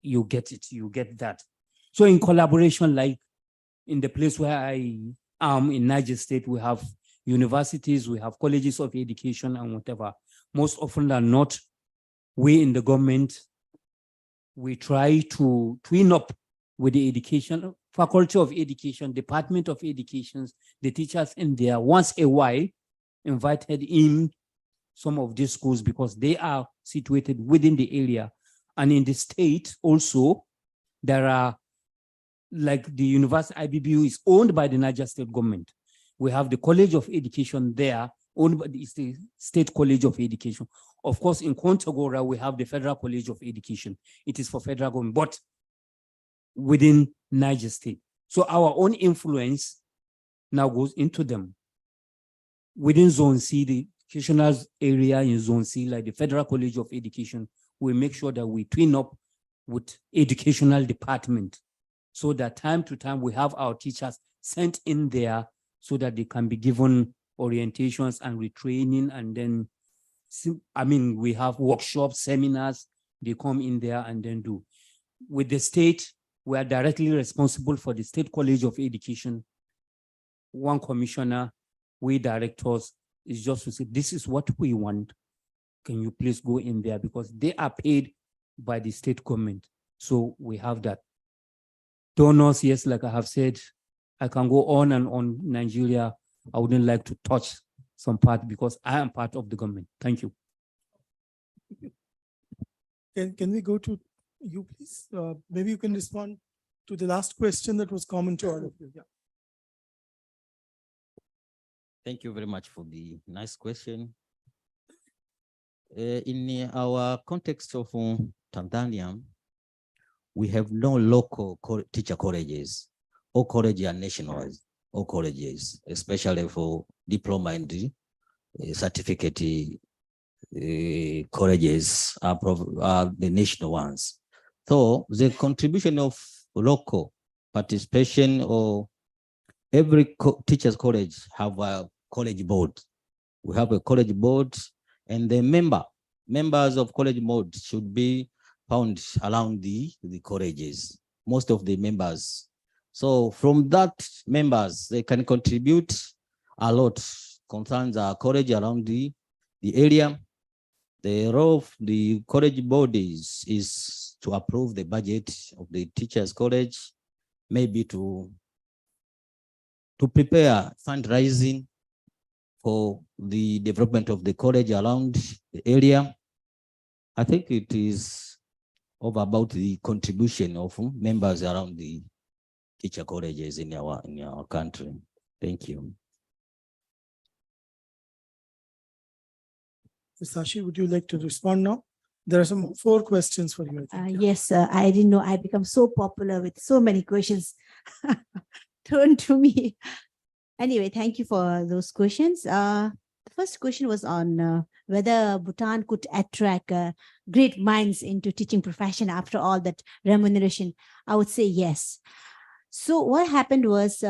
S22: you get it, you get that. So in collaboration, like in the place where I am in Niger State, we have universities, we have colleges of education and whatever. Most often than not, we in the government, we try to twin up with the education, faculty of education, department of education, the teachers in there once a while, invited in some of these schools because they are situated within the area. And in the state also, there are, like the University IBBU is owned by the Niger State government. We have the College of Education there, owned by the State College of Education. Of course, in Kontagora, we have the Federal College of Education. It is for federal government, but within Niger State. So our own influence now goes into them. Within Zone C, the educational area in Zone C, like the Federal College of Education, we make sure that we twin up with educational department so that time to time we have our teachers sent in there so that they can be given orientations and retraining. And then, we have workshops, seminars, they come in there and then do. With the state, we are directly responsible for the State College of Education. One commissioner, we directors, is just to say, this is what we want. Can you please go in there? Because they are paid by the state government. So we have that. Donors, yes, like I have said, I can go on and on Nigeria. I wouldn't like to touch some part because I am part of the government. Thank you.
S4: Can we go to you, please? Maybe you can respond to the last question that was common to all of you. Yeah.
S6: Thank you very much for the nice question. In our context of Tanzania, we have no local teacher colleges. All colleges are nationalized, all colleges, especially for diploma and certificate colleges are the national ones. So the contribution of local participation, or every teachers college have a college board. We have a college board, and the members of college board should be found around the colleges, most of the members. So from that members, they can contribute a lot concerns our college around the area. The role of the college board is to approve the budget of the teachers college, maybe to prepare fundraising for the development of the college around the area. I think it is about the contribution of members around the teacher colleges in our country. Thank you.
S4: Sashi, would you like to respond now? There are some 4 questions for you.
S2: Yes, I didn't know I become so popular with so many questions turned to me. Anyway, thank you for those questions. The first question was on whether Bhutan could attract great minds into teaching profession after all that remuneration. I would say yes. So what happened was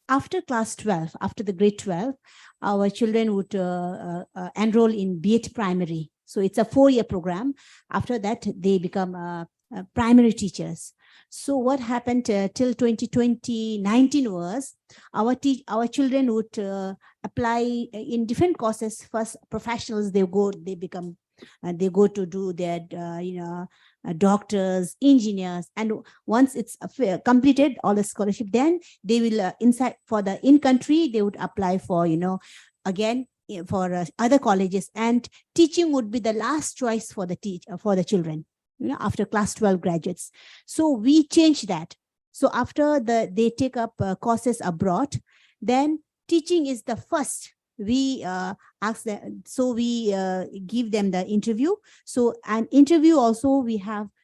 S2: after class 12, after the grade 12, our children would enroll in B.Ed primary. So it's a 4-year program. After that, they become primary teachers. So what happened till 2019 was our children would apply in different courses. First, professionals, they go to do their doctors, engineers, and once it's completed all the scholarship, then they will inside for the in-country, they would apply for again for other colleges, and teaching would be the last choice for the children after class 12 graduates. So we changed that. So after they take up courses abroad, then teaching is the first. We ask them, so we give them the interview. So an interview also we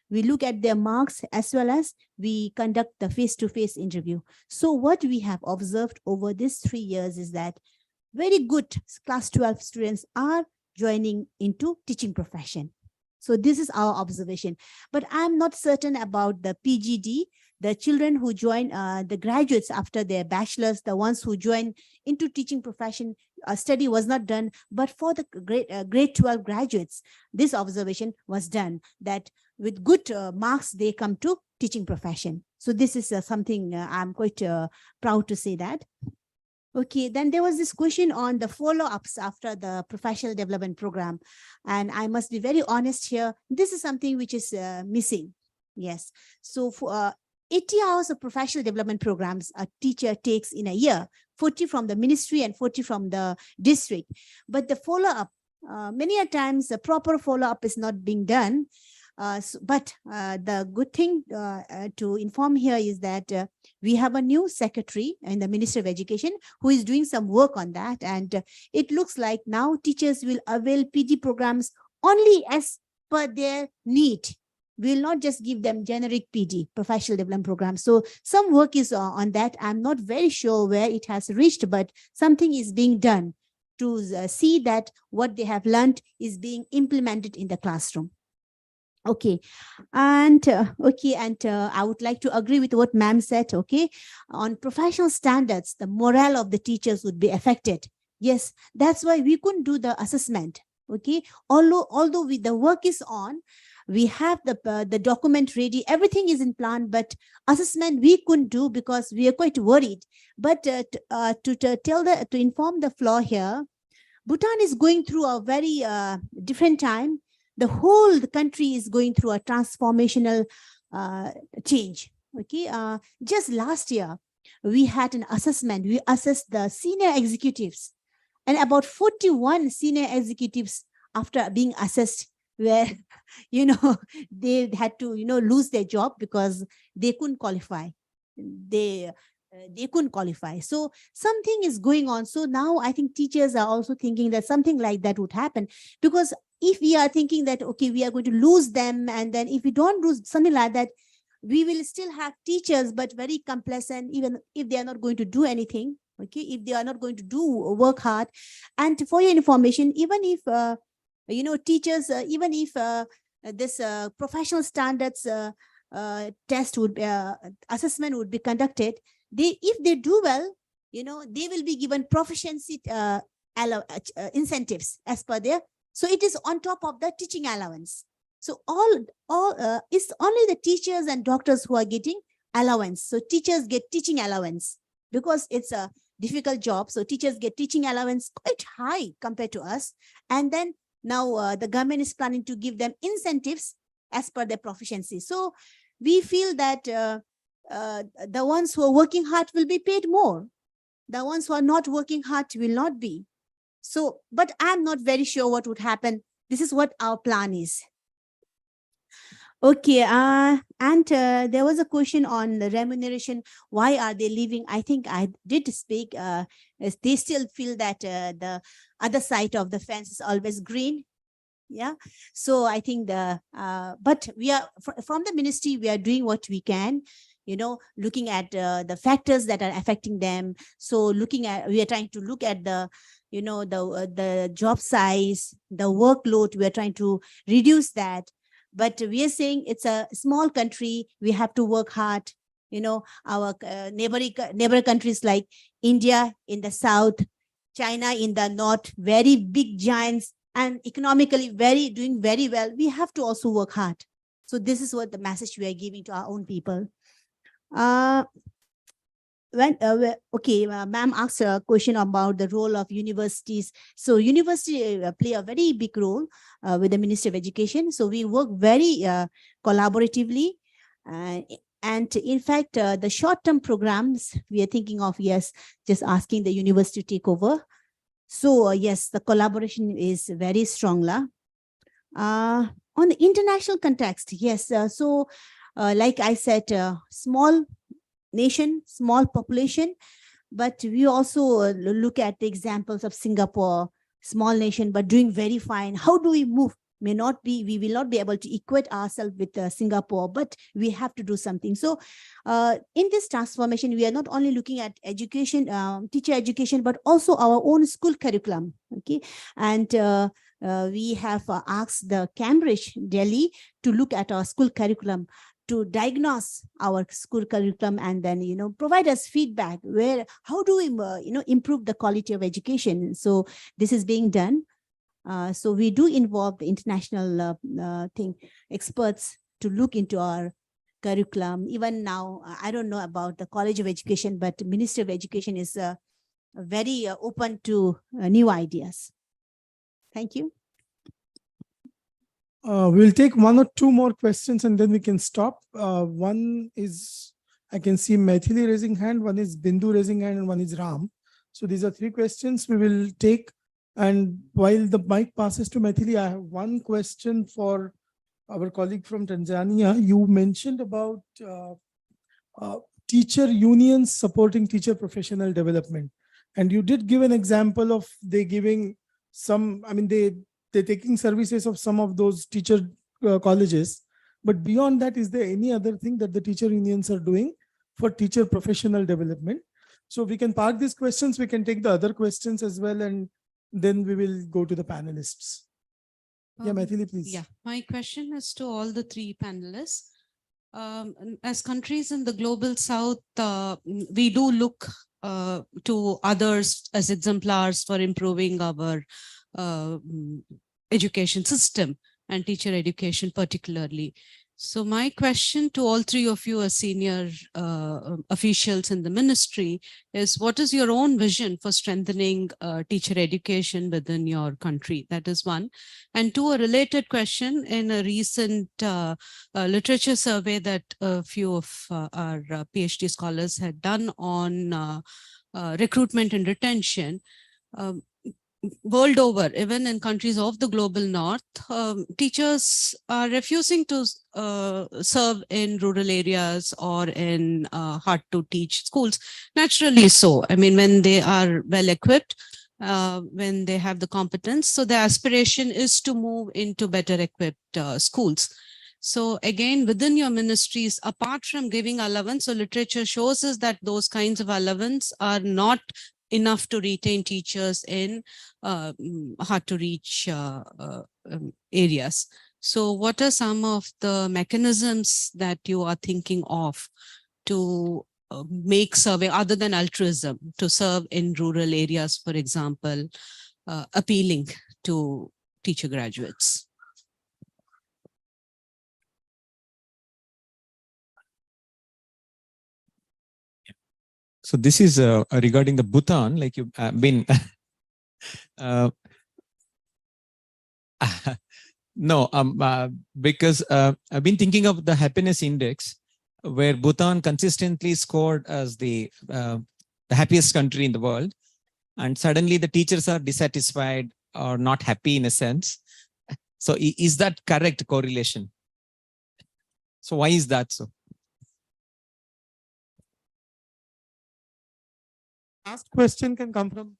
S2: look at their marks as well as we conduct the face-to-face interview. So what we have observed over these 3 years is that very good class 12 students are joining into teaching profession. So this is our observation, but I'm not certain about the PGD, the children who join, the graduates after their bachelor's, the ones who join into teaching profession, study was not done. But for the grade 12 graduates, this observation was done that with good marks, they come to teaching profession. So this is something I'm quite proud to say that. Okay, then there was this question on the follow-ups after the professional development program. And I must be very honest here, this is something which is missing. Yes, so for 80 hours of professional development programs a teacher takes in a year, 40 from the ministry and 40 from the district. But the follow-up, many a times the proper follow-up is not being done. But the good thing to inform here is that we have a new secretary in the Ministry of Education who is doing some work on that. And it looks like now teachers will avail PD programs only as per their need. We will not just give them generic PD, professional development programs. So some work is on that. I'm not very sure where it has reached, but something is being done to see that what they have learned is being implemented in the classroom. Okay, and I would like to agree with what ma'am said. Okay, on professional standards, the morale of the teachers would be affected. Yes, that's why we couldn't do the assessment. Okay, although the work is on, we have the document ready, everything is in plan, but assessment we couldn't do because we are quite worried. But to inform the floor here, Bhutan is going through a very different time. The whole country is going through a transformational change. Okay, just last year, we had an assessment. We assessed the senior executives, and about 41 senior executives after being assessed where, they had to, lose their job because they couldn't qualify. they couldn't qualify. So something is going on. So now I think teachers are also thinking that something like that would happen, because if we are thinking that, okay, we are going to lose them, and then if we don't lose something like that, we will still have teachers, but very complacent, even if they are not going to do anything. Okay, if they are not going to do work hard. And for your information, even if teachers, even if this professional standards test would assessment would be conducted, if they do well, they will be given proficiency incentives as per their. So it is on top of the teaching allowance. So it's only the teachers and doctors who are getting allowance. So teachers get teaching allowance because it's a difficult job. So teachers get teaching allowance quite high compared to us. And then now the government is planning to give them incentives as per their proficiency. So we feel that the ones who are working hard will be paid more. The ones who are not working hard will not be. So, but I'm not very sure what would happen. This is what our plan is. Okay, and there was a question on the remuneration. Why are they leaving? I think I did speak. They still feel that the other side of the fence is always green. Yeah, so I think but we are from the ministry, we are doing what we can, looking at the factors that are affecting them. So we are trying to look at the job size, the workload. We are trying to reduce that. But we are saying it's a small country. We have to work hard. Our neighbor countries like India in the south, China in the north, very big giants, and economically doing very well. We have to also work hard. So this is what the message we are giving to our own people. Ma'am asked a question about the role of universities. So university play a very big role with the Ministry of Education. So we work very collaboratively. And in fact, the short-term programs we are thinking of, yes, just asking the university to take over. So yes, the collaboration is very strong. On the international context, yes. Like I said, small nation, small population, but we also look at the examples of Singapore, small nation, but doing very fine. How do we move? We will not be able to equate ourselves with Singapore, but we have to do something. So in this transformation, we are not only looking at education, teacher education, but also our own school curriculum. Okay, and we have asked the Cambridge, Delhi, to look at our school curriculum, to diagnose our school curriculum, and then provide us feedback how do we improve the quality of education. So this is being done. So we do involve the international experts to look into our curriculum. Even now, I don't know about the College of Education, but the Ministry of Education is very open to new ideas. Thank you.
S4: We'll take one or two more questions and then we can stop. One is, I can see Maithili raising hand, one is Bindu raising hand, and one is Ram. So these are three questions we will take. And while the mic passes to Maithili, I have one question for our colleague from Tanzania. You mentioned about teacher unions supporting teacher professional development. And you did give an example of they're giving some, they're taking services of some of those teacher colleges. But beyond that, is there any other thing that the teacher unions are doing for teacher professional development? So we can park these questions, we can take the other questions as well, and then we will go to the panelists. Yeah, Maithili, please.
S8: Yeah, my question is to all the three panelists. As countries in the global south, we do look to others as exemplars for improving our education system and teacher education particularly. So my question to all three of you as senior officials in the ministry is, what is your own vision for strengthening teacher education within your country? That is one. And two, a related question. In a recent literature survey that a few of our PhD scholars had done on recruitment and retention, world over, even in countries of the global north, teachers are refusing to serve in rural areas or in hard to teach schools. Naturally so. I mean, when they are well equipped, when they have the competence, so the aspiration is to move into better equipped schools. So again, within your ministries, apart from giving allowance, so literature shows us that those kinds of allowance are not enough to retain teachers in hard to reach areas. So what are some of the mechanisms that you are thinking of to make survey, other than altruism, to serve in rural areas, for example, appealing to teacher graduates?
S17: So this is regarding the Bhutan, like you've been, no, because I've been thinking of the happiness index, where Bhutan consistently scored as the happiest country in the world. And suddenly the teachers are dissatisfied or not happy in a sense. So is that correct correlation? So why is that so?
S4: Last question can come from.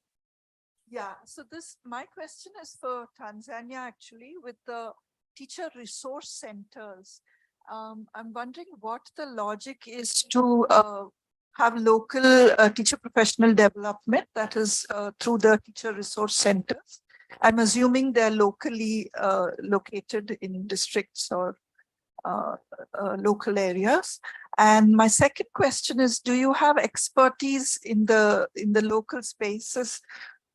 S15: Yeah, so my question is for Tanzania actually, with the teacher resource centers. I'm wondering what the logic is to have local teacher professional development, that is through the teacher resource centers. I'm assuming they're locally located in districts or local areas. And my second question is, do you have expertise in the local spaces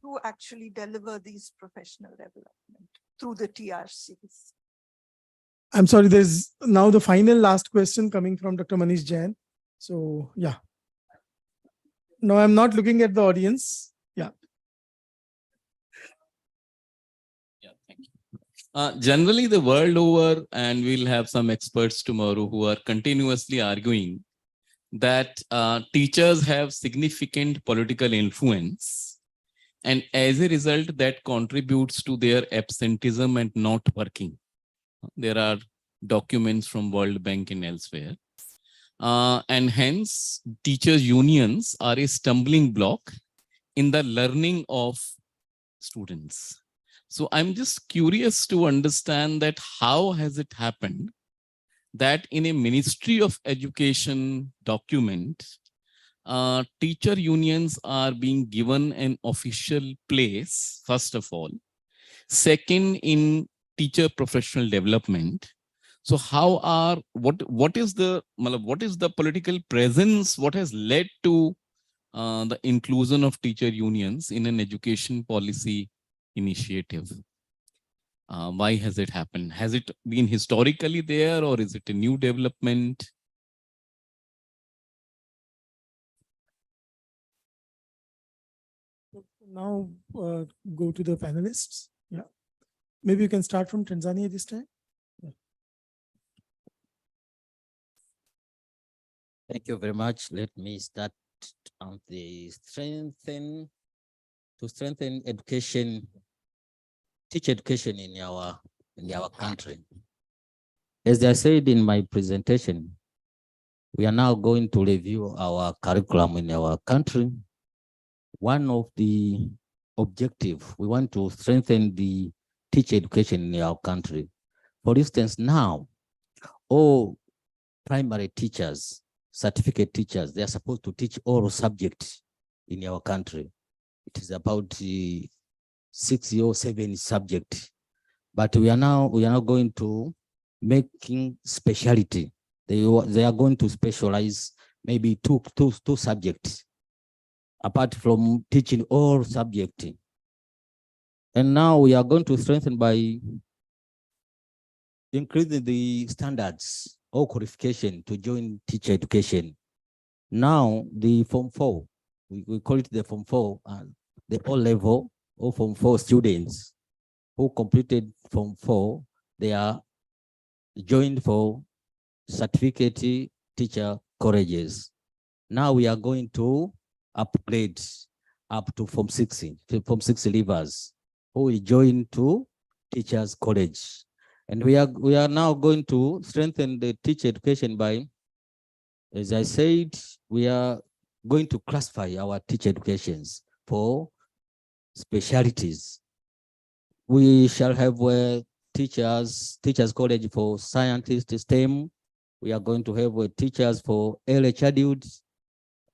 S15: to actually deliver these professional development through the TRCs?
S4: I'm sorry, there's now the final last question coming from Dr. Manish Jain. So yeah. No, I'm not looking at the audience. Yeah.
S18: Generally, the world over, and we'll have some experts tomorrow who are continuously arguing that teachers have significant political influence, and as a result, that contributes to their absenteeism and not working. There are documents from World Bank and elsewhere. And hence, teachers' unions are a stumbling block in the learning of students. So I'm just curious to understand that how has it happened that in a Ministry of Education document, teacher unions are being given an official place, first of all. Second, in teacher professional development. So what is the political presence? What has led to the inclusion of teacher unions in an education policy initiative? Why has it happened? Has it been historically there, or is it a new development?
S4: Now go to the panelists. Yeah. Maybe you can start from Tanzania this time. Yeah.
S20: Thank you very much. Let me start on the strengthen education, teacher education in our country. As I said in my presentation, we are now going to review our curriculum in our country. One of the objectives, we want to strengthen the teacher education in our country. For instance, now, all primary teachers, certificate teachers, they are supposed to teach all subjects in our country. It is about 6 or 7 subjects, but we are now going to making specialty. They are going to specialize maybe two subjects, apart from teaching all subjects. And now we are going to strengthen by increasing the standards or qualification to join teacher education. Now the Form 4, we call it the Form 4, the O-level or Form 4 students who completed Form 4, they are joined for certificate teacher colleges. Now we are going to upgrade up to Form 6 leavers. who will join to Teachers College. And we are now going to strengthen the teacher education by, as I said, we are going to classify our teacher educations for specialties. We shall have teachers college for scientists, STEM. We are going to have teachers for early childhood.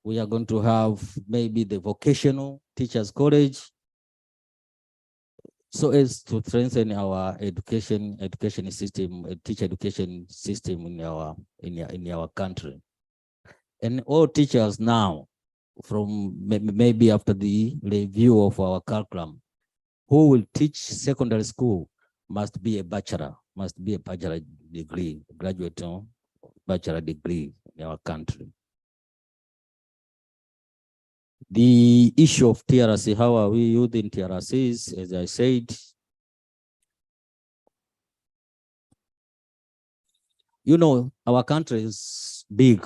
S20: We are going to have maybe the vocational teachers college, so as to strengthen our education system, teacher education system in our country. And all teachers now, from maybe after the review of our curriculum, who will teach secondary school must be a bachelor degree, graduate bachelor degree in our country. The issue of TRC, how are we using TRCs? As I said, you know, our country is big.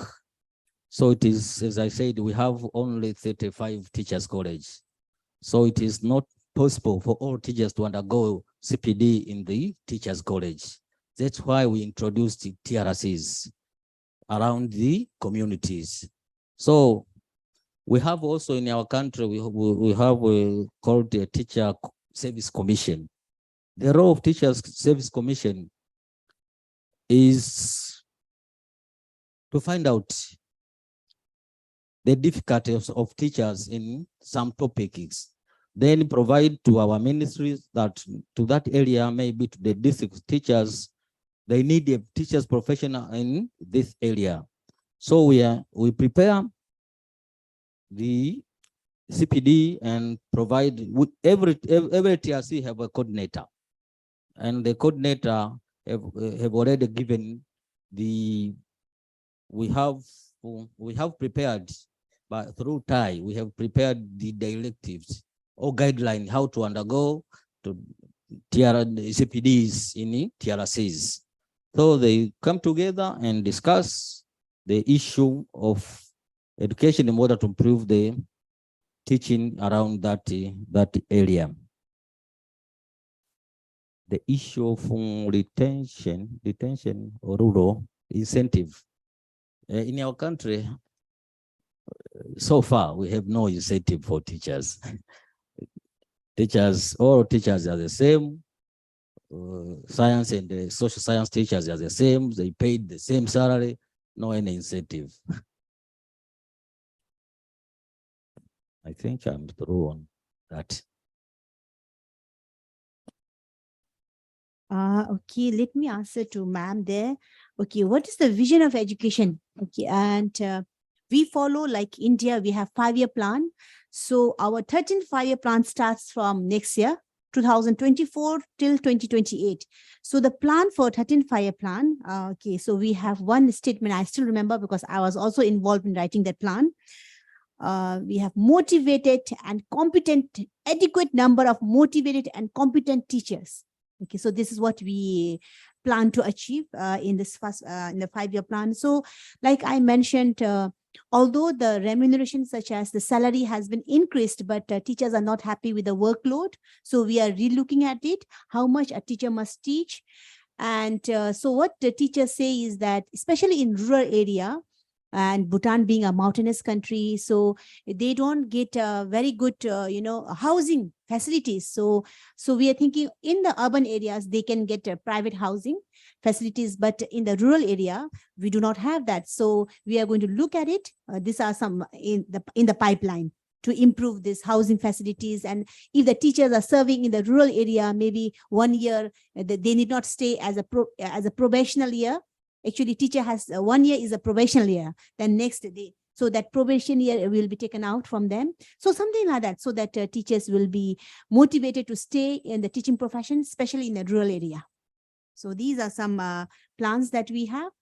S20: So it is, as I said, we have only 35 teachers college. So it is not possible for all teachers to undergo CPD in the teachers college. That's why we introduced the TRCs around the communities. So we have also in our country, we have called a Teacher Service Commission. The role of Teachers Service Commission is to find out the difficulties of teachers in some topics, then provide to our ministries that to that area, maybe to the district teachers, they need a teachers professional in this area. So we prepare the CPD and provide with every TRC have a coordinator, and the coordinator have already given the, we have prepared, but through TAI, we have prepared the directives or guidelines how to undergo to CPDs in TRCs. So they come together and discuss the issue of education in order to improve the teaching around that area. The issue of retention or rural incentive. In our country, so far, we have no incentive for teachers. All teachers are the same. Science and social science teachers are the same. They paid the same salary, no any incentive. I think I'm through on that.
S2: Okay, let me answer to ma'am there. Okay, what is the vision of education? Okay, and we follow, like India, we have 5-year plan. So our 13th 5-year plan starts from next year, 2024 till 2028. So the plan for 13th 5-year plan, okay, so we have one statement I still remember because I was also involved in writing that plan. We have motivated and competent, adequate number of motivated and competent teachers. Okay, so this is what we plan to achieve in this first in the 5-year plan. So, like I mentioned, although the remuneration such as the salary has been increased, but teachers are not happy with the workload. So we are relooking at it, how much a teacher must teach. And so what the teachers say is that, especially in rural area, and Bhutan being a mountainous country, so they don't get very good, housing facilities. So we are thinking in the urban areas, they can get private housing facilities, but in the rural area, we do not have that. So we are going to look at it. These are some in the pipeline to improve this housing facilities. And if the teachers are serving in the rural area, maybe 1 year, they need not stay as a probational year. Actually, teacher has 1 year is a probational year. Then next day, so that probation year will be taken out from them. So something like that, so that teachers will be motivated to stay in the teaching profession, especially in the rural area. So these are some plans that we have.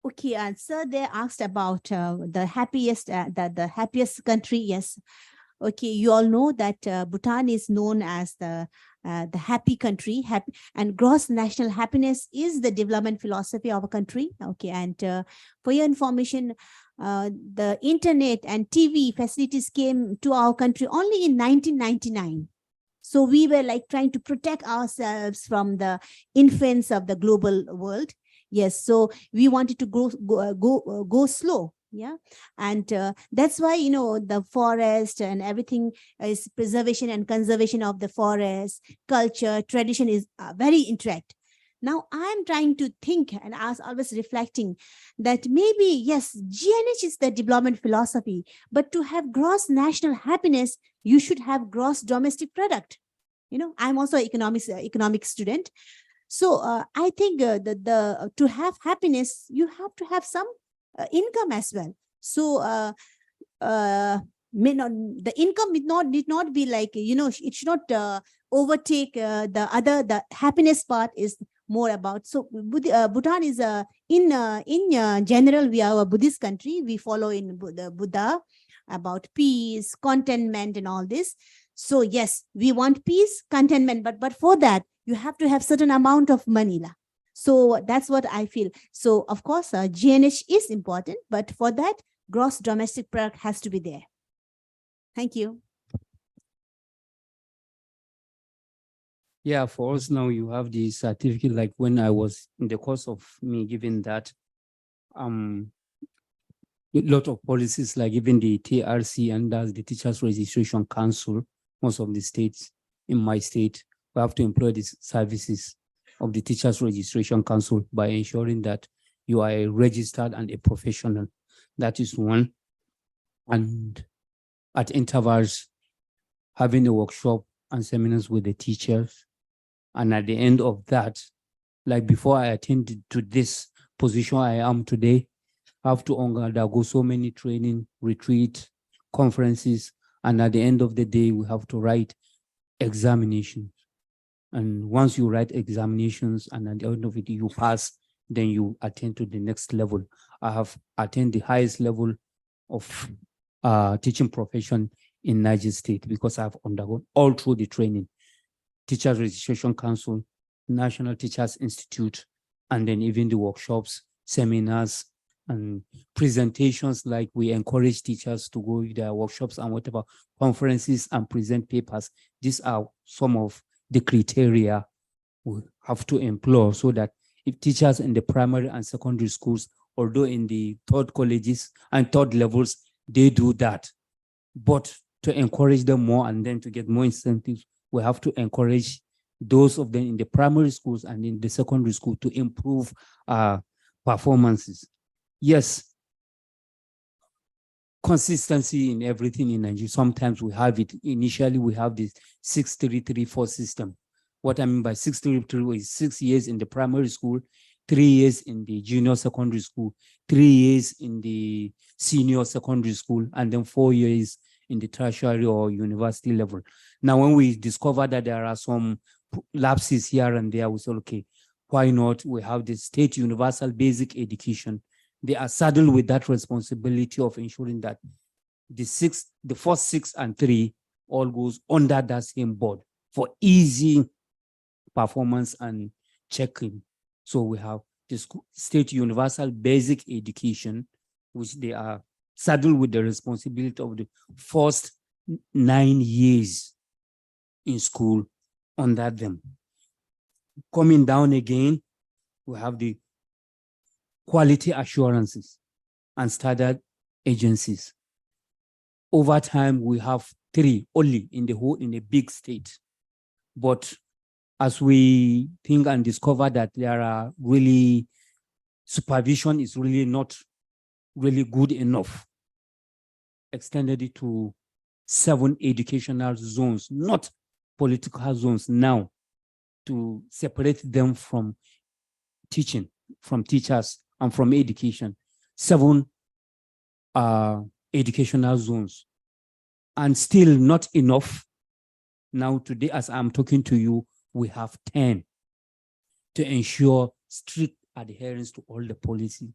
S2: Okay, sir, they asked about the happiest country. Yes. Okay, you all know that Bhutan is known as the happy country, and gross national happiness is the development philosophy of a country. Okay, and for your information, the internet and TV facilities came to our country only in 1999. So we were like trying to protect ourselves from the influence of the global world. Yes, so we wanted to go slow. Yeah, and that's why, you know, the forest and everything is preservation and conservation of the forest, culture, tradition is very interact. Now I'm trying to think, and I was always reflecting that maybe, yes, GNH is the development philosophy, but to have gross national happiness, you should have gross domestic product. You know, I'm also an economics student. So I think to have happiness, you have to have some income as well. So the income need not be like, you know, it should not overtake the happiness part is more about. So Bhutan is in general, we are a Buddhist country. We follow in the Buddha about peace, contentment, and all this. So yes, we want peace, contentment, but for that you have to have certain amount of money. So that's what I feel. So of course, GNH is important, but for that, gross domestic product has to be there. Thank you.
S22: Yeah, for us now, you have the certificate. Like when I was in the course of me giving that, a lot of policies, like even the TRC and that's the Teachers Registration Council, most of the states in my state, we have to employ these services of the Teachers Registration Council by ensuring that you are a registered and a professional. That is one. And at intervals, having a workshop and seminars with the teachers. And at the end of that, like before I attended to this position I am today, I have to undergo so many training, retreat, conferences, and at the end of the day, we have to write examinations. And once you write examinations and at the end of it, you pass, then you attend to the next level. I have attained the highest level of teaching profession in Niger State because I've undergone all through the training, Teachers Registration Council, National Teachers Institute, and then even the workshops, seminars, and presentations. Like we encourage teachers to go to their workshops and whatever, conferences and present papers. These are some of the criteria we have to employ so that if teachers in the primary and secondary schools, although in the third colleges and third levels, they do that. But to encourage them more and then to get more incentives, we have to encourage those of them in the primary schools and in the secondary school to improve performances. Yes, consistency in everything in Nigeria. Sometimes we have it. Initially, we have this 6-3-3-4 system. What I mean by 6-3-3 is 6 years in the primary school, 3 years in the junior secondary school, 3 years in the senior secondary school, and then 4 years in the tertiary or university level. Now, when we discover that there are some lapses here and there, we say, okay, why not? We have the state universal basic education. They are saddled with that responsibility of ensuring that the first 6 and 3 all goes under that same board for easy performance and checking. So we have the state universal basic education, which they are saddled with the responsibility of the first 9 years in school under them. Coming down again, we have the quality assurances and standard agencies. Over time, we have 3 only in the big state. But as we think and discover that there are really, supervision is really not really good enough, extended it to 7 educational zones, not political zones now, to separate them from teaching, from teachers and from education. 7 educational zones. And still not enough. Now today, as I'm talking to you, we have 10 to ensure strict adherence to all the policy.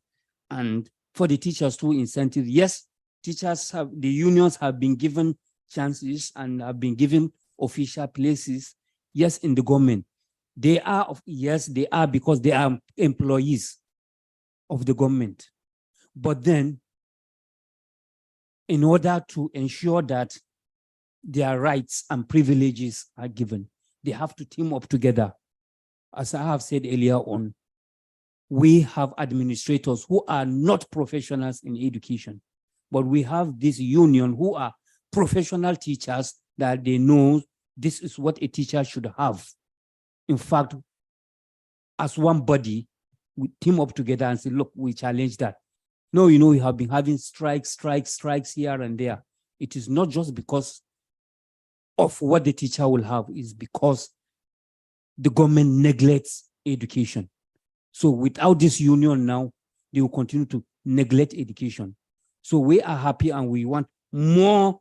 S22: And for the teachers to incentive, yes, the unions have been given chances and have been given official places, yes, in the government. They are, yes, they are because they are employees of the government. But then, in order to ensure that their rights and privileges are given, they have to team up together. As I have said earlier on, we have administrators who are not professionals in education, but we have this union who are professional teachers that they know this is what a teacher should have. In fact, as one body, we team up together and say, look, we challenge that. No, you know, we have been having strikes here and there. It is not just because of what the teacher will have, it's because the government neglects education. So without this union now, they will continue to neglect education. So we are happy and we want more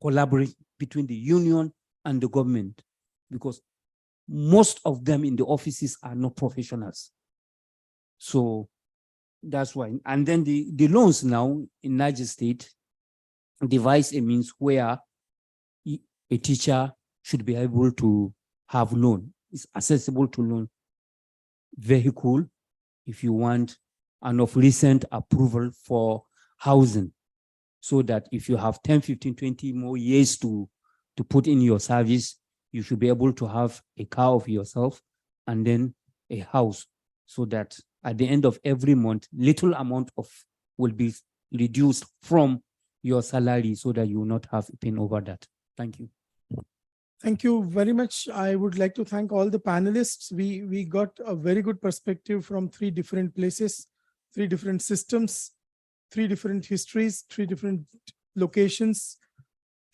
S22: collaboration between the union and the government, because most of them in the offices are not professionals. So that's why. And then the loans now in Niger State devise a means where a teacher should be able to have loan. It's accessible to loan vehicle if you want, and of recent approval for housing, so that if you have 10, 15, 20 more years to put in your service, you should be able to have a car of yourself and then a house, so that at the end of every month, little amount of will be reduced from your salary so that you will not have pain over that. Thank you.
S4: Thank you very much. I would like to thank all the panelists. We got a very good perspective from 3 different places, 3 different systems, 3 different histories, 3 different locations,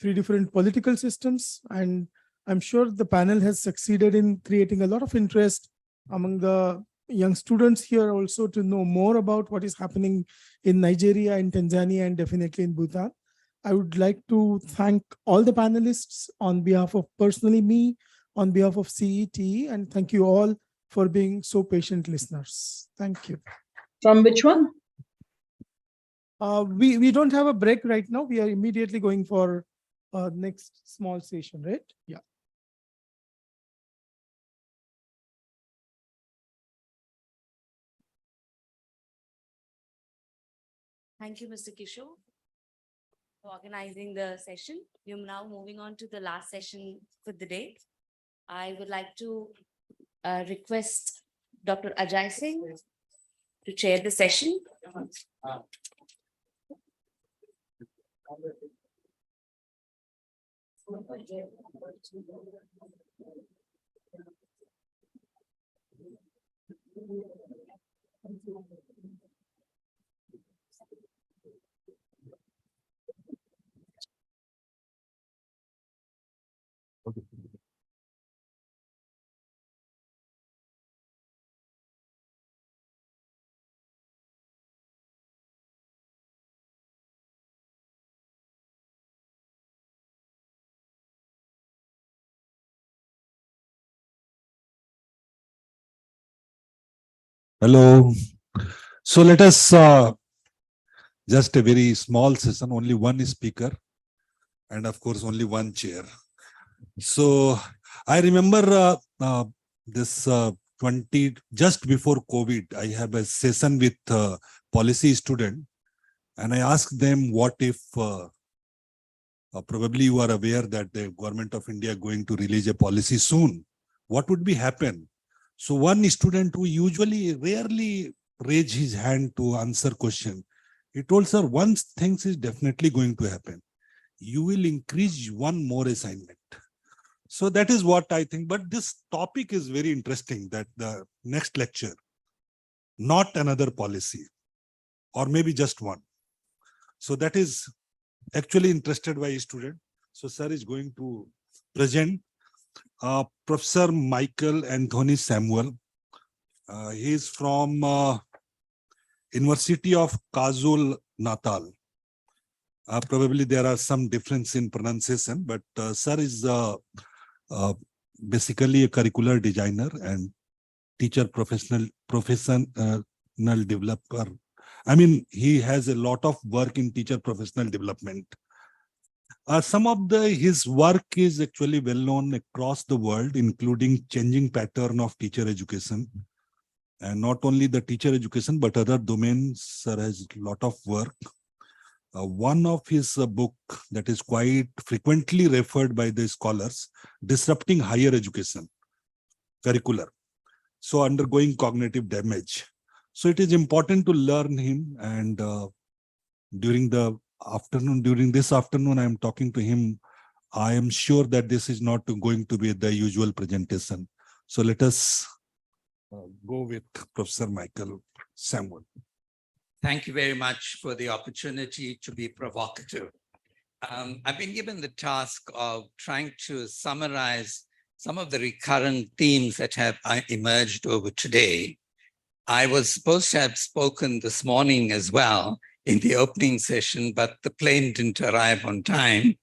S4: 3 different political systems. And I'm sure the panel has succeeded in creating a lot of interest among the young students here also to know more about what is happening in Nigeria, in Tanzania, and definitely in Bhutan. I would like to thank all the panelists on behalf of personally me, on behalf of CET, and thank you all for being so patient listeners. Thank you.
S5: From which one?
S4: We don't have a break right now. We are immediately going for next small session, right? Yeah.
S1: Thank you, Mr. Kishore, for organizing the session. We're now moving on to the last session for the day. I would like to request Dr. Ajay Singh to chair the session.
S9: Hello. So let us just a very small session, only one speaker, and of course only one chair. So I remember this just before COVID, I have a session with policy student, and I asked them, what if probably you are aware that the government of India going to release a policy soon. What would be happen? So one student who usually rarely raise his hand to answer question, he told, sir, one thing is definitely going to happen. You will increase one more assignment. So that is what I think. But this topic is very interesting, that the next lecture, not another policy, or maybe just one. So that is actually interested by a student. So sir is going to present Professor Michael Anthony Samuel. He is from University of KwaZulu Natal. Probably there are some difference in pronunciation, but sir is basically a curricular designer and teacher professional developer. I mean, he has a lot of work in teacher professional development. Some of his work is actually well known across the world, including changing pattern of teacher education. And not only the teacher education, but other domains. Sir has a lot of work. One of his book that is quite frequently referred by the scholars, Disrupting Higher Education, Curricular. So undergoing cognitive damage. So it is important to learn him, and during this afternoon, I am talking to him. I am sure that this is not going to be the usual presentation. So let us go with Professor Michael Samuel.
S5: Thank you very much for the opportunity to be provocative. I've been given the task of trying to summarize some of the recurrent themes that have emerged over today. I was supposed to have spoken this morning as well in the opening session, but the plane didn't arrive on time.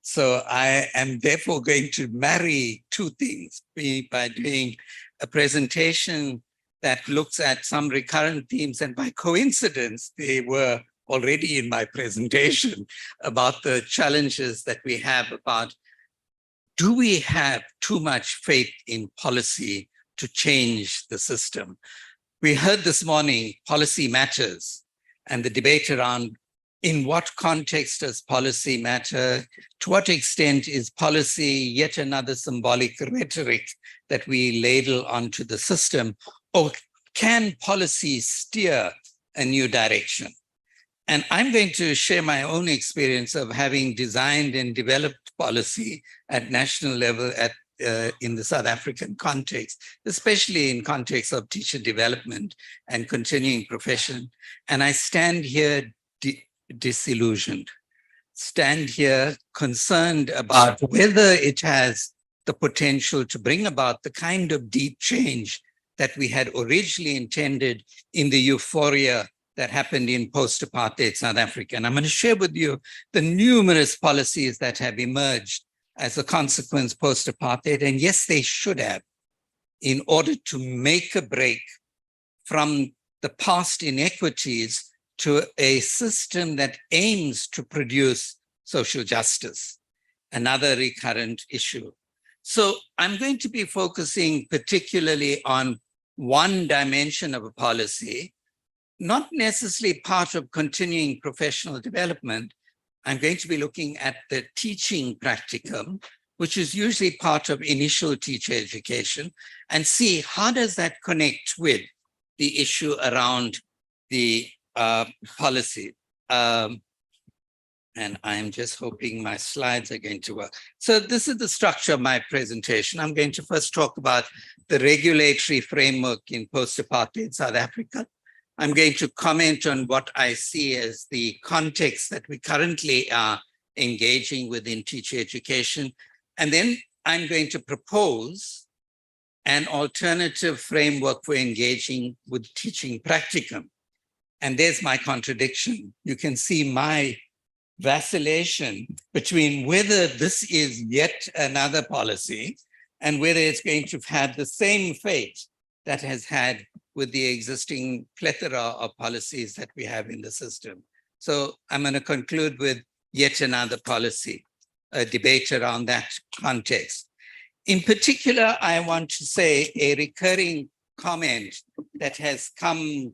S5: So I am therefore going to marry two things by doing a presentation that looks at some recurrent themes, and by coincidence, they were already in my presentation about the challenges that we have about, do we have too much faith in policy to change the system? We heard this morning policy matters, and the debate around in what context does policy matter? To what extent is policy yet another symbolic rhetoric that we ladle onto the system? Or can policy steer a new direction? And I'm going to share my own experience of having designed and developed policy at national level in the South African context, especially in context of teacher development and continuing profession. And I stand here disillusioned, stand here concerned about whether it has the potential to bring about the kind of deep change that we had originally intended in the euphoria that happened in post-apartheid South Africa. And I'm going to share with you the numerous policies that have emerged as a consequence post-apartheid. And yes, they should have, in order to make a break from the past inequities to a system that aims to produce social justice, another recurrent issue. So I'm going to be focusing particularly on one dimension of a policy, not necessarily part of continuing professional development. I'm going to be looking at the teaching practicum, which is usually part of initial teacher education, and see how does that connect with the issue around the policy. And I'm just hoping my slides are going to work. So this is the structure of my presentation. I'm going to first talk about the regulatory framework in post-apartheid South Africa. I'm going to comment on what I see as the context that we currently are engaging with in teacher education. And then I'm going to propose an alternative framework for engaging with teaching practicum. And there's my contradiction. You can see my vacillation between whether this is yet another policy and whether it's going to have the same fate that has had with the existing plethora of policies that we have in the system. So I'm going to conclude with yet another policy, a debate around that context. In particular, I want to say a recurring comment that has come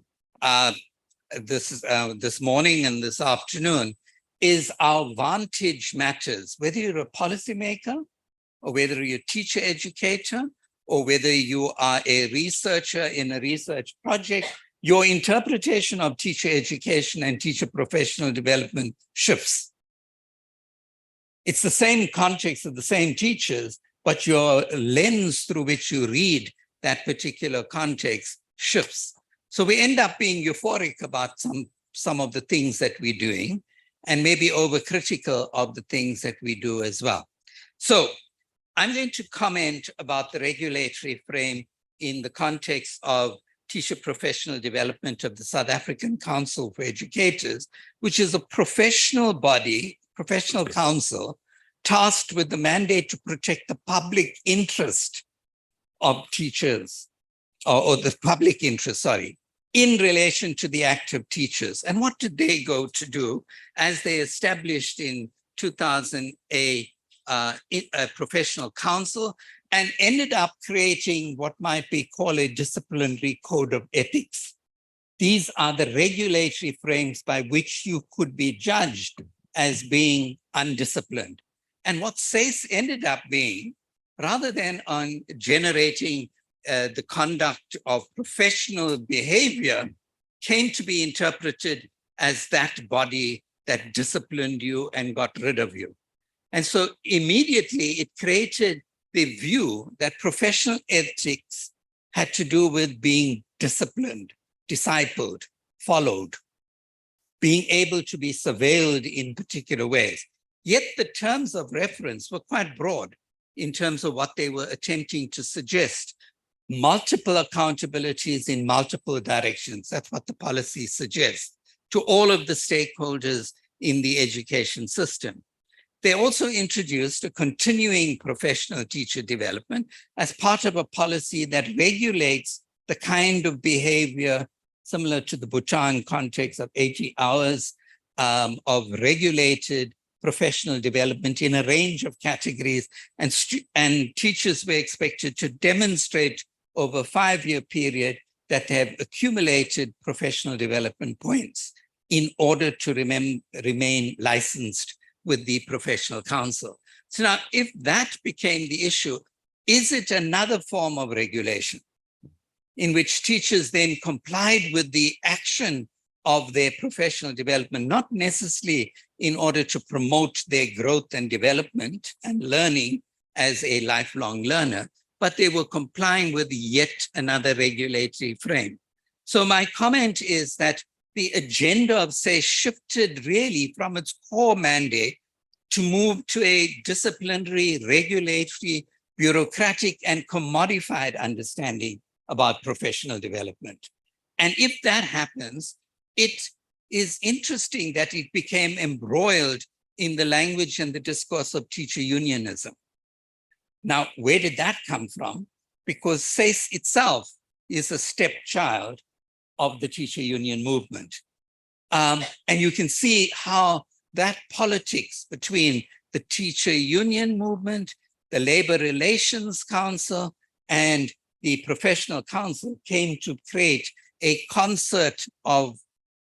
S5: this morning and this afternoon is our vantage matters, whether you're a policymaker or whether you're a teacher educator or whether you are a researcher in a research project, your interpretation of teacher education and teacher professional development shifts. It's the same context of the same teachers, but your lens through which you read that particular context shifts. So we end up being euphoric about some of the things that we're doing and maybe overcritical of the things that we do as well. So I'm going to comment about the regulatory frame in the context of teacher professional development of the South African Council for Educators, which is a professional body, professional council, tasked with the mandate to protect the public interest of teachers, or the public interest, sorry, in relation to the active teachers. And what did they go to do as they established in 2000 a professional council and ended up creating what might be called a disciplinary code of ethics. These are the regulatory frames by which you could be judged as being undisciplined. And what SACE ended up being, rather than on generating the conduct of professional behavior, came to be interpreted as that body that disciplined you and got rid of you. And so immediately it created the view that professional ethics had to do with being disciplined, discipled, followed, being able to be surveilled in particular ways. Yet the terms of reference were quite broad in terms of what they were attempting to suggest. Multiple accountabilities in multiple directions. That's what the policy suggests to all of the stakeholders in the education system. They also introduced a continuing professional teacher development as part of a policy that regulates the kind of behavior similar to the Bhutan context of 80 hours of regulated professional development in a range of categories. And teachers were expected to demonstrate over a 5-year period that they have accumulated professional development points in order to remain licensed with the professional council. So now, if that became the issue, is it another form of regulation in which teachers then complied with the action of their professional development, not necessarily in order to promote their growth and development and learning as a lifelong learner, but they were complying with yet another regulatory frame. So my comment is that the agenda of SACE shifted really from its core mandate to move to a disciplinary, regulatory, bureaucratic, and commodified understanding about professional development. And if that happens, it is interesting that it became embroiled in the language and the discourse of teacher unionism. Now, where did that come from? Because SACE itself is a stepchild of the teacher union movement. And you can see how that politics between the teacher union movement, the Labor Relations Council, and the professional council came to create a concert of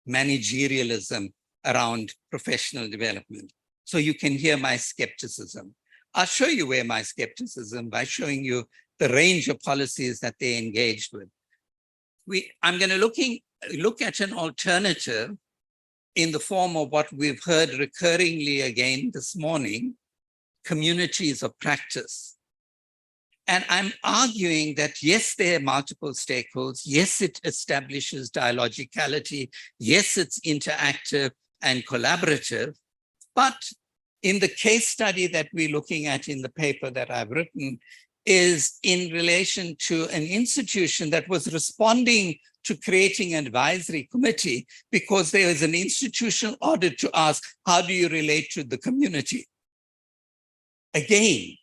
S5: managerialism around professional development. So you can hear my skepticism. I'll show you where my skepticism by showing you the range of policies that they engaged with. I'm going to look at an alternative in the form of what we've heard recurringly again this morning, communities of practice. And I'm arguing that, yes, there are multiple stakeholders. Yes, it establishes dialogicality. Yes, it's interactive and collaborative. But in the case study that we're looking at in the paper that I've written is in relation to an institution that was responding to creating an advisory committee because there is an institutional audit to ask, how do you relate to the community? Again,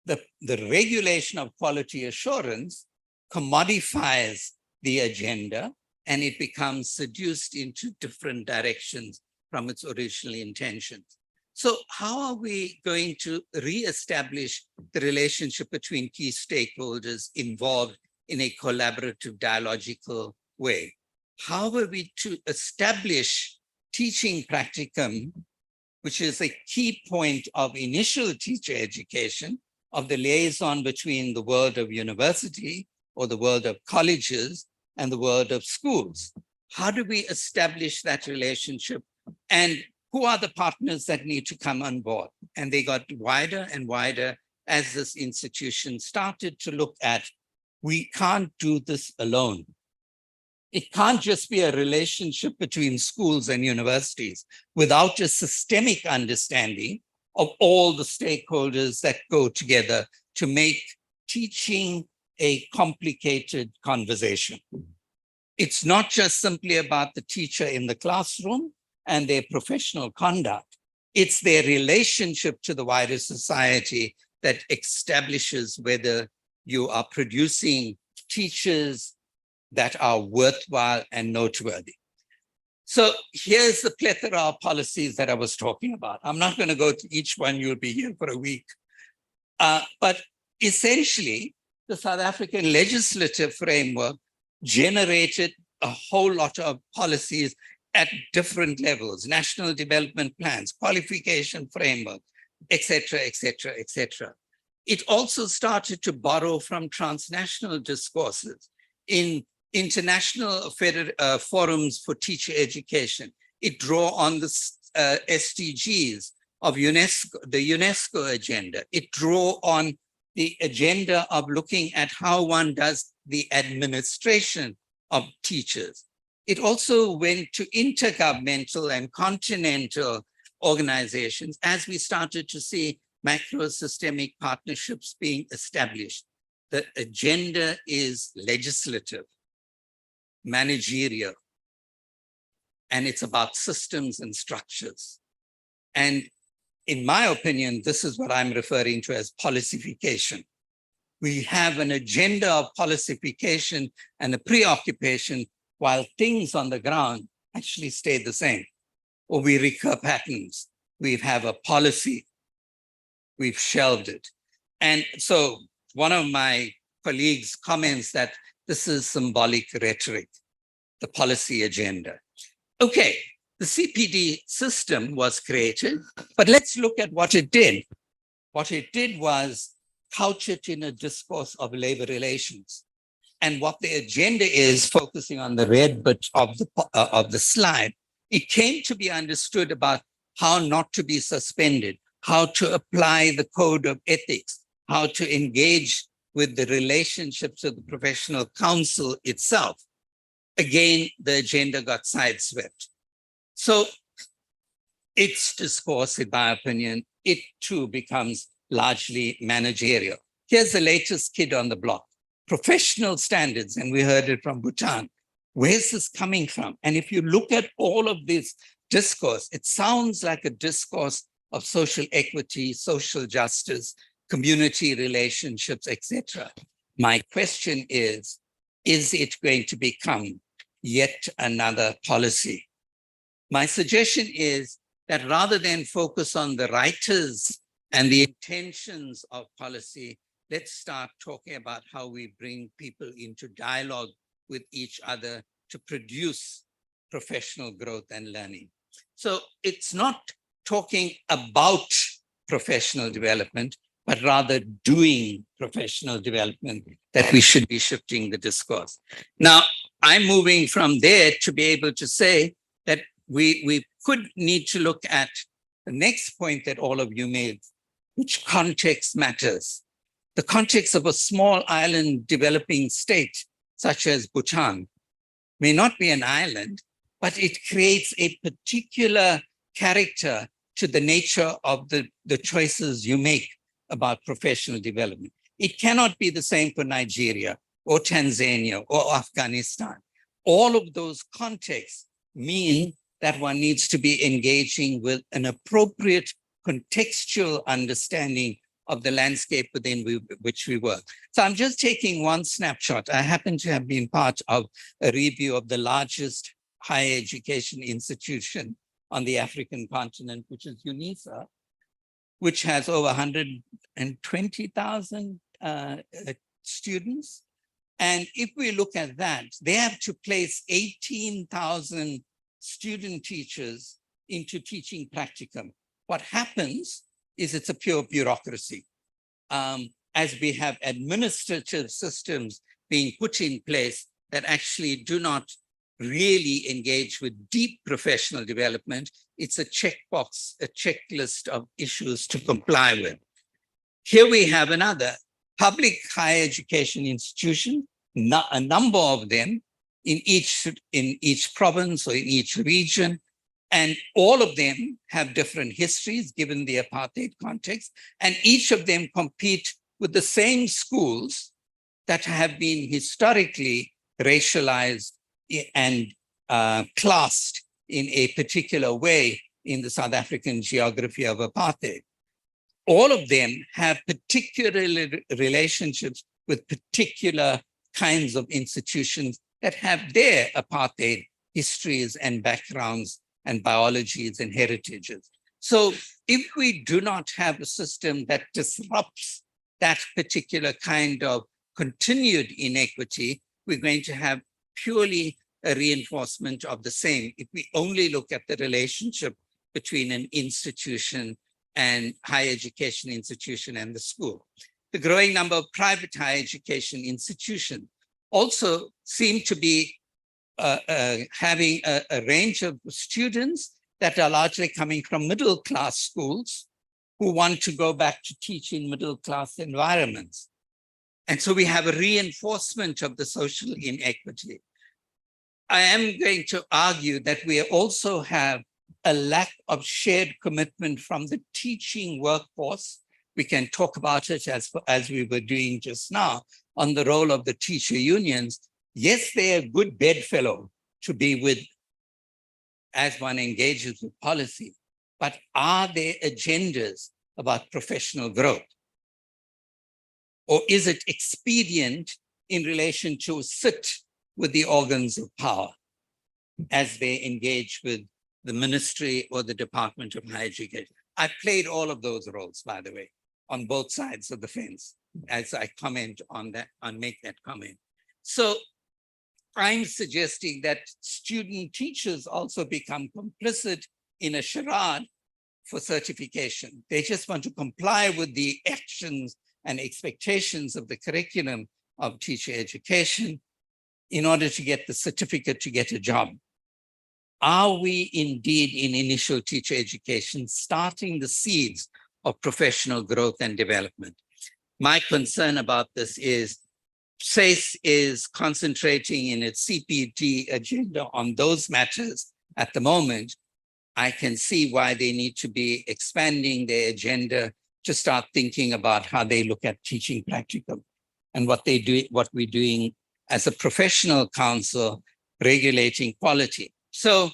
S5: the regulation of quality assurance commodifies the agenda and it becomes seduced into different directions from its original intentions. So how are we going to reestablish the relationship between key stakeholders involved in a collaborative dialogical way? How are we to establish teaching practicum, which is a key point of initial teacher education, of the liaison between the world of university or the world of colleges and the world of schools? How do we establish that relationship? And who are the partners that need to come on board? And they got wider and wider as this institution started to look at, we can't do this alone. It can't just be a relationship between schools and universities without a systemic understanding of all the stakeholders that go together to make teaching a complicated conversation. It's not just simply about the teacher in the classroom and their professional conduct. It's their relationship to the wider society that establishes whether you are producing teachers that are worthwhile and noteworthy. So here's the plethora of policies that I was talking about. I'm not going to go to each one. You'll be here for a week. But essentially, the South African legislative framework generated a whole lot of policies at different levels, national development plans, qualification framework, etc., etc., etc. It also started to borrow from transnational discourses in international forums for teacher education. It drew on the SDGs of UNESCO, the UNESCO agenda. It drew on the agenda of looking at how one does the administration of teachers. It also went to intergovernmental and continental organizations as we started to see macro-systemic partnerships being established. The agenda is legislative, managerial, and it's about systems and structures. And in my opinion, this is what I'm referring to as policyfication. We have an agenda of policyfication and a preoccupation while things on the ground actually stay the same, or we recur patterns. We have a policy, we've shelved it. And so one of my colleagues comments that this is symbolic rhetoric, the policy agenda. Okay, the CPD system was created, but let's look at what it did. What it did was couch it in a discourse of labor relations. And what the agenda is, focusing on the red bit of the slide, it came to be understood about how not to be suspended, how to apply the code of ethics, how to engage with the relationships of the professional council itself. Again, the agenda got sideswept. So its discourse, in my opinion, it too becomes largely managerial. Here's the latest kid on the block, professional standards, and we heard it from Bhutan. Where's this coming from? And if you look at all of this discourse, it sounds like a discourse of social equity, social justice, community relationships, etc. My question is it going to become yet another policy? My suggestion is that rather than focus on the writers and the intentions of policy, let's start talking about how we bring people into dialogue with each other to produce professional growth and learning. So it's not talking about professional development, but rather doing professional development that we should be shifting the discourse. Now, I'm moving from there to be able to say that we could need to look at the next point that all of you made, which context matters. The context of a small island developing state, such as Bhutan, may not be an island, but it creates a particular character to the nature of the choices you make about professional development. It cannot be the same for Nigeria or Tanzania or Afghanistan. All of those contexts mean that one needs to be engaging with an appropriate contextual understanding of the landscape within which we work. So I'm just taking one snapshot. I happen to have been part of a review of the largest higher education institution on the African continent, which is UNICEF, which has over 120,000 students. And if we look at that, they have to place 18,000 student teachers into teaching practicum. What happens is it's a pure bureaucracy. As we have administrative systems being put in place that actually do not really engage with deep professional development, it's a checkbox, a checklist of issues to comply with. Here we have another public higher education institution, a number of them in each province or in each region, and all of them have different histories given the apartheid context, and each of them compete with the same schools that have been historically racialized and classed in a particular way in the South African geography of apartheid. All of them have particular relationships with particular kinds of institutions that have their apartheid histories and backgrounds and biologies and heritages. So if we do not have a system that disrupts that particular kind of continued inequity, we're going to have purely a reinforcement of the same. If we only look at the relationship between an institution and higher education institution and the school. The growing number of private higher education institutions also seem to be having a range of students that are largely coming from middle-class schools who want to go back to teach in middle-class environments. And so we have a reinforcement of the social inequity. I am going to argue that we also have a lack of shared commitment from the teaching workforce. We can talk about it as we were doing just now on the role of the teacher unions. Yes, they are a good bedfellow to be with as one engages with policy, but are there agendas about professional growth? Or is it expedient in relation to sit with the organs of power as they engage with the ministry or the Department of Higher Education? I played all of those roles, by the way, on both sides of the fence as I comment on that, and make that comment. So I'm suggesting that student teachers also become complicit in a charade for certification. They just want to comply with the actions and expectations of the curriculum of teacher education in order to get the certificate to get a job. Are we indeed in initial teacher education starting the seeds of professional growth and development? My concern about this is SACE is concentrating in its CPT agenda on those matters at the moment. I can see why they need to be expanding their agenda to start thinking about how they look at teaching practicum and what we're doing as a professional council regulating quality. So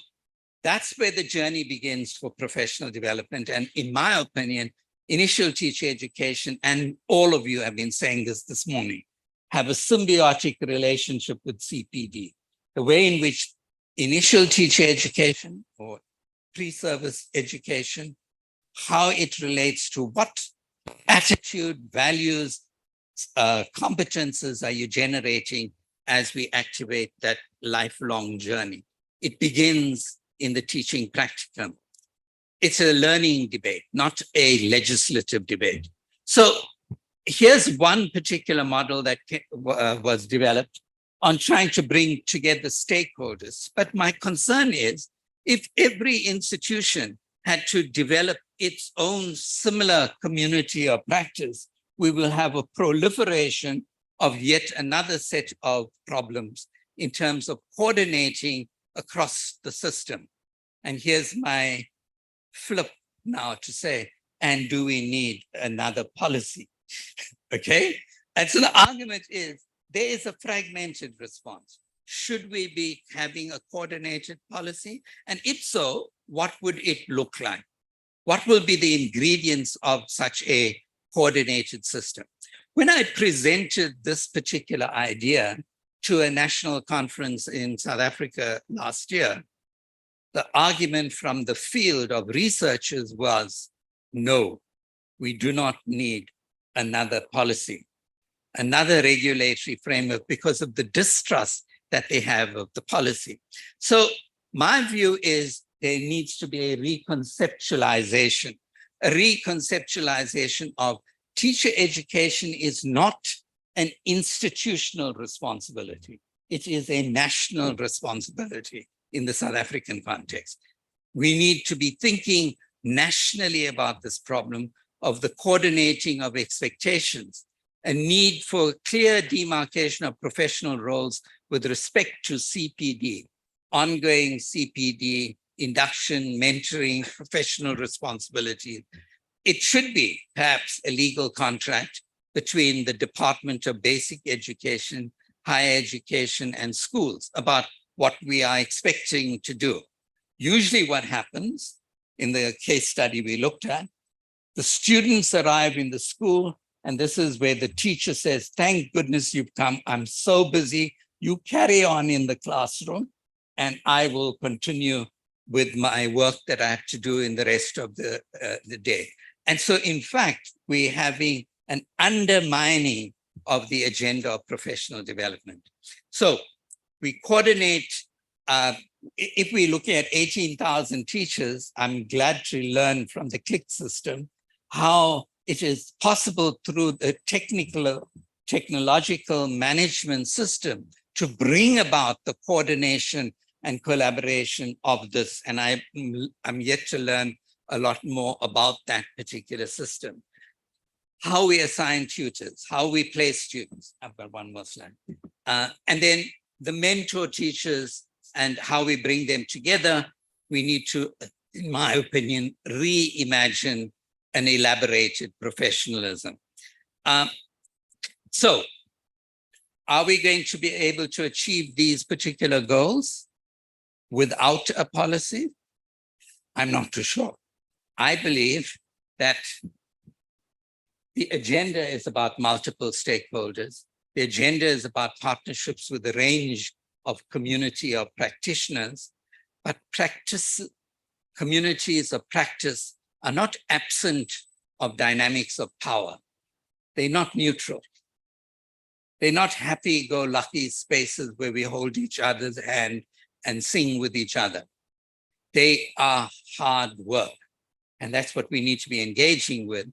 S5: that's where the journey begins for professional development. And in my opinion, initial teacher education, and all of you have been saying this morning, have a symbiotic relationship with CPD. The way in which initial teacher education or pre-service education, how it relates to what attitude, values, competences are you generating as we activate that lifelong journey. It begins in the teaching practicum. It's a learning debate, not a legislative debate. So here's one particular model that was developed on trying to bring together stakeholders. But my concern is if every institution had to develop its own similar community of practice, we will have a proliferation of yet another set of problems in terms of coordinating across the system. And here's my flip now to say, and do we need another policy? Okay? And so the argument is, there is a fragmented response. Should we be having a coordinated policy? And if so, what would it look like? What will be the ingredients of such a coordinated system? When I presented this particular idea to a national conference in South Africa last year, the argument from the field of researchers was, no, we do not need another policy, another regulatory framework, because of the distrust that they have of the policy. So my view is there needs to be a reconceptualization of teacher education is not an institutional responsibility. It is a national responsibility in the South African context. We need to be thinking nationally about this problem of the coordinating of expectations, a need for clear demarcation of professional roles with respect to CPD, ongoing CPD, induction, mentoring, professional responsibility. It should be perhaps a legal contract between the Department of Basic Education, Higher Education, and schools about what we are expecting to do. Usually what happens in the case study we looked at, the students arrive in the school, and this is where the teacher says, thank goodness you've come. I'm so busy. You carry on in the classroom. and I will continue with my work that I have to do in the rest of the day. And so, in fact, we're having an undermining of the agenda of professional development. So we coordinate, if we're looking at 18,000 teachers, I'm glad to learn from the click system how it is possible through the technological management system to bring about the coordination and collaboration of this. And I'm yet to learn a lot more about that particular system. How we assign tutors, how we place students. I've got one more slide. And then the mentor teachers and how we bring them together. We need to, in my opinion, reimagine an elaborated professionalism. So are we going to be able to achieve these particular goals without a policy? I'm not too sure. I believe that the agenda is about multiple stakeholders. The agenda is about partnerships with a range of community of practitioners, but communities of practice are not absent of dynamics of power. They're not neutral. They're not happy-go-lucky spaces where we hold each other's hand and sing with each other. They are hard work, and that's what we need to be engaging with.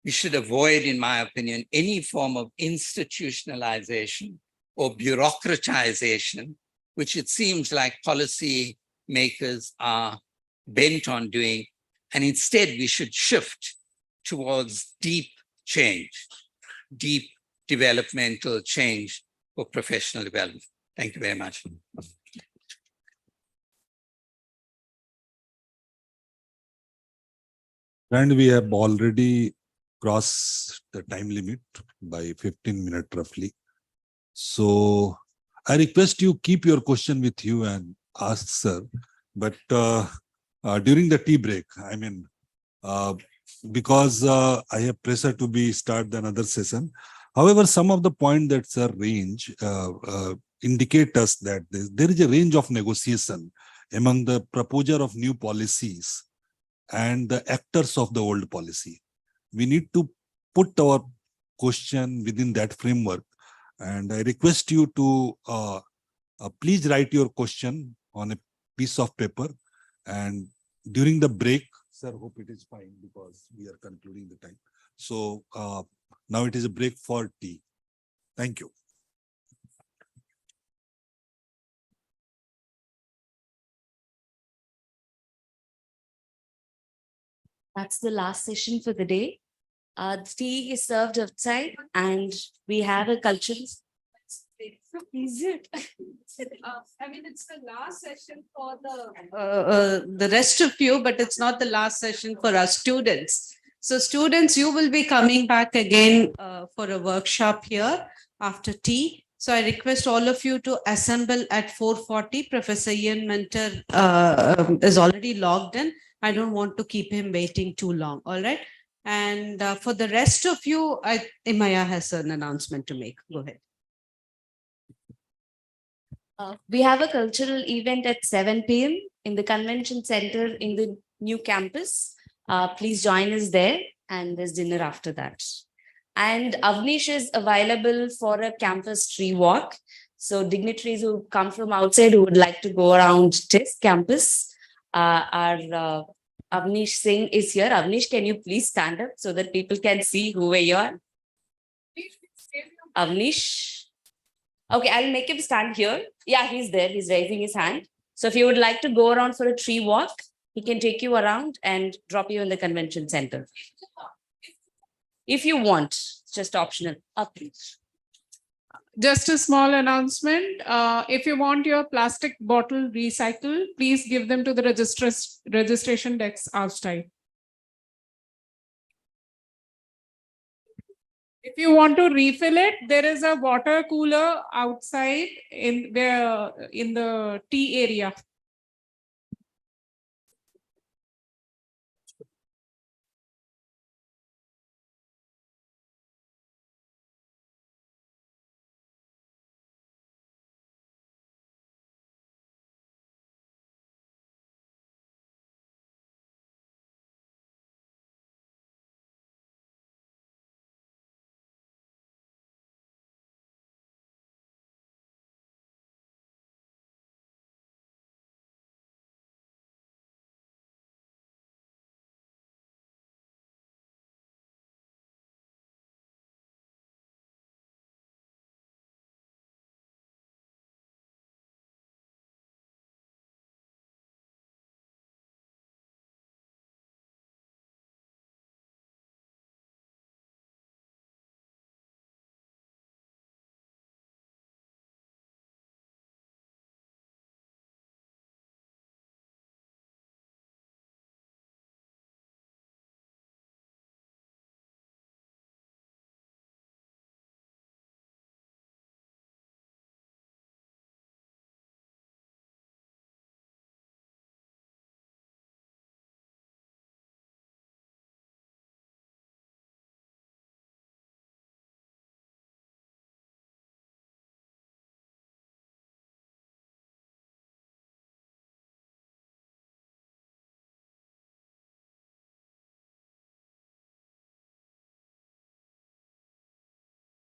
S5: We should avoid, in my opinion, any form of institutionalization or bureaucratization, which it seems like policy makers are bent on doing. And instead, we should shift towards deep change, deep developmental change for professional development. Thank you very much.
S9: And we have already crossed the time limit by 15 minutes roughly. So I request you keep your question with you and ask, sir. But during the tea break, I mean, because I have pressure to start another session. However, some of the points that sir range indicate us that there is a range of negotiation among the proposer of new policies and the actors of the old policy. We need to put our question within that framework. And I request you to please write your question on a piece of paper. And during the break, sir, hope it is fine because we are concluding the time. So now it is a break for tea. Thank you.
S1: That's the last session for the day. The tea is served outside and we have a cultural. Is it?
S8: I mean, it's the last session for the rest of you, but it's not the last session for our students. So students, you will be coming back again for a workshop here after tea. So I request all of you to assemble at 4:40. Professor Ian Mentor is already logged in. I don't want to keep him waiting too long. All right. And for the rest of you, Imaya has an announcement to make. Go ahead.
S1: We have a cultural event at 7 p.m. in the convention center in the new campus. Please join us there, and there's dinner after that. And Avnish is available for a campus tree walk. So dignitaries who come from outside who would like to go around this campus, our Avnish Singh is here. Avnish, can you please stand up so that people can see who you are? Avnish. Okay, I'll make him stand here. Yeah, he's there. He's raising his hand. So if you would like to go around for a tree walk, he can take you around and drop you in the convention center. If you want, it's just optional. Please.
S10: Just a small announcement. If you want your plastic bottle recycled, please give them to the registration desk outside. If you want to refill it, there is a water cooler outside in the tea area.